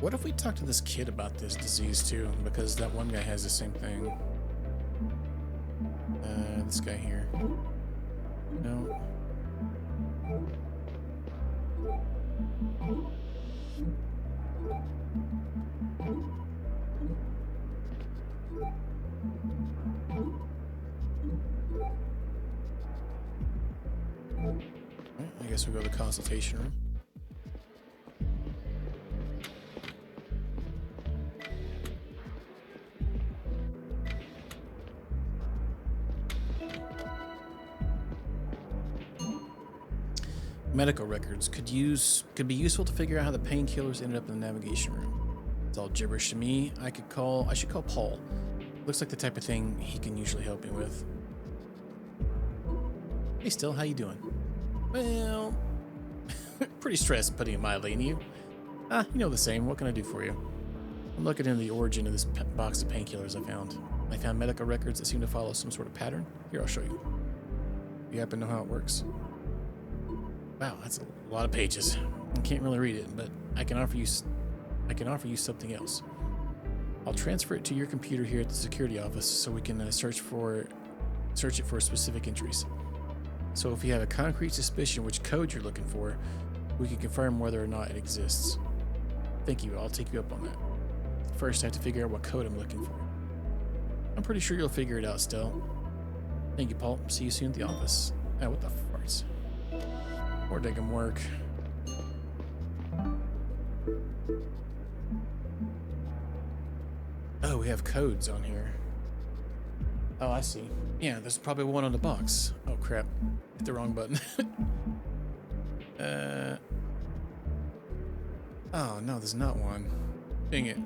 [SPEAKER 1] What if we talk to this kid about this disease too? Because that one guy has the same thing. This guy here. No. I guess we'll go to the consultation room. Medical records could be useful to figure out how the painkillers ended up in the navigation room. It's all gibberish to me. I should call Paul. Looks like the type of thing he can usually help me with. Hey, Still, how you doing? Well, pretty stressed, putting it mildly. And you? You know the same. What can I do for you? I'm looking into the origin of this box of painkillers I found. I found medical records that seem to follow some sort of pattern. Here, I'll show you. You happen to know how it works? Wow, that's a lot of pages. I can't really read it, but I can offer you something else. I'll transfer it to your computer here at the security office so we can search it for specific entries. So if you have a concrete suspicion which code you're looking for, we can confirm whether or not it exists. Thank you. I'll take you up on that. First, I have to figure out what code I'm looking for. I'm pretty sure you'll figure it out still. Thank you, Paul. See you soon at the office. Ah, what the farts? Or they can work. Oh, we have codes on here. Oh, I see. Yeah, there's probably one on the box. Oh, crap. Hit the wrong button. Oh, no, there's not one. Dang it.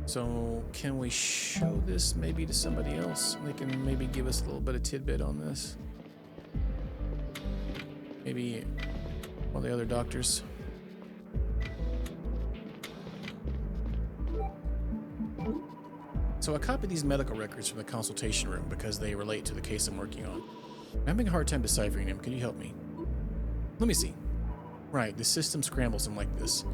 [SPEAKER 1] So, can we show this maybe to somebody else? They can maybe give us a little bit of tidbit on this. Maybe one of the other doctors. So I copied these medical records from the consultation room because they relate to the case I'm working on. I'm having a hard time deciphering them. Can you help me? Let me see. Right, the system scrambles them like this.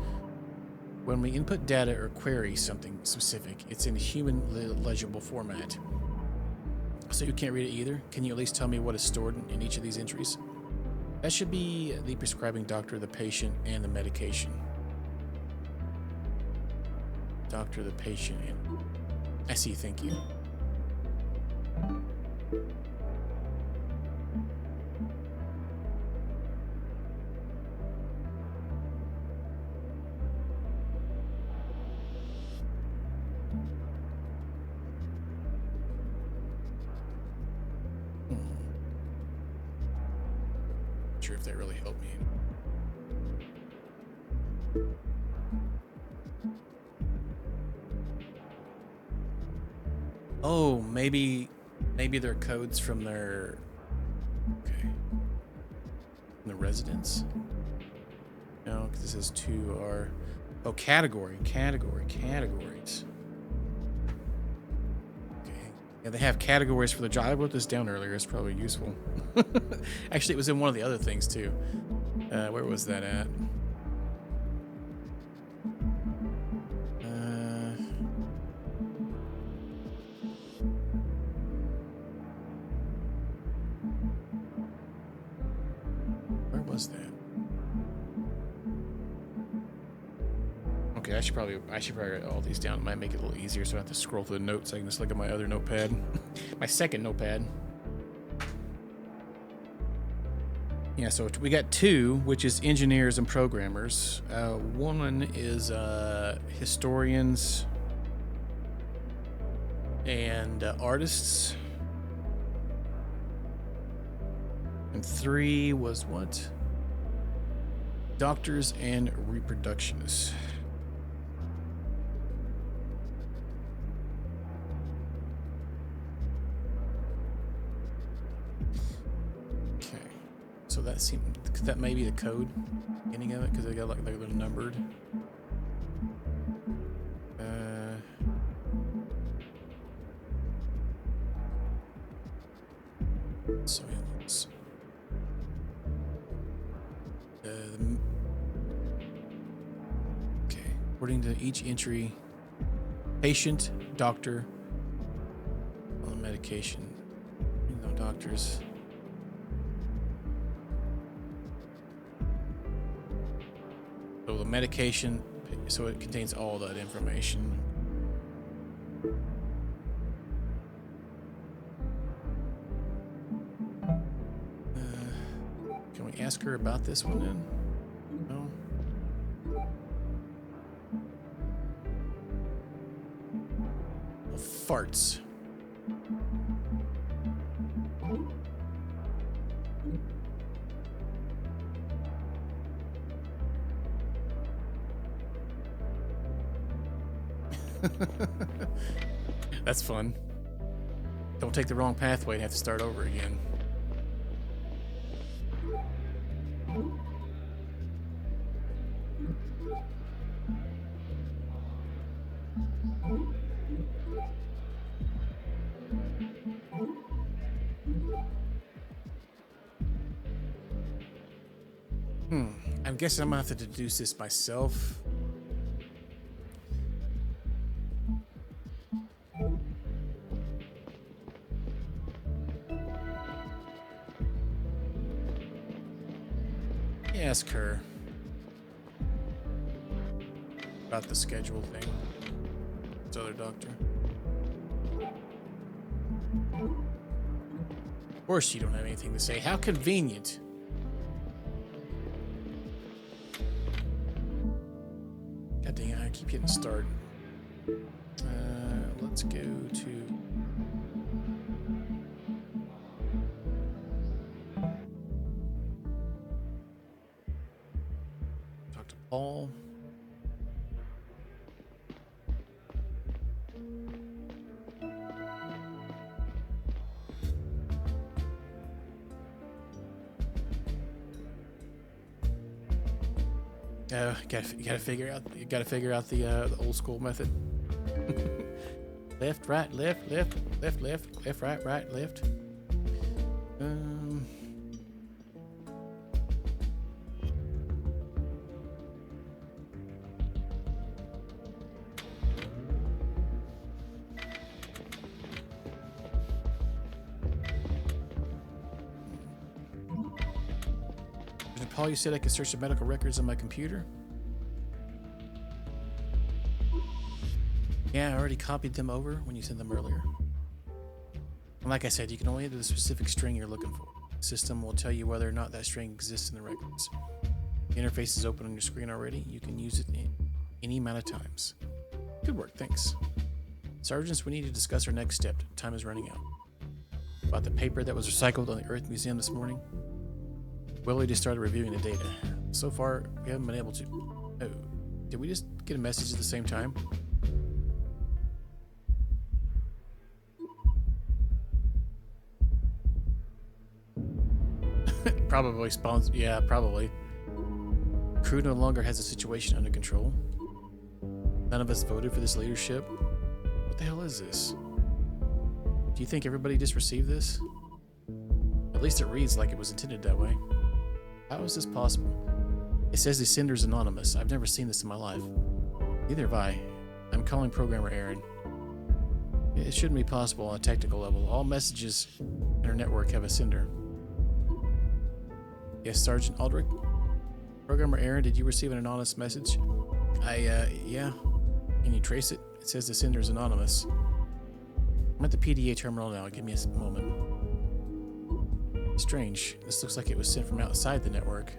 [SPEAKER 1] When we input data or query something specific, it's in human legible format. So you can't read it either? Can you at least tell me what is stored in each of these entries? That should be the prescribing doctor, the patient, and the medication. Doctor, the patient, and... I see, thank you. Not sure if that really helped me. Oh, maybe they're codes from their... Okay. From the residence? No, because this is 2R. Oh, categories. Okay. Yeah, they have categories for the job. I wrote this down earlier. It's probably useful. Actually, it was in one of the other things, too. Where was that at? Okay, I should probably write all these down. It might make it a little easier, so I have to scroll through the notes. I can just look at my other notepad, my second notepad. Yeah, so we got two, which is engineers and programmers. One is historians and artists. And 3 was what? Doctors and reproductionists. Okay, so that may be the code beginning of it because they got like they're numbered. So yeah, let's. Okay, according to each entry, patient, doctor, on the medication, no doctors. So the medication, so it contains all that information. Can we ask her about this one then? No. Well, farts. That's fun. Don't take the wrong pathway and have to start over again. I'm guessing I'm gonna have to deduce this myself. Ask her about the schedule thing. This other doctor. Of course you don't have anything to say. How convenient. God dang it, I keep hitting start. Let's go to... talk to Paul. Gotta figure out the old school method. Left, right, left, left, left, left, left, right, right, left. Paul, you said I could search the medical records on my computer? Yeah, I already copied them over when you sent them earlier. And like I said, you can only enter the specific string you're looking for. The system will tell you whether or not that string exists in the records. The interface is open on your screen already. You can use it any amount of times. Good work, thanks. Sergeants, we need to discuss our next step. Time is running out. About the paper that was recycled on the Earth Museum this morning. Willie just started reviewing the data. So far, we haven't been able to... Oh, did we just get a message at the same time? Probably spawns... Yeah, probably. Crew no longer has the situation under control. None of us voted for this leadership. What the hell is this? Do you think everybody just received this? At least it reads like it was intended that way. How is this possible? It says the sender's anonymous. I've never seen this in my life. Neither have I. I'm calling programmer Aaron. It shouldn't be possible on a technical level. All messages in our network have a sender. Yes, Sergeant Aldrich? Programmer Aaron, did you receive an anonymous message? Yeah. Can you trace it? It says the sender's anonymous. I'm at the PDA terminal now. Give me a moment. Strange. This looks like it was sent from outside the network.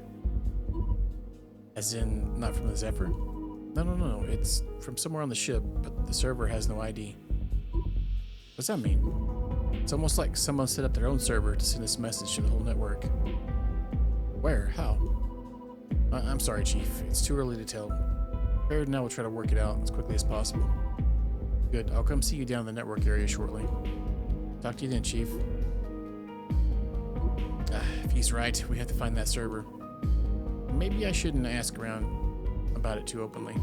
[SPEAKER 1] As in, not from the Zephyr? No. It's from somewhere on the ship, but the server has no ID. What's that mean? It's almost like someone set up their own server to send this message to the whole network. Where? How? I'm sorry, Chief. It's too early to tell. Baird and I will try to work it out as quickly as possible. Good. I'll come see you down in the network area shortly. Talk to you then, Chief. If he's right, we have to find that server. Maybe I shouldn't ask around about it too openly.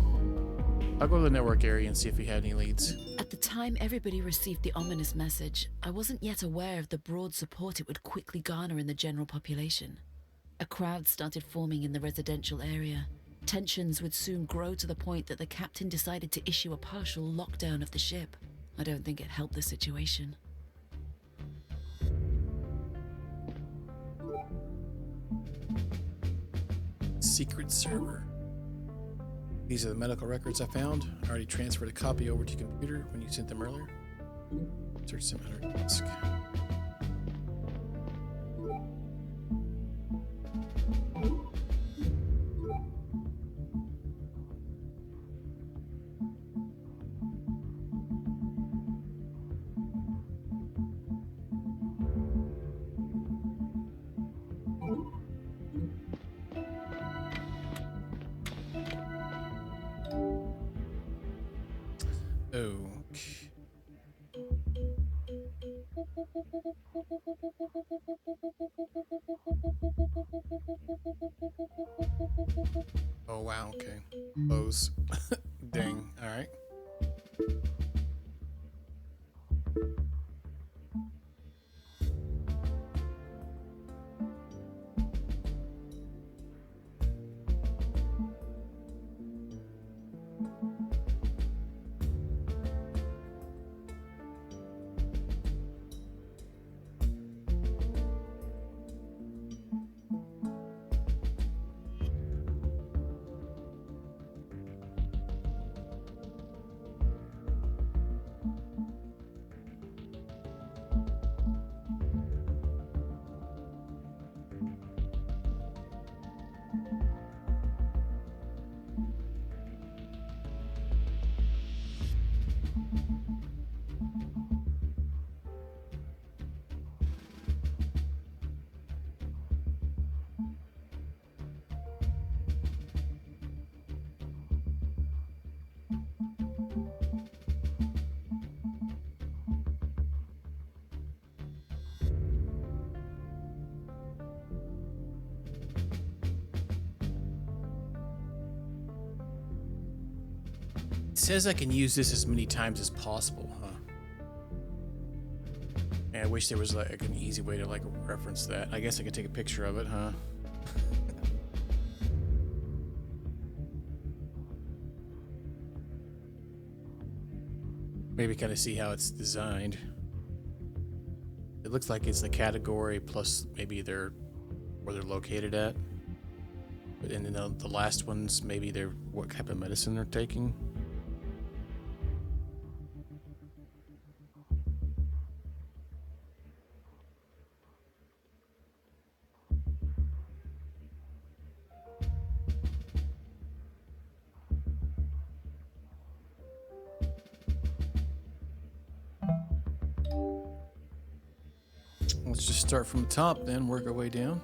[SPEAKER 1] I'll go to the network area and see if he had any leads.
[SPEAKER 2] At the time everybody received the ominous message, I wasn't yet aware of the broad support it would quickly garner in the general population. A crowd started forming in the residential area. Tensions would soon grow to the point that the captain decided to issue a partial lockdown of the ship. I don't think it helped the situation.
[SPEAKER 1] Secret server. These are the medical records I found. I already transferred a copy over to your computer when you sent them earlier. Search them on our disk. Okay. Oh wow, okay. Close. Dang. Alright. It says I can use this as many times as possible, huh? Man, I wish there was like an easy way to like reference that. I guess I could take a picture of it, huh? Maybe kind of see how it's designed. It looks like it's the category plus maybe where they're located at. But and then the last ones, maybe they're what type of medicine they're taking. Let's just start from the top, then work our way down.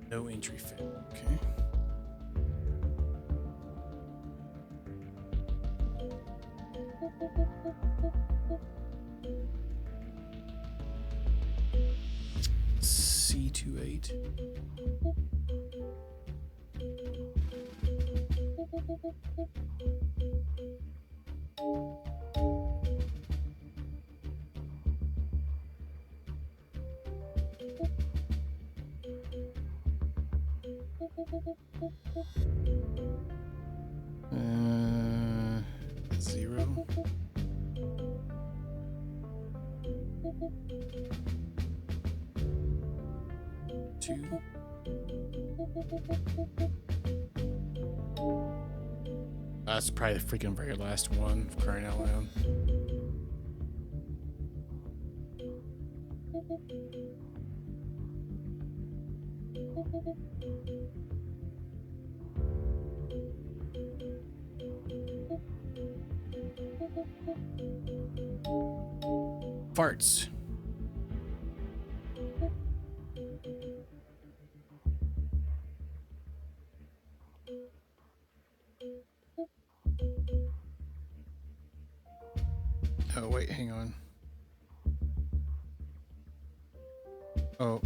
[SPEAKER 1] No entry fit. Okay. C28. 0. Two. That's probably the freaking very last one, for crying out loud. Farts. Oh, wait, hang on. Oh.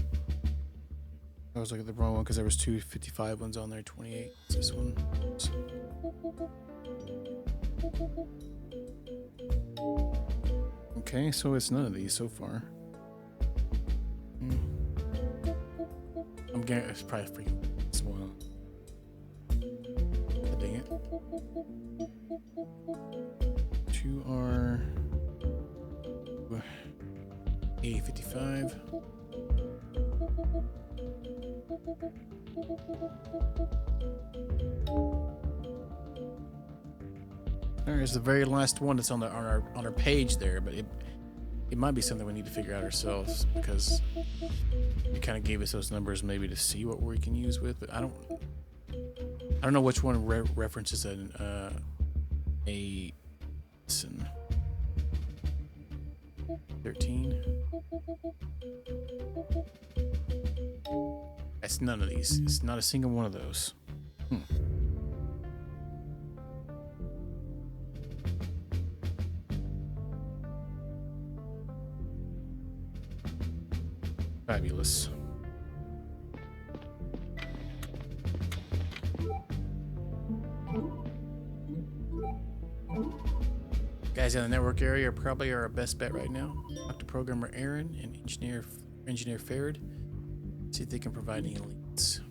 [SPEAKER 1] I was looking at the wrong one because there was 255 ones on there, 28. It's this one. Okay, so it's none of these so far. I'm getting it's probably freaking this one. Dang it. 2R 855. There's the very last one that's on our page there, but it might be something we need to figure out ourselves because it kind of gave us those numbers maybe to see what we can use with, but I don't know which one references a listen. 13. That's none of these. It's not a single one of those. Fabulous. Guys in the network area are probably our best bet right now. Talk to programmer Aaron and engineer Farad. See if they can provide any leads.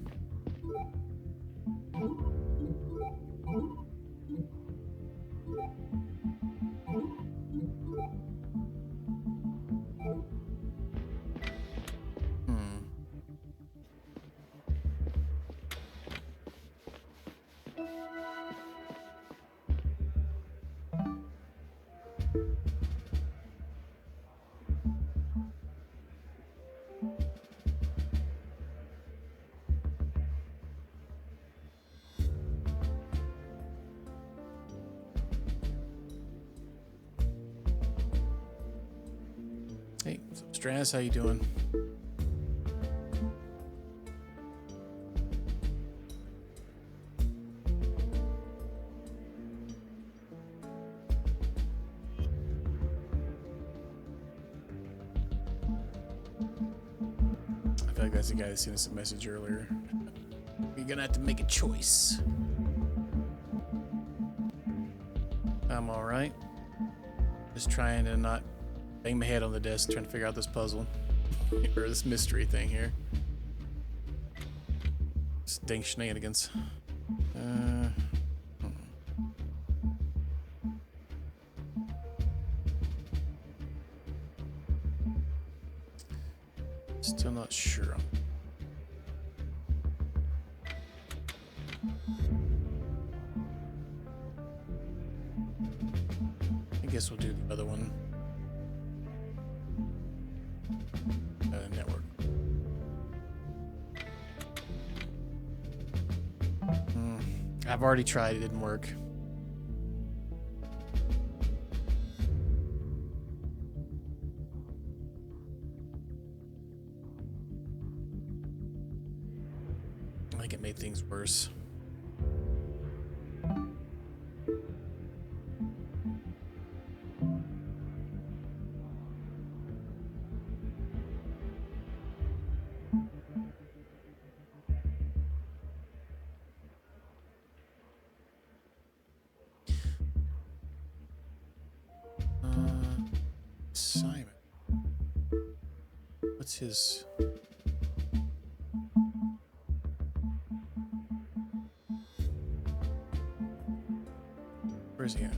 [SPEAKER 1] Hey, Stras, how you doing? I feel like that's the guy that sent us a message earlier. You're gonna have to make a choice. I'm alright. Just trying to not bang my head on the desk trying to figure out this puzzle. Or this mystery thing here. This dang shenanigans. Still not sure. I guess we'll do the other one. Network. I've already tried, it didn't work. I think it made things worse. Simon. What's his... Where's he at?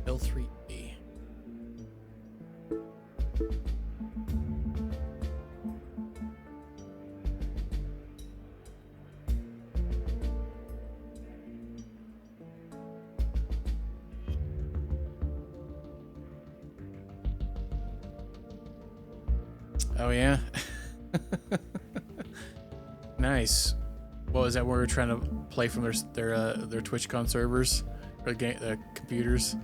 [SPEAKER 1] L3A. Oh yeah. Nice. What was that? Where we were trying to play from their TwitchCon servers or the computers.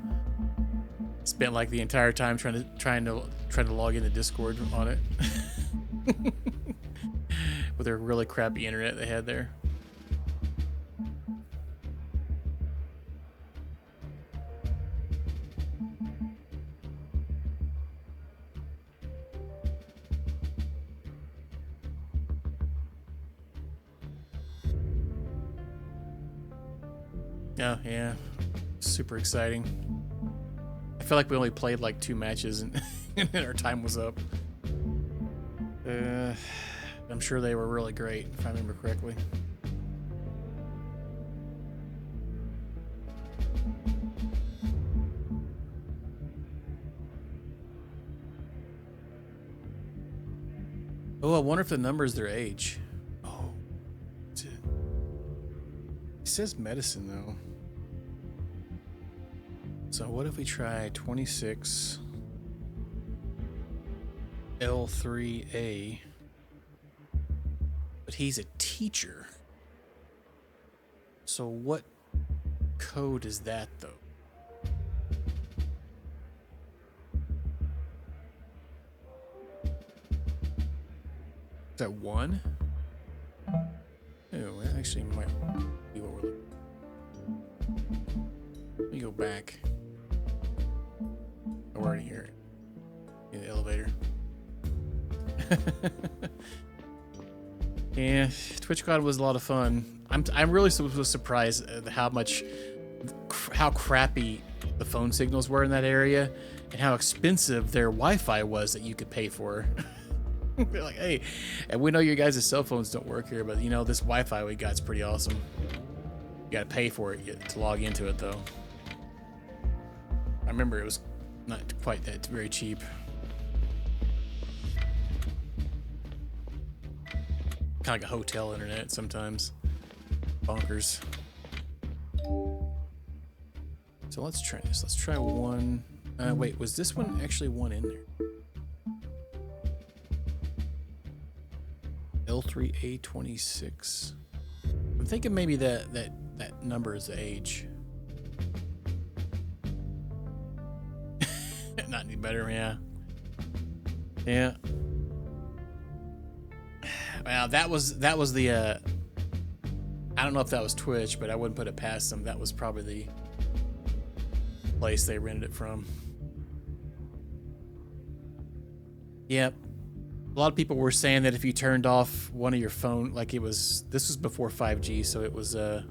[SPEAKER 1] Spent like the entire time trying to log into Discord on it with their really crappy internet they had there. Oh, yeah. Super exciting. I feel like we only played like 2 matches and, and our time was up. I'm sure they were really great, if I remember correctly. Oh, I wonder if the number is their age. Oh. It says medicine, though. So what if we try 26 L3A? But he's a teacher. So what code is that, though? Is that 1? Oh, that actually might be what we're looking for. Let me go back. We're already here in the elevator. Yeah, TwitchCon was a lot of fun. I'm really surprised at how crappy the phone signals were in that area, and how expensive their Wi-Fi was that you could pay for. They're like, hey, and we know your guys' cell phones don't work here, but you know this Wi-Fi we got is pretty awesome. You got to pay for it to log into it, though. I remember it was not quite that very cheap. Kind of like a hotel internet sometimes. Bonkers. So let's try this. Let's try 1. Wait, was this one actually 1 in there? L3A26. I'm thinking maybe that number is the age. Not any better, yeah. Yeah. Well, that was the I don't know if that was Twitch, but I wouldn't put it past them. That was probably the place they rented it from. Yep. A lot of people were saying that if you turned off one of your phone, like this was before 5G, so it was I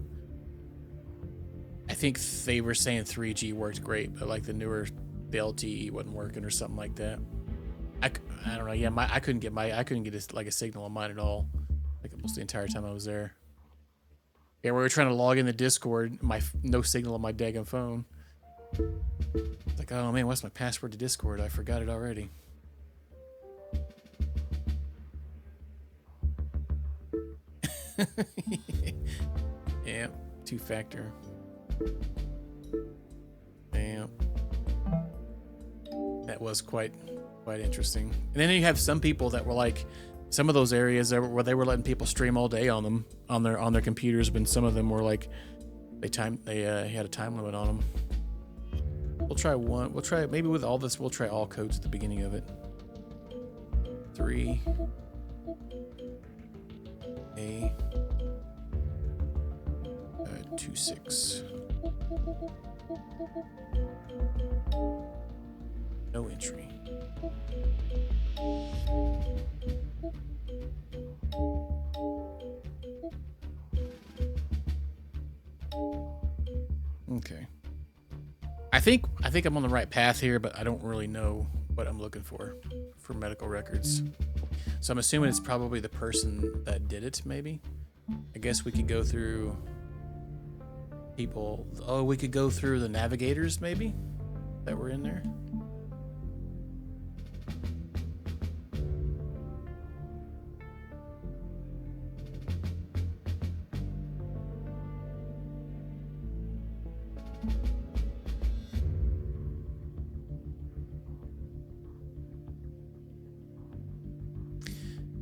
[SPEAKER 1] think they were saying 3G worked great, but like the newer LTE wasn't working or something like that. I don't know. Yeah, I couldn't get a signal on mine at all, like almost the entire time I was there. Yeah, we were trying to log in the Discord, no signal on my daggone phone. It's like, oh man, what's my password to Discord? I forgot it already. Yeah, 2-factor. Yeah. That was quite interesting. And then you have some people that were like, some of those areas where they were letting people stream all day on them on their computers, but some of them were like they had a time limit on them. We'll try one. We'll try maybe with all this. We'll try all codes at the beginning of it. 3 A 26. No entry. Okay. I think I'm on the right path here, but I don't really know what I'm looking for medical records. So I'm assuming it's probably the person that did it, maybe. I guess we could go through people. Oh, we could go through the navigators, maybe, that were in there.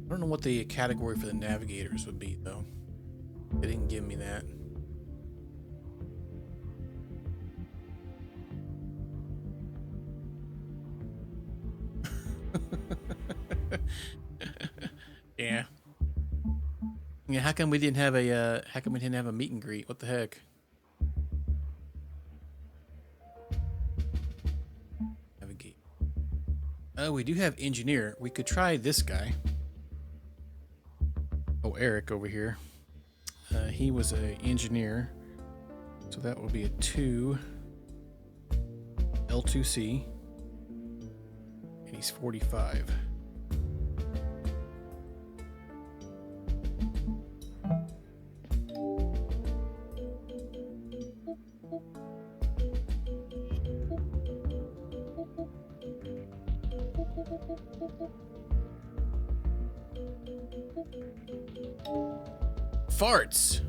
[SPEAKER 1] I don't know what the category for the navigators would be, though. They didn't give me that. Yeah. Yeah, how come we didn't have a meet and greet? What the heck? Navigate. Oh, we do have engineer. We could try this guy. Oh, Eric over here. He was an engineer. So that will be a 2. L2C. And he's 45. Farts.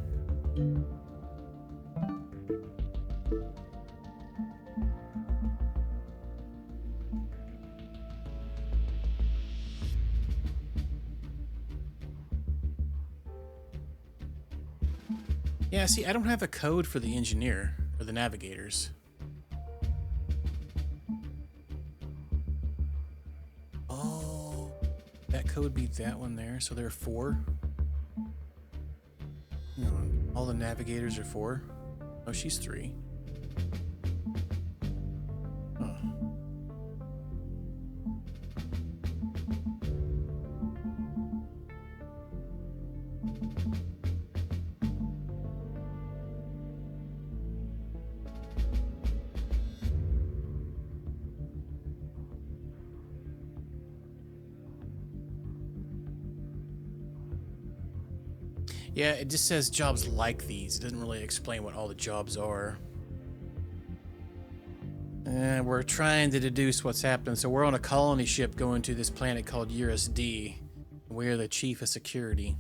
[SPEAKER 1] Yeah, see, I don't have a code for the engineer or the navigators. Oh, that code would be that one there. So there are 4. Hang on. All the navigators are 4. Oh, she's 3. Huh. Yeah, it just says jobs like these. It doesn't really explain what all the jobs are. And we're trying to deduce what's happening. So we're on a colony ship going to this planet called Eurus D. We're the chief of security.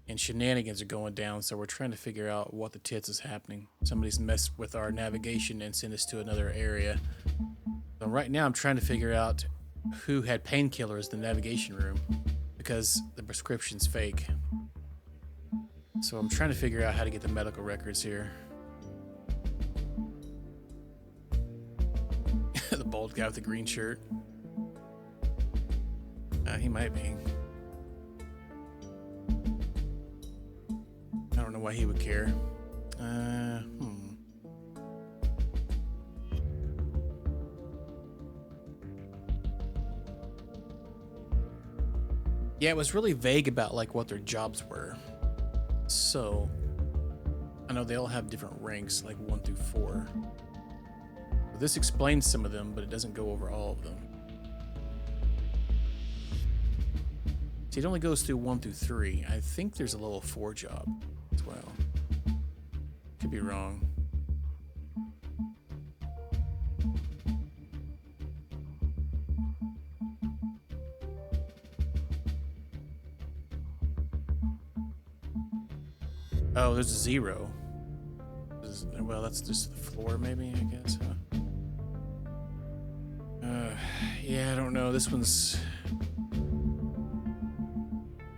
[SPEAKER 1] And shenanigans are going down, so we're trying to figure out what the tits is happening. Somebody's messed with our navigation and sent us to another area. So right now I'm trying to figure out who had painkillers in the navigation room, because the prescription's fake. So I'm trying to figure out how to get the medical records here. The bald guy with the green shirt. He might be. I don't know why he would care. Yeah, it was really vague about like what their jobs were. So, I know they all have different ranks, like 1 through 4. This explains some of them, but it doesn't go over all of them. See, it only goes through 1 through 3. I think there's a level 4 job as well. Could be wrong. Oh, there's a 0. Well, that's just the floor, maybe, I guess, huh? Yeah, I don't know. This one's...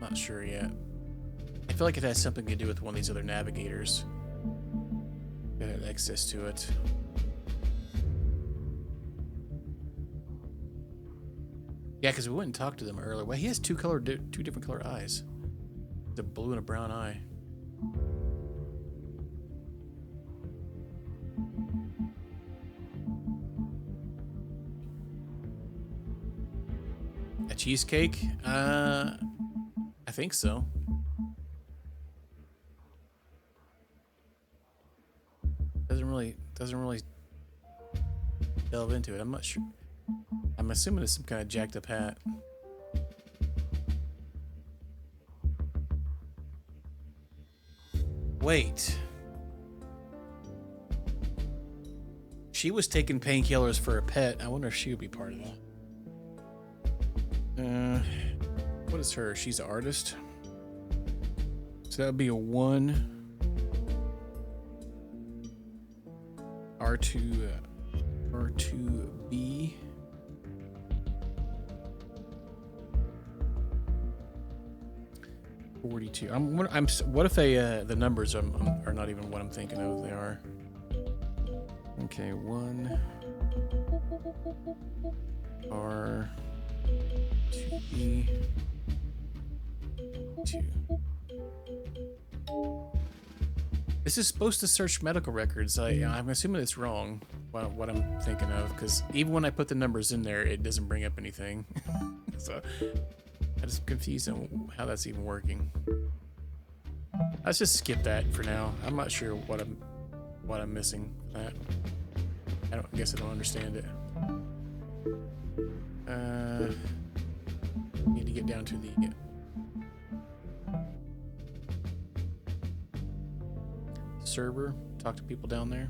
[SPEAKER 1] not sure yet. I feel like it has something to do with one of these other navigators that had access to it. Yeah, because we went and talked to them earlier. Well, he has two different color eyes. The blue and a brown eye. A cheesecake? I think so. Doesn't really delve into it. I'm not sure. I'm assuming it's some kind of jacked up hat. Wait. She was taking painkillers for a pet. I wonder if she would be part of that. What is her? She's an artist. So that would be a 1. R2B. What if the numbers are not even what I'm thinking of? They are. Okay, 1 R 2B 2. This is supposed to search medical records. I'm assuming it's wrong. What I'm thinking of, because even when I put the numbers in there, it doesn't bring up anything. So I just confused on how that's even working. Let's just skip that for now. I'm not sure what I'm missing for that. I guess I don't understand it. Need to get down to the server. Talk to people down there.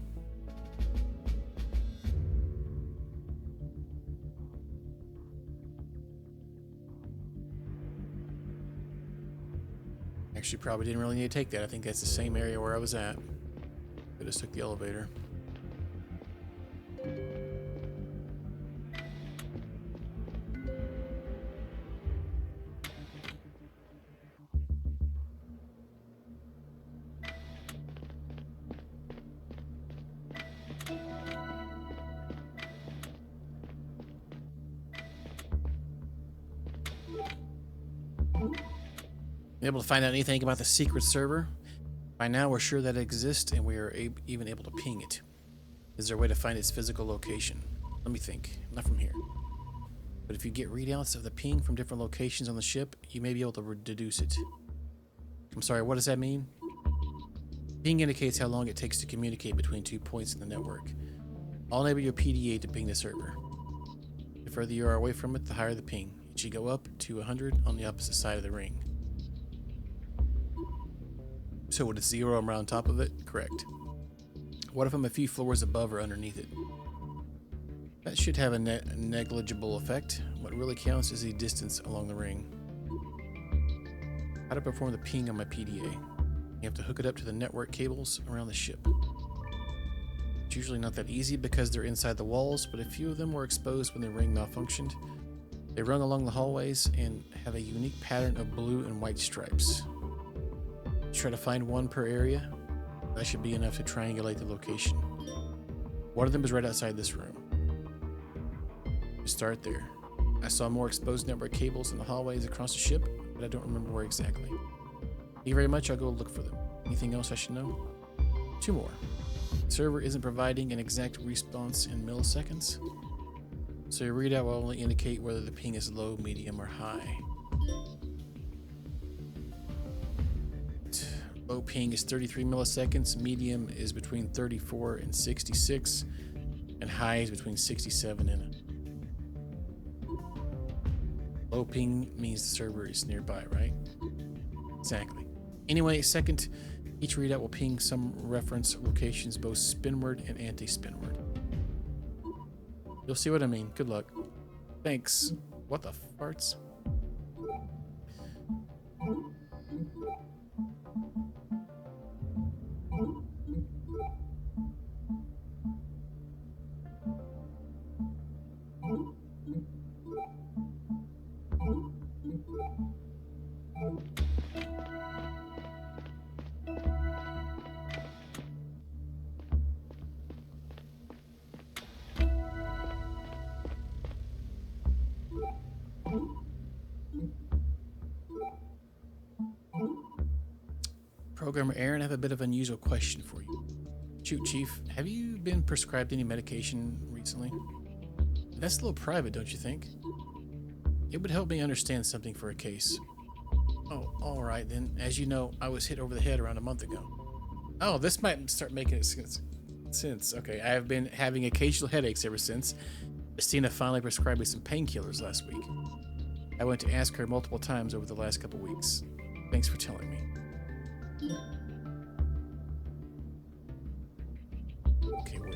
[SPEAKER 1] Actually, probably didn't really need to take that. I think that's the same area where I was at. I just took the elevator. Able to find out anything about the secret server? By now, we're sure that it exists, and we are even able to ping it. Is there a way to find its physical location? Let me think. Not from here. But if you get readouts of the ping from different locations on the ship, you may be able to deduce it. I'm sorry, what does that mean? Ping indicates how long it takes to communicate between 2 points in the network. I'll enable your PDA to ping the server. The further you are away from it, the higher the ping. It should go up to 100 on the opposite side of the ring. So would it 0 around top of it? Correct. What if I'm a few floors above or underneath it? That should have a negligible effect. What really counts is the distance along the ring. How to perform the ping on my PDA? You have to hook it up to the network cables around the ship. It's usually not that easy because they're inside the walls, but a few of them were exposed when the ring malfunctioned. They run along the hallways and have a unique pattern of blue and white stripes. Try to find one per area. That should be enough to triangulate the location. One of them is right outside this room. Start there. I saw more exposed network cables in the hallways across the ship, but I don't remember where exactly. Thank you very much. I'll go look for them. Anything else I should know? 2 more. The server isn't providing an exact response in milliseconds, so your readout will only indicate whether the ping is low, medium, or high. Low ping is 33 milliseconds, medium is between 34 and 66, and high is between 67 and... Low ping means the server is nearby, right? Exactly. Anyway, second, each readout will ping some reference locations, both spinward and anti-spinward. You'll see what I mean. Good luck. Thanks. What the farts? Programmer Aaron, I have a bit of an unusual question for you. Shoot, Chief, have you been prescribed any medication recently? That's a little private, don't you think? It would help me understand something for a case. Oh, alright then. As you know, I was hit over the head around a month ago. Oh, this might start making sense. Okay, I have been having occasional headaches ever since. Christina finally prescribed me some painkillers last week. I went to ask her multiple times over the last couple weeks. Thanks for telling me. Okay, wait.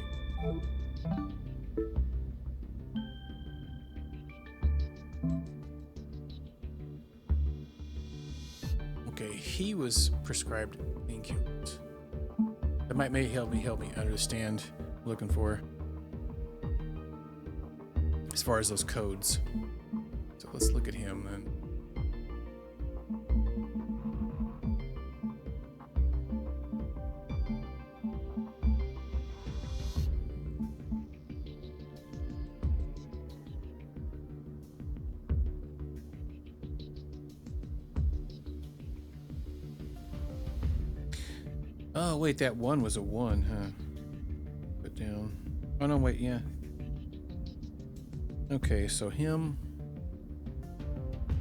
[SPEAKER 1] Okay, he was prescribed painkillers. That may help me understand what I'm looking for as far as those codes. So let's look at him then. Oh, wait, that one was a 1, huh? Put down. Oh, no, wait, yeah. Okay, so him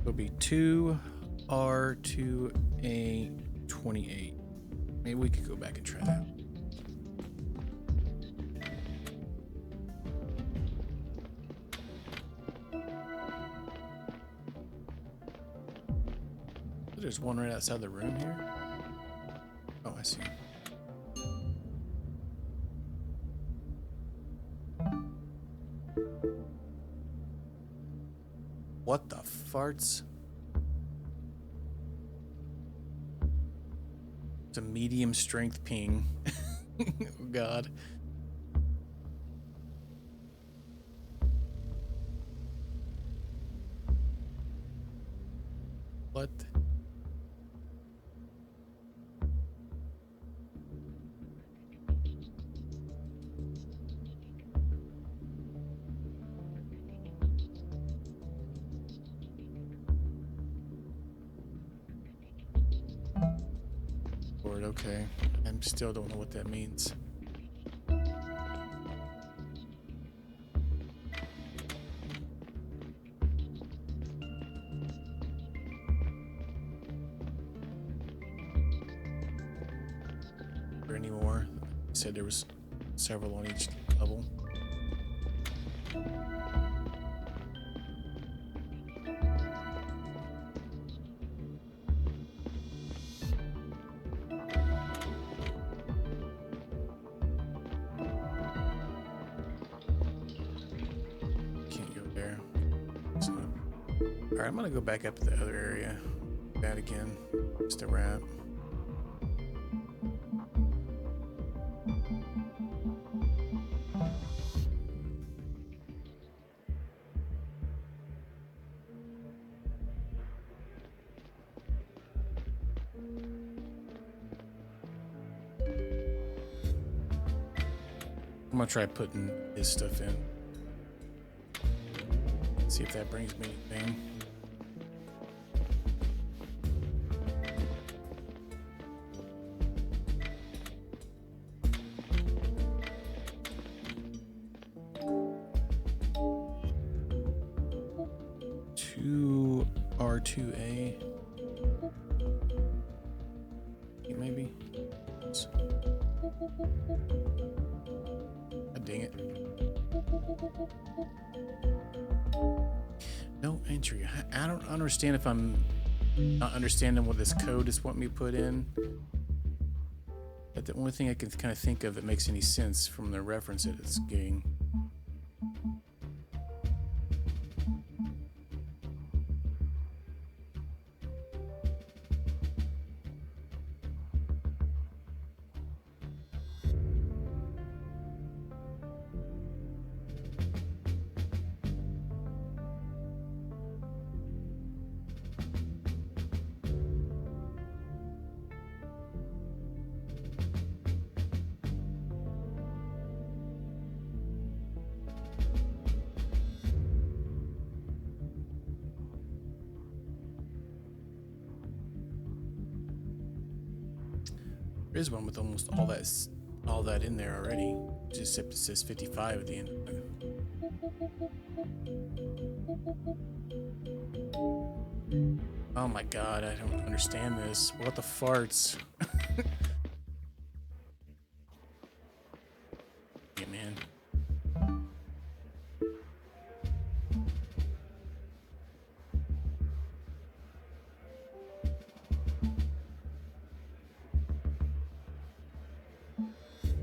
[SPEAKER 1] will be 2R2A28. Maybe we could go back and try that. There's one right outside the room here. Oh, I see. What the farts? It's a medium strength ping. Oh, God. What? Okay, I still don't know what that means. Or any more? I said there was several on each level. Alright, I'm gonna go back up to the other area. That again. Just a wrap. I'm gonna try putting his stuff in. See if that brings me anything. R2A. Maybe. Dang it. No entry. I don't understand if I'm not understanding what this code is wanting me to put in. But the only thing I can kind of think of that makes any sense from the reference that it's getting. There is one with almost all that in there already. Just except it says 55 at the end of it. Oh my god, I don't understand this. What the farts? Yeah, man.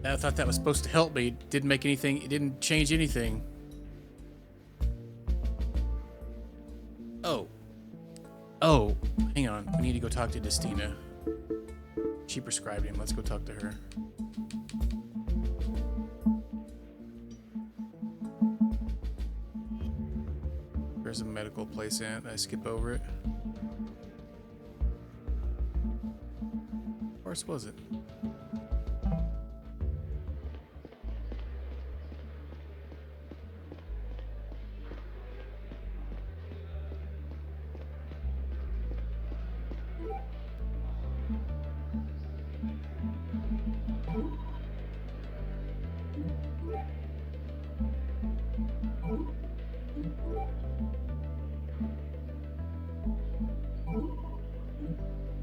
[SPEAKER 1] I thought that was supposed to help me. It didn't make anything. It didn't change anything. Oh. Oh, hang on. We need to go talk to Destina. She prescribed him. Let's go talk to her. There's a medical place at. I skip over it. Of course, was it?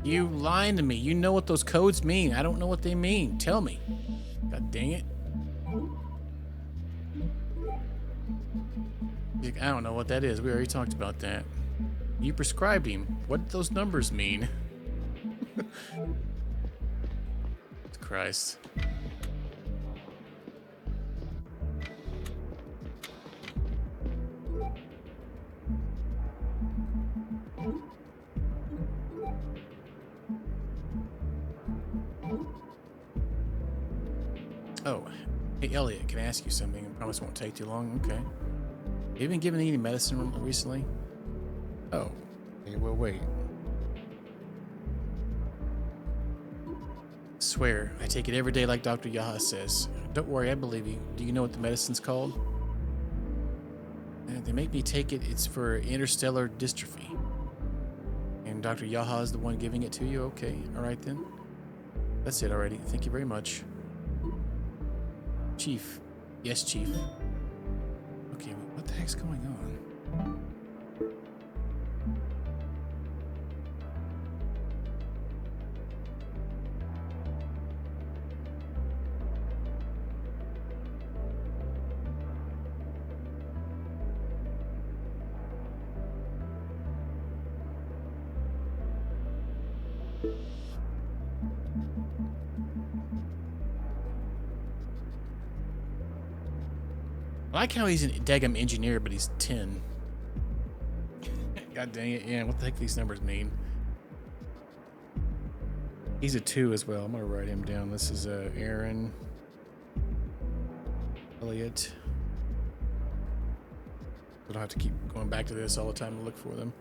[SPEAKER 1] You lying to me. You know what those codes mean. I don't know what they mean. Tell me. God dang it. I don't know what that is. We already talked about that. You prescribed him. What do those numbers mean? Christ. Oh, hey Elliot, can I ask you something? I promise it won't take too long. Okay. Have you been given any medicine recently? Oh, okay, well, wait. Swear, I take it every day like Dr. Yaha says. Don't worry, I believe you. Do you know what the medicine's called? They make me take it. It's for interstellar dystrophy. And Dr. Yaha is the one giving it to you? Okay, alright then. That's it already. Thank you very much. Chief. Yes, Chief. Okay, what the heck's going on? I like how he's a daggum engineer, but he's 10. God dang it, yeah, what the heck do these numbers mean? He's a 2 as well. I'm gonna write him down. This is Aaron Elliot. I don't have to keep going back to this all the time to look for them.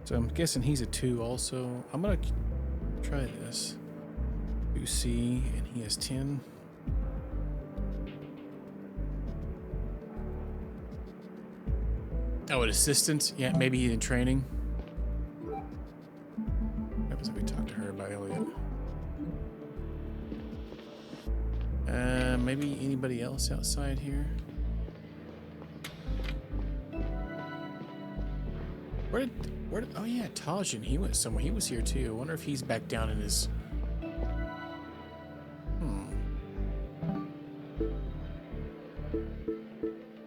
[SPEAKER 1] So I'm guessing he's a 2 also. I'm gonna try this. 2C, and he has 10. Oh, an assistant? Yeah, maybe he's in training. What happens if we talk to her about Elliot? Maybe anybody else outside here? Where did, oh yeah, Tajin, he went somewhere. He was here too. I wonder if he's back down in his...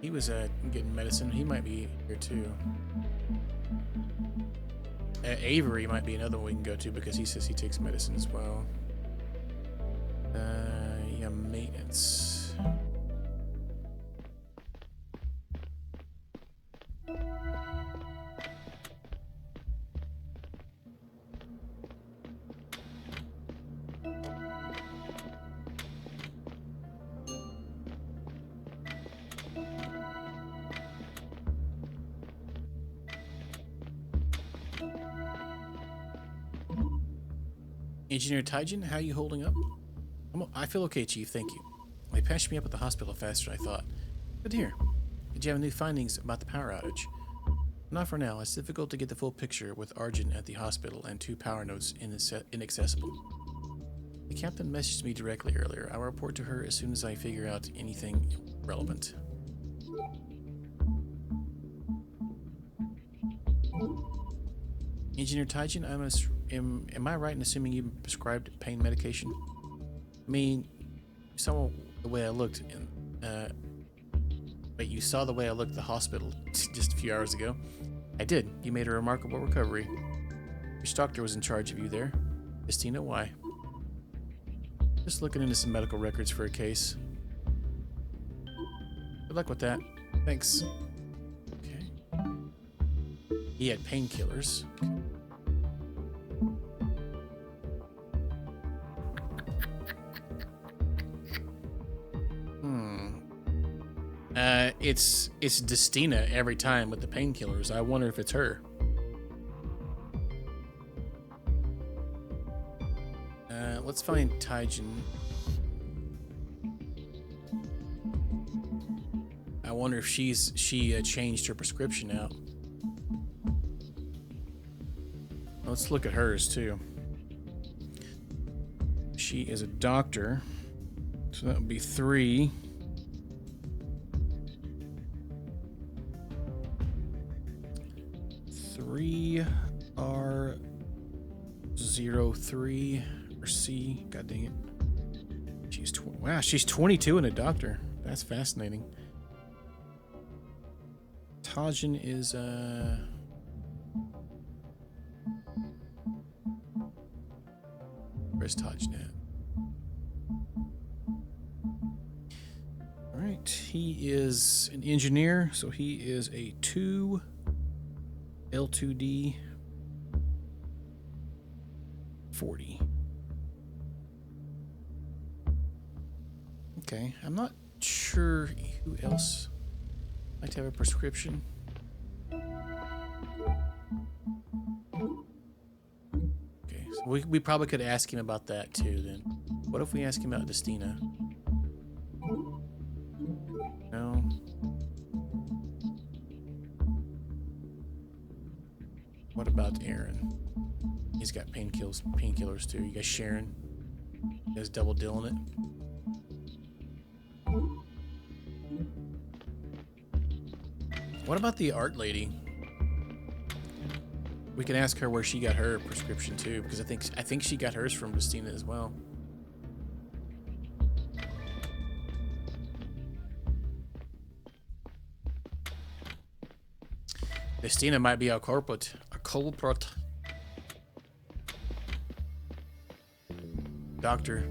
[SPEAKER 1] He was getting medicine. He might be here too. Avery might be another one we can go to because he says he takes medicine as well. Yeah, maintenance. Engineer Taijin, how are you holding up? I feel okay, Chief, thank you. They patched me up at the hospital faster than I thought. Good to hear. Did you have new findings about the power outage? Not for now. It's difficult to get the full picture with Arjun at the hospital and 2 power nodes inaccessible. The captain messaged me directly earlier. I'll report to her as soon as I figure out anything relevant. Engineer Taijin, am I right in assuming you prescribed pain medication? I mean, you saw the way I looked wait, you saw the way I looked at the hospital just a few hours ago? I did. You made a remarkable recovery. Which doctor was in charge of you there? Destina, why? Just looking into some medical records for a case. Good luck with that. Thanks. Okay. He had painkillers. It's Destina every time with the painkillers. I wonder if it's her. Let's find Taijin. I wonder if she changed her prescription out. Let's look at hers too. She is a doctor, so that would be 3. R03 or C. God dang it. Wow, she's 22 and a doctor. That's fascinating. Tajin is where's Tajin at? All right, he is an engineer, so he is a 2 L2D 40. Okay, I'm not sure who else might have a prescription. Okay, so we probably could ask him about that too then. What if we ask him about Destina? No. What about Aaron? He's got painkillers too. You guys sharing? You guys double dealing it? What about the art lady? We can ask her where she got her prescription too, because I think she got hers from Destina as well. Destina might be a culprit. Doctor,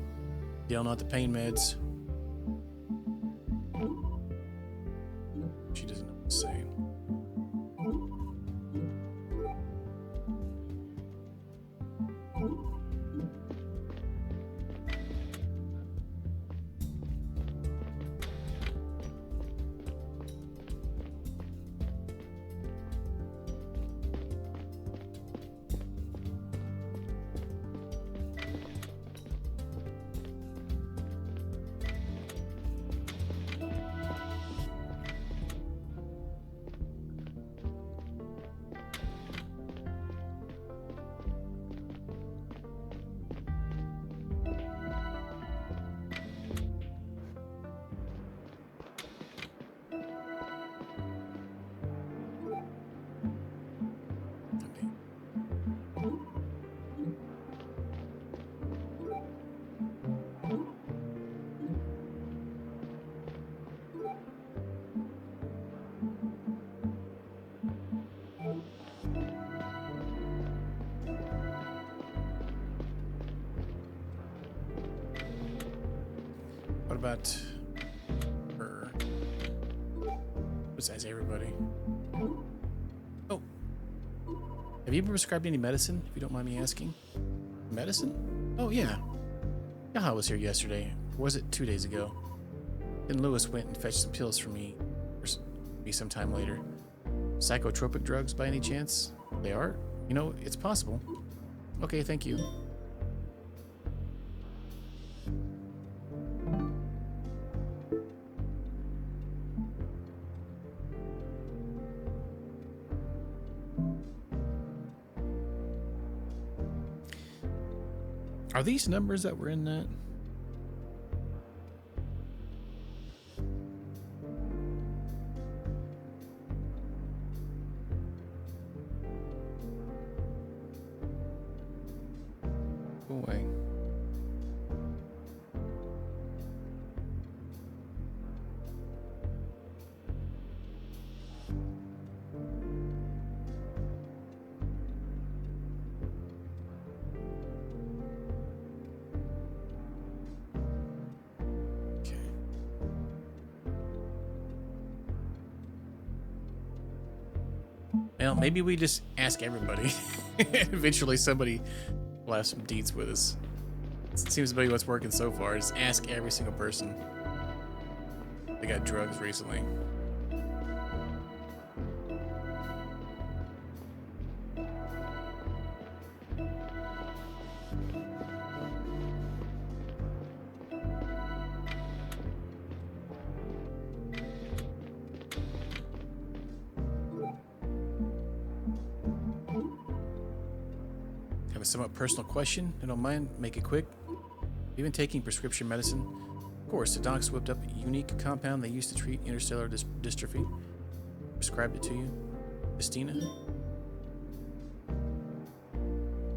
[SPEAKER 1] dealing out the pain meds. She doesn't know what to say. What about her? Besides everybody. Oh. Have you been prescribed any medicine, if you don't mind me asking? Medicine? Oh, yeah. Yaha was here yesterday. Or was it 2 days ago? Then Lewis went and fetched some pills for me. Or maybe sometime later. Psychotropic drugs by any chance? They are? You know, it's possible. Okay, thank you. Are these numbers that were in that? Go away. Well, maybe we just ask everybody. Eventually somebody will have some deets with us. It seems to be what's working so far. Just ask every single person. They got drugs recently. Have a somewhat personal question. I don't mind. Make it quick. Even taking prescription medicine. Of course, the docs whipped up a unique compound they used to treat interstellar dystrophy. Prescribed it to you. Christina?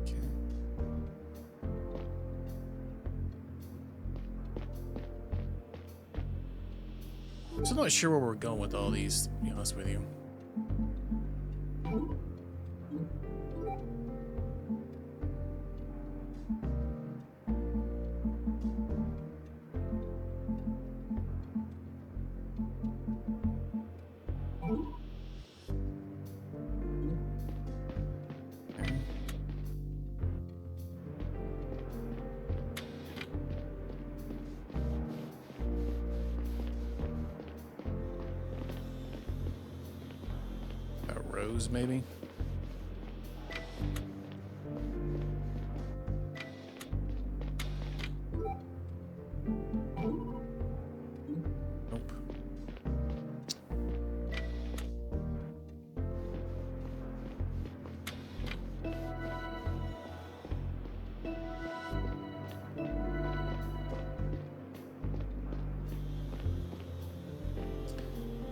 [SPEAKER 1] Okay. I'm still not sure where we're going with all these, to be honest with you. Rose, maybe? Nope.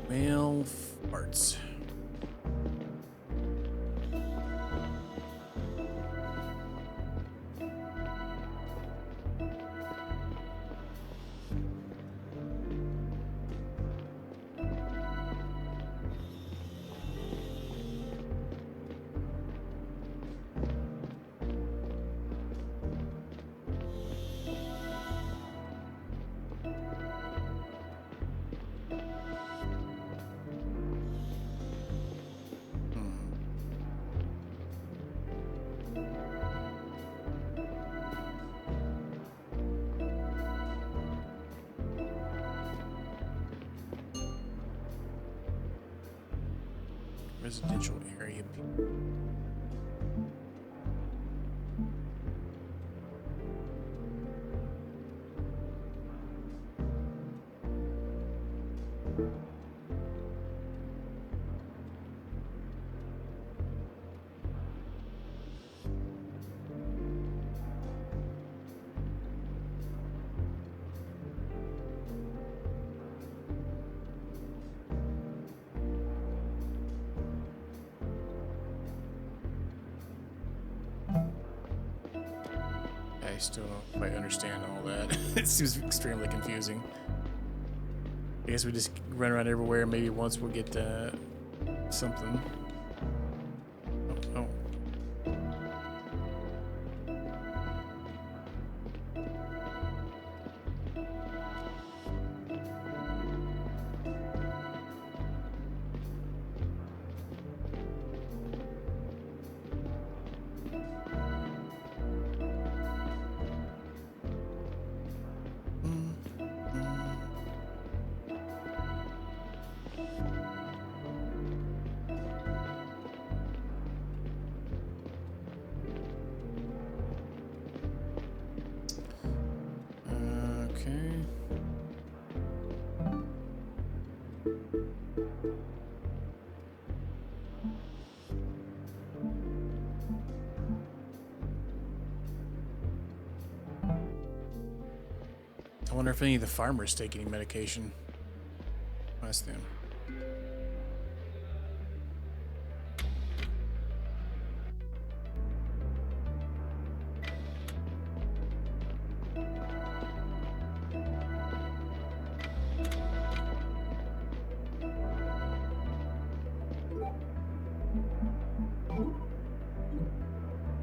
[SPEAKER 1] Male farts. Residential area. I still don't quite understand all that. It seems extremely confusing. I guess we just run around everywhere. Maybe once we'll get something. Oh, oh. Okay. I wonder if any of the farmers take any medication. Ask them.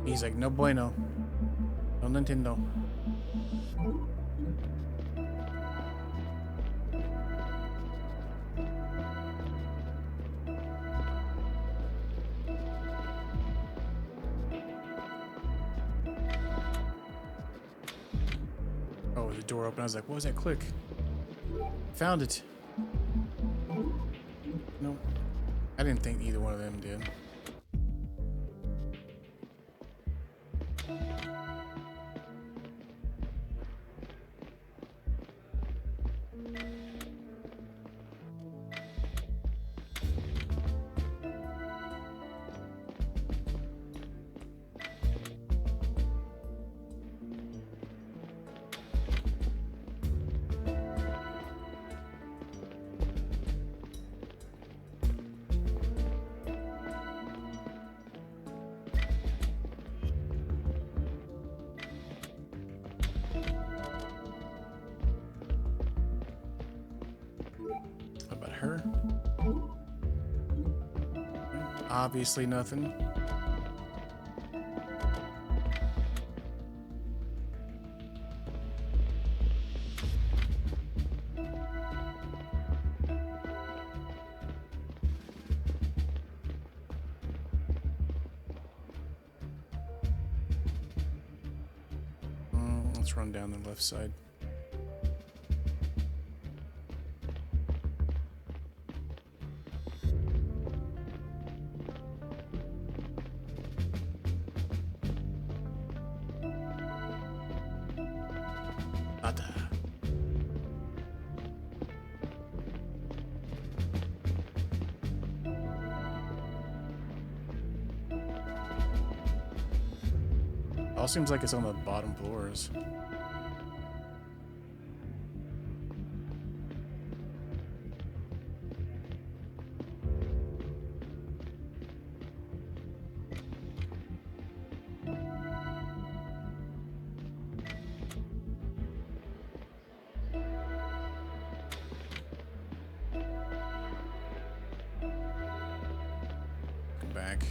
[SPEAKER 1] He's like, no bueno. No entiendo. Oh, the door opened. I was like, what was that click? Found it. No, I didn't think either one of them did. What about her? Obviously nothing. Let's run down the left side. Ata. All seems like it's on the bottom floors. Come back.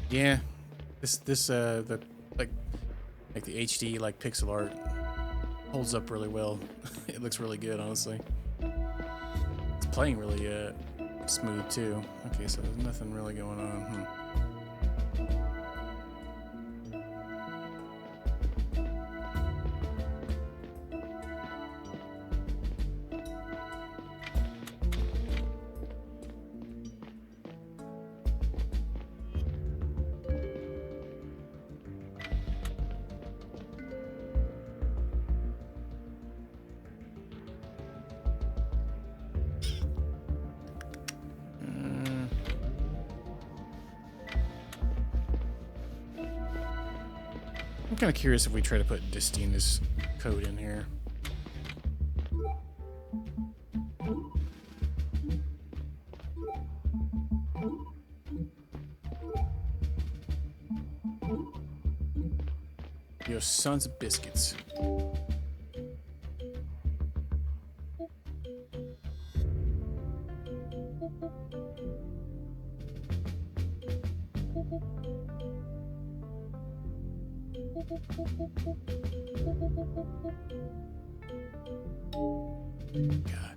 [SPEAKER 1] Yeah, the like the HD like pixel art holds up really well. It looks really good, honestly. It's playing really smooth too. Okay, so there's nothing really going on. I'm kind of curious if we try to put Destina's code in here. Yo, sons of biscuits. God.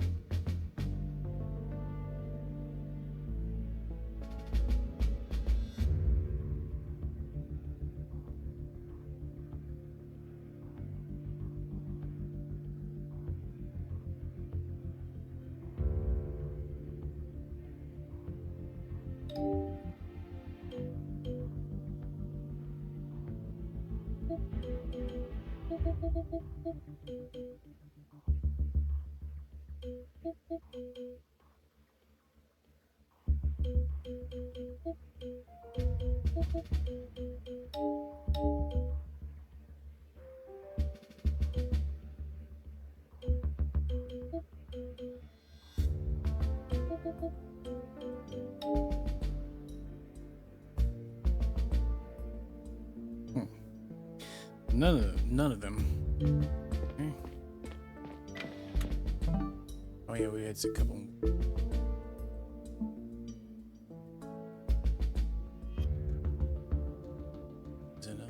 [SPEAKER 1] None of them. Okay. Oh yeah, we had a couple. Is it enough?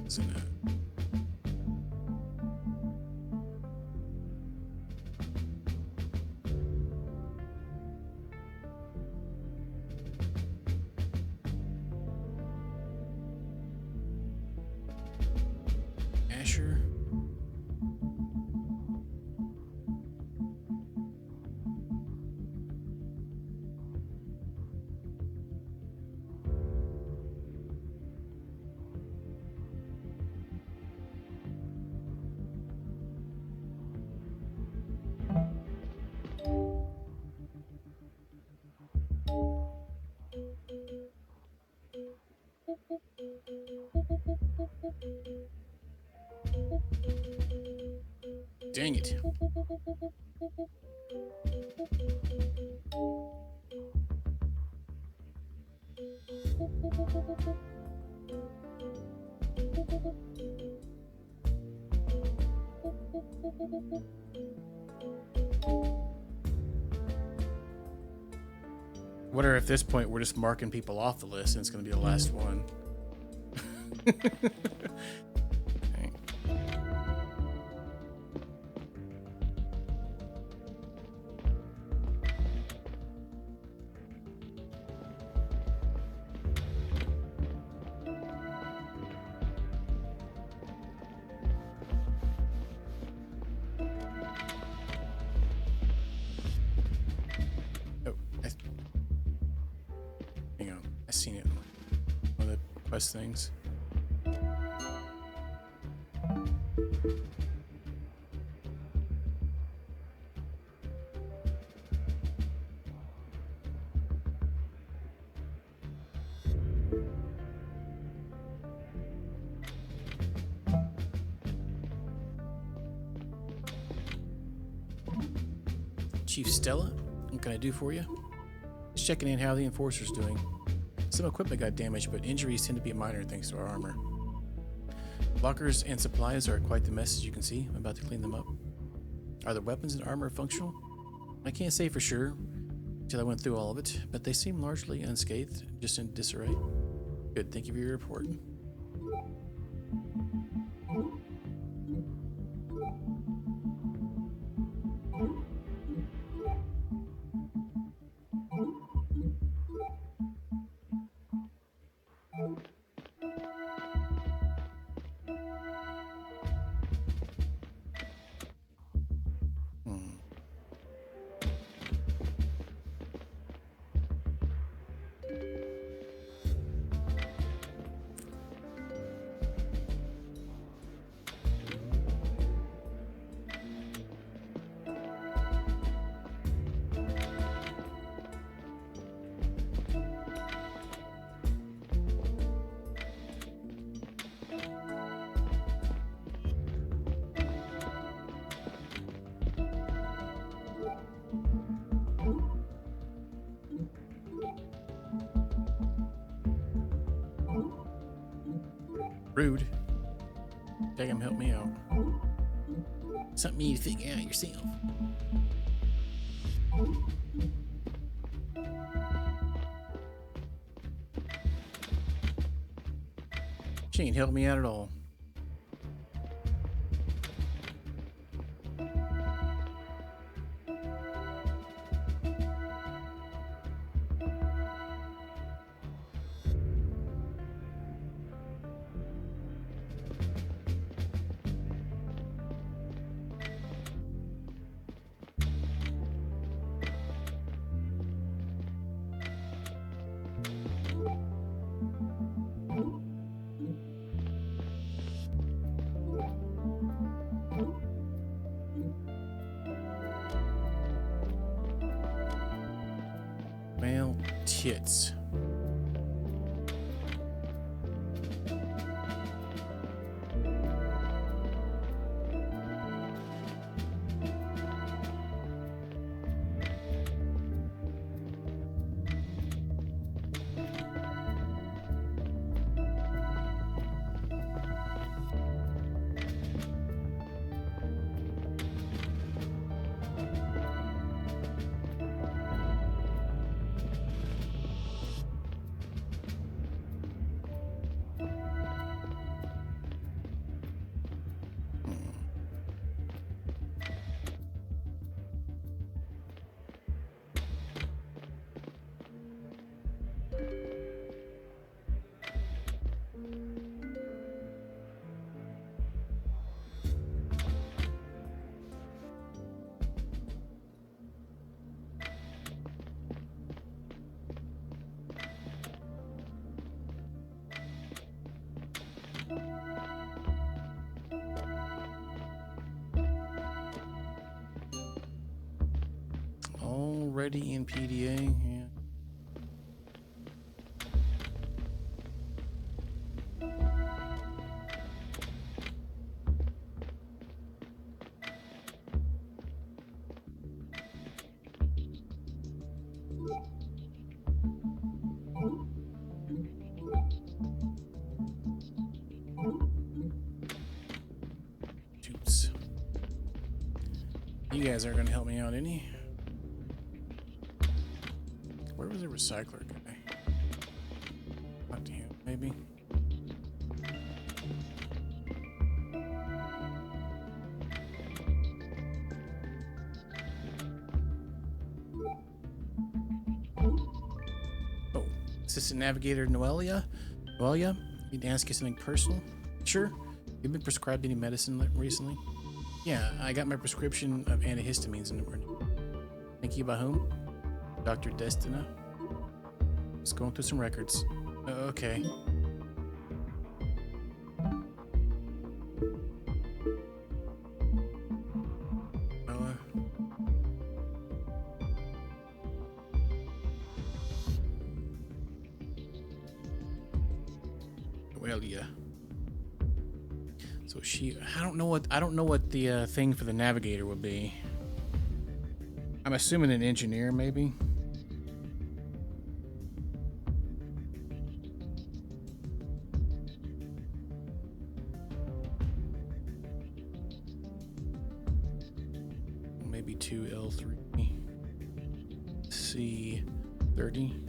[SPEAKER 1] Isn't it? Asher. Dang it. Wonder if at this point we're just marking people off the list and it's going to be the last one. Okay. Oh, hang on. I seen it in one of the quest things. Chief Stella, what can I do for you? Just checking in how the Enforcer's doing. Some equipment got damaged, but injuries tend to be minor thanks to our armor. Lockers and supplies are quite the mess, as you can see. I'm about to clean them up. Are the weapons and armor functional? I can't say for sure until I went through all of it, but they seem largely unscathed, just in disarray. Good, thank you for your report. Rude. Take him, help me out. Something you need to figure out yourself. She ain't helped me out at all. Well, tits. already in PDA. Yeah. Shoots. You guys aren't gonna help me out any. Where was the recycler guy? Talk to him, maybe. Oh, Assistant Navigator Noelia? Noelia? Need to ask you something personal? Sure. You've been prescribed any medicine recently? Yeah, I got my prescription of antihistamines in the morning. Thank you. By whom? Dr. Destina. Just going through some records. Okay. Well, yeah. So I don't know what the thing for the navigator would be. I'm assuming an engineer, maybe. Maybe 2L3 C30.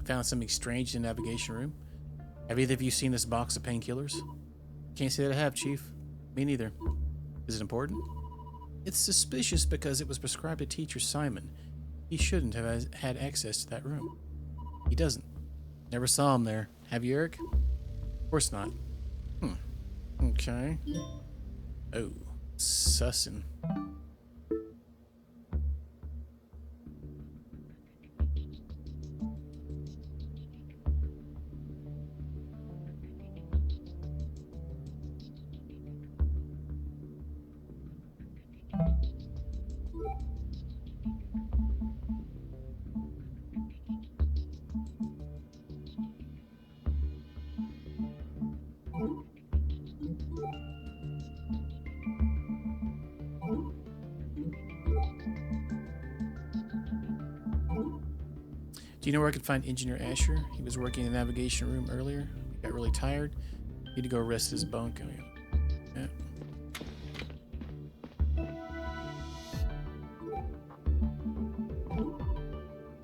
[SPEAKER 1] Found something strange in the navigation room. Have either of you seen this box of painkillers? Can't say that I have, Chief. Me neither. Is it important? It's suspicious because it was prescribed to Teacher Simon. He shouldn't have had access to that room. He doesn't. Never saw him there. Have you, Eric? Of course not. Okay. Oh, sussin'. Do you know where I could find Engineer Asher? He was working in the navigation room earlier. He got really tired. Need to go rest his bunk. Yeah.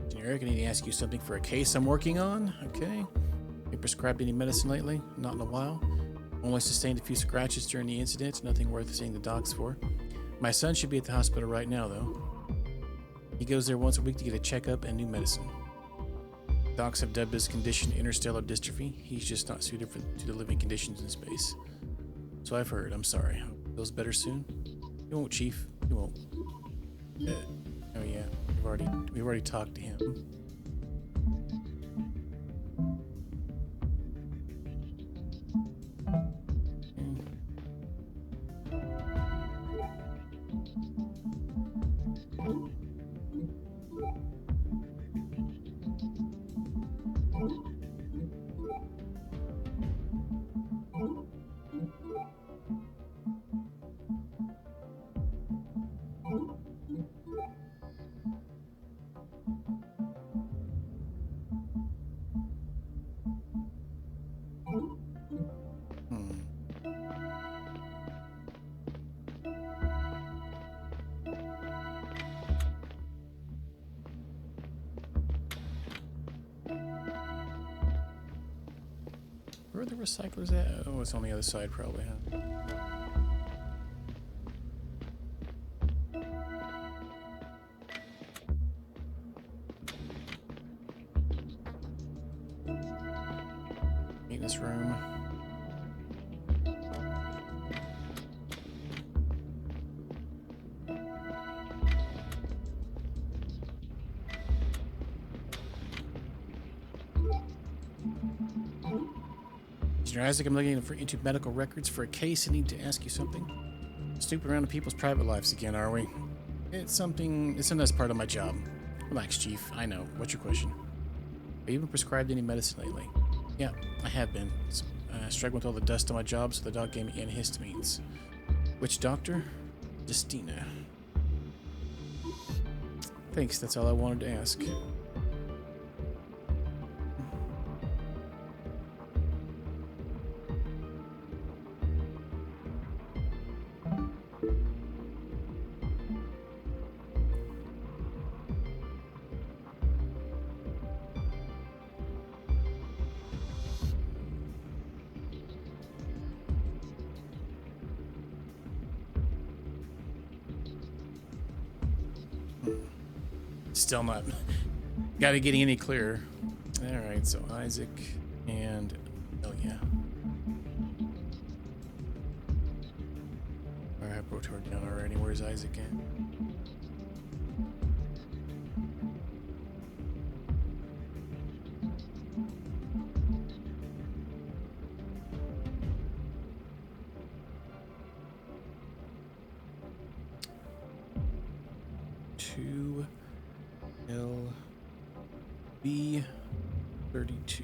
[SPEAKER 1] Engineer Eric, I need to ask you something for a case I'm working on. Okay. You prescribed any medicine lately? Not in a while. Only sustained a few scratches during the incident. Nothing worth seeing the docs for. My son should be at the hospital right now, though. He goes there once a week to get a checkup and new medicine. Docs have dubbed his condition interstellar dystrophy. He's just not suited to the living conditions in space. So I've heard. I'm sorry. Hope he feels better soon. He won't, Chief. He won't. Oh yeah, we've already talked to him. Where are the recyclers at? Oh, it's on the other side probably, huh? Maintenance room. Mr. Isaac, I'm looking into medical records for a case. I need to ask you something. Snooping around in people's private lives again, are we? It's sometimes part of my job. Relax, Chief. I know. What's your question? Have you been prescribed any medicine lately? Yeah, I have been. Struggling with all the dust on my job, so the doc gave me antihistamines. Which doctor? Justina. Thanks, that's all I wanted to ask. Still not gotta getting any clearer. Alright, so Isaac and Elia. Alright, I brought her down already. Where's Isaac at? LB32.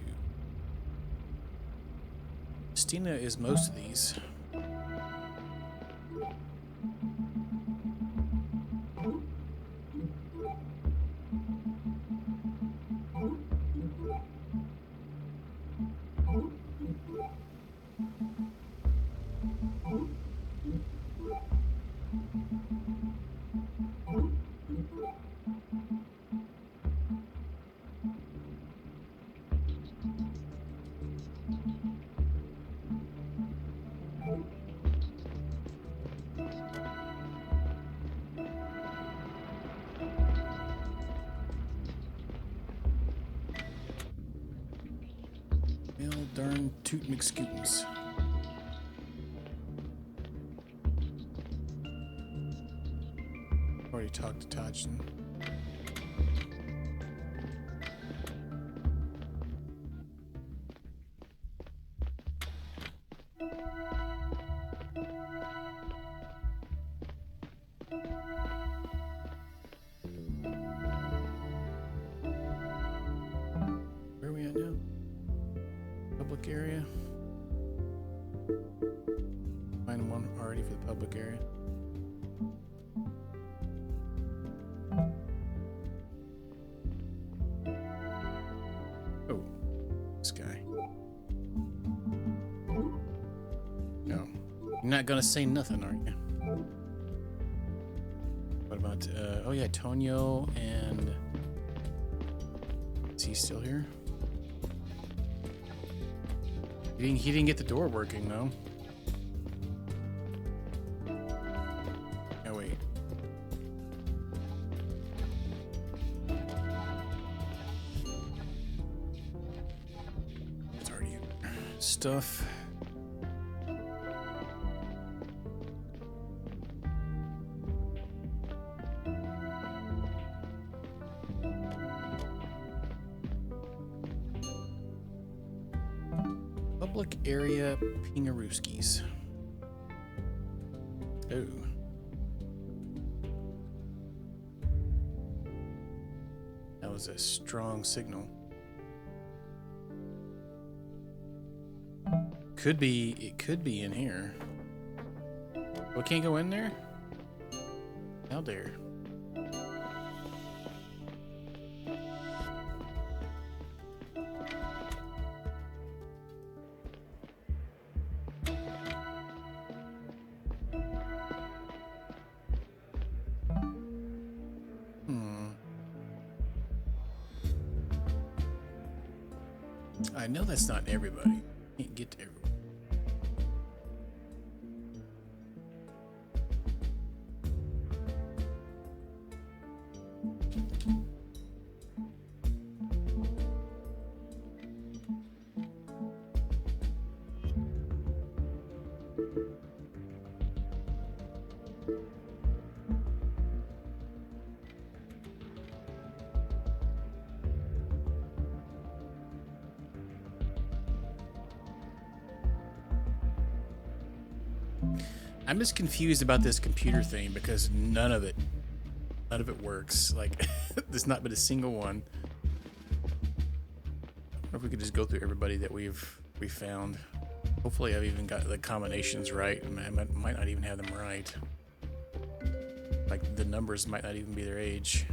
[SPEAKER 1] Stina is most of these. Well, darn toot McScootins. Already talked to Tajin. Where are we at now? Public area. Find one already for the public area. Oh, this guy. No, you're not gonna say nothing, are you? What about? Oh yeah, Tonio and. Is he still here? He didn't get the door working, though. Oh, wait. It's already in there. Stuff. Public area pingarooskies. Oh. That was a strong signal. It could be in here. We can't go in there? How dare. I know that's not everybody. Can't get to everyone. I'm just confused about this computer thing because none of it works. Like, there's not been a single one. I wonder if we could just go through everybody that we found. Hopefully I've even got the combinations right. I might not even have them right. Like, the numbers might not even be their age.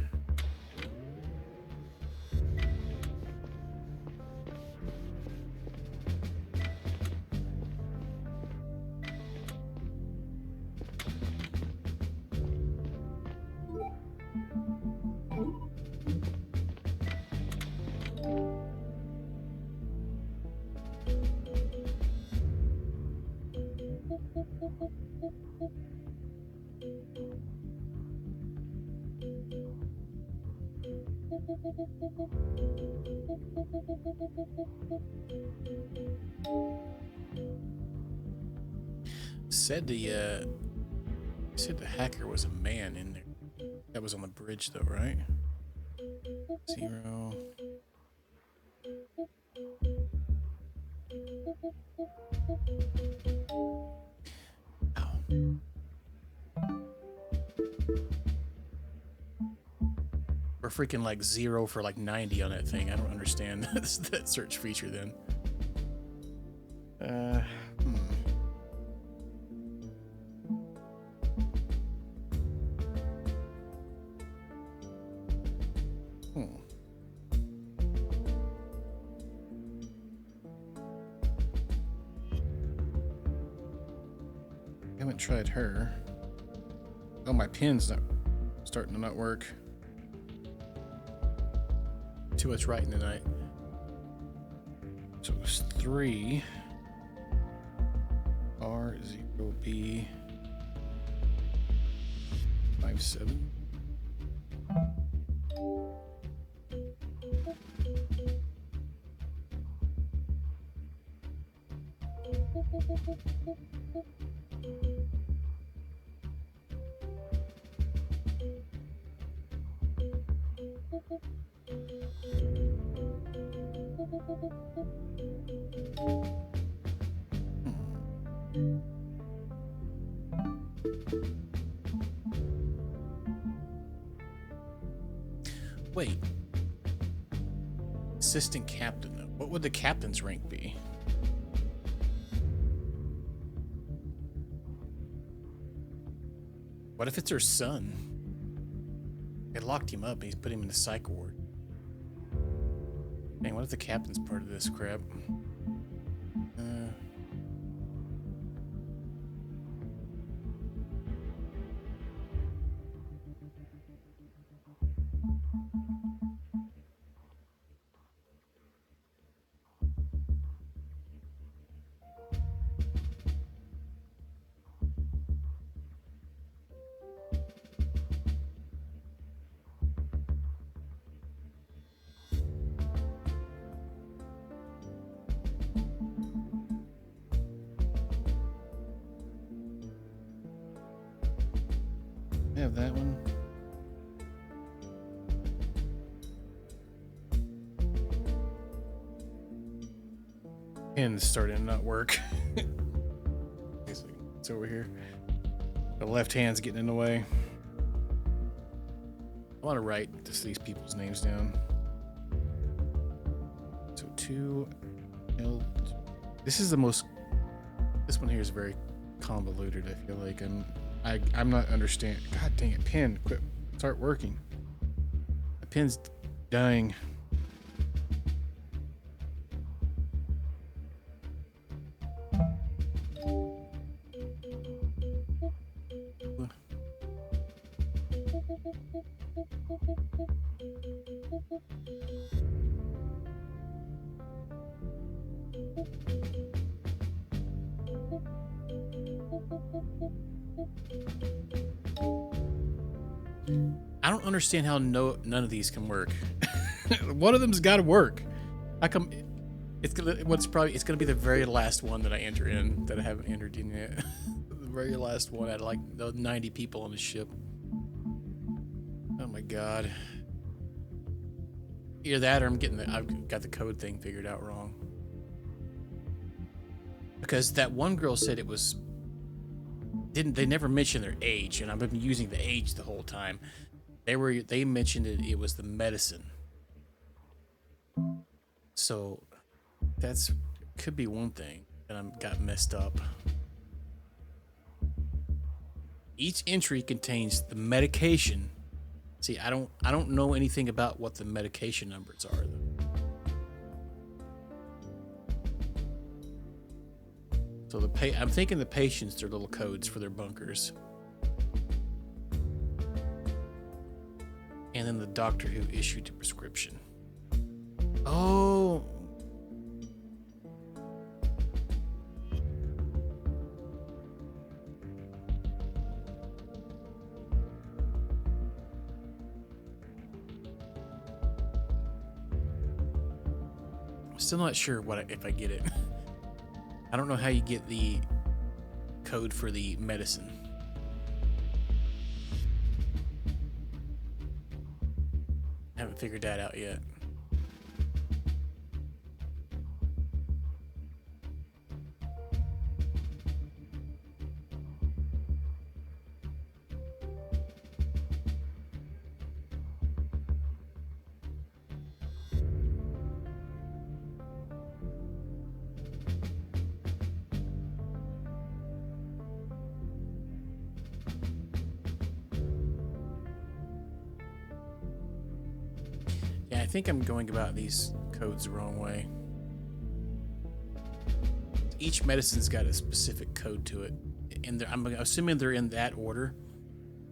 [SPEAKER 1] Said the hacker was a man in there. That was on the bridge though, right? 0. Ow. We're freaking like 0 for like 90 on that thing. I don't understand that search feature then. Haven't tried her. Oh, my pin's not starting to not work. Too much writing tonight. So it was 3 R0B 57. Wait. Assistant captain, though. What would the captain's rank be? What if it's her son? They locked him up and he's put him in the psych ward. Man, what if the captain's part of this crap? Have that one. Pin's starting to not work. It's over here. The left hand's getting in the way. I want to write just these people's names down. So 2L. This is the most. This one here is very convoluted. I feel like I'm not understanding. God dang it, pen, quit, start working. The pen's dying. I don't understand how none of these can work. One of them's got to work. How come it's gonna be the very last one that I enter in that I haven't entered in yet. The very last one out of like the 90 people on the ship. Oh my god. Either that or I've got the code thing figured out wrong. Because that one girl said it was they never mentioned their age, and I've been using the age the whole time. They mentioned it was the medicine. So that's could be one thing that I got messed up. Each entry contains the medication. See, I don't know anything about what the medication numbers are though. So I'm thinking the patients, their little codes for their bunkers. And then the doctor who issued the prescription. Oh. Still not sure if I get it. I don't know how you get the code for the medicine. I haven't figured that out yet. Yeah, I think I'm going about these codes the wrong way. Each medicine's got a specific code to it, and I'm assuming they're in that order: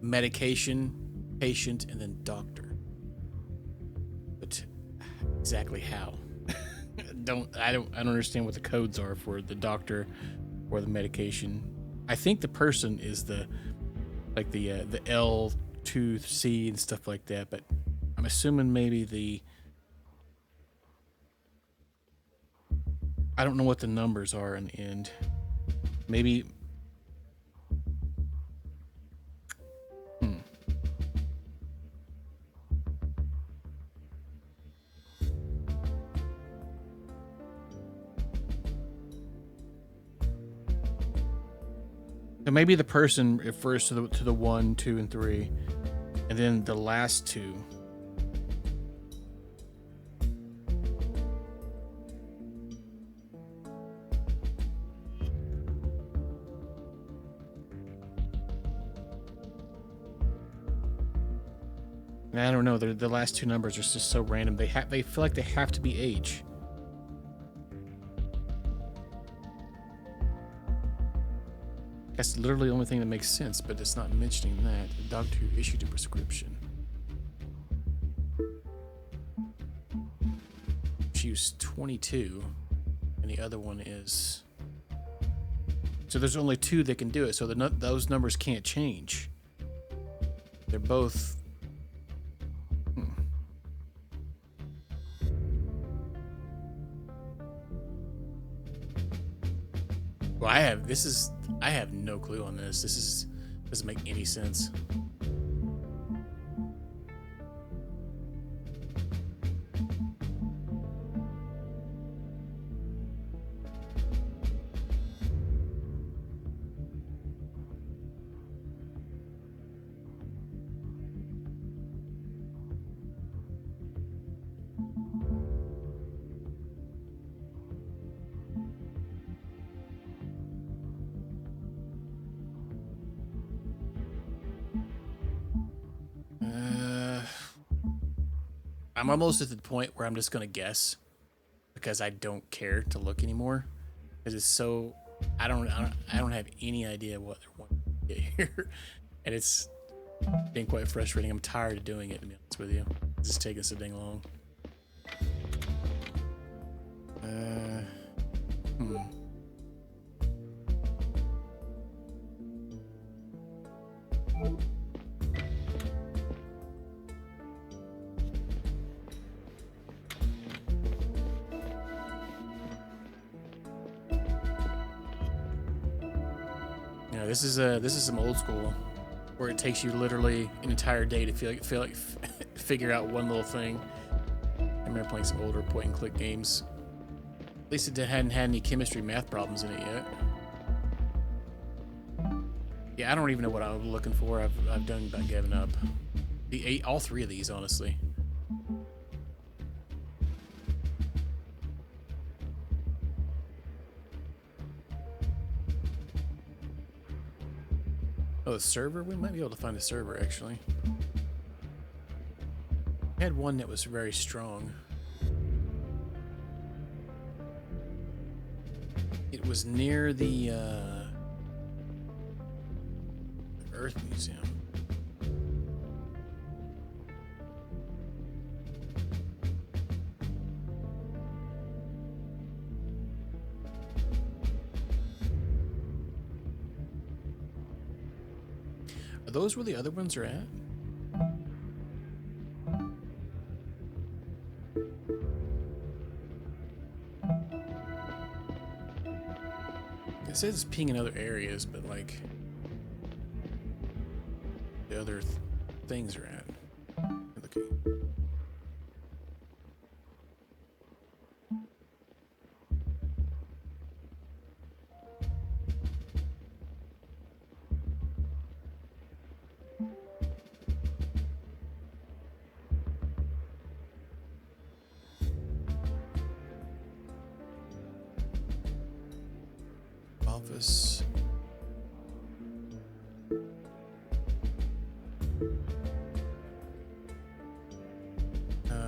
[SPEAKER 1] medication, patient, and then doctor. But exactly how? I don't understand what the codes are for the doctor or the medication. I think the person is the L2C and stuff like that, but I'm assuming maybe I don't know what the numbers are in the end. Maybe. So maybe the person refers to the 1, 2, and 3, and then the last two. I don't know. The last two numbers are just so random. They feel like they have to be age. That's literally the only thing that makes sense, but it's not mentioning that. The doctor who issued a prescription. She was 22, and the other one is. So there's only two that can do it. So those numbers can't change. They're both. Well, I have no clue on this. Doesn't make any sense. I'm almost at the point where I'm just gonna guess because I don't care to look anymore. Because it's so I don't have any idea what they're wanting to get here, and it's been quite frustrating. I'm tired of doing it, to be honest with you. It's just taking so dang long. Yeah, this is some old school, where it takes you literally an entire day to figure out one little thing. I remember playing some older point and click games. At least it hadn't had any chemistry math problems in it yet. Yeah, I don't even know what I'm looking for. I've done about giving up. All three of these, honestly. Oh, the server? We might be able to find a server, actually. I had one that was very strong. It was near the Earth Museum. Are those where the other ones are at? It says it's ping in other areas, but like the other things are at. Okay. Office.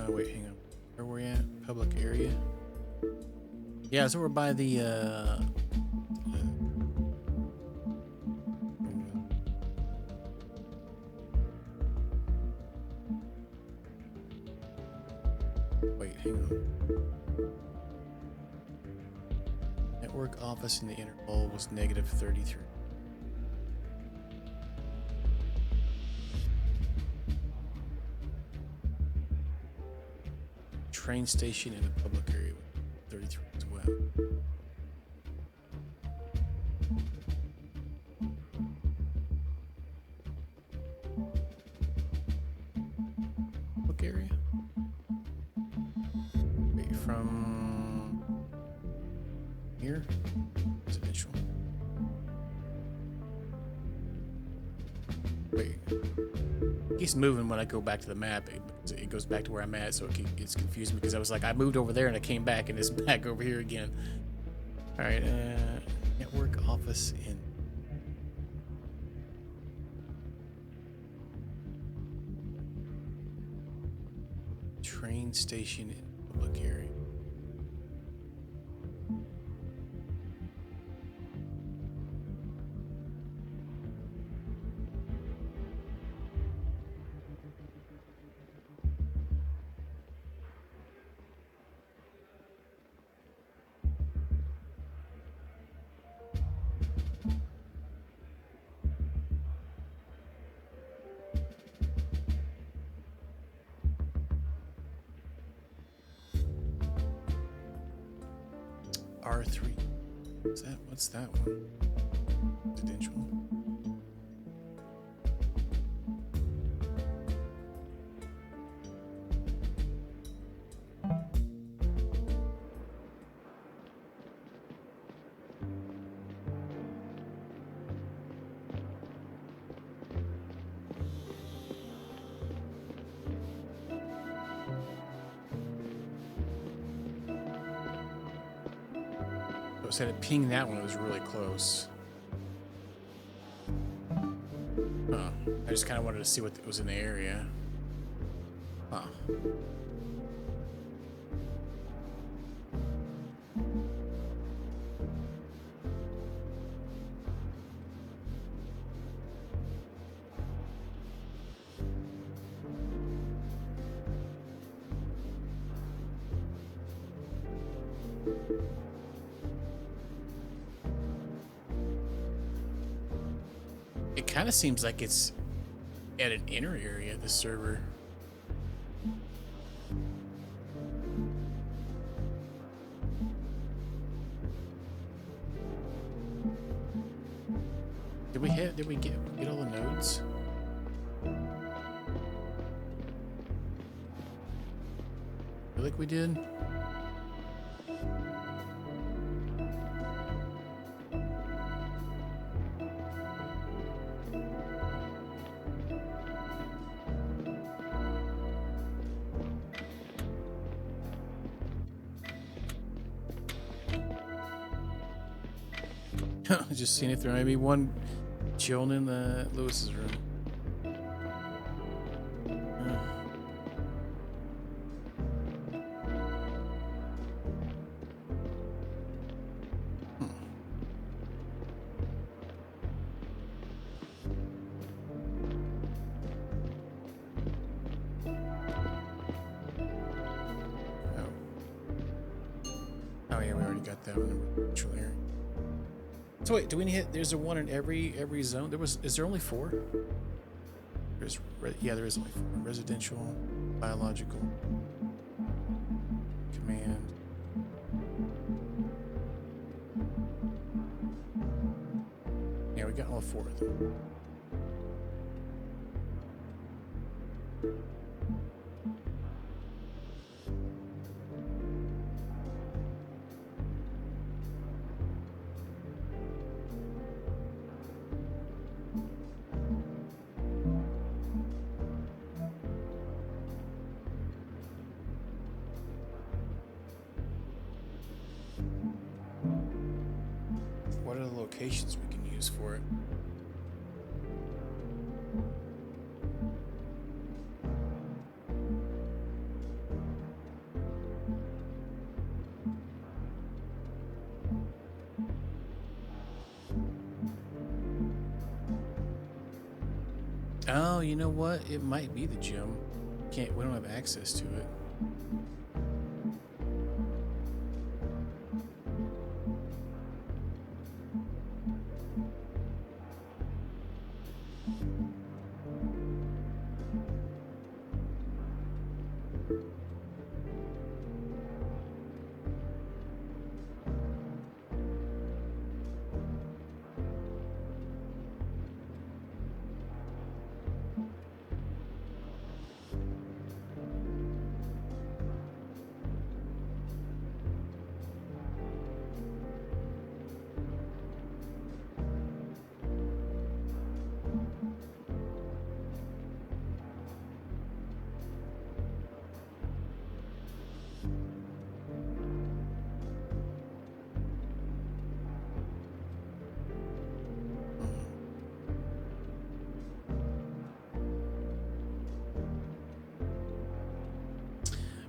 [SPEAKER 1] Wait, hang on. Where were we at? Public area? Yeah, so we're by the, wait, hang on. Network office in the interval was -33. Train station in the public area was 33 as well. Public area? Wait, from here? Residential. Wait. It keeps moving when I go back to the map. It goes back to where I'm at, so it's confusing me because I was like, I moved over there and I came back and it's back over here again. All right, network office in. Train station in public area. R3. What's that? What's that one? Residential. I said it pinged that one, it was really close. Huh. I just kind of wanted to see what was in the area. Huh. It kind of seems like it's at an inner area, the server. Did we get all the nodes? Feel like we did. Just seeing if there may be one chilling in the Lewis's room. Oh yeah, we already got that one in the virtual area. So wait, do we need? There's a one in every zone. Is there only 4? Yeah, there is only 4. Residential, biological, command. Yeah, we got all 4 of them. What are the locations we can use for it? Oh, you know what? It might be the gym. We don't have access to it.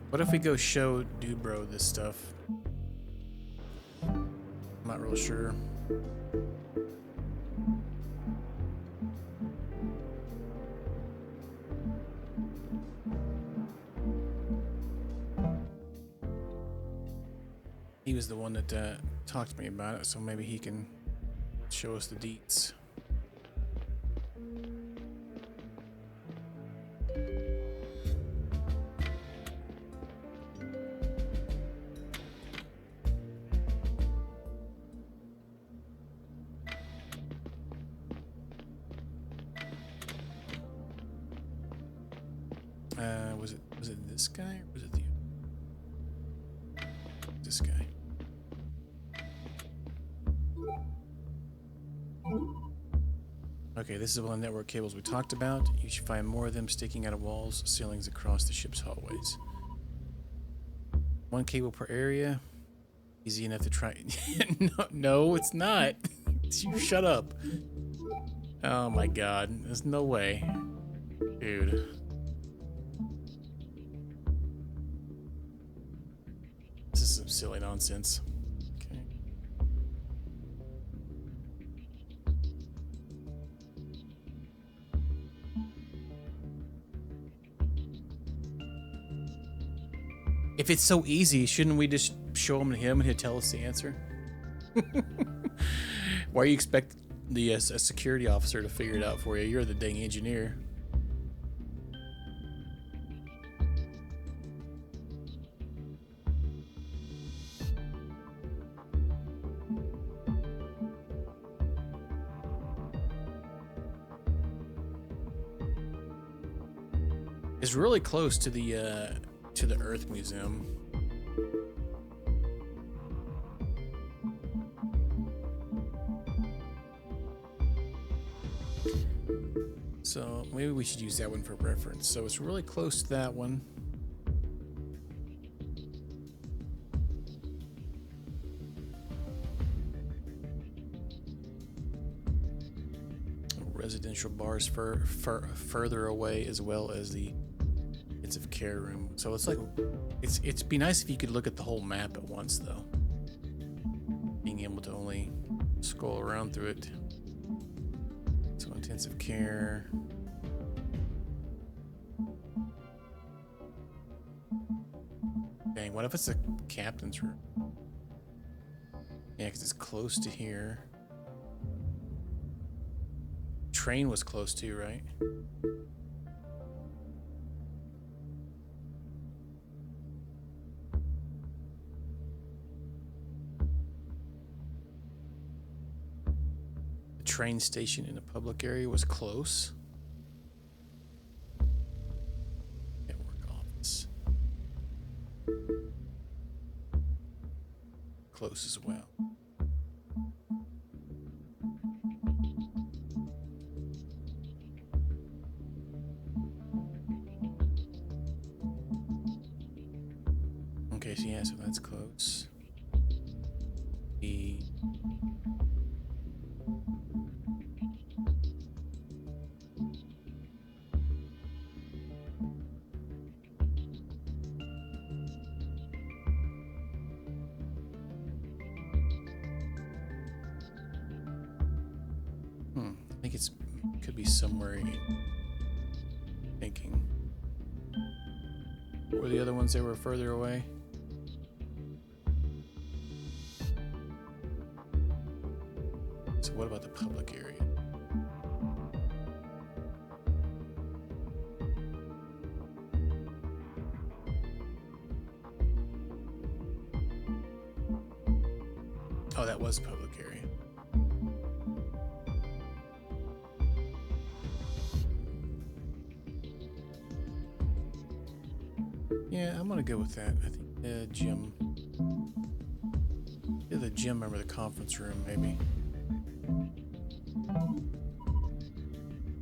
[SPEAKER 1] What if we go show Dubro this stuff? I'm not real sure. He was the one that talked to me about it, so maybe he can show us the deets. Was it this guy or was it this guy? Okay, this is one of the network cables we talked about. You should find more of them sticking out of walls, ceilings across the ship's hallways. 1 cable per area. Easy enough to try. No, it's not. You shut up. Oh my god. There's no way. Dude. This is some silly nonsense. Okay. If it's so easy, shouldn't we just show him to him and he'll tell us the answer? Why you expect the a security officer to figure it out for you? You're the dang engineer. It's really close to the Earth Museum. So maybe we should use that one for reference. So it's really close to that one. residential bars further away, as well as the intensive care room. So it's like it'd be nice if you could look at the whole map at once, though. Being able to only scroll around through it. So intensive care. Dang, what if it's a captain's room? Yeah, because it's close to here. Train was close to, right? The train station in the public area was close. Network office. Close as well. Okay, so yeah, so that's close. The I think it's could be somewhere in thinking. What were the other ones that were further away? So what about the public area? Oh, that was public area. Yeah, I'm gonna go with that. I think the gym. Yeah, the gym over the conference room, maybe.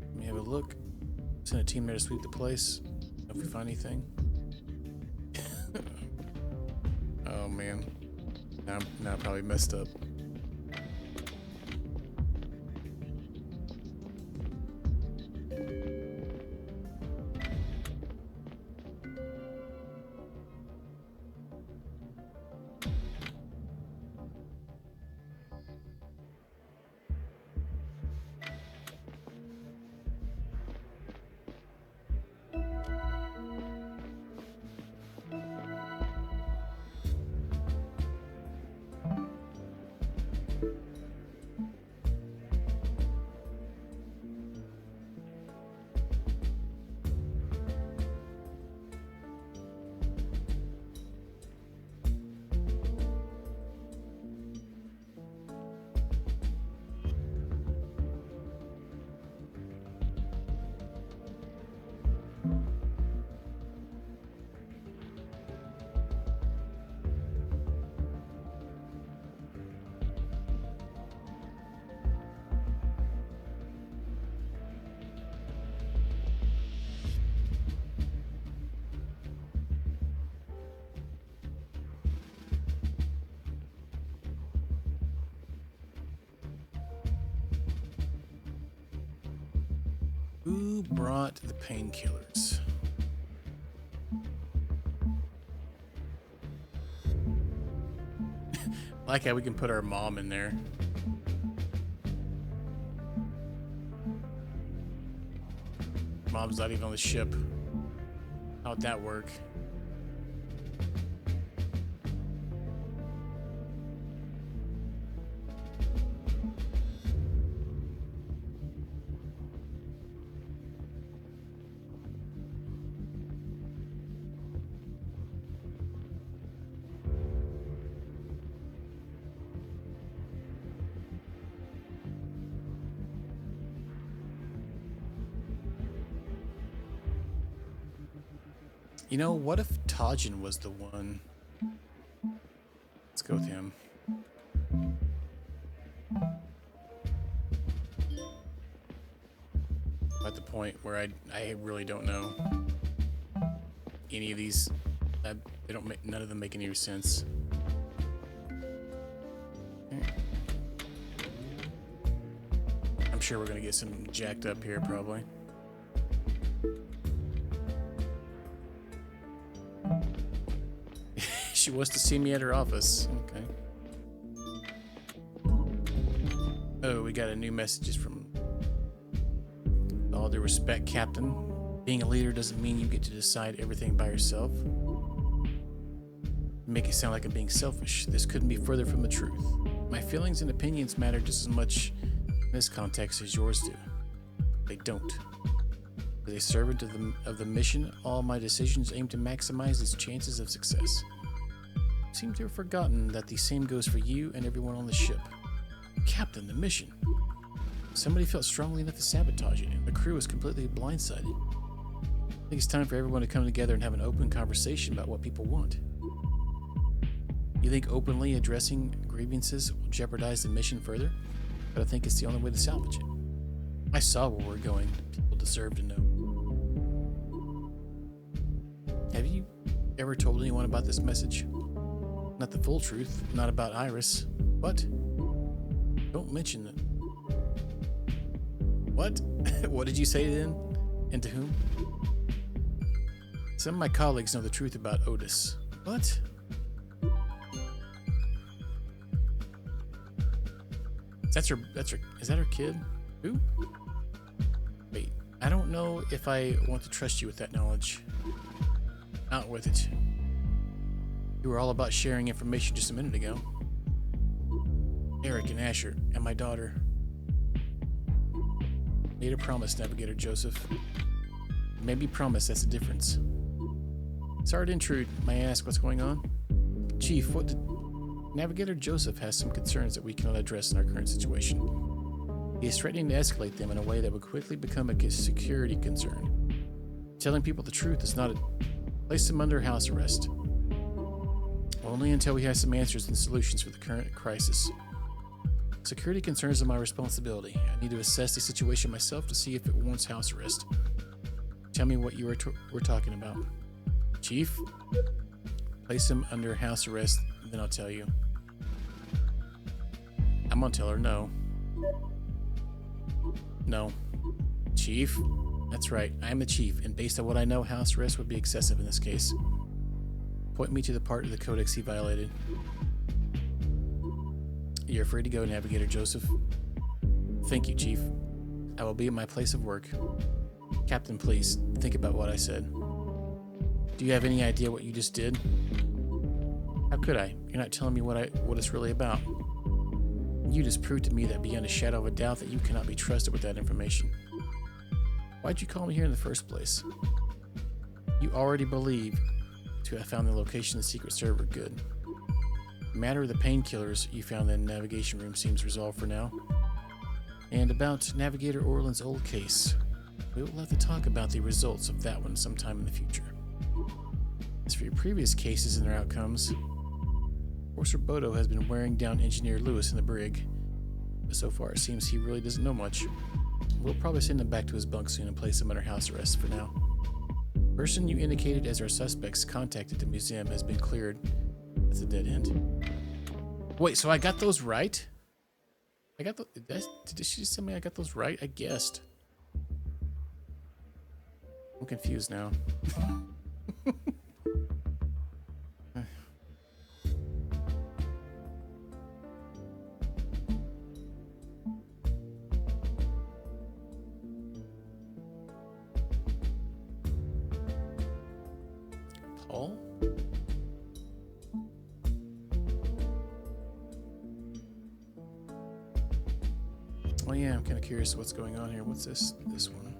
[SPEAKER 1] Let me have a look. Send a team there to sweep the place. If we find anything. Oh man. Now I probably messed up. Who brought the painkillers? Like how we can put our mom in there. Mom's not even on the ship. How'd that work? You know, what if Tajin was the one? Let's go with him. At the point where I really don't know any of these. They don't make, none of them make any sense. sure we're gonna get some jacked up here, probably. She wants to see me at her office. Okay. Oh, we got a new message from... With all due respect, Captain. Being a leader doesn't mean you get to decide everything by yourself. You make it sound like I'm being selfish. This couldn't be further from the truth. My feelings and opinions matter just as much in this context as yours do. They don't. As a servant of the mission, all my decisions aim to maximize its chances of success. You seem to have forgotten that the same goes for you and everyone on the ship. Captain, the mission. Somebody felt strongly enough to sabotage it, and the crew was completely blindsided. I think it's time for everyone to come together and have an open conversation about what people want. You think openly addressing grievances will jeopardize the mission further? But I think it's the only way to salvage it. I saw where we're going. People deserve to know. Have you ever told anyone about this message? Not the full truth, not about Iris. What? Don't mention it. What? What did you say then? And to whom? Some of my colleagues know the truth about Otis. What? Is that her kid? Who? Wait, I don't know if I want to trust you with that knowledge. Out with it. You were all about sharing information just a minute ago. Eric and Asher and my daughter made a promise, Navigator Joseph. Maybe promise, that's the difference. Sorry to intrude. May I ask what's going on? Chief, what did... Navigator Joseph has some concerns that we cannot address in our current situation. He is threatening to escalate them in a way that would quickly become a security concern. Telling people the truth is not a... Place them under house arrest. Only until we have some answers and solutions for the current crisis. Security concerns are my responsibility. I need to assess the situation myself to see if it warrants house arrest. Tell me what you were talking about. Chief? Place him under house arrest, then I'll tell you. I'm gonna tell her no. No. Chief? That's right, I am the chief, and based on what I know, house arrest would be excessive in this case. Point me to the part of the codex he violated. You're free to go, Navigator Joseph. Thank you, Chief. I will be at my place of work. Captain, please, think about what I said. Do you have any idea what you just did? How could I? You're not telling me what it's really about. You just proved to me that beyond a shadow of a doubt that you cannot be trusted with that information. Why'd you call me here in the first place? You already believe to have found the location of the secret server. Good. The matter of the painkillers you found in the navigation room seems resolved for now. And about Navigator Orland's old case, we will have to talk about the results of that one sometime in the future. As for your previous cases and their outcomes, Forcer Bodo has been wearing down Engineer Lewis in the brig, but so far it seems he really doesn't know much. We'll probably send him back to his bunk soon and place him under house arrest for now. The person you indicated as our suspects contacted the museum has been cleared. That's a dead end. Wait, so I got those right? Did she just tell me I got those right? I guessed. I'm confused now. Paul? Oh yeah, I'm kind of curious what's going on here. What's this one?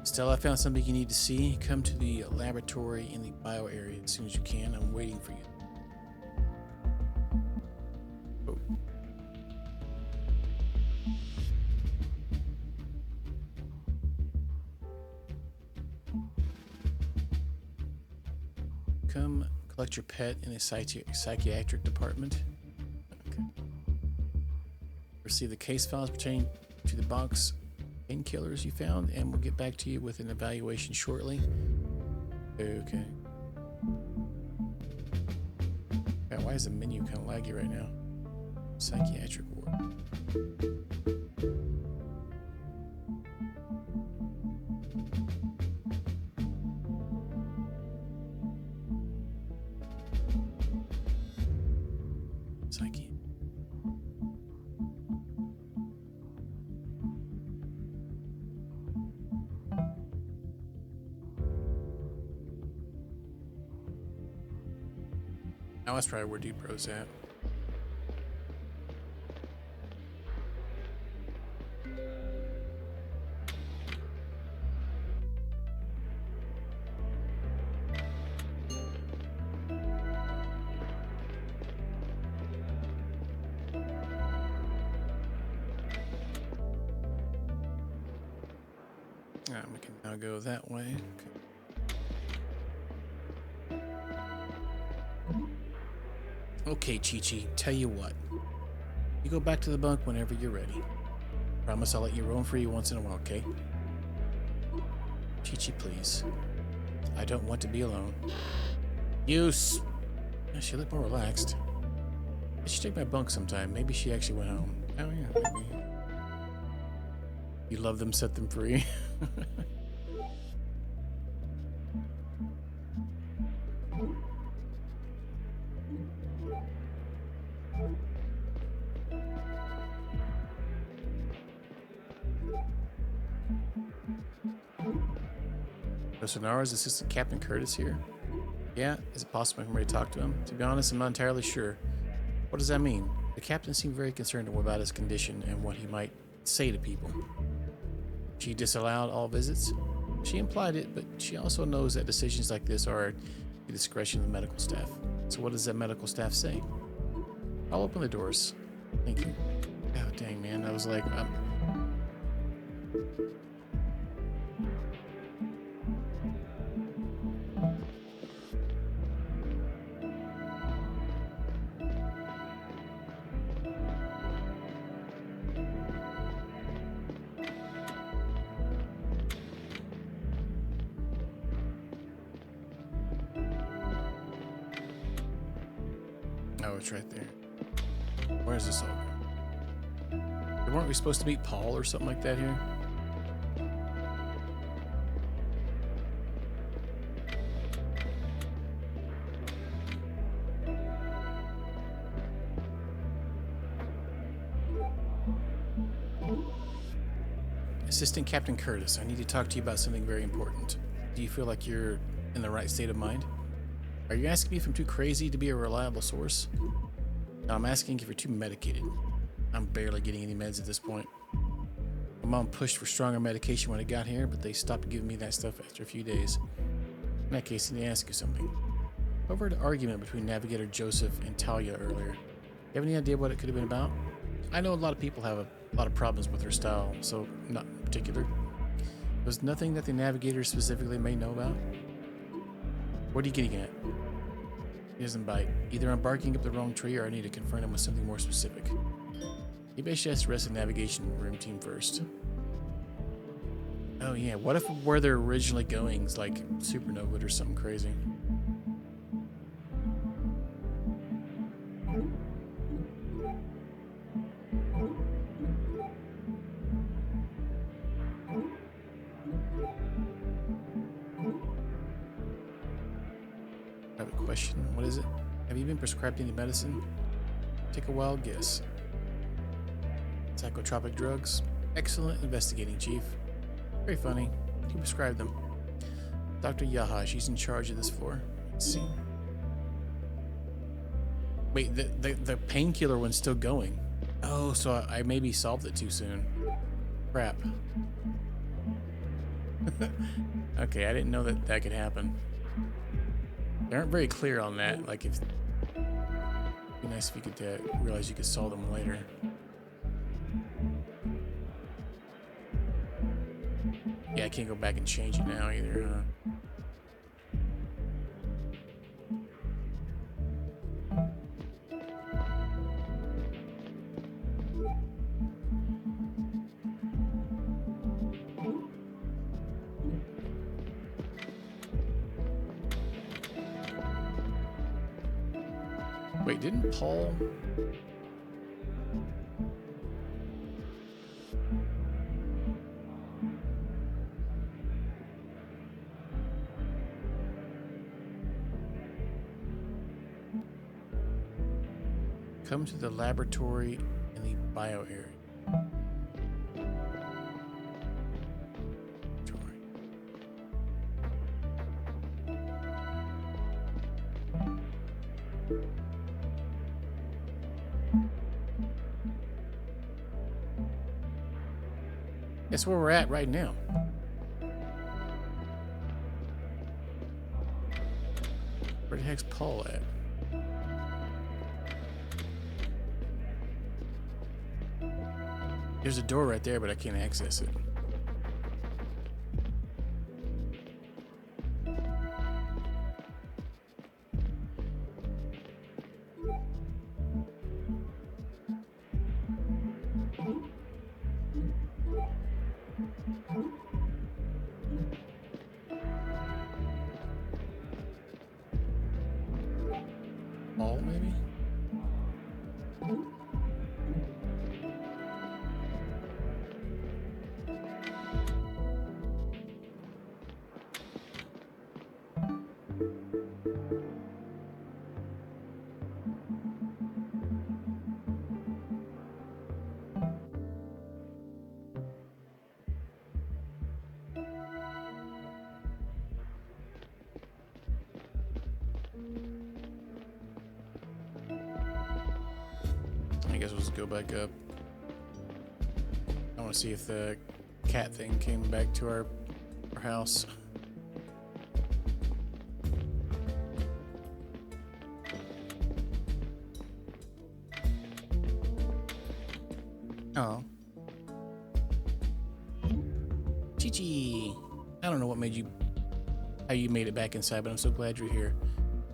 [SPEAKER 1] Stella, I found something you need to see. Come to the laboratory in the bio area as soon as you can. I'm waiting for you. Oh. Come collect your pet in the psychiatric department. Okay. Receive the case files pertaining to the box painkillers you found, and we'll get back to you with an evaluation shortly. Okay. God, why is the menu kind of laggy right now? Psychiatric ward. Psyche. Now that's probably where Deep Bro's at. We can now go that way. Okay, Chi-Chi, tell you what. You go back to the bunk whenever you're ready. Promise I'll let you roam free once in a while, okay? Chi-Chi, please. I don't want to be alone. She looked more relaxed. I should take my bunk sometime. Maybe she actually went home. Oh yeah, maybe. You love them, set them free. Sonara's assistant Captain Curtis here. Yeah, is it possible for me to talk to him? To be honest, I'm not entirely sure. What does that mean? The captain seemed very concerned about his condition and what he might say to people. She disallowed all visits? She implied it, but she also knows that decisions like this are at the discretion of the medical staff. So what does that medical staff say? I'll open the doors. Thank you. Oh, dang, man. I was like, oh, it's right there. Where's this all going? Weren't we supposed to meet Paul or something like that here? Assistant Captain Curtis, I need to talk to you about something very important. Do you feel like you're in the right state of mind? Are you asking me if I'm too crazy to be a reliable source? No, I'm asking if you're too medicated. I'm barely getting any meds at this point. My mom pushed for stronger medication when I got here, but they stopped giving me that stuff after a few days. In that case, I need to ask you something. I overheard an argument between Navigator Joseph and Talia earlier. You have any idea what it could have been about? I know a lot of people have a lot of problems with her style, so not in particular. There's nothing that the Navigator specifically may know about? What are you getting at? He doesn't bite. Either I'm barking up the wrong tree or I need to confront him with something more specific. Maybe I should ask the rest of the navigation room team first. Oh yeah, what if where they're originally going is like supernova or something crazy? I have a question. What is it? Have you been prescribed any medicine? Take a wild guess. Psychotropic drugs? Excellent investigating, Chief. Very funny. Who prescribed them? Dr. Yaha. She's in charge of this floor. Let's see. Wait, the painkiller one's still going. Oh, so I maybe solved it too soon. Crap. Okay, I didn't know that that could happen. They aren't very clear on that. Like, if it'd be nice if you could realize you could solve them later. Yeah, I can't go back and change it now either, huh? Wait, didn't Paul... Come to the laboratory in the bio area. That's where we're at right now. Where the heck's Paul at? There's a door right there, but I can't access it. Paul, maybe? I guess we'll just go back up. I want to see if the cat thing came back to our house. Oh. Chi-Chi! I don't know what made you... how you made it back inside, but I'm so glad you're here.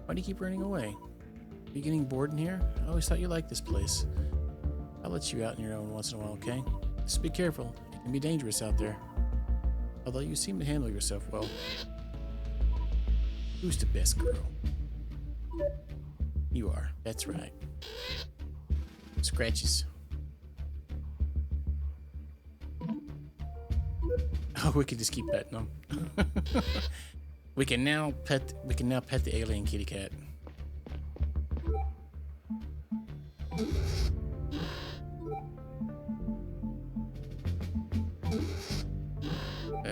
[SPEAKER 1] Why do you keep running away? Are you getting bored in here? I always thought you liked this place. I'll let you out on your own once in a while, okay? Just be careful. It can be dangerous out there. Although you seem to handle yourself well. Who's the best girl? You are. That's right. Scratches. Oh, we could just keep petting them. We can now pet the alien kitty cat.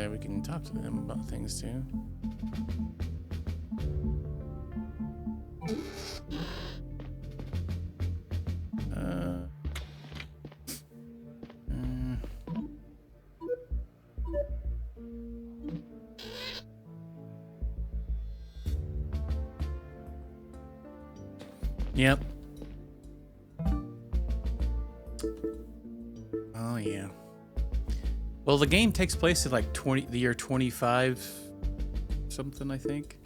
[SPEAKER 1] We can talk to them about things too. Yep. Oh yeah. Well, the game takes place at like the year 25 something, I think.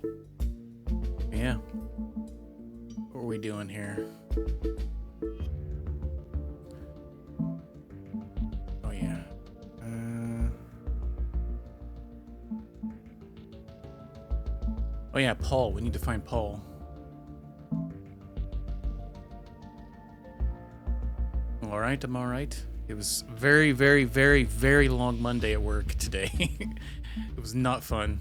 [SPEAKER 1] Yeah. What are we doing here? Oh yeah. Oh yeah, Paul. We need to find Paul. All right, I'm all right. It was very, very, very, very long Monday at work today. It was not fun.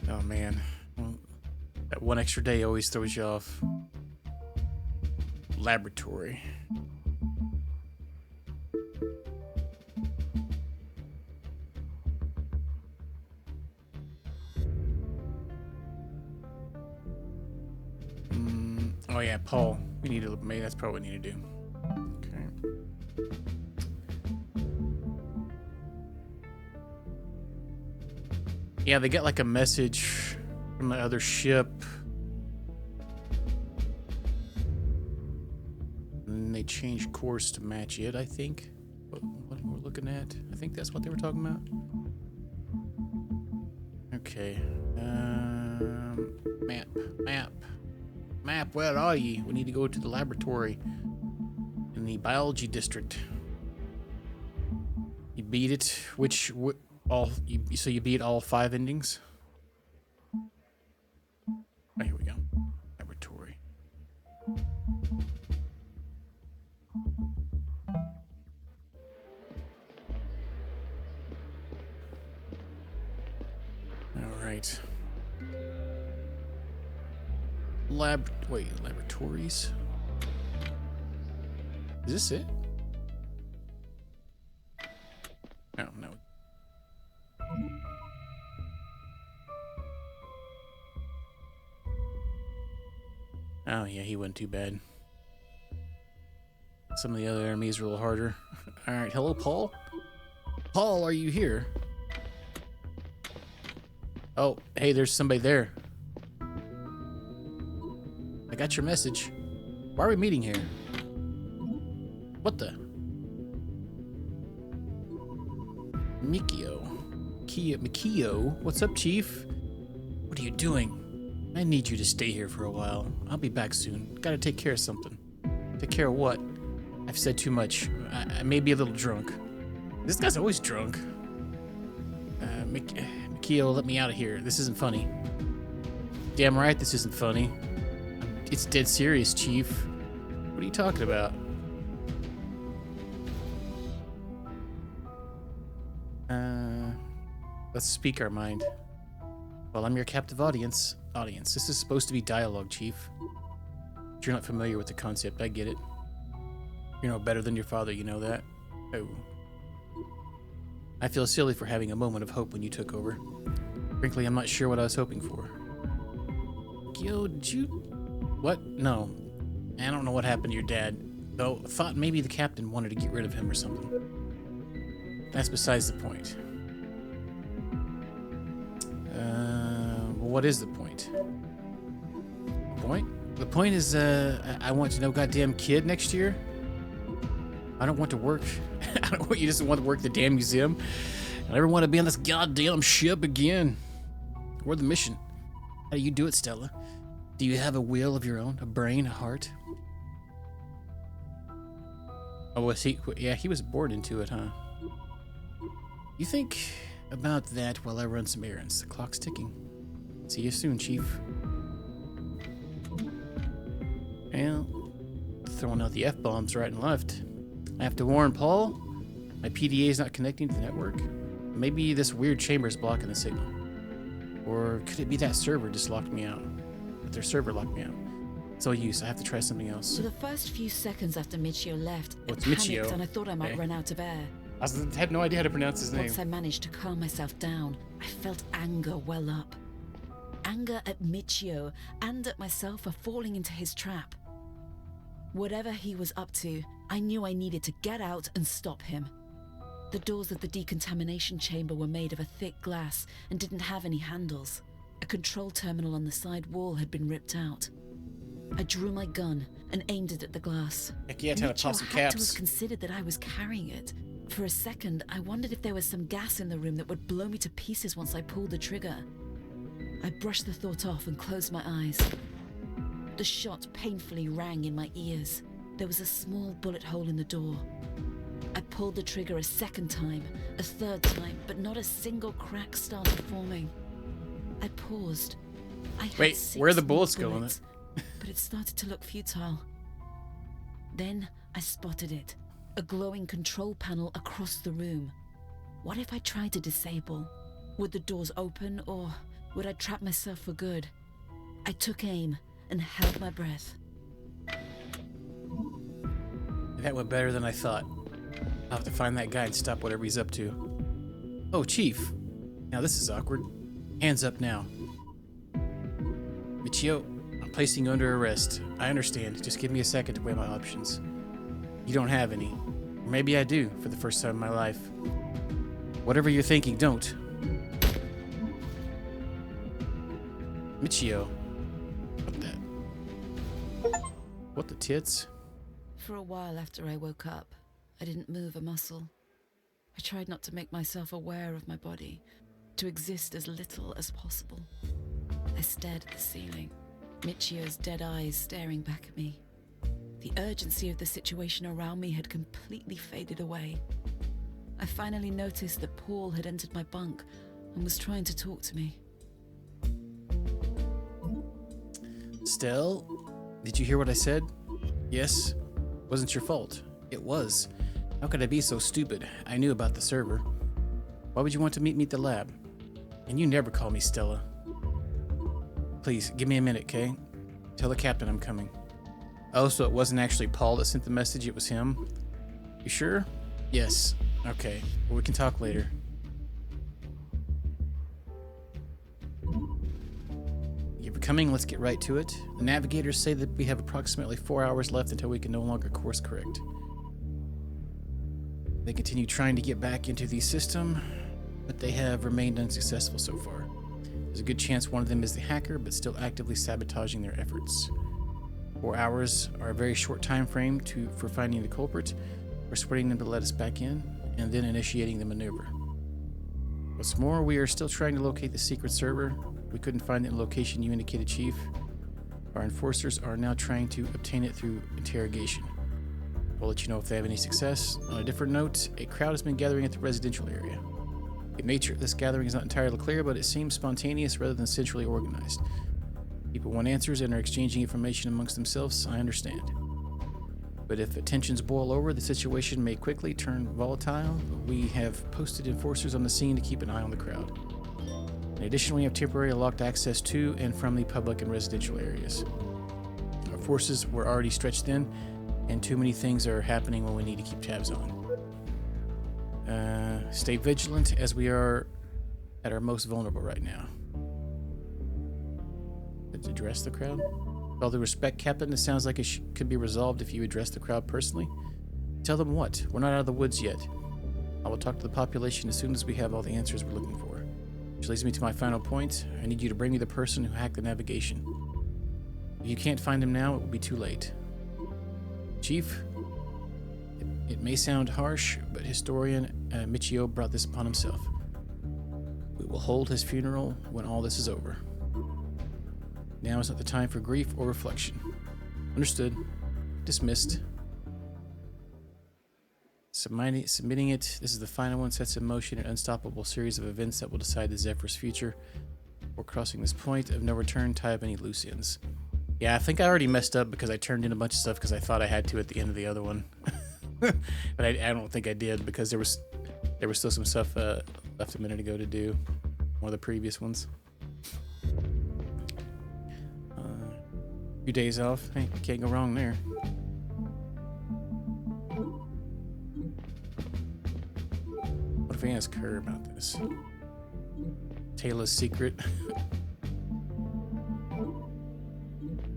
[SPEAKER 1] Oh man, well, that one extra day always throws you off. Laboratory. Oh yeah, Paul. We need to. Maybe that's probably what we need to do. Okay. Yeah, they get like a message from the other ship. And they change course to match it, I think. What we're looking at. I think that's what they were talking about. Okay. Map, where are you? We need to go to the laboratory in the biology district. You beat it. So you beat all 5 endings? Oh, here we go. Laboratory. laboratories. Is this it? No. Oh yeah, he wasn't too bad. Some of the other enemies are a little harder. Alright, hello Paul? Paul, are you here? Oh, hey, there's somebody there. I got your message. Why are we meeting here? What the? Mikio? What's up, Chief? What are you doing? I need you to stay here for a while. I'll be back soon. Gotta take care of something. Take care of what? I've said too much. I may be a little drunk. This guy's always drunk. Mikio, let me out of here. This isn't funny. Damn right this isn't funny. It's dead serious, Chief. What are you talking about? Let's speak our mind. Well, I'm your captive audience. This is supposed to be dialogue, Chief. But you're not familiar with the concept, I get it. You're no better than your father, you know that? Oh. I feel silly for having a moment of hope when you took over. Frankly, I'm not sure what I was hoping for. Yo, did you... What? No. I don't know what happened to your dad, though I thought maybe the captain wanted to get rid of him or something. That's besides the point. What is the point? The point is, I want to know goddamn kid next year. I don't want to work. I don't want you just want to work the damn museum. I never want to be on this goddamn ship again. Or the mission. How do you do it, Stella? Do you have a will of your own? A brain, a heart? Oh, was he? Yeah, he was bored into it, huh? You think about that while I run some errands. The clock's ticking. See you soon, Chief. Well, throwing out the F-bombs right and left. I have to warn Paul, my PDA is not connecting to the network. Maybe this weird chamber is blocking the signal. Or could it be that server just locked me out? But their server locked me out. It's no use, I have to try something else.
[SPEAKER 2] For the first few seconds after Michio left, I
[SPEAKER 1] What's
[SPEAKER 2] panicked
[SPEAKER 1] Michio?
[SPEAKER 2] and I thought I might
[SPEAKER 1] Okay.
[SPEAKER 2] run out of air.
[SPEAKER 1] I had no idea how to pronounce his name.
[SPEAKER 2] Once I managed to calm myself down, I felt anger well up. Anger at Michio and at myself for falling into his trap. Whatever he was up to, I knew I needed to get out and stop him. The doors of the decontamination chamber were made of a thick glass and didn't have any handles. A control terminal on the side wall had been ripped out. I drew my gun and aimed it at the glass.
[SPEAKER 1] Heck yeah, time to
[SPEAKER 2] Michio
[SPEAKER 1] pop some
[SPEAKER 2] had to have
[SPEAKER 1] caps.
[SPEAKER 2] considered that I was carrying it. For a second, I wondered if there was some gas in the room that would blow me to pieces once I pulled the trigger. I brushed the thought off and closed my eyes. The shot painfully rang in my ears. There was a small bullet hole in the door. I pulled the trigger a second time, a third time, but not a single crack started forming. I paused. I had
[SPEAKER 1] Wait,
[SPEAKER 2] 6
[SPEAKER 1] where are the
[SPEAKER 2] more
[SPEAKER 1] bullets going?
[SPEAKER 2] bullets, but it started to look futile. Then I spotted it, a glowing control panel across the room. What if I tried to disable? Would the doors open, or would I trap myself for good? I took aim and held my breath.
[SPEAKER 1] That went better than I thought. I'll have to find that guy and stop whatever he's up to. Oh, Chief. Now this is awkward. Hands up now. Michio, I'm placing you under arrest. I understand. Just give me a second to weigh my options. You don't have any. Or maybe I do, for the first time in my life. Whatever you're thinking, don't. Michio. What the tits?
[SPEAKER 2] For a while after I woke up, I didn't move a muscle. I tried not to make myself aware of my body, to exist as little as possible. I stared at the ceiling, Michio's dead eyes staring back at me. The urgency of the situation around me had completely faded away. I finally noticed that Paul had entered my bunk and was trying to talk to me.
[SPEAKER 1] Stell, did you hear what I said? Yes? Wasn't your fault. It was. How could I be so stupid? I knew about the server. Why would you want to meet me at the lab? And you never call me Stella. Please, give me a minute, okay? Tell the captain I'm coming. Oh, so it wasn't actually Paul that sent the message, it was him? You sure? Yes. Okay. Well, we can talk later. You're coming, let's get right to it. The navigators say that we have approximately 4 hours left until we can no longer course correct. They continue trying to get back into the system, but they have remained unsuccessful so far. There's a good chance one of them is the hacker, but still actively sabotaging their efforts. 4 hours are a very short time frame for finding the culprit, persuading them to let us back in, and then initiating the maneuver. What's more, we are still trying to locate the secret server. We couldn't find it in the location you indicated, Chief. Our enforcers are now trying to obtain it through interrogation. We'll let you know if they have any success. On a different note, a crowd has been gathering at the residential area. The nature of this gathering is not entirely clear, but it seems spontaneous rather than centrally organized. People want answers and are exchanging information amongst themselves, I understand. But if tensions boil over, the situation may quickly turn volatile. We have posted enforcers on the scene to keep an eye on the crowd. In addition, we have temporary locked access to and from the public and residential areas. Our forces were already stretched thin, and too many things are happening when we need to keep tabs on. Stay vigilant, as we are at our most vulnerable right now. Let's address the crowd. With all due respect, Captain, it sounds like it could be resolved if you address the crowd personally. Tell them what? We're not out of the woods yet. I will talk to the population as soon as we have all the answers we're looking for. Which leads me to my final point. I need you to bring me the person who hacked the navigation. If you can't find him now, it will be too late. Chief, it may sound harsh, but historian Michio brought this upon himself. We will hold his funeral when all this is over. Now is not the time for grief or reflection. Understood. Dismissed. Submitting it. This is the final one. Sets in motion an unstoppable series of events that will decide the Zephyr's future. Before crossing this point of no return, tie up any loose ends. Yeah, I think I already messed up because I turned in a bunch of stuff because I thought I had to at the end of the other one. But I don't think I did because there was still some stuff left a minute ago to do. One of the previous ones. Few days off. Hey, can't go wrong there. What if I ask her about this? Taylor's secret.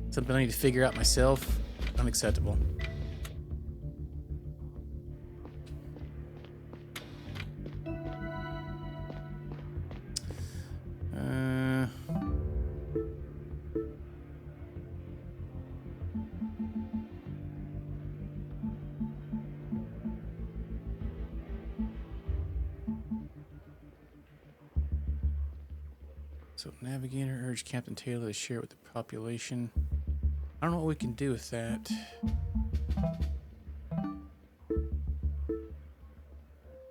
[SPEAKER 1] Something I need to figure out myself. Unacceptable. So, Navigator urged Captain Taylor to share it with the population. I don't know what we can do with that.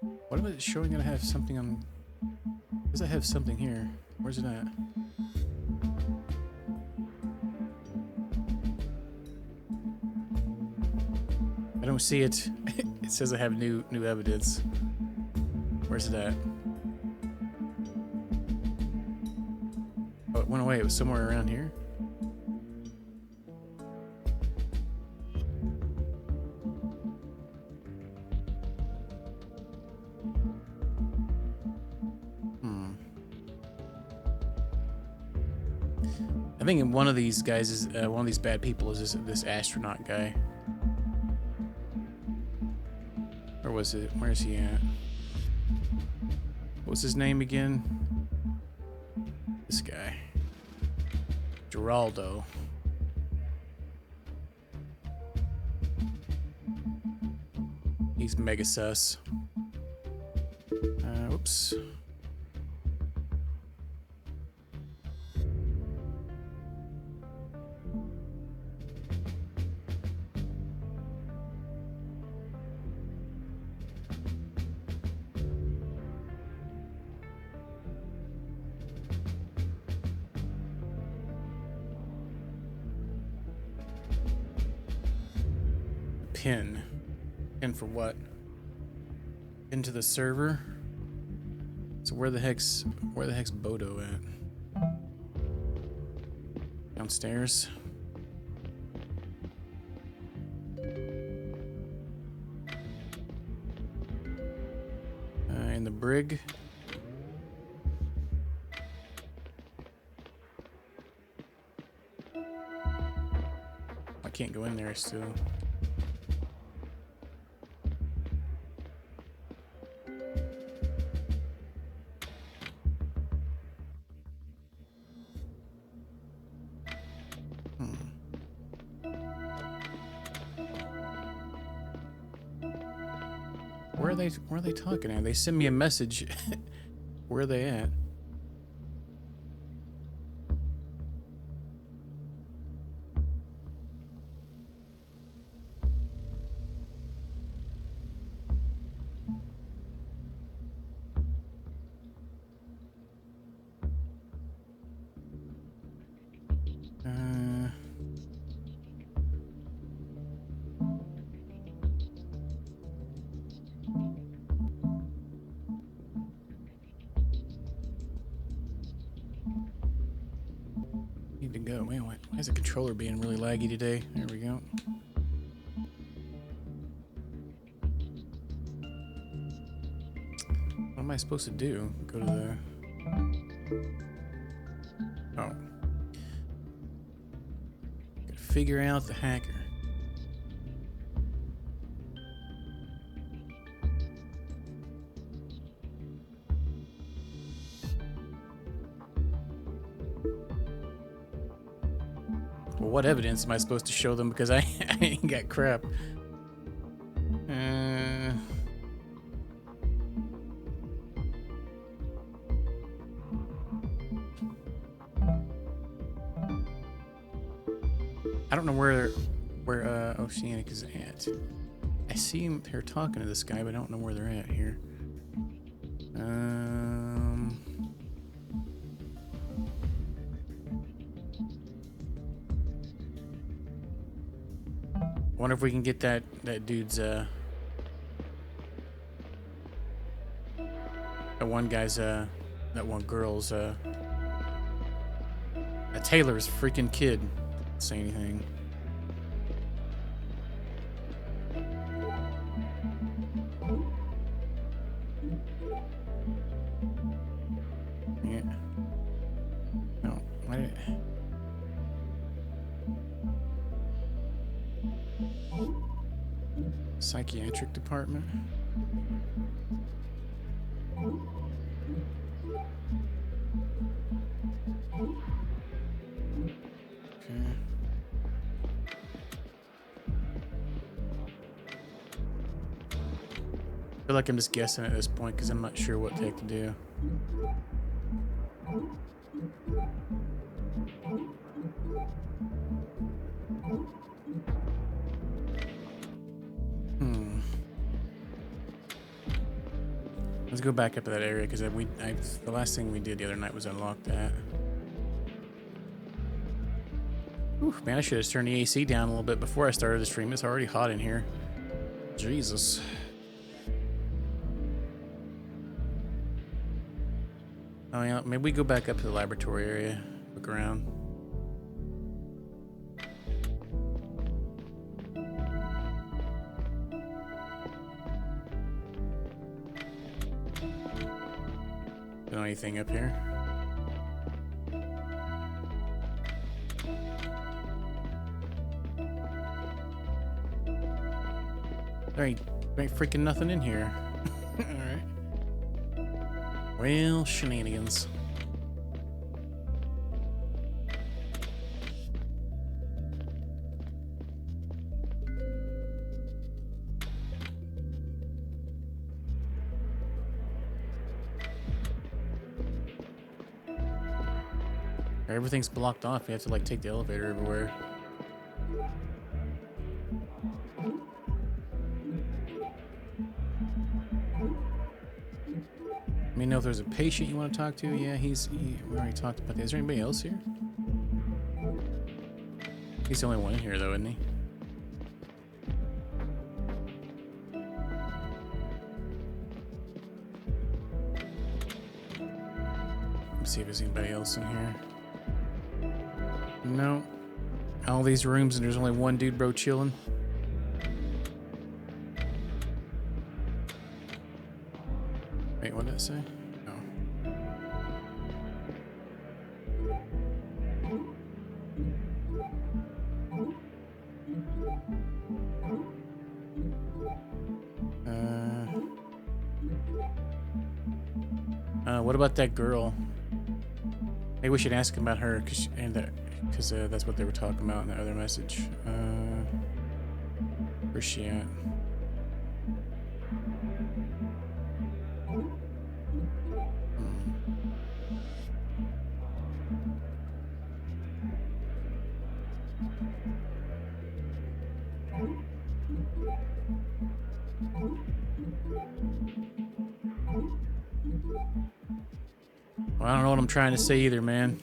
[SPEAKER 1] What about it showing that I have something on... Does I have something here? Where's it at? I don't see it. It says I have new evidence. Where's it at? Oh, it went away. It was somewhere around here. I think one of these guys is one of these bad people is this astronaut guy. Or was it? Where's he at? What's his name again? This guy. Geraldo. He's mega sus. Whoops. Pin. Pin for what? Into the server? So where the heck's Bodo at? Downstairs? brig. I can't go in there still. Where are they talking at? They send me a message. Where are they at? Need to go. Man, why is the controller being really laggy today? There we go. What am I supposed to do? Go to the... Oh. Gotta figure out the hacker. Well, what evidence am I supposed to show them? Because I ain't got crap. I don't know where Oceanic is at. I see her talking to this guy, but I don't know where they're at here. Wonder if we can get that dude's that one guy's that one girl's Taylor's freaking kid. Say anything. Yeah. No, why did it? Psychiatric department. I feel like I'm just guessing at this point because I'm not sure what the heck to do. Let's go back up to that area because the last thing we did the other night was unlock that. Whew, man, I should have turned the AC down a little bit before I started the stream. It's already hot in here. Jesus. Oh yeah, maybe we go back up to the laboratory area, look around. Don't know anything up here. There ain't freaking nothing in here. Alright. Well, shenanigans. Everything's blocked off. You have to like take the elevator everywhere. Let me know if there's a patient you want to talk to. Yeah, we already talked about that. Is there anybody else here? He's the only one in here though, isn't he? Let's see if there's anybody else in here. No. All these rooms and there's only one dude bro chilling. Wait, what? that say? No. What about that girl? Maybe we should ask about her, because that's what they were talking about in the other message. Where's she at? Well, I don't know what I'm trying to say either, man.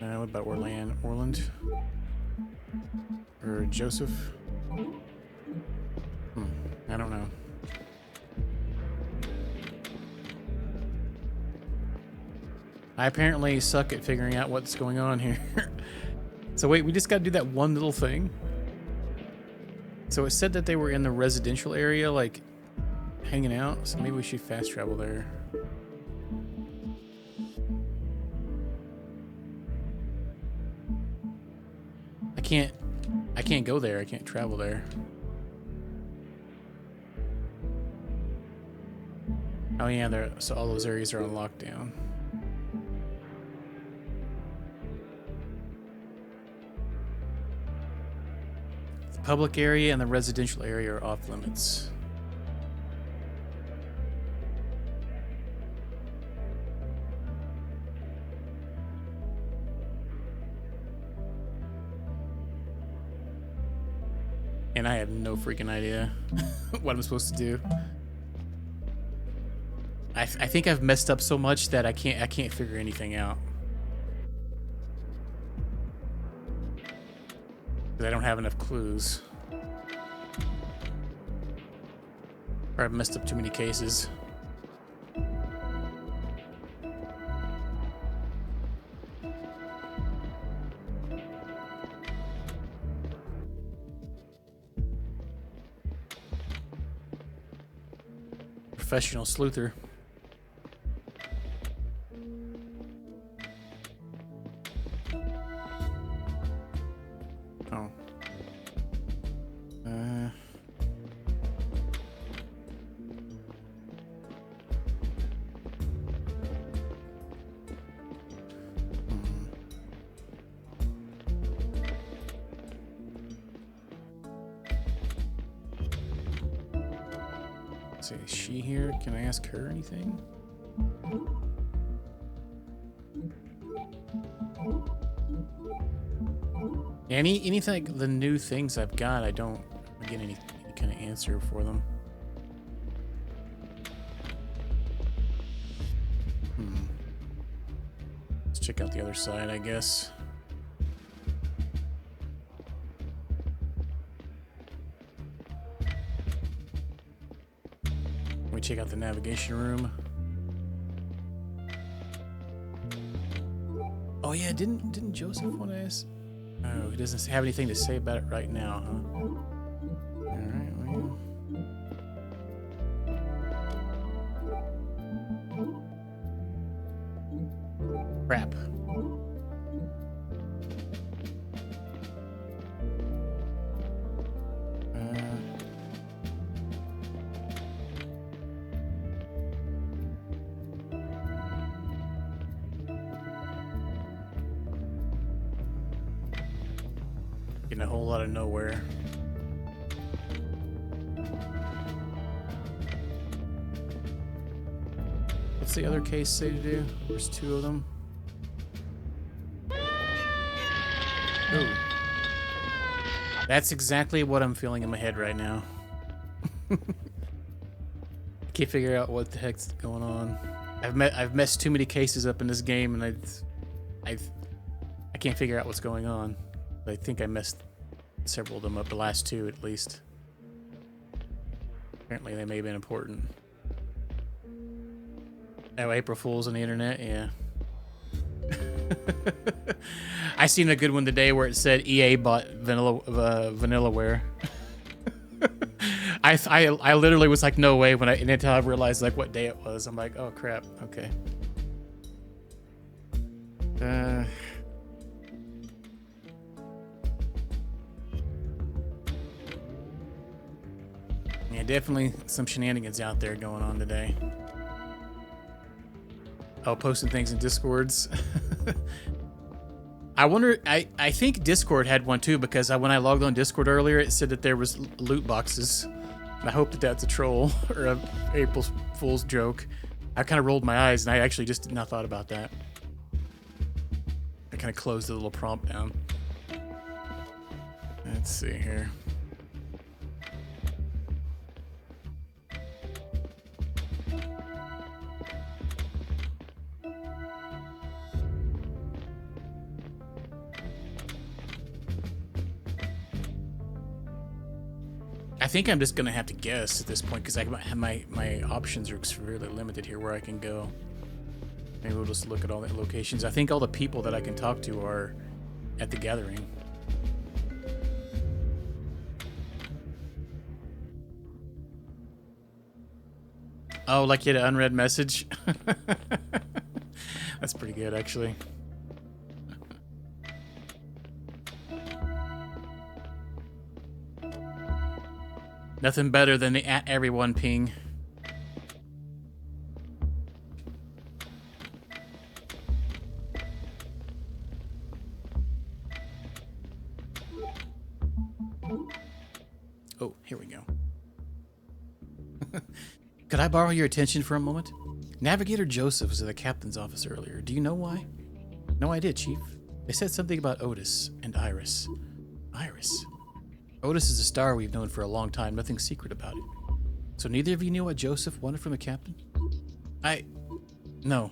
[SPEAKER 1] What about Orland? Or Joseph? I don't know. I apparently suck at figuring out what's going on here. So wait, we just gotta do that one little thing? So it said that they were in the residential area, like, hanging out, so maybe we should fast travel there. I can't go there. I can't travel there. Oh yeah, so all those areas are on lockdown. The public area and the residential area are off limits. And I have no freaking idea what I'm supposed to do. I think I've messed up so much that I can't figure anything out. Because I don't have enough clues. Or I've messed up too many cases. Professional sleuther. Oh. Let's see, is she here? Can I ask her anything? Anything like the new things I've got, I don't get any kind of answer for them. Let's check out the other side, I guess. We check out the navigation room. Oh yeah, didn't Joseph want to ask? Oh, he doesn't have anything to say about it right now, huh? Alright, well. Crap. Getting a whole lot of nowhere. What's the other case say to do? There's two of them. Ooh. That's exactly what I'm feeling in my head right now. I can't figure out what the heck's going on. I've messed too many cases up in this game, and I can't figure out what's going on. I think I messed several of them up, the last two at least. Apparently they may have been important. Oh, April Fools on the internet, yeah. I seen a good one today where it said EA bought Vanillaware. I literally was like, no way, and until I realized like what day it was. I'm like, oh crap, okay. Yeah, definitely some shenanigans out there going on today. Oh, posting things in Discords. I wonder, I think Discord had one too, because when I logged on Discord earlier, it said that there was loot boxes. And I hope that that's a troll or a April Fool's joke. I kind of rolled my eyes, and I actually just did not thought about that. I kind of closed the little prompt down. Let's see here. I think I'm just gonna have to guess at this point because my options are severely limited here where I can go. Maybe we'll just look at all the locations. I think all the people that I can talk to are at the gathering. Oh, like you had an unread message? That's pretty good, actually. Nothing better than the @everyone ping. Oh, here we go. Could I borrow your attention for a moment? Navigator Joseph was at the captain's office earlier. Do you know why? No idea, Chief. They said something about Otis and Iris. Iris? Otis is a star we've known for a long time. Nothing secret about it. So neither of you knew what Joseph wanted from the captain? No.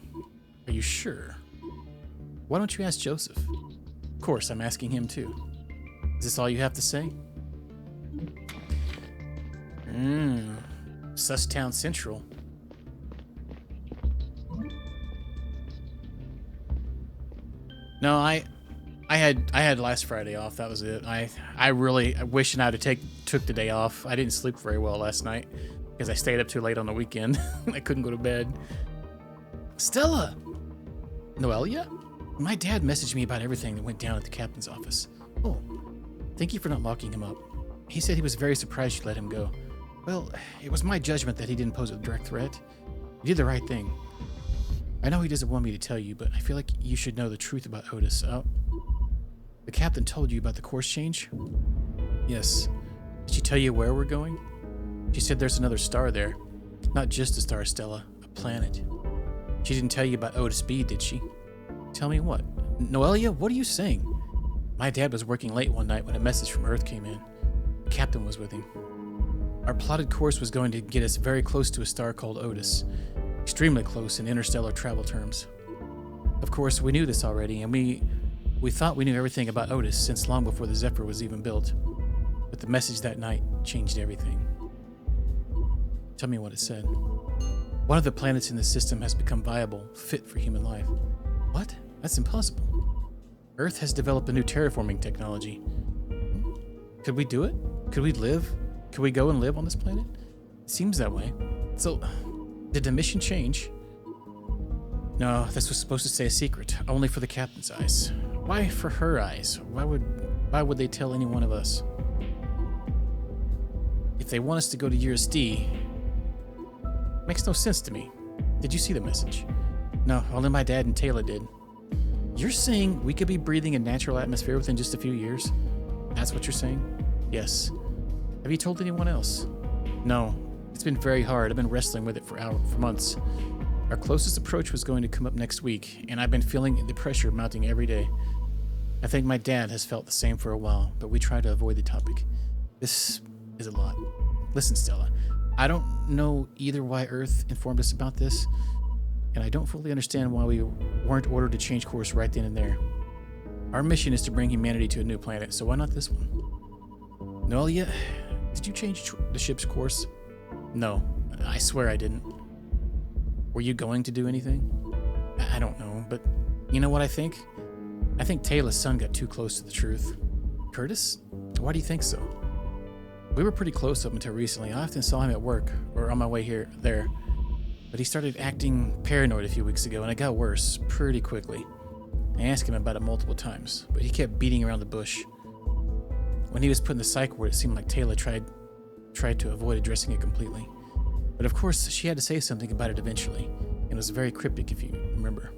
[SPEAKER 1] Are you sure? Why don't you ask Joseph? Of course, I'm asking him too. Is this all you have to say? Susstown Central. No, I had last Friday off. That was it. I wish I'd have took the day off. I didn't sleep very well last night because I stayed up too late on the weekend. I couldn't go to bed. Stella! Noelia? My dad messaged me about everything that went down at the captain's office. Oh, thank you for not locking him up. He said he was very surprised you let him go. Well, it was my judgment that he didn't pose a direct threat. You did the right thing. I know he doesn't want me to tell you, but I feel like you should know the truth about Otis. The captain told you about the course change? Yes. Did she tell you where we're going? She said there's another star there. Not just a star, Stella. A planet. She didn't tell you about Otis B, did she? Tell me what? Noelia, what are you saying? My dad was working late one night when a message from Earth came in. The captain was with him. Our plotted course was going to get us very close to a star called Otis. Extremely close in interstellar travel terms. Of course, we knew this already, and we thought we knew everything about Otis since long before the Zephyr was even built. But the message that night changed everything. Tell me what it said. One of the planets in the system has become viable, fit for human life. What? That's impossible. Earth has developed a new terraforming technology. Could we do it? Could we live? Could we go and live on this planet? It seems that way. So, did the mission change? No, this was supposed to stay a secret, only for the captain's eyes. Why for her eyes? Why would they tell any one of us? If they want us to go to USD, makes no sense to me. Did you see the message? No, only my dad and Taylor did. You're saying we could be breathing a natural atmosphere within just a few years? That's what you're saying? Yes. Have you told anyone else? No. It's been very hard. I've been wrestling with it for months. Our closest approach was going to come up next week, and I've been feeling the pressure mounting every day. I think my dad has felt the same for a while, but we try to avoid the topic. This is a lot. Listen, Stella, I don't know either why Earth informed us about this, and I don't fully understand why we weren't ordered to change course right then and there. Our mission is to bring humanity to a new planet, so why not this one? Noelia, did you change the ship's course? No, I swear I didn't. Were you going to do anything? I don't know, but you know what I think? I think Taylor's son got too close to the truth. Curtis? Why do you think so? We were pretty close up until recently. I often saw him at work or on my way there. But he started acting paranoid a few weeks ago, and it got worse pretty quickly. I asked him about it multiple times, but he kept beating around the bush. When he was put in the psych ward, it seemed like Taylor tried to avoid addressing it completely. But of course, she had to say something about it eventually, and it was very cryptic if you remember.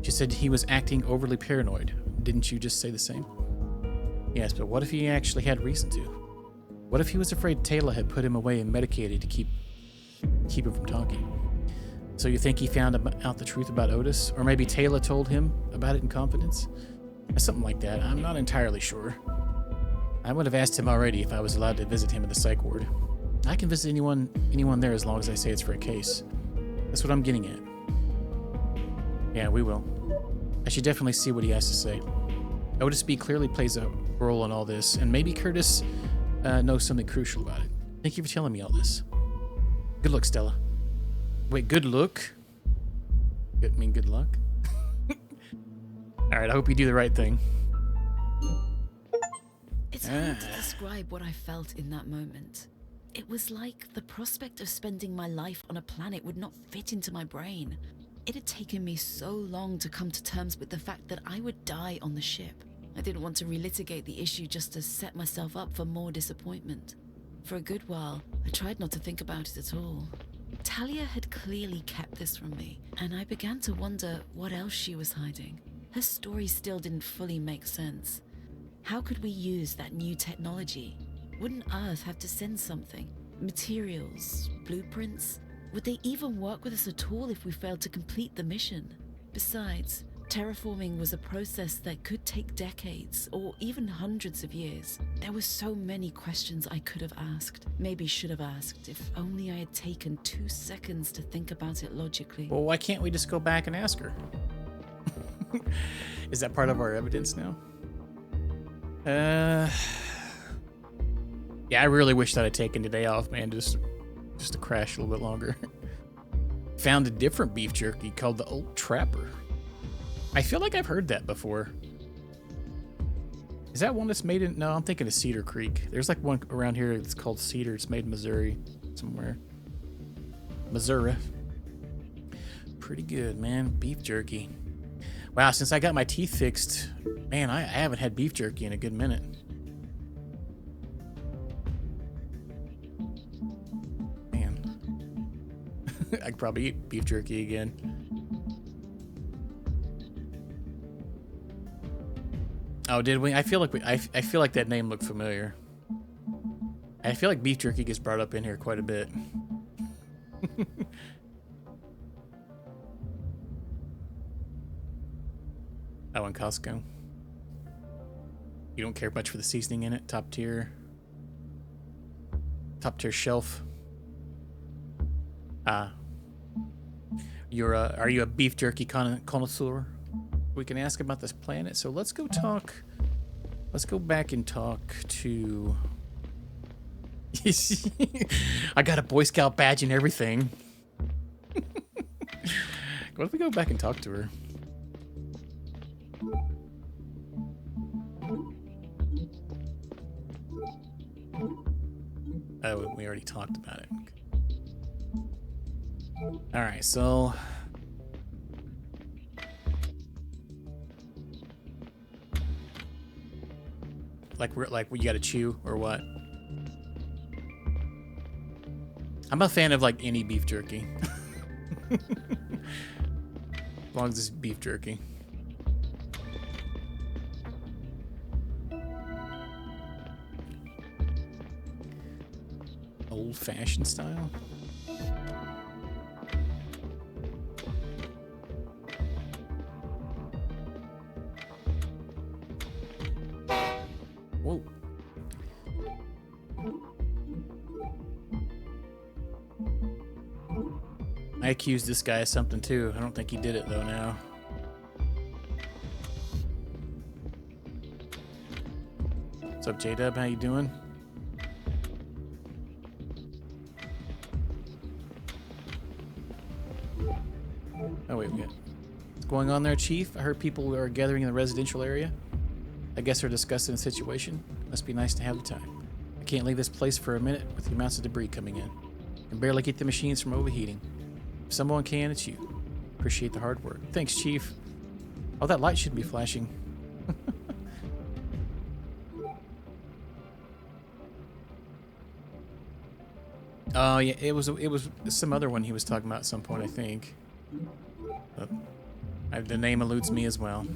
[SPEAKER 1] She said he was acting overly paranoid. Didn't you just say the same? Yes, but what if he actually had reason to? What if he was afraid Taylor had put him away and medicated to keep him from talking? So you think he found out the truth about Otis? Or maybe Taylor told him about it in confidence? Something like that. I'm not entirely sure. I would have asked him already if I was allowed to visit him in the psych ward. I can visit anyone there as long as I say it's for a case. That's what I'm getting at. Yeah, we will. I should definitely see what he has to say. Otis B clearly plays a role in all this, and maybe Curtis knows something crucial about it. Thank you for telling me all this. Good luck, Stella. Wait, good look? Good luck? Alright, I hope you do the right thing.
[SPEAKER 2] It's hard to describe what I felt in that moment. It was like the prospect of spending my life on a planet would not fit into my brain. It had taken me so long to come to terms with the fact that I would die on the ship. I didn't want to relitigate the issue just to set myself up for more disappointment. For a good while, I tried not to think about it at all. Talia had clearly kept this from me, and I began to wonder what else she was hiding. Her story still didn't fully make sense. How could we use that new technology? Wouldn't Earth have to send something? Materials? Blueprints? Would they even work with us at all if we failed to complete the mission? Besides, terraforming was a process that could take decades or even hundreds of years. There were so many questions I could have asked, maybe should have asked, if only I had taken 2 seconds to think about it logically.
[SPEAKER 1] Well, why can't we just go back and ask her? Is that part of our evidence now? Yeah, I really wish that I'd taken today off, man, just to crash a little bit longer. Found a different beef jerky called the Old Trapper. I feel like I've heard that before. Is that one that's made in... No, I'm thinking of Cedar Creek. There's like one around here that's called Cedar. It's made in Missouri somewhere. Missouri. Pretty good, man. Beef jerky. Wow, since I got my teeth fixed, man, I haven't had beef jerky in a good minute. Man. I could probably eat beef jerky again. Oh, did we? I feel like I feel like that name looked familiar. I feel like beef jerky gets brought up in here quite a bit. Oh, in Costco. You don't care much for the seasoning in it? Top tier shelf. Are you a beef jerky connoisseur? We can ask about this planet. So let's go back and talk to... I got a Boy Scout badge and everything. What if we go back and talk to her? Oh, we already talked about it. All right, so like you got to chew or what? I'm a fan of like any beef jerky, as long as it's beef jerky. Old-fashioned style. Whoa. I accused this guy of something too. I don't think he did it though now. What's up, J-Dub? How you doing? Oh, wait, what's going on there, Chief? I heard people are gathering in the residential area. I guess they're discussing the situation. Must be nice to have the time. I Can't leave this place for a minute with the amounts of debris coming in. Can barely keep the machines from overheating. If someone can, it's you. Appreciate the hard work. Thanks, Chief. Oh, that light shouldn't be flashing. Oh yeah, it was some other one he was talking about at some point, I think. But the name eludes me as well.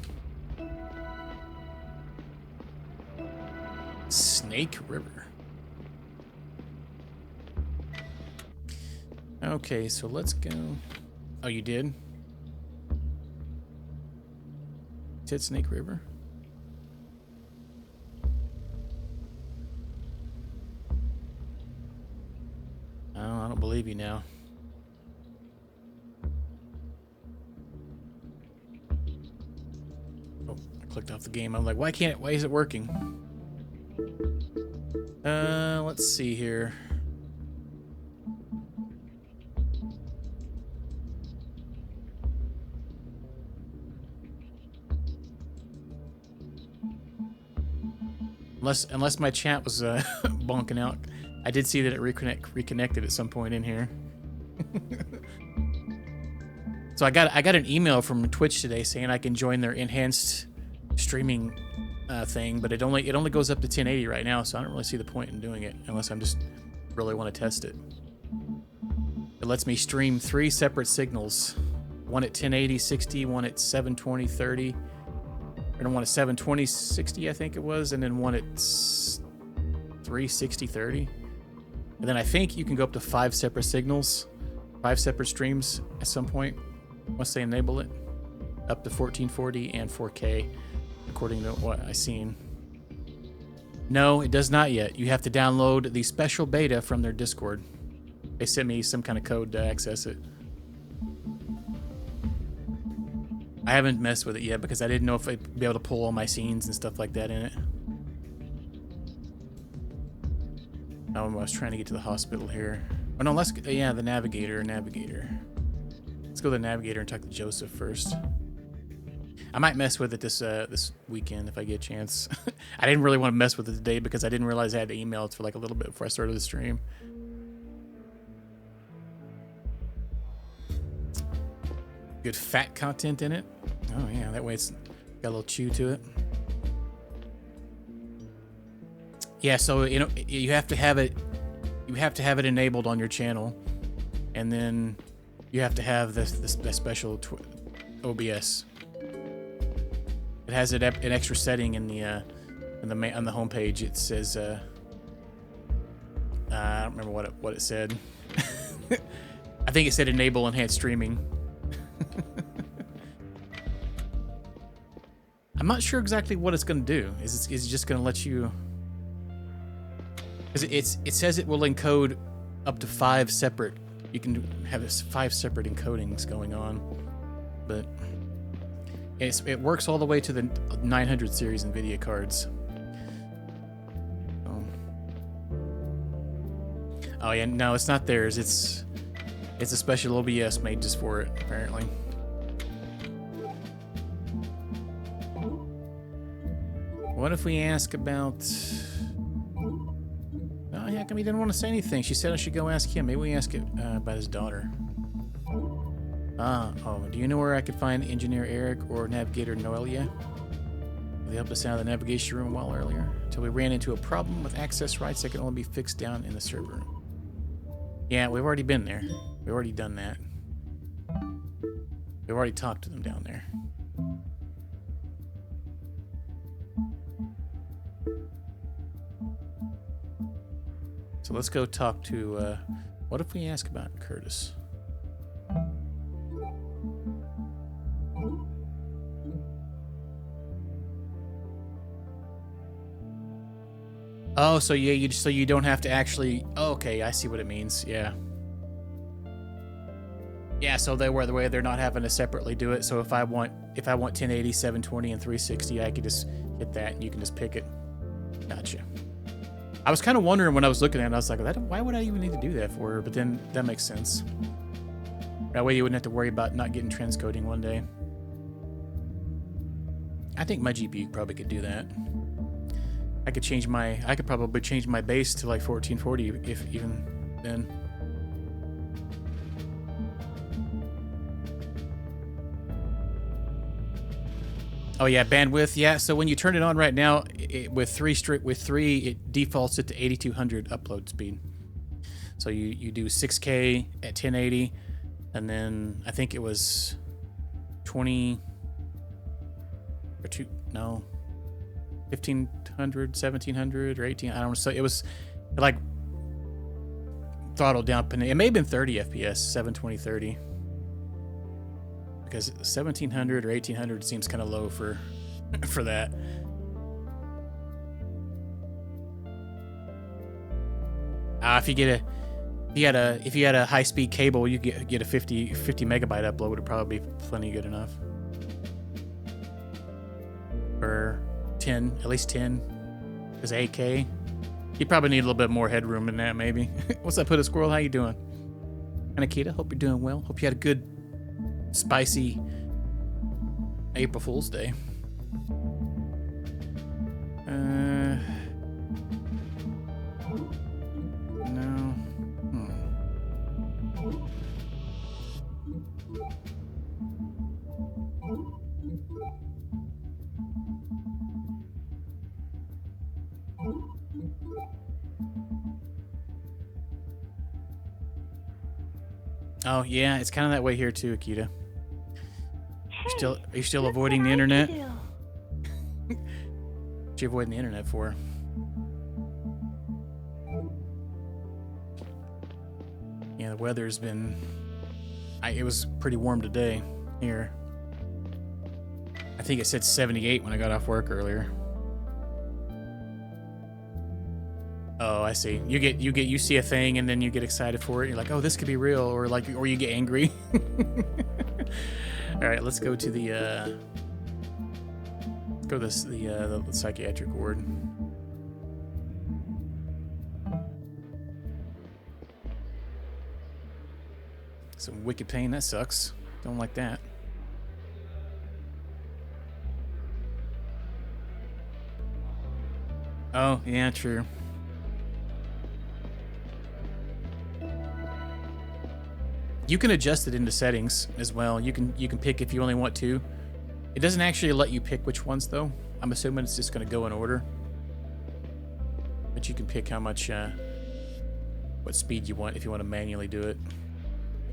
[SPEAKER 1] Snake River. Okay, so let's go. Oh, you did? Said Snake River? Oh, I don't believe you now. Oh, I clicked off the game. I'm like, why is it working? Let's see here. Unless my chat was bonking out. I did see that it reconnected at some point in here. So I got an email from Twitch today saying I can join their enhanced streaming thing, but it only goes up to 1080 right now, so I don't really see the point in doing it unless I'm just really want to test it. It lets me stream 3 separate signals, one at 1080 60, one at 720 30, and one at 720 60 I think it was, and then one at 360 30. And then I think you can go up to 5 separate signals, 5 separate streams at some point once they enable it, up to 1440 and 4K, according to what I've seen. No, it does not yet. You have to download the special beta from their Discord. They sent me some kind of code to access it. I haven't messed with it yet because I didn't know if I'd be able to pull all my scenes and stuff like that in it. I was trying to get to the hospital here. Oh no, yeah, the navigator. Let's go to the navigator and talk to Joseph first. I might mess with it this weekend if I get a chance. I didn't really want to mess with it today because I didn't realize I had to email it for like a little bit before I started the stream. Good fat content in it. Oh yeah, that way it's got a little chew to it. Yeah, so you know you have to have it enabled on your channel, and then you have to have this special OBS. It has an extra setting in the on the homepage. It says I don't remember what it said. I think it said enable enhanced streaming. I'm not sure exactly what it's going to do. Is it just going to let you? Because it says it will encode up to 5 separate. You can have 5 separate encodings going on, but it works all the way to the 900 series NVIDIA cards. Oh yeah, no, it's not theirs. It's a special OBS made just for it, apparently. What if we ask about? Oh, yeah, how come he didn't want to say anything? She said I should go ask him. Maybe we ask it about his daughter. Oh, do you know where I could find Engineer Eric or Navigator Noelia? They helped us out of the navigation room a while earlier, until we ran into a problem with access rights that can only be fixed down in the server room. Yeah, we've already been there. We've already done that. We've already talked to them down there. So let's go talk to, what if we ask about Curtis? Oh, so yeah, you don't have to actually. Oh, okay, I see what it means. Yeah. Yeah, so the way they're not having to separately do it. So if I want 1080, 720, and 360, I could just hit that, and you can just pick it. Gotcha. I was kind of wondering when I was looking at it, I was like, why would I even need to do that for her? But then that makes sense. That way you wouldn't have to worry about not getting transcoding one day. I think my GPU probably could do that. I could probably change my base to like 1440 if even then. Oh yeah, bandwidth. Yeah, so when you turn it on right now, with three, it defaults it to 8200 upload speed. So you do 6K at 1080, and then I think it was 20 or 1500, 1700 or 18. I don't know. So it was like throttled down. It may have been 30 FPS, 720 30. Because 1700 or 1800 seems kind of low for that. If you had a high speed cable, you get a 50 megabyte upload would probably be plenty good enough. Or 10, at least 10, because 8K. You probably need a little bit more headroom than that, maybe. What's up, Hooded Squirrel? How you doing? Anakita, hope you're doing well. Hope you had a good, spicy April Fool's Day. No. Oh yeah, it's kind of that way here too, Akita. Are you still avoiding the internet? What you avoiding the internet for? Yeah, the weather's been... it was pretty warm today here. I think it said 78 when I got off work earlier. Oh, I see. You see a thing and then you get excited for it. You're like, oh, this could be real, or you get angry. All right, let's go to the psychiatric ward. Some wicked pain. That sucks. Don't like that. Oh, yeah, true. You can adjust it into settings as well. You can pick if you only want to. It doesn't actually let you pick which ones though. I'm assuming it's just going to go in order. But you can pick how much, what speed you want if you want to manually do it.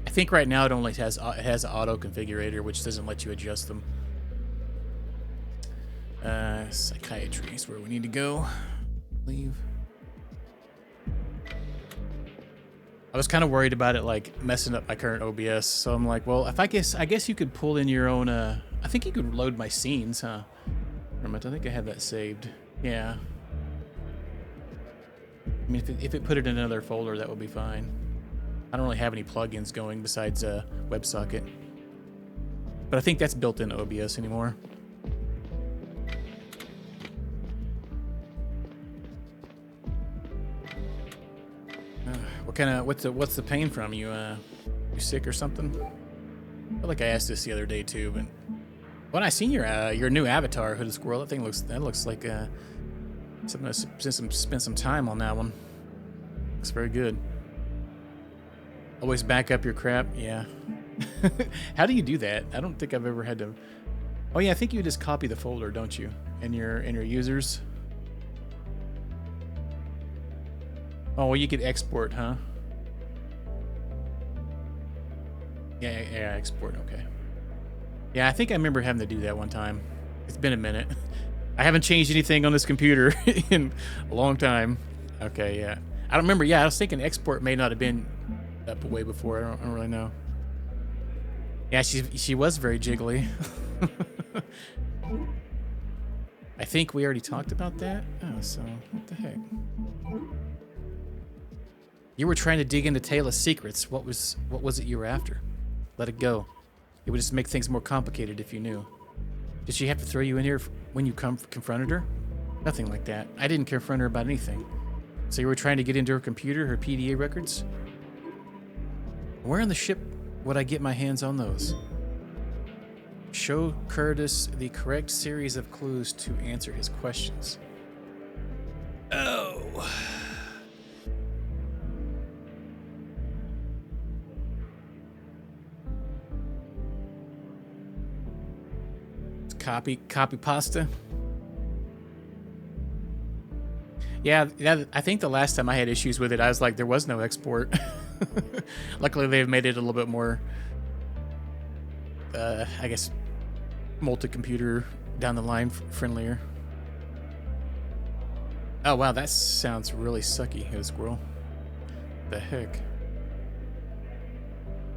[SPEAKER 1] I think right now it only has an auto configurator, which doesn't let you adjust them. Psychiatry is where we need to go. Leave. I was kind of worried about it like messing up my current OBS, so I'm like, well, I guess you could pull in your own. I think you could load my scenes, huh? I think I have that saved. Yeah. I mean, if it put it in another folder, that would be fine. I don't really have any plugins going besides WebSocket, but I think that's built into OBS anymore. What's the pain from? You sick or something? I feel like I asked this the other day too, but when I seen your new avatar, Hooded Squirrel, that looks like something to spend some time on that one. Looks very good. Always back up your crap, yeah. How do you do that? I don't think I've ever had to. Oh yeah, I think you just copy the folder, don't you? In your users. Oh, well, you could export, huh? Yeah, export, okay. Yeah, I think I remember having to do that one time. It's been a minute. I haven't changed anything on this computer in a long time. Okay, yeah. I don't remember. Yeah, I was thinking export may not have been up way before. I don't really know. Yeah, she was very jiggly. I think we already talked about that. Oh, so what the heck? You were trying to dig into Taylor's secrets. What was it you were after? Let it go. It would just make things more complicated if you knew. Did she have to throw you in here when you confronted her? Nothing like that. I didn't confront her about anything. So you were trying to get into her computer, her PDA records? Where on the ship would I get my hands on those? Show Curtis the correct series of clues to answer his questions. copy pasta. Yeah, I think the last time I had issues with it, I was like, there was no export. Luckily, they've made it a little bit more, I guess, multi-computer down the line friendlier. Oh, wow, that sounds really sucky, hey, squirrel. The heck?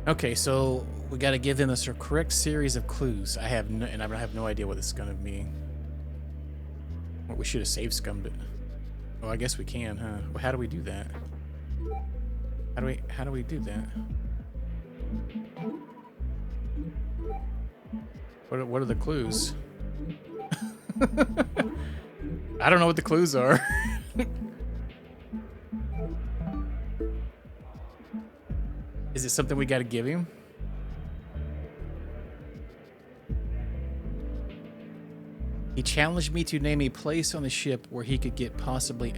[SPEAKER 1] Okay, so we got to give them a correct series of clues. I have no idea what this is going to be. Well, we should have save scummed it. Oh, I guess we can, huh? Well, how do we do that? How do we do that? What are the clues? I don't know what the clues are. Is it something we got to give him? He challenged me to name a place on the ship where he could get possibly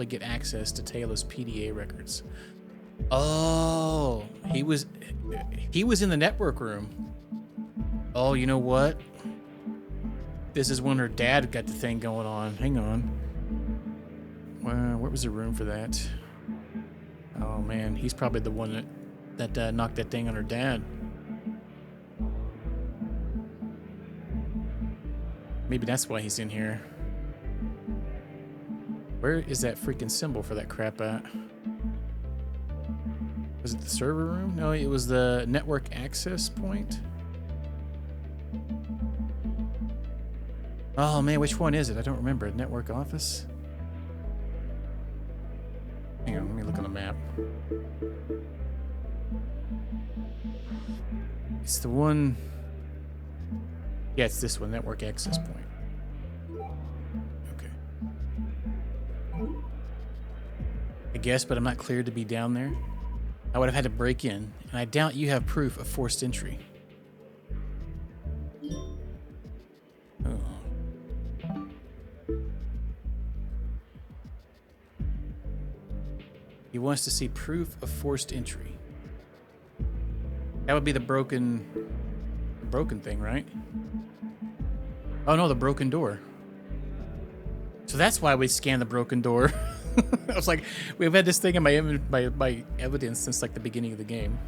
[SPEAKER 1] get access to Taylor's PDA records. Oh, he was in the network room. Oh, you know what? This is when her dad got the thing going on. Hang on. Where was the room for that? Oh man, he's probably the one that knocked that thing on her dad. Maybe that's why he's in here. Where is that freaking symbol for that crap at? Was it the server room? No, it was the network access point. Oh man, which one is it? I don't remember. Network office? Hang on, let me look on the map. It's the one... Yeah, it's this one, network access point. Okay. I guess, but I'm not cleared to be down there. I would have had to break in, and I doubt you have proof of forced entry. Oh. He wants to see proof of forced entry. That would be the broken thing, right? Oh no, the broken door. So that's why we scanned the broken door. I was like, we've had this thing in my evidence since like the beginning of the game.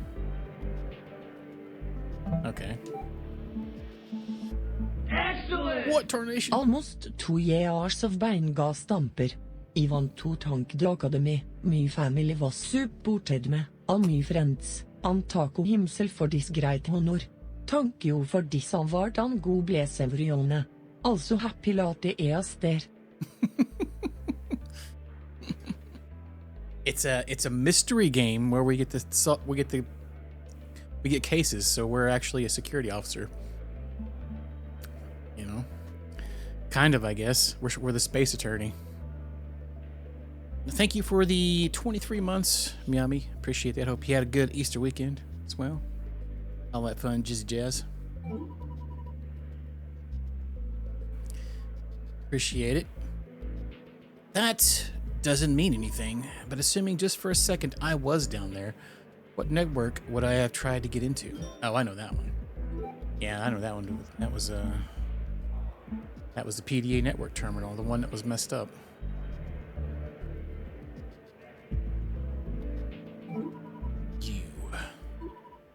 [SPEAKER 1] Okay. Excellent! What tarnation?
[SPEAKER 3] Almost 2 years of beingassdamper. Ivan 2 tanked the academy. My family was supported me. All my friends. And taco himself for this great honor. Thank you for this award and god bless everyone. Also happy late eas there.
[SPEAKER 1] It's a mystery game where we get cases, so we're actually a security officer. You know, kind of, I guess. We're the space attorney. Thank you for the 23 months, Miami. Appreciate that. Hope you had a good Easter weekend as well. All that fun, jizzy jazz. Appreciate it. That doesn't mean anything, but assuming just for a second I was down there, what network would I have tried to get into? Oh, I know that one. Yeah, I know that one. That was the PDA network terminal, the one that was messed up.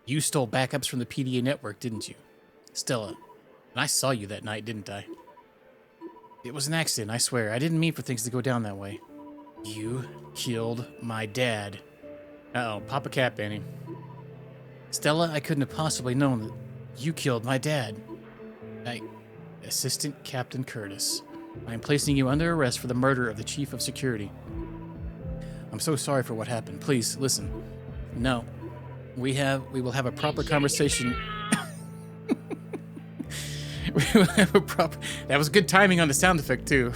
[SPEAKER 1] You stole backups from the PDA network, didn't you? Stella. And I saw you that night, didn't I? It was an accident, I swear. I didn't mean for things to go down that way. You killed my dad. Uh-oh, pop a cap, Annie. Stella, I couldn't have possibly known that you killed my dad. Assistant Captain Curtis. I am placing you under arrest for the murder of the Chief of Security. I'm so sorry for what happened. Please, listen. No. We will have a proper conversation. We will have a proper... That was good timing on the sound effect, too.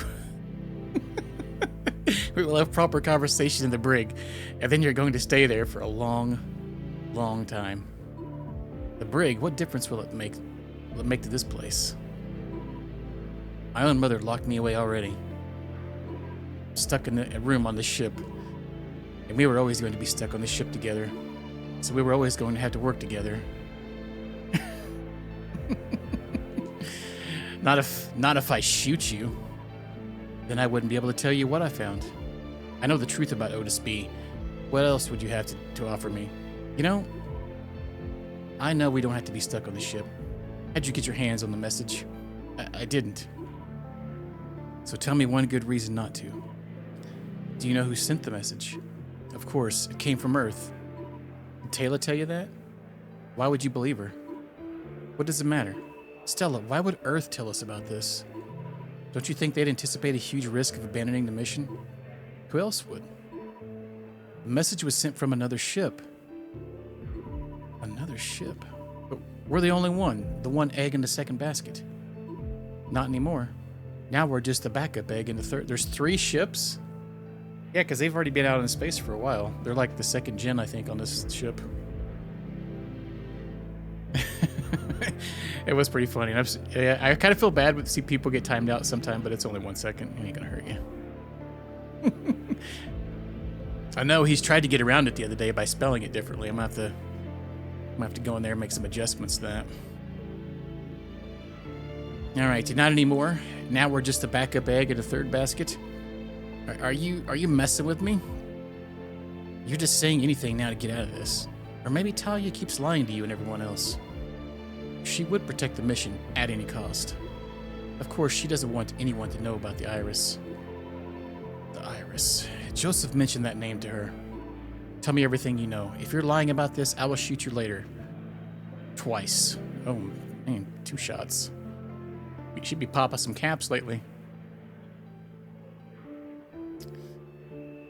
[SPEAKER 1] We will have proper conversation in the brig, and then you're going to stay there for a long, long time. The brig, what difference will it make to this place? My own mother locked me away already. Stuck in a room on the ship. And we were always going to be stuck on the ship together. So we were always going to have to work together. Not if I shoot you. Then I wouldn't be able to tell you what I found. I know the truth about Otis B. What else would you have to offer me? You know, I know we don't have to be stuck on the ship. How'd you get your hands on the message? I didn't. So tell me one good reason not to. Do you know who sent the message? Of course, it came from Earth. Did Taylor tell you that? Why would you believe her? What does it matter? Stella, why would Earth tell us about this? Don't you think they'd anticipate a huge risk of abandoning the mission? Who else would? The message was sent from another ship. Another ship? But we're the only one. The one egg in the second basket. Not anymore. Now we're just the backup egg in the third. There's 3 ships? Yeah, because they've already been out in space for a while. They're like the 2nd gen, I think, on this ship. It was pretty funny. I kind of feel bad to see people get timed out sometime, but it's only 1 second. It ain't gonna hurt you. I know he's tried to get around it the other day by spelling it differently. I'm gonna have to go in there and make some adjustments to that. All right, not anymore. Now we're just a backup egg in a third basket. Are you messing with me? You're just saying anything now to get out of this. Or maybe Talia keeps lying to you and everyone else. She would protect the mission at any cost. Of course, she doesn't want anyone to know about the Iris. The Iris. Joseph mentioned that name to her. Tell me everything you know. If you're lying about this, I will shoot you later. Twice. Oh, man, 2 shots. We should be popping some caps lately.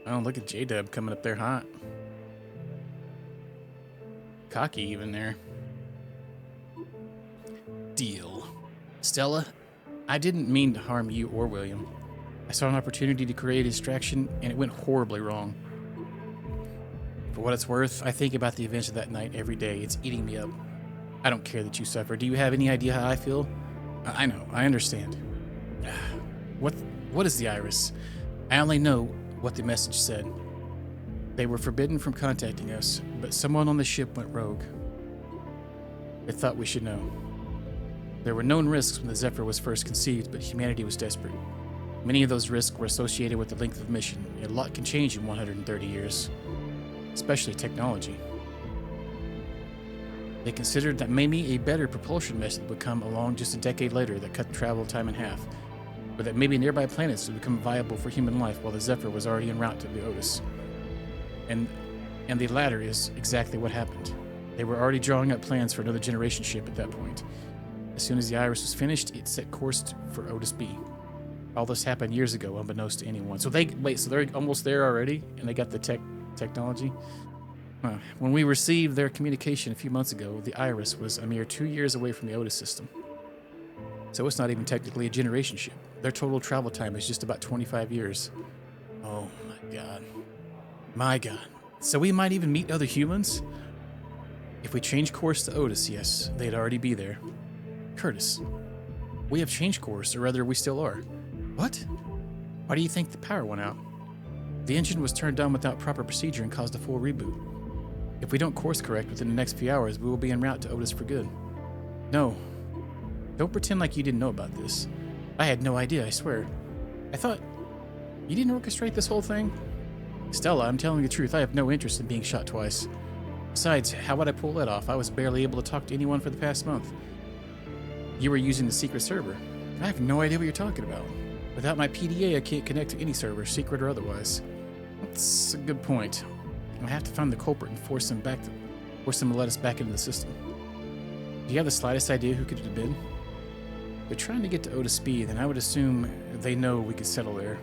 [SPEAKER 1] Oh, look at J-Dub coming up there hot. Cocky even there. Deal. Stella, I didn't mean to harm you or William. I saw an opportunity to create a distraction, and it went horribly wrong. For what it's worth, I think about the events of that night every day. It's eating me up. I don't care that you suffer. Do you have any idea how I feel? I know. I understand. What is the Iris? I only know what the message said. They were forbidden from contacting us, but someone on the ship went rogue. They thought we should know. There were known risks when the Zephyr was first conceived, but humanity was desperate. Many of those risks were associated with the length of the mission, and a lot can change in 130 years, especially technology. They considered that maybe a better propulsion method would come along just a decade later that cut travel time in half, or that maybe nearby planets would become viable for human life while the Zephyr was already en route to the Otis. And the latter is exactly what happened. They were already drawing up plans for another generation ship at that point. As soon as the Iris was finished, it set course for Otis B. All this happened years ago, unbeknownst to anyone. So they're almost there already, and they got the technology? When we received their communication a few months ago, the Iris was a mere 2 years away from the Otis system. So it's not even technically a generation ship. Their total travel time is just about 25 years. Oh my god. My god. So we might even meet other humans? If we change course to Otis, yes, they'd already be there. Curtis, we have changed course, or rather we still are. What? Why do you think the power went out? The engine was turned on without proper procedure and caused a full reboot. If we don't course correct within the next few hours, we will be en route to Otis for good. No. Don't pretend like you didn't know about this. I had no idea, I swear. I thought... You didn't orchestrate this whole thing? Stella, I'm telling you the truth, I have no interest in being shot twice. Besides, how would I pull that off? I was barely able to talk to anyone for the past month. You were using the secret server. I have no idea what you're talking about. Without my PDA, I can't connect to any server, secret or otherwise. That's a good point. I have to find the culprit and force them to let us back into the system. Do you have the slightest idea who could have been? They're trying to get to Otis B, then I would assume they know we could settle there.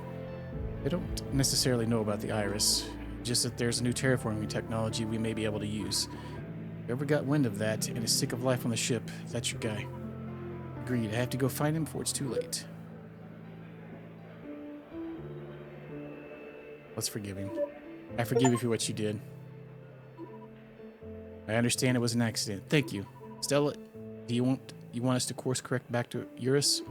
[SPEAKER 1] They don't necessarily know about the Iris, just that there's a new terraforming technology we may be able to use. Whoever got wind of that and is sick of life on the ship, that's your guy. Agreed, I have to go find him before it's too late. Let's forgive him. I forgive you for what you did. I understand it was an accident. Thank you. Stella, do you want us to course correct back to Eurus?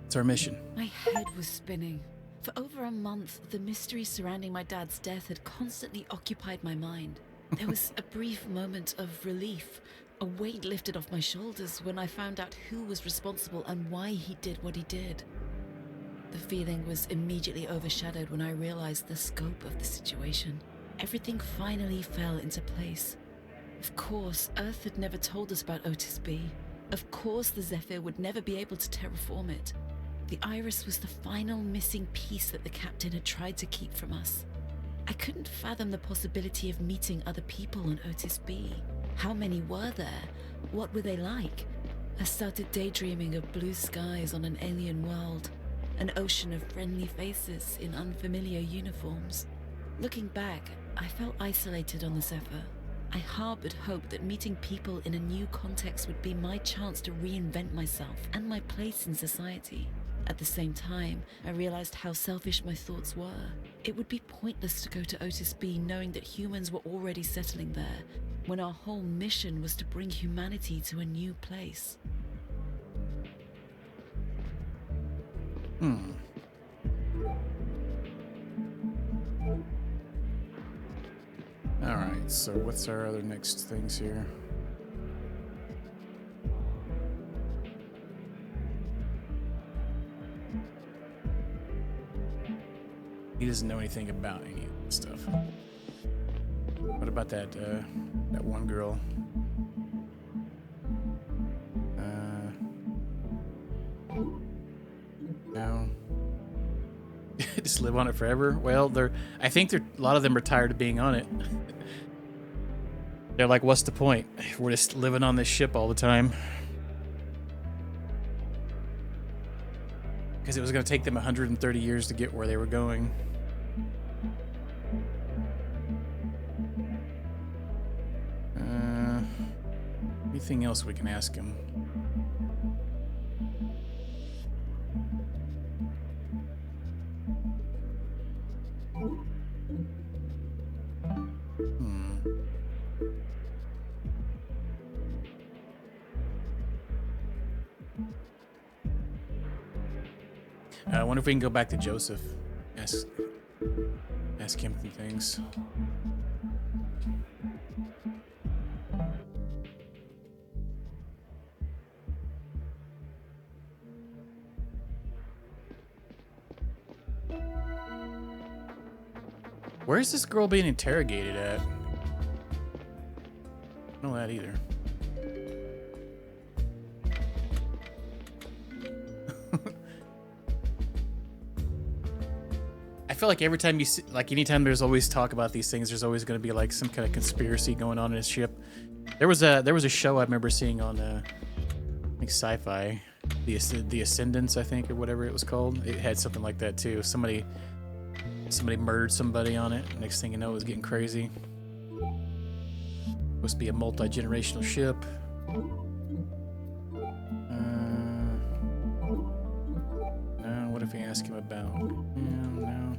[SPEAKER 1] It's our mission.
[SPEAKER 2] My head was spinning. For over a month, the mystery surrounding my dad's death had constantly occupied my mind. There was a brief moment of relief, A weight lifted off my shoulders when I found out who was responsible and why he did what he did. The feeling was immediately overshadowed when I realized the scope of the situation. Everything finally fell into place. Of course, Earth had never told us about Otis B. Of course, the Zephyr would never be able to terraform it. The Iris was the final missing piece that the captain had tried to keep from us. I couldn't fathom the possibility of meeting other people on Otis B. How many were there? What were they like? I started daydreaming of blue skies on an alien world, an ocean of friendly faces in unfamiliar uniforms. Looking back, I felt isolated on the Zephyr. I harbored hope that meeting people in a new context would be my chance to reinvent myself and my place in society. At the same time, I realized how selfish my thoughts were. It would be pointless to go to Otis B knowing that humans were already settling there, when our whole mission was to bring humanity to a new place.
[SPEAKER 1] Alright, so what's our other next things here? He doesn't know anything about any of that stuff. What about that one girl? No. Just live on it forever? Well, I think a lot of them are tired of being on it. They're like, what's the point? We're just living on this ship all the time. Because it was going to take them 130 years to get where they were going. Anything else we can ask him? I wonder if we can go back to Joseph. Ask him some things. Where's this girl being interrogated at? I don't know that either. I feel like every time you see, like anytime there's always talk about these things, there's always going to be like some kind of conspiracy going on in a ship. There was a show I remember seeing on I think Sci-Fi, the Ascendants, I think, or whatever it was called. It had something like that too. Somebody murdered somebody on it. Next thing you know, it was getting crazy. Supposed to be a multi-generational ship. No, what if we ask him about? No.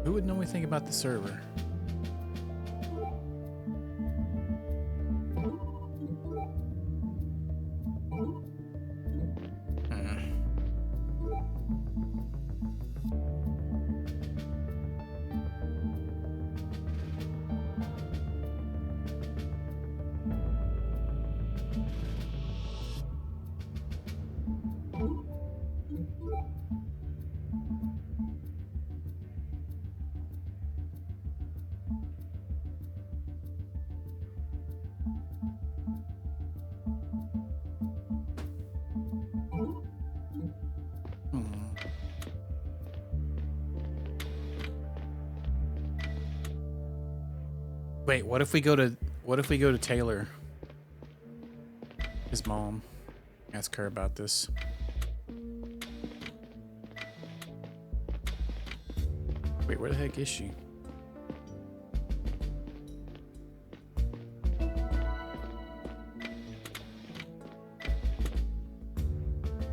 [SPEAKER 1] Who would know anything about the server? Wait, what if we go to Taylor? His mom. Ask her about this. Wait, where the heck is she?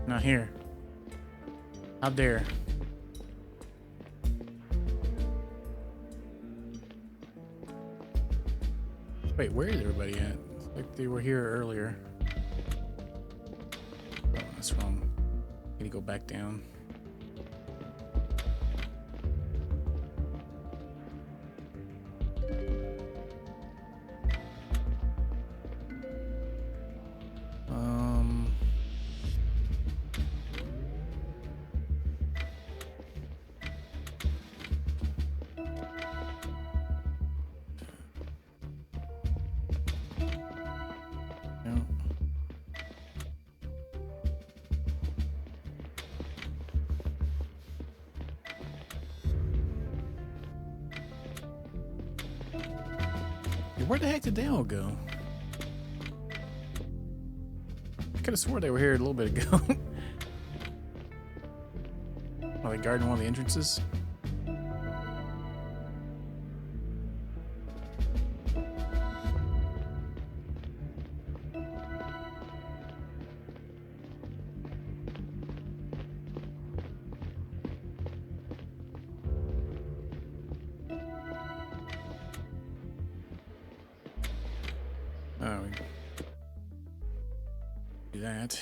[SPEAKER 1] Not here. How dare. Wait, where is everybody at? It's like they were here earlier. Oh, that's wrong. Need to go back down. Where the heck did they all go? I could have swore they were here a little bit ago. Are they guarding one of the entrances? Oh, we do that.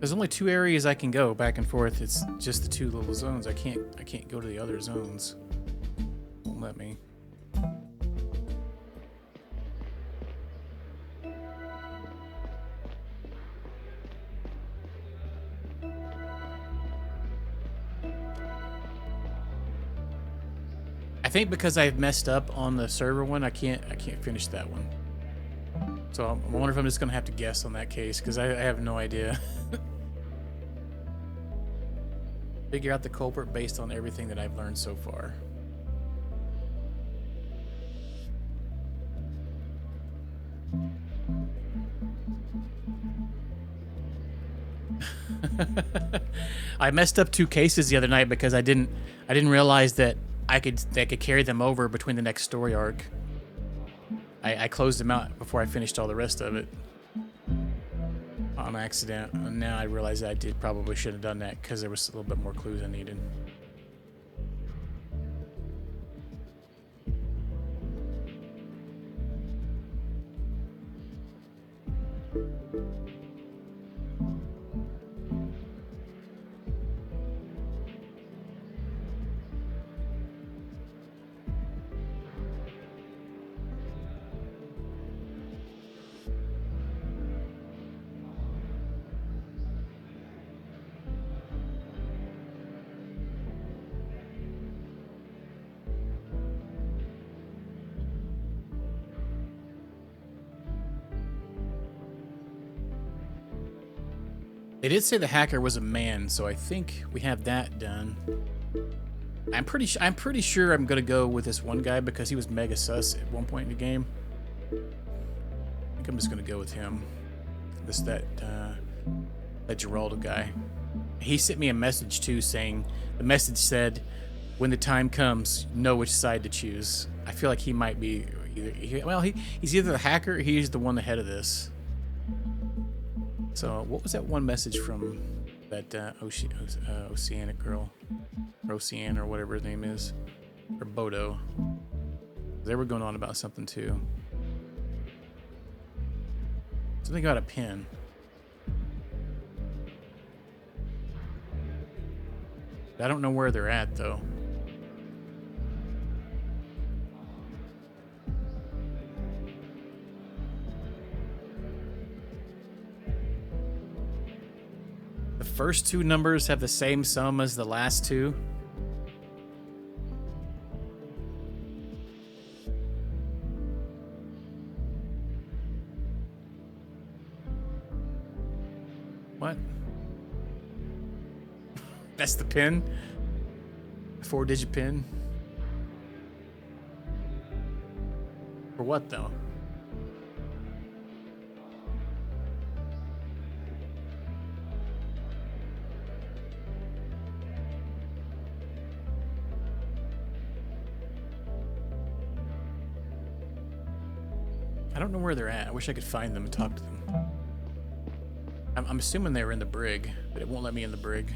[SPEAKER 1] There's only 2 areas I can go back and forth. It's just the 2 little zones. I can't go to the other zones. Won't let me. I think because I've messed up on the server one, I can't finish that one. So I wonder if I'm just gonna have to guess on that case because I have no idea. Figure out the culprit based on everything that I've learned so far. I messed up 2 cases the other night because I didn't realize that I could carry them over between the next story arc. I closed them out before I finished all the rest of it on accident, and now I realize that I probably should have done that because there was a little bit more clues I needed. They did say the hacker was a man, so I think we have that done. I'm pretty sure I'm gonna go with this one guy because he was mega sus at one point in the game. I think I'm just gonna go with him. That Geraldo guy. He sent me a message too, saying the message said, "When the time comes, know which side to choose." I feel like he might be he's either the hacker or he's the one ahead of this. So what was that one message from that Oceanic girl, or Ocean, or whatever her name is, or Bodo? They were going on about something too. Something about a pin. I don't know where they're at though. The first 2 numbers have the same sum as the last 2. What? That's the pin? 4-digit pin? For what though? I don't know where they're at. I wish I could find them and talk to them. I'm assuming they were in the brig, but it won't let me in the brig.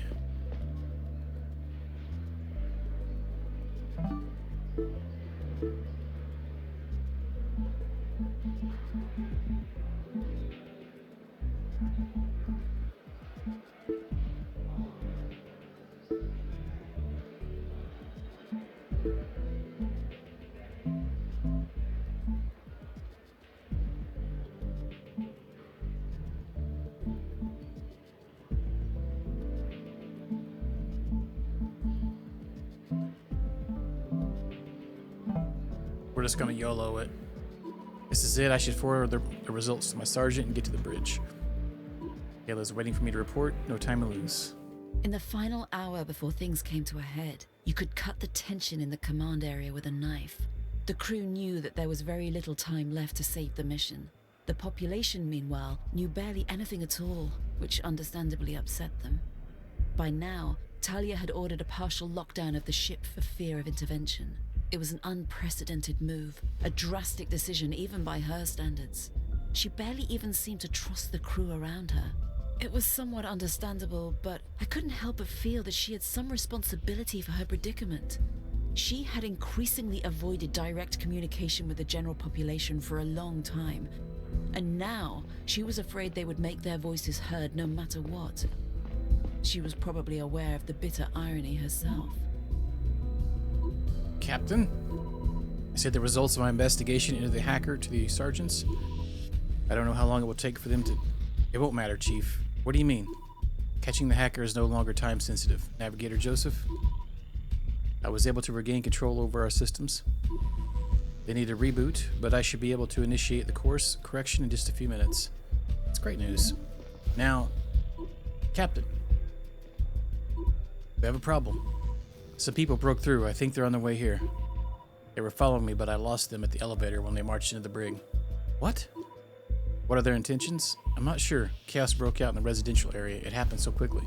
[SPEAKER 1] Where just gonna YOLO it. This is it. I should forward the results to my sergeant and get to the bridge. Kayla's waiting for me to report. No time to lose.
[SPEAKER 2] In the final hour before things came to a head, you could cut the tension in the command area with a knife. The crew knew that there was very little time left to save the mission. The population, meanwhile, knew barely anything at all, which understandably upset them. By now, Talia had ordered a partial lockdown of the ship for fear of intervention. It was an unprecedented move, a drastic decision even by her standards. She barely even seemed to trust the crew around her. It was somewhat understandable, but I couldn't help but feel that she had some responsibility for her predicament. She had increasingly avoided direct communication with the general population for a long time, and now she was afraid they would make their voices heard no matter what. She was probably aware of the bitter irony herself.
[SPEAKER 1] Captain? I said the results of my investigation into the hacker to the sergeants. I don't know how long it will take for them to... It won't matter, Chief. What do you mean? Catching the hacker is no longer time sensitive. Navigator Joseph? I was able to regain control over our systems. They need a reboot, but I should be able to initiate the course correction in just a few minutes. It's great news. Now, Captain, we have a problem. Some people broke through. I think they're on their way here. They were following me, but I lost them at the elevator when they marched into the brig. What? What are their intentions? I'm not sure. Chaos broke out in the residential area. It happened so quickly.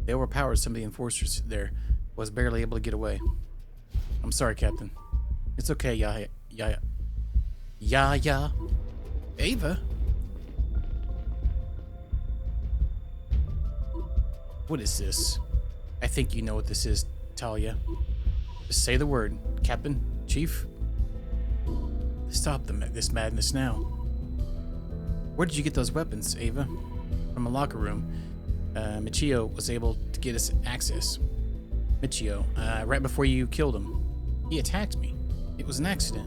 [SPEAKER 1] They overpowered some of the enforcers there. Was barely able to get away. I'm sorry, Captain. It's okay, Yaya. Ava? What is this? I think you know what this is, Talia. Just say the word. Captain? Chief? Stop this madness now. Where did you get those weapons, Ava? From a locker room. Michio was able to get us access. Michio, right before you killed him. He attacked me. It was an accident.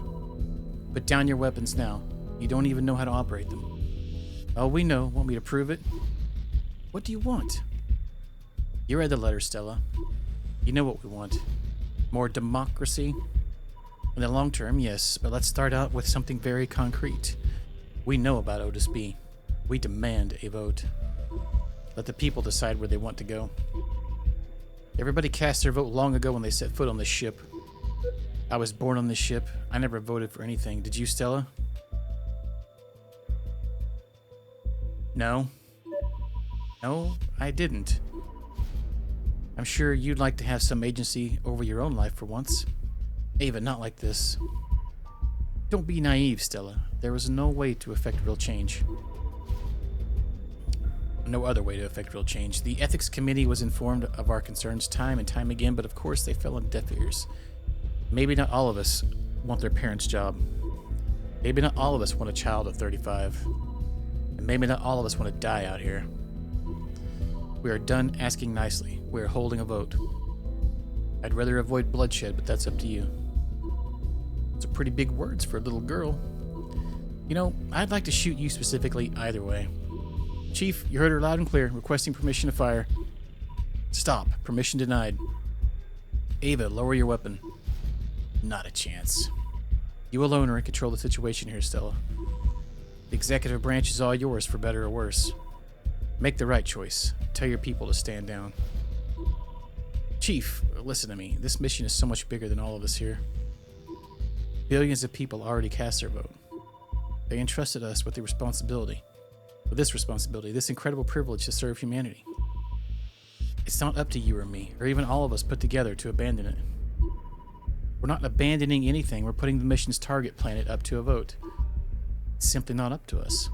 [SPEAKER 1] Put down your weapons now. You don't even know how to operate them. Oh, we know. Want me to prove it? What do you want? You read the letter, Stella. You know what we want. More democracy? In the long term, yes, but let's start out with something very concrete. We know about Otis B. We demand a vote. Let the people decide where they want to go. Everybody cast their vote long ago when they set foot on this ship. I was born on this ship. I never voted for anything. Did you, Stella? No. No, I didn't. I'm sure you'd like to have some agency over your own life for once. Ava, not like this. Don't be naive, Stella. There was no way to effect real change. No other way to effect real change. The ethics committee was informed of our concerns time and time again, but of course they fell on deaf ears. Maybe not all of us want their parents' job. Maybe not all of us want a child at 35. And maybe not all of us want to die out here. We are done asking nicely. We are holding a vote. I'd rather avoid bloodshed, but that's up to you. It's a pretty big words for a little girl. You know, I'd like to shoot you specifically either way. Chief, you heard her loud and clear, requesting permission to fire. Stop. Permission denied. Ava, lower your weapon. Not a chance. You alone are in control of the situation here, Stella. The executive branch is all yours, for better or worse. Make the right choice. Tell your people to stand down. Chief, listen to me. This mission is so much bigger than all of us here. Billions of people already cast their vote. They entrusted us with the responsibility. With this responsibility, this incredible privilege to serve humanity. It's not up to you or me, or even all of us put together to abandon it. We're not abandoning anything. We're putting the mission's target planet up to a vote. It's simply not up to us.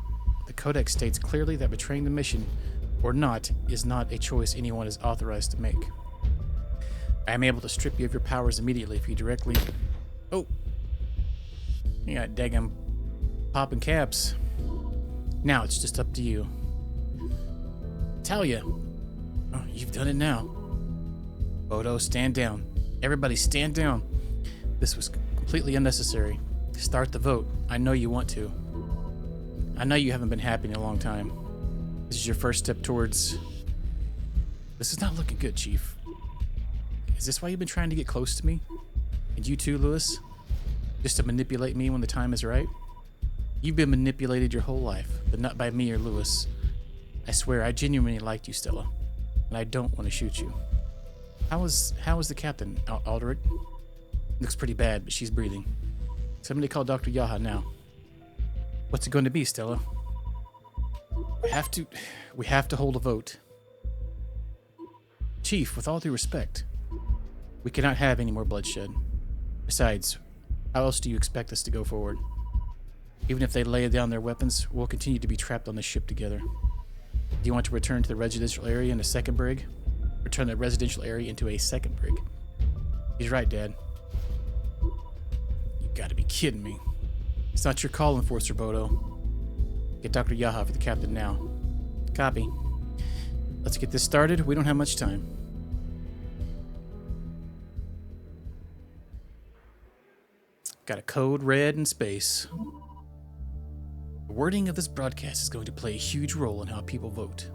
[SPEAKER 1] The Codex states clearly that betraying the mission or not is not a choice anyone is authorized to make. I am able to strip you of your powers immediately if you directly... Oh! You got daggum popping caps. Now it's just up to you. Talia! Oh, you've done it now. Odo, stand down. Everybody stand down. This was completely unnecessary. Start the vote. I know you want to. I know you haven't been happy in a long time. This is your first step towards... This is not looking good, Chief. Is this why you've been trying to get close to me? And you too, Lewis? Just to manipulate me when the time is right? You've been manipulated your whole life, but not by me or Lewis. I swear, I genuinely liked you, Stella, and I don't want to shoot you. How is the captain, Aldrich? Looks pretty bad, but she's breathing. Somebody call Dr. Yaha now. What's it going to be, Stella? We have to hold a vote. Chief, with all due respect, we cannot have any more bloodshed. Besides, how else do you expect us to go forward? Even if they lay down their weapons, we'll continue to be trapped on this ship together. Do you want to return to the residential area in a second brig? Return the residential area into a second brig. He's right, Dad. You gotta be kidding me. It's not your call, Enforcer Bodo. Get Dr. Yaha for the captain now. Copy. Let's get this started. We don't have much time. Got a code red in space. The wording of this broadcast is going to play a huge role in how people vote.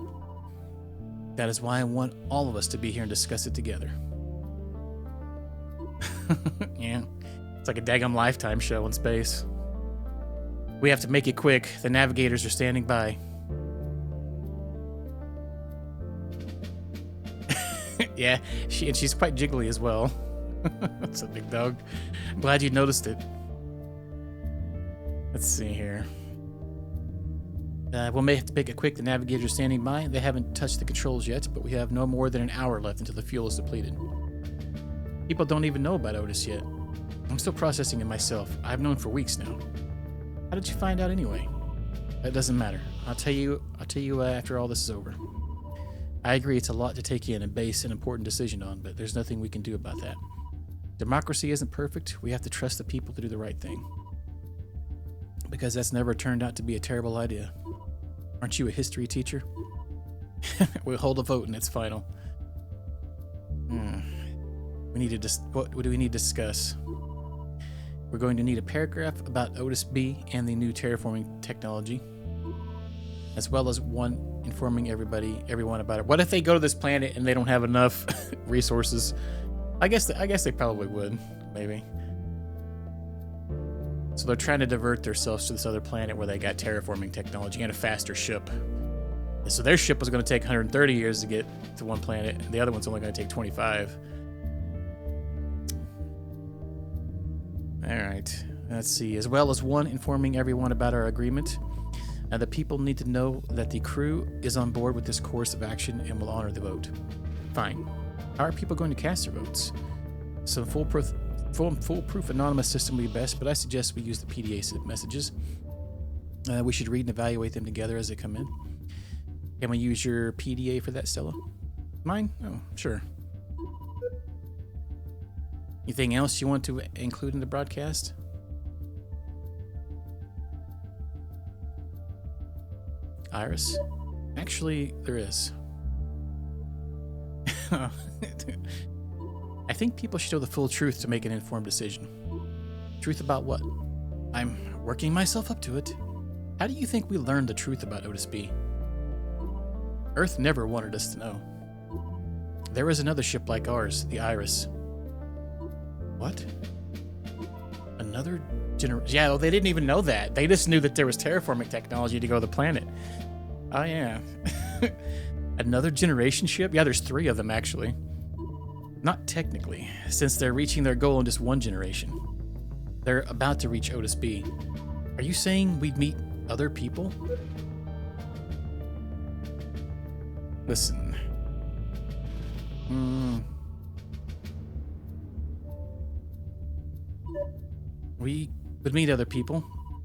[SPEAKER 1] That is why I want all of us to be here and discuss it together. Yeah, it's like a daggum Lifetime show in space. We have to make it quick. The navigators are standing by. Yeah, she's quite jiggly as well. That's a big dog. I'm glad you noticed it. Let's see here. We may have to make it quick. The navigators are standing by. They haven't touched the controls yet, but we have no more than an hour left until the fuel is depleted. People don't even know about Otis yet. I'm still processing it myself. I've known for weeks now. How did you find out anyway? That doesn't matter. I'll tell you after all this is over. I agree it's a lot to take in and base an important decision on, but there's nothing we can do about that. Democracy isn't perfect. We have to trust the people to do the right thing. Because that's never turned out to be a terrible idea. Aren't you a history teacher? We'll hold a vote and it's final. We need to what do we need to discuss? We're going to need a paragraph about Otis B and the new terraforming technology, as well as one informing everyone about it. What if they go to this planet and they don't have enough resources? I guess they probably would, maybe. So they're trying to divert themselves to this other planet where they got terraforming technology and a faster ship. So their ship was going to take 130 years to get to one planet, and the other one's only going to take 25. All right, let's see. As well as one informing everyone about our agreement. The people need to know that the crew is on board with this course of action and will honor the vote. Fine. How are people going to cast their votes? Some foolproof anonymous system would be best, but I suggest we use the PDA messages. We should read and evaluate them together as they come in. Can we use your PDA for that, Stella? Mine? Oh, sure. Anything else you want to include in the broadcast? Iris? Actually, there is. I think people should know the full truth to make an informed decision. Truth about what? I'm working myself up to it. How do you think we learned the truth about Otis B? Earth never wanted us to know. There was another ship like ours, the Iris. What? Another generation? Yeah, well, they didn't even know that. They just knew that there was terraforming technology to go to the planet. Oh, yeah. Another generation ship? Yeah, there's 3 of them, actually. Not technically, since they're reaching their goal in just 1 generation. They're about to reach Otis B. Are you saying we'd meet other people? Listen. We would meet other people.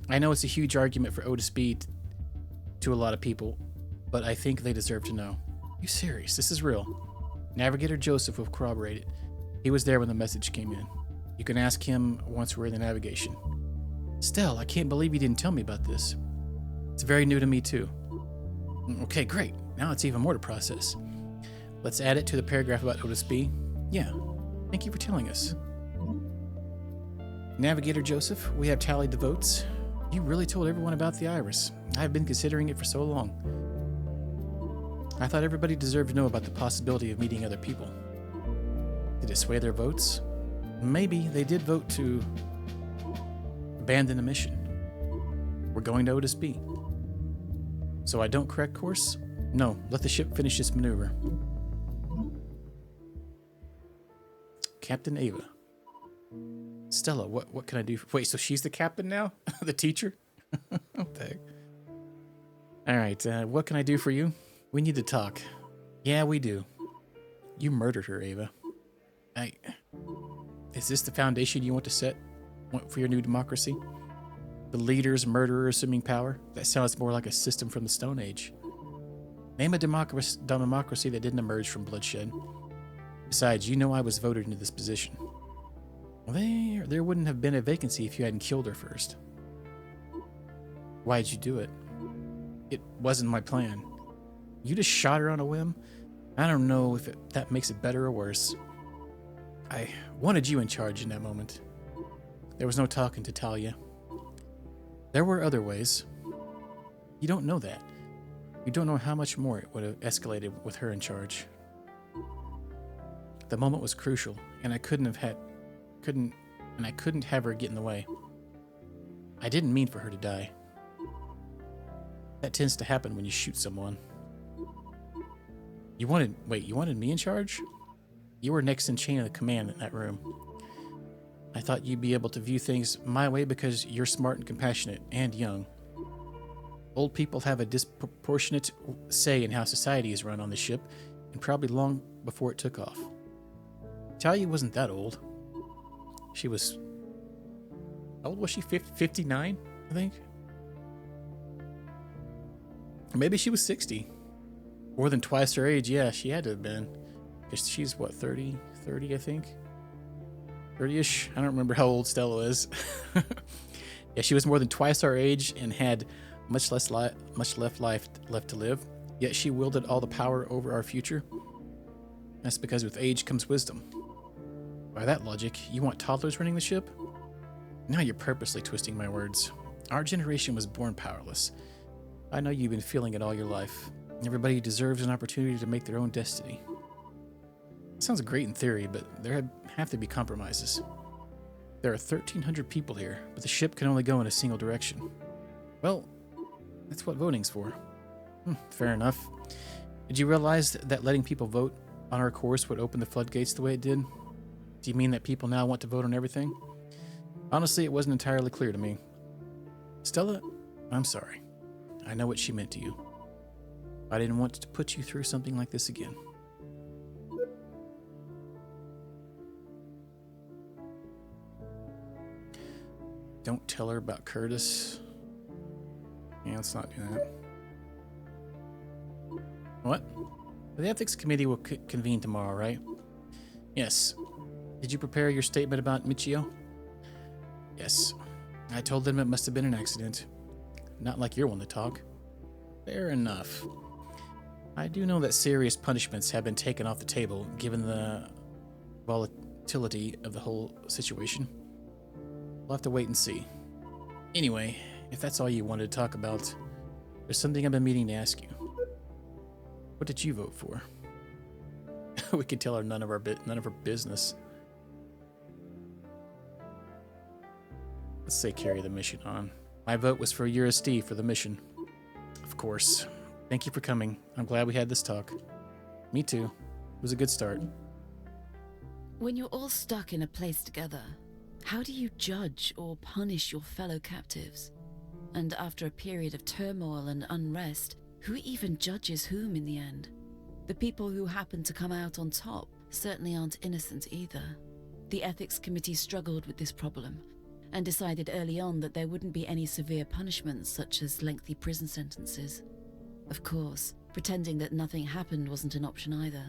[SPEAKER 1] I know it's a huge argument for Otis B to a lot of people, but I think they deserve to know. Are you serious? This is real. Navigator Joseph will corroborate it. He was there when the message came in. You can ask him once we're in the navigation. Stell, I can't believe you didn't tell me about this. It's very new to me too. Okay, great. Now it's even more to process. Let's add it to the paragraph about Otis B. Yeah, thank you for telling us. Navigator Joseph, we have tallied the votes. You really told everyone about the Iris. I've been considering it for so long. I thought everybody deserved to know about the possibility of meeting other people. Did it sway their votes? Maybe they did vote to... abandon the mission. We're going to Otis B. So I don't correct course? No, let the ship finish its maneuver. Captain Ava. Stella, what can I do? Wait, so she's the captain now? The teacher? What the heck? All right, what can I do for you? We need to talk. Yeah, we do. You murdered her, Ava. Is this the foundation you want to set for your new democracy? The leaders, murderer, assuming power? That sounds more like a system from the Stone Age. Name a democracy that didn't emerge from bloodshed. Besides, you know I was voted into this position. Well, there wouldn't have been a vacancy if you hadn't killed her first. Why'd you do it? It wasn't my plan. You just shot her on a whim? I don't know if that makes it better or worse. I wanted you in charge in that moment. There was no talking to Talia. There were other ways. You don't know that. You don't know how much more it would have escalated with her in charge. The moment was crucial, and I couldn't have her get in the way. I didn't mean for her to die. That tends to happen when you shoot someone. You wanted me in charge? You were next in chain of the command in that room. I thought you'd be able to view things my way because you're smart and compassionate and young. Old people have a disproportionate say in how society is run on the ship, and probably long before it took off. Talia wasn't that old. She was... How old was she? 59, I think? Or maybe she was 60. More than twice her age. Yeah, she had to have been. She's what, 30, I think? 30-ish? I don't remember how old Stella is. Yeah, she was more than twice our age and had much left life left to live. Yet she wielded all the power over our future. That's because with age comes wisdom. By that logic, you want toddlers running the ship? Now you're purposely twisting my words. Our generation was born powerless. I know you've been feeling it all your life. Everybody deserves an opportunity to make their own destiny. It sounds great in theory, but there have to be compromises. There are 1,300 people here, but the ship can only go in a single direction. Well, that's what voting's for. Fair enough. Did you realize that letting people vote on our course would open the floodgates the way it did? Do you mean that people now want to vote on everything? Honestly, it wasn't entirely clear to me. Stella, I'm sorry. I know what she meant to you. I didn't want to put you through something like this again. Don't tell her about Curtis. Yeah, let's not do that. What? The ethics committee will convene tomorrow, right? Yes. Did you prepare your statement about Michio? Yes. I told them it must have been an accident. Not like you're one to talk. Fair enough. I do know that serious punishments have been taken off the table, given the volatility of the whole situation. We'll have to wait and see. Anyway, if that's all you wanted to talk about, there's something I've been meaning to ask you. What did you vote for? We could tell her none of our business. Let's say carry the mission on. My vote was for Eurus D for the mission. Of course. Thank you for coming. I'm glad we had this talk. Me too. It was a good start.
[SPEAKER 2] When you're all stuck in a place together, how do you judge or punish your fellow captives? And after a period of turmoil and unrest, who even judges whom in the end? The people who happen to come out on top certainly aren't innocent either. The ethics committee struggled with this problem and decided early on that there wouldn't be any severe punishments such as lengthy prison sentences. Of course, pretending that nothing happened wasn't an option either.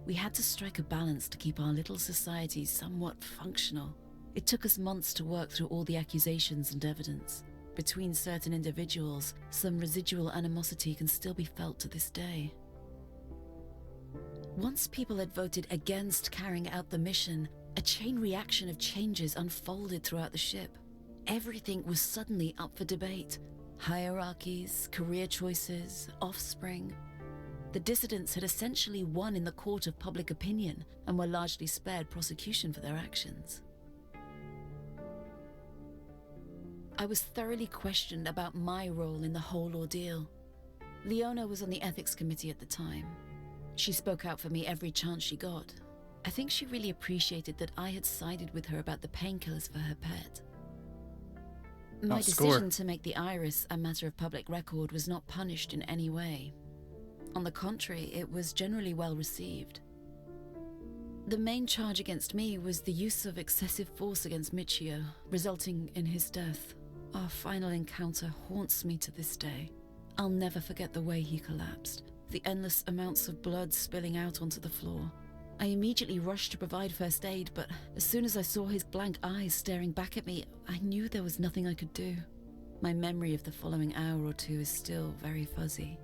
[SPEAKER 2] We had to strike a balance to keep our little society somewhat functional. It took us months to work through all the accusations and evidence. Between certain individuals, some residual animosity can still be felt to this day. Once people had voted against carrying out the mission, a chain reaction of changes unfolded throughout the ship. Everything was suddenly up for debate. Hierarchies, career choices, offspring. The dissidents had essentially won in the court of public opinion and were largely spared prosecution for their actions. I was thoroughly questioned about my role in the whole ordeal. Leona was on the ethics committee at the time. She spoke out for me every chance she got. I think she really appreciated that I had sided with her about the painkillers for her pet. My decision to make the iris a matter of public record was not punished in any way. On the contrary, it was generally well received. The main charge against me was the use of excessive force against Michio, resulting in his death. Our final encounter haunts me to this day. I'll never forget the way he collapsed, the endless amounts of blood spilling out onto the floor. I immediately rushed to provide first aid, but as soon as I saw his blank eyes staring back at me, I knew there was nothing I could do. My memory of the following hour or two is still very fuzzy.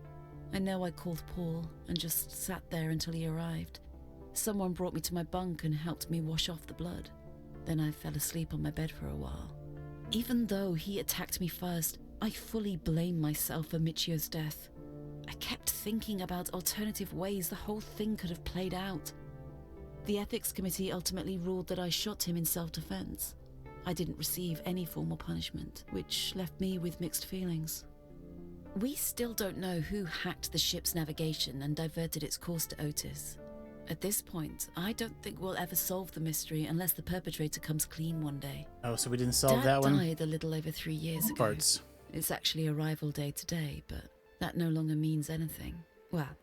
[SPEAKER 2] I know I called Paul and just sat there until he arrived. Someone brought me to my bunk and helped me wash off the blood. Then I fell asleep on my bed for a while. Even though he attacked me first, I fully blame myself for Michio's death. I kept thinking about alternative ways the whole thing could have played out. The ethics committee ultimately ruled that I shot him in self-defense. I didn't receive any formal punishment, which left me with mixed feelings. We still don't know who hacked the ship's navigation and diverted its course to Otis. At this point, I don't think we'll ever solve the mystery unless the perpetrator comes clean one day.
[SPEAKER 1] Oh, so we didn't solve
[SPEAKER 2] Dad
[SPEAKER 1] that one?
[SPEAKER 2] died a little over 3 years ago.
[SPEAKER 1] Parts.
[SPEAKER 2] It's actually arrival day today, but that no longer means anything. Well,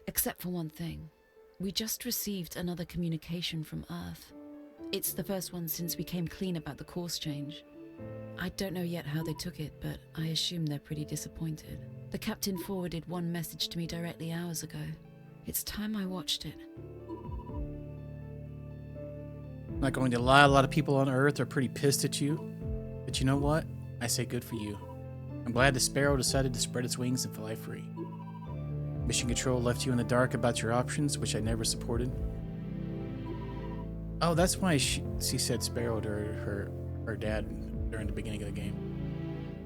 [SPEAKER 2] except for one thing. We just received another communication from Earth. It's the first one since we came clean about the course change. I don't know yet how they took it, but I assume they're pretty disappointed. The captain forwarded one message to me directly hours ago. It's time I watched it.
[SPEAKER 1] I'm not going to lie, a lot of people on Earth are pretty pissed at you. But you know what? I say good for you. I'm glad the Sparrow decided to spread its wings and fly free. Mission Control left you in the dark about your options, which I never supported. Oh, that's why she said Sparrow to her dad during the beginning of the game.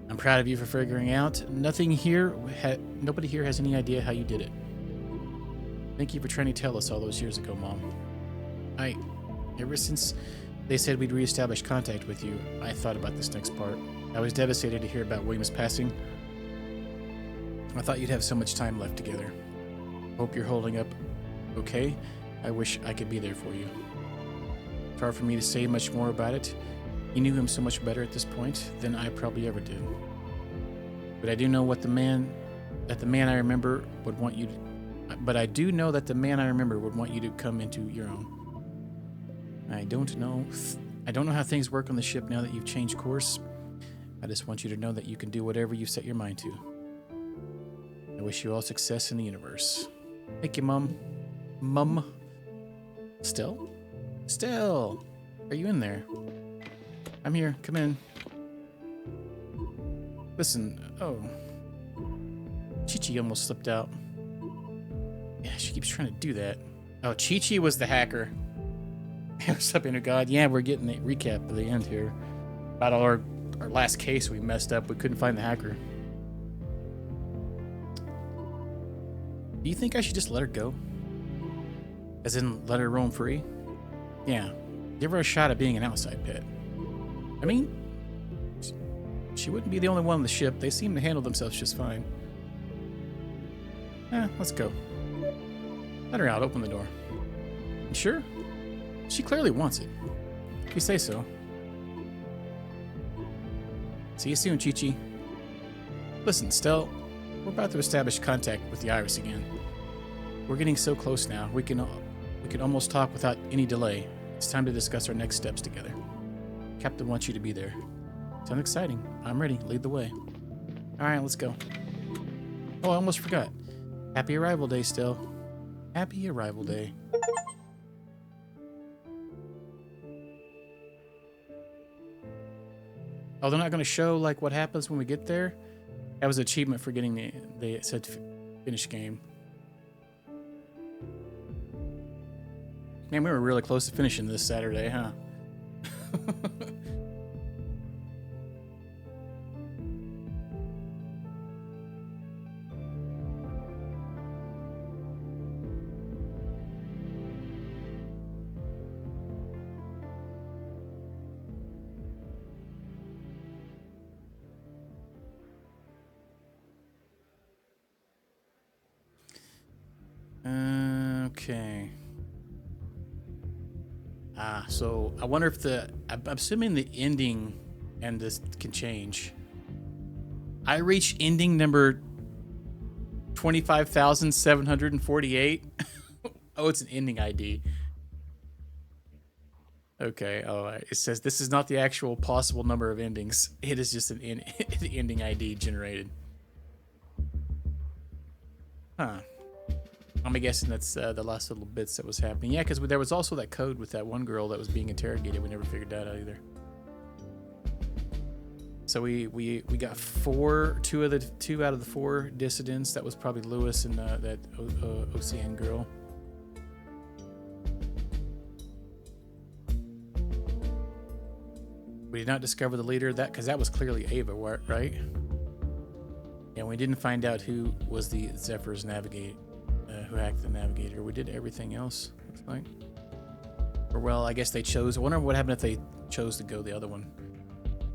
[SPEAKER 1] I'm proud of you for figuring out. Nobody here has any idea how you did it. Thank you for trying to tell us all those years ago, Mom. Ever since they said we'd reestablish contact with you, I thought about this next part. I was devastated to hear about William's passing. I thought you'd have so much time left together. Hope you're holding up okay. I wish I could be there for you. It's hard for me to say much more about it. You knew him so much better at this point than I probably ever did. But I do know that the man I remember would want you to come into your own. I don't know how things work on the ship now that you've changed course. I just want you to know that you can do whatever you set your mind to. I wish you all success in the universe. Thank you, Mom. Mum. Still? Still. Are you in there? I'm here. Come in. Listen. Oh. Chi-Chi almost slipped out. Yeah, she keeps trying to do that. Oh, Chi-Chi was the hacker. What's up, Inner God? Yeah, we're getting a recap of the end here. About our last case we messed up. We couldn't find the hacker. Do you think I should just let her go? As in, let her roam free? Yeah. Give her a shot at being an outside pet. I mean, she wouldn't be the only one on the ship. They seem to handle themselves just fine. Let's go. Let her out. Open the door. You sure? She clearly wants it. If you say so. See you soon, Chi-Chi. Listen, Stell, we're about to establish contact with the Iris again. We're getting so close now. We can almost talk without any delay. It's time to discuss our next steps together. Captain wants you to be there. Sounds exciting. I'm ready. Lead the way. All right, let's go. Oh, I almost forgot. Happy Arrival Day, Stell. Happy Arrival Day. Oh, they're not going to show like what happens when we get there? That was an achievement for getting they said finish game. Man, we were really close to finishing this Saturday, huh? Okay. So I wonder if I'm assuming the ending and this can change. I reached ending number 25,748. Oh, it's an ending ID. Okay. Oh, it says this is not the actual possible number of endings. It is just an ending ID generated. Huh. I'm guessing that's the last little bits that was happening. Yeah, because there was also that code with that one girl that was being interrogated. We never figured that out either. So we got two out of the four dissidents. That was probably Lewis and that OCN girl. We did not discover the leader because that was clearly Ava, right? And we didn't find out who was the Zephyr's navigator, who hacked the navigator. We did everything else, looks like. Or well, I guess they chose. I wonder what happened if they chose to go the other one.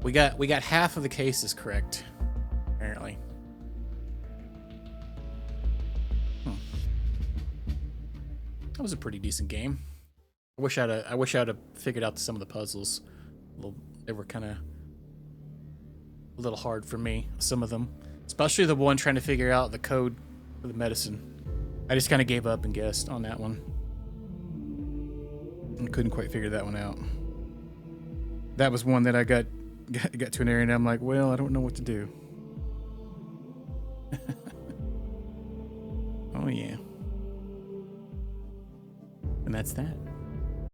[SPEAKER 1] We got half of the cases correct, apparently. That was a pretty decent game. I wish I'd have figured out some of the puzzles. They were kind of a little hard for me, some of them. Especially the one trying to figure out the code for the medicine. I just kind of gave up and guessed on that one. And couldn't quite figure that one out. That was one that I got to an area and I'm like, well, I don't know what to do. Oh, yeah. And that's that.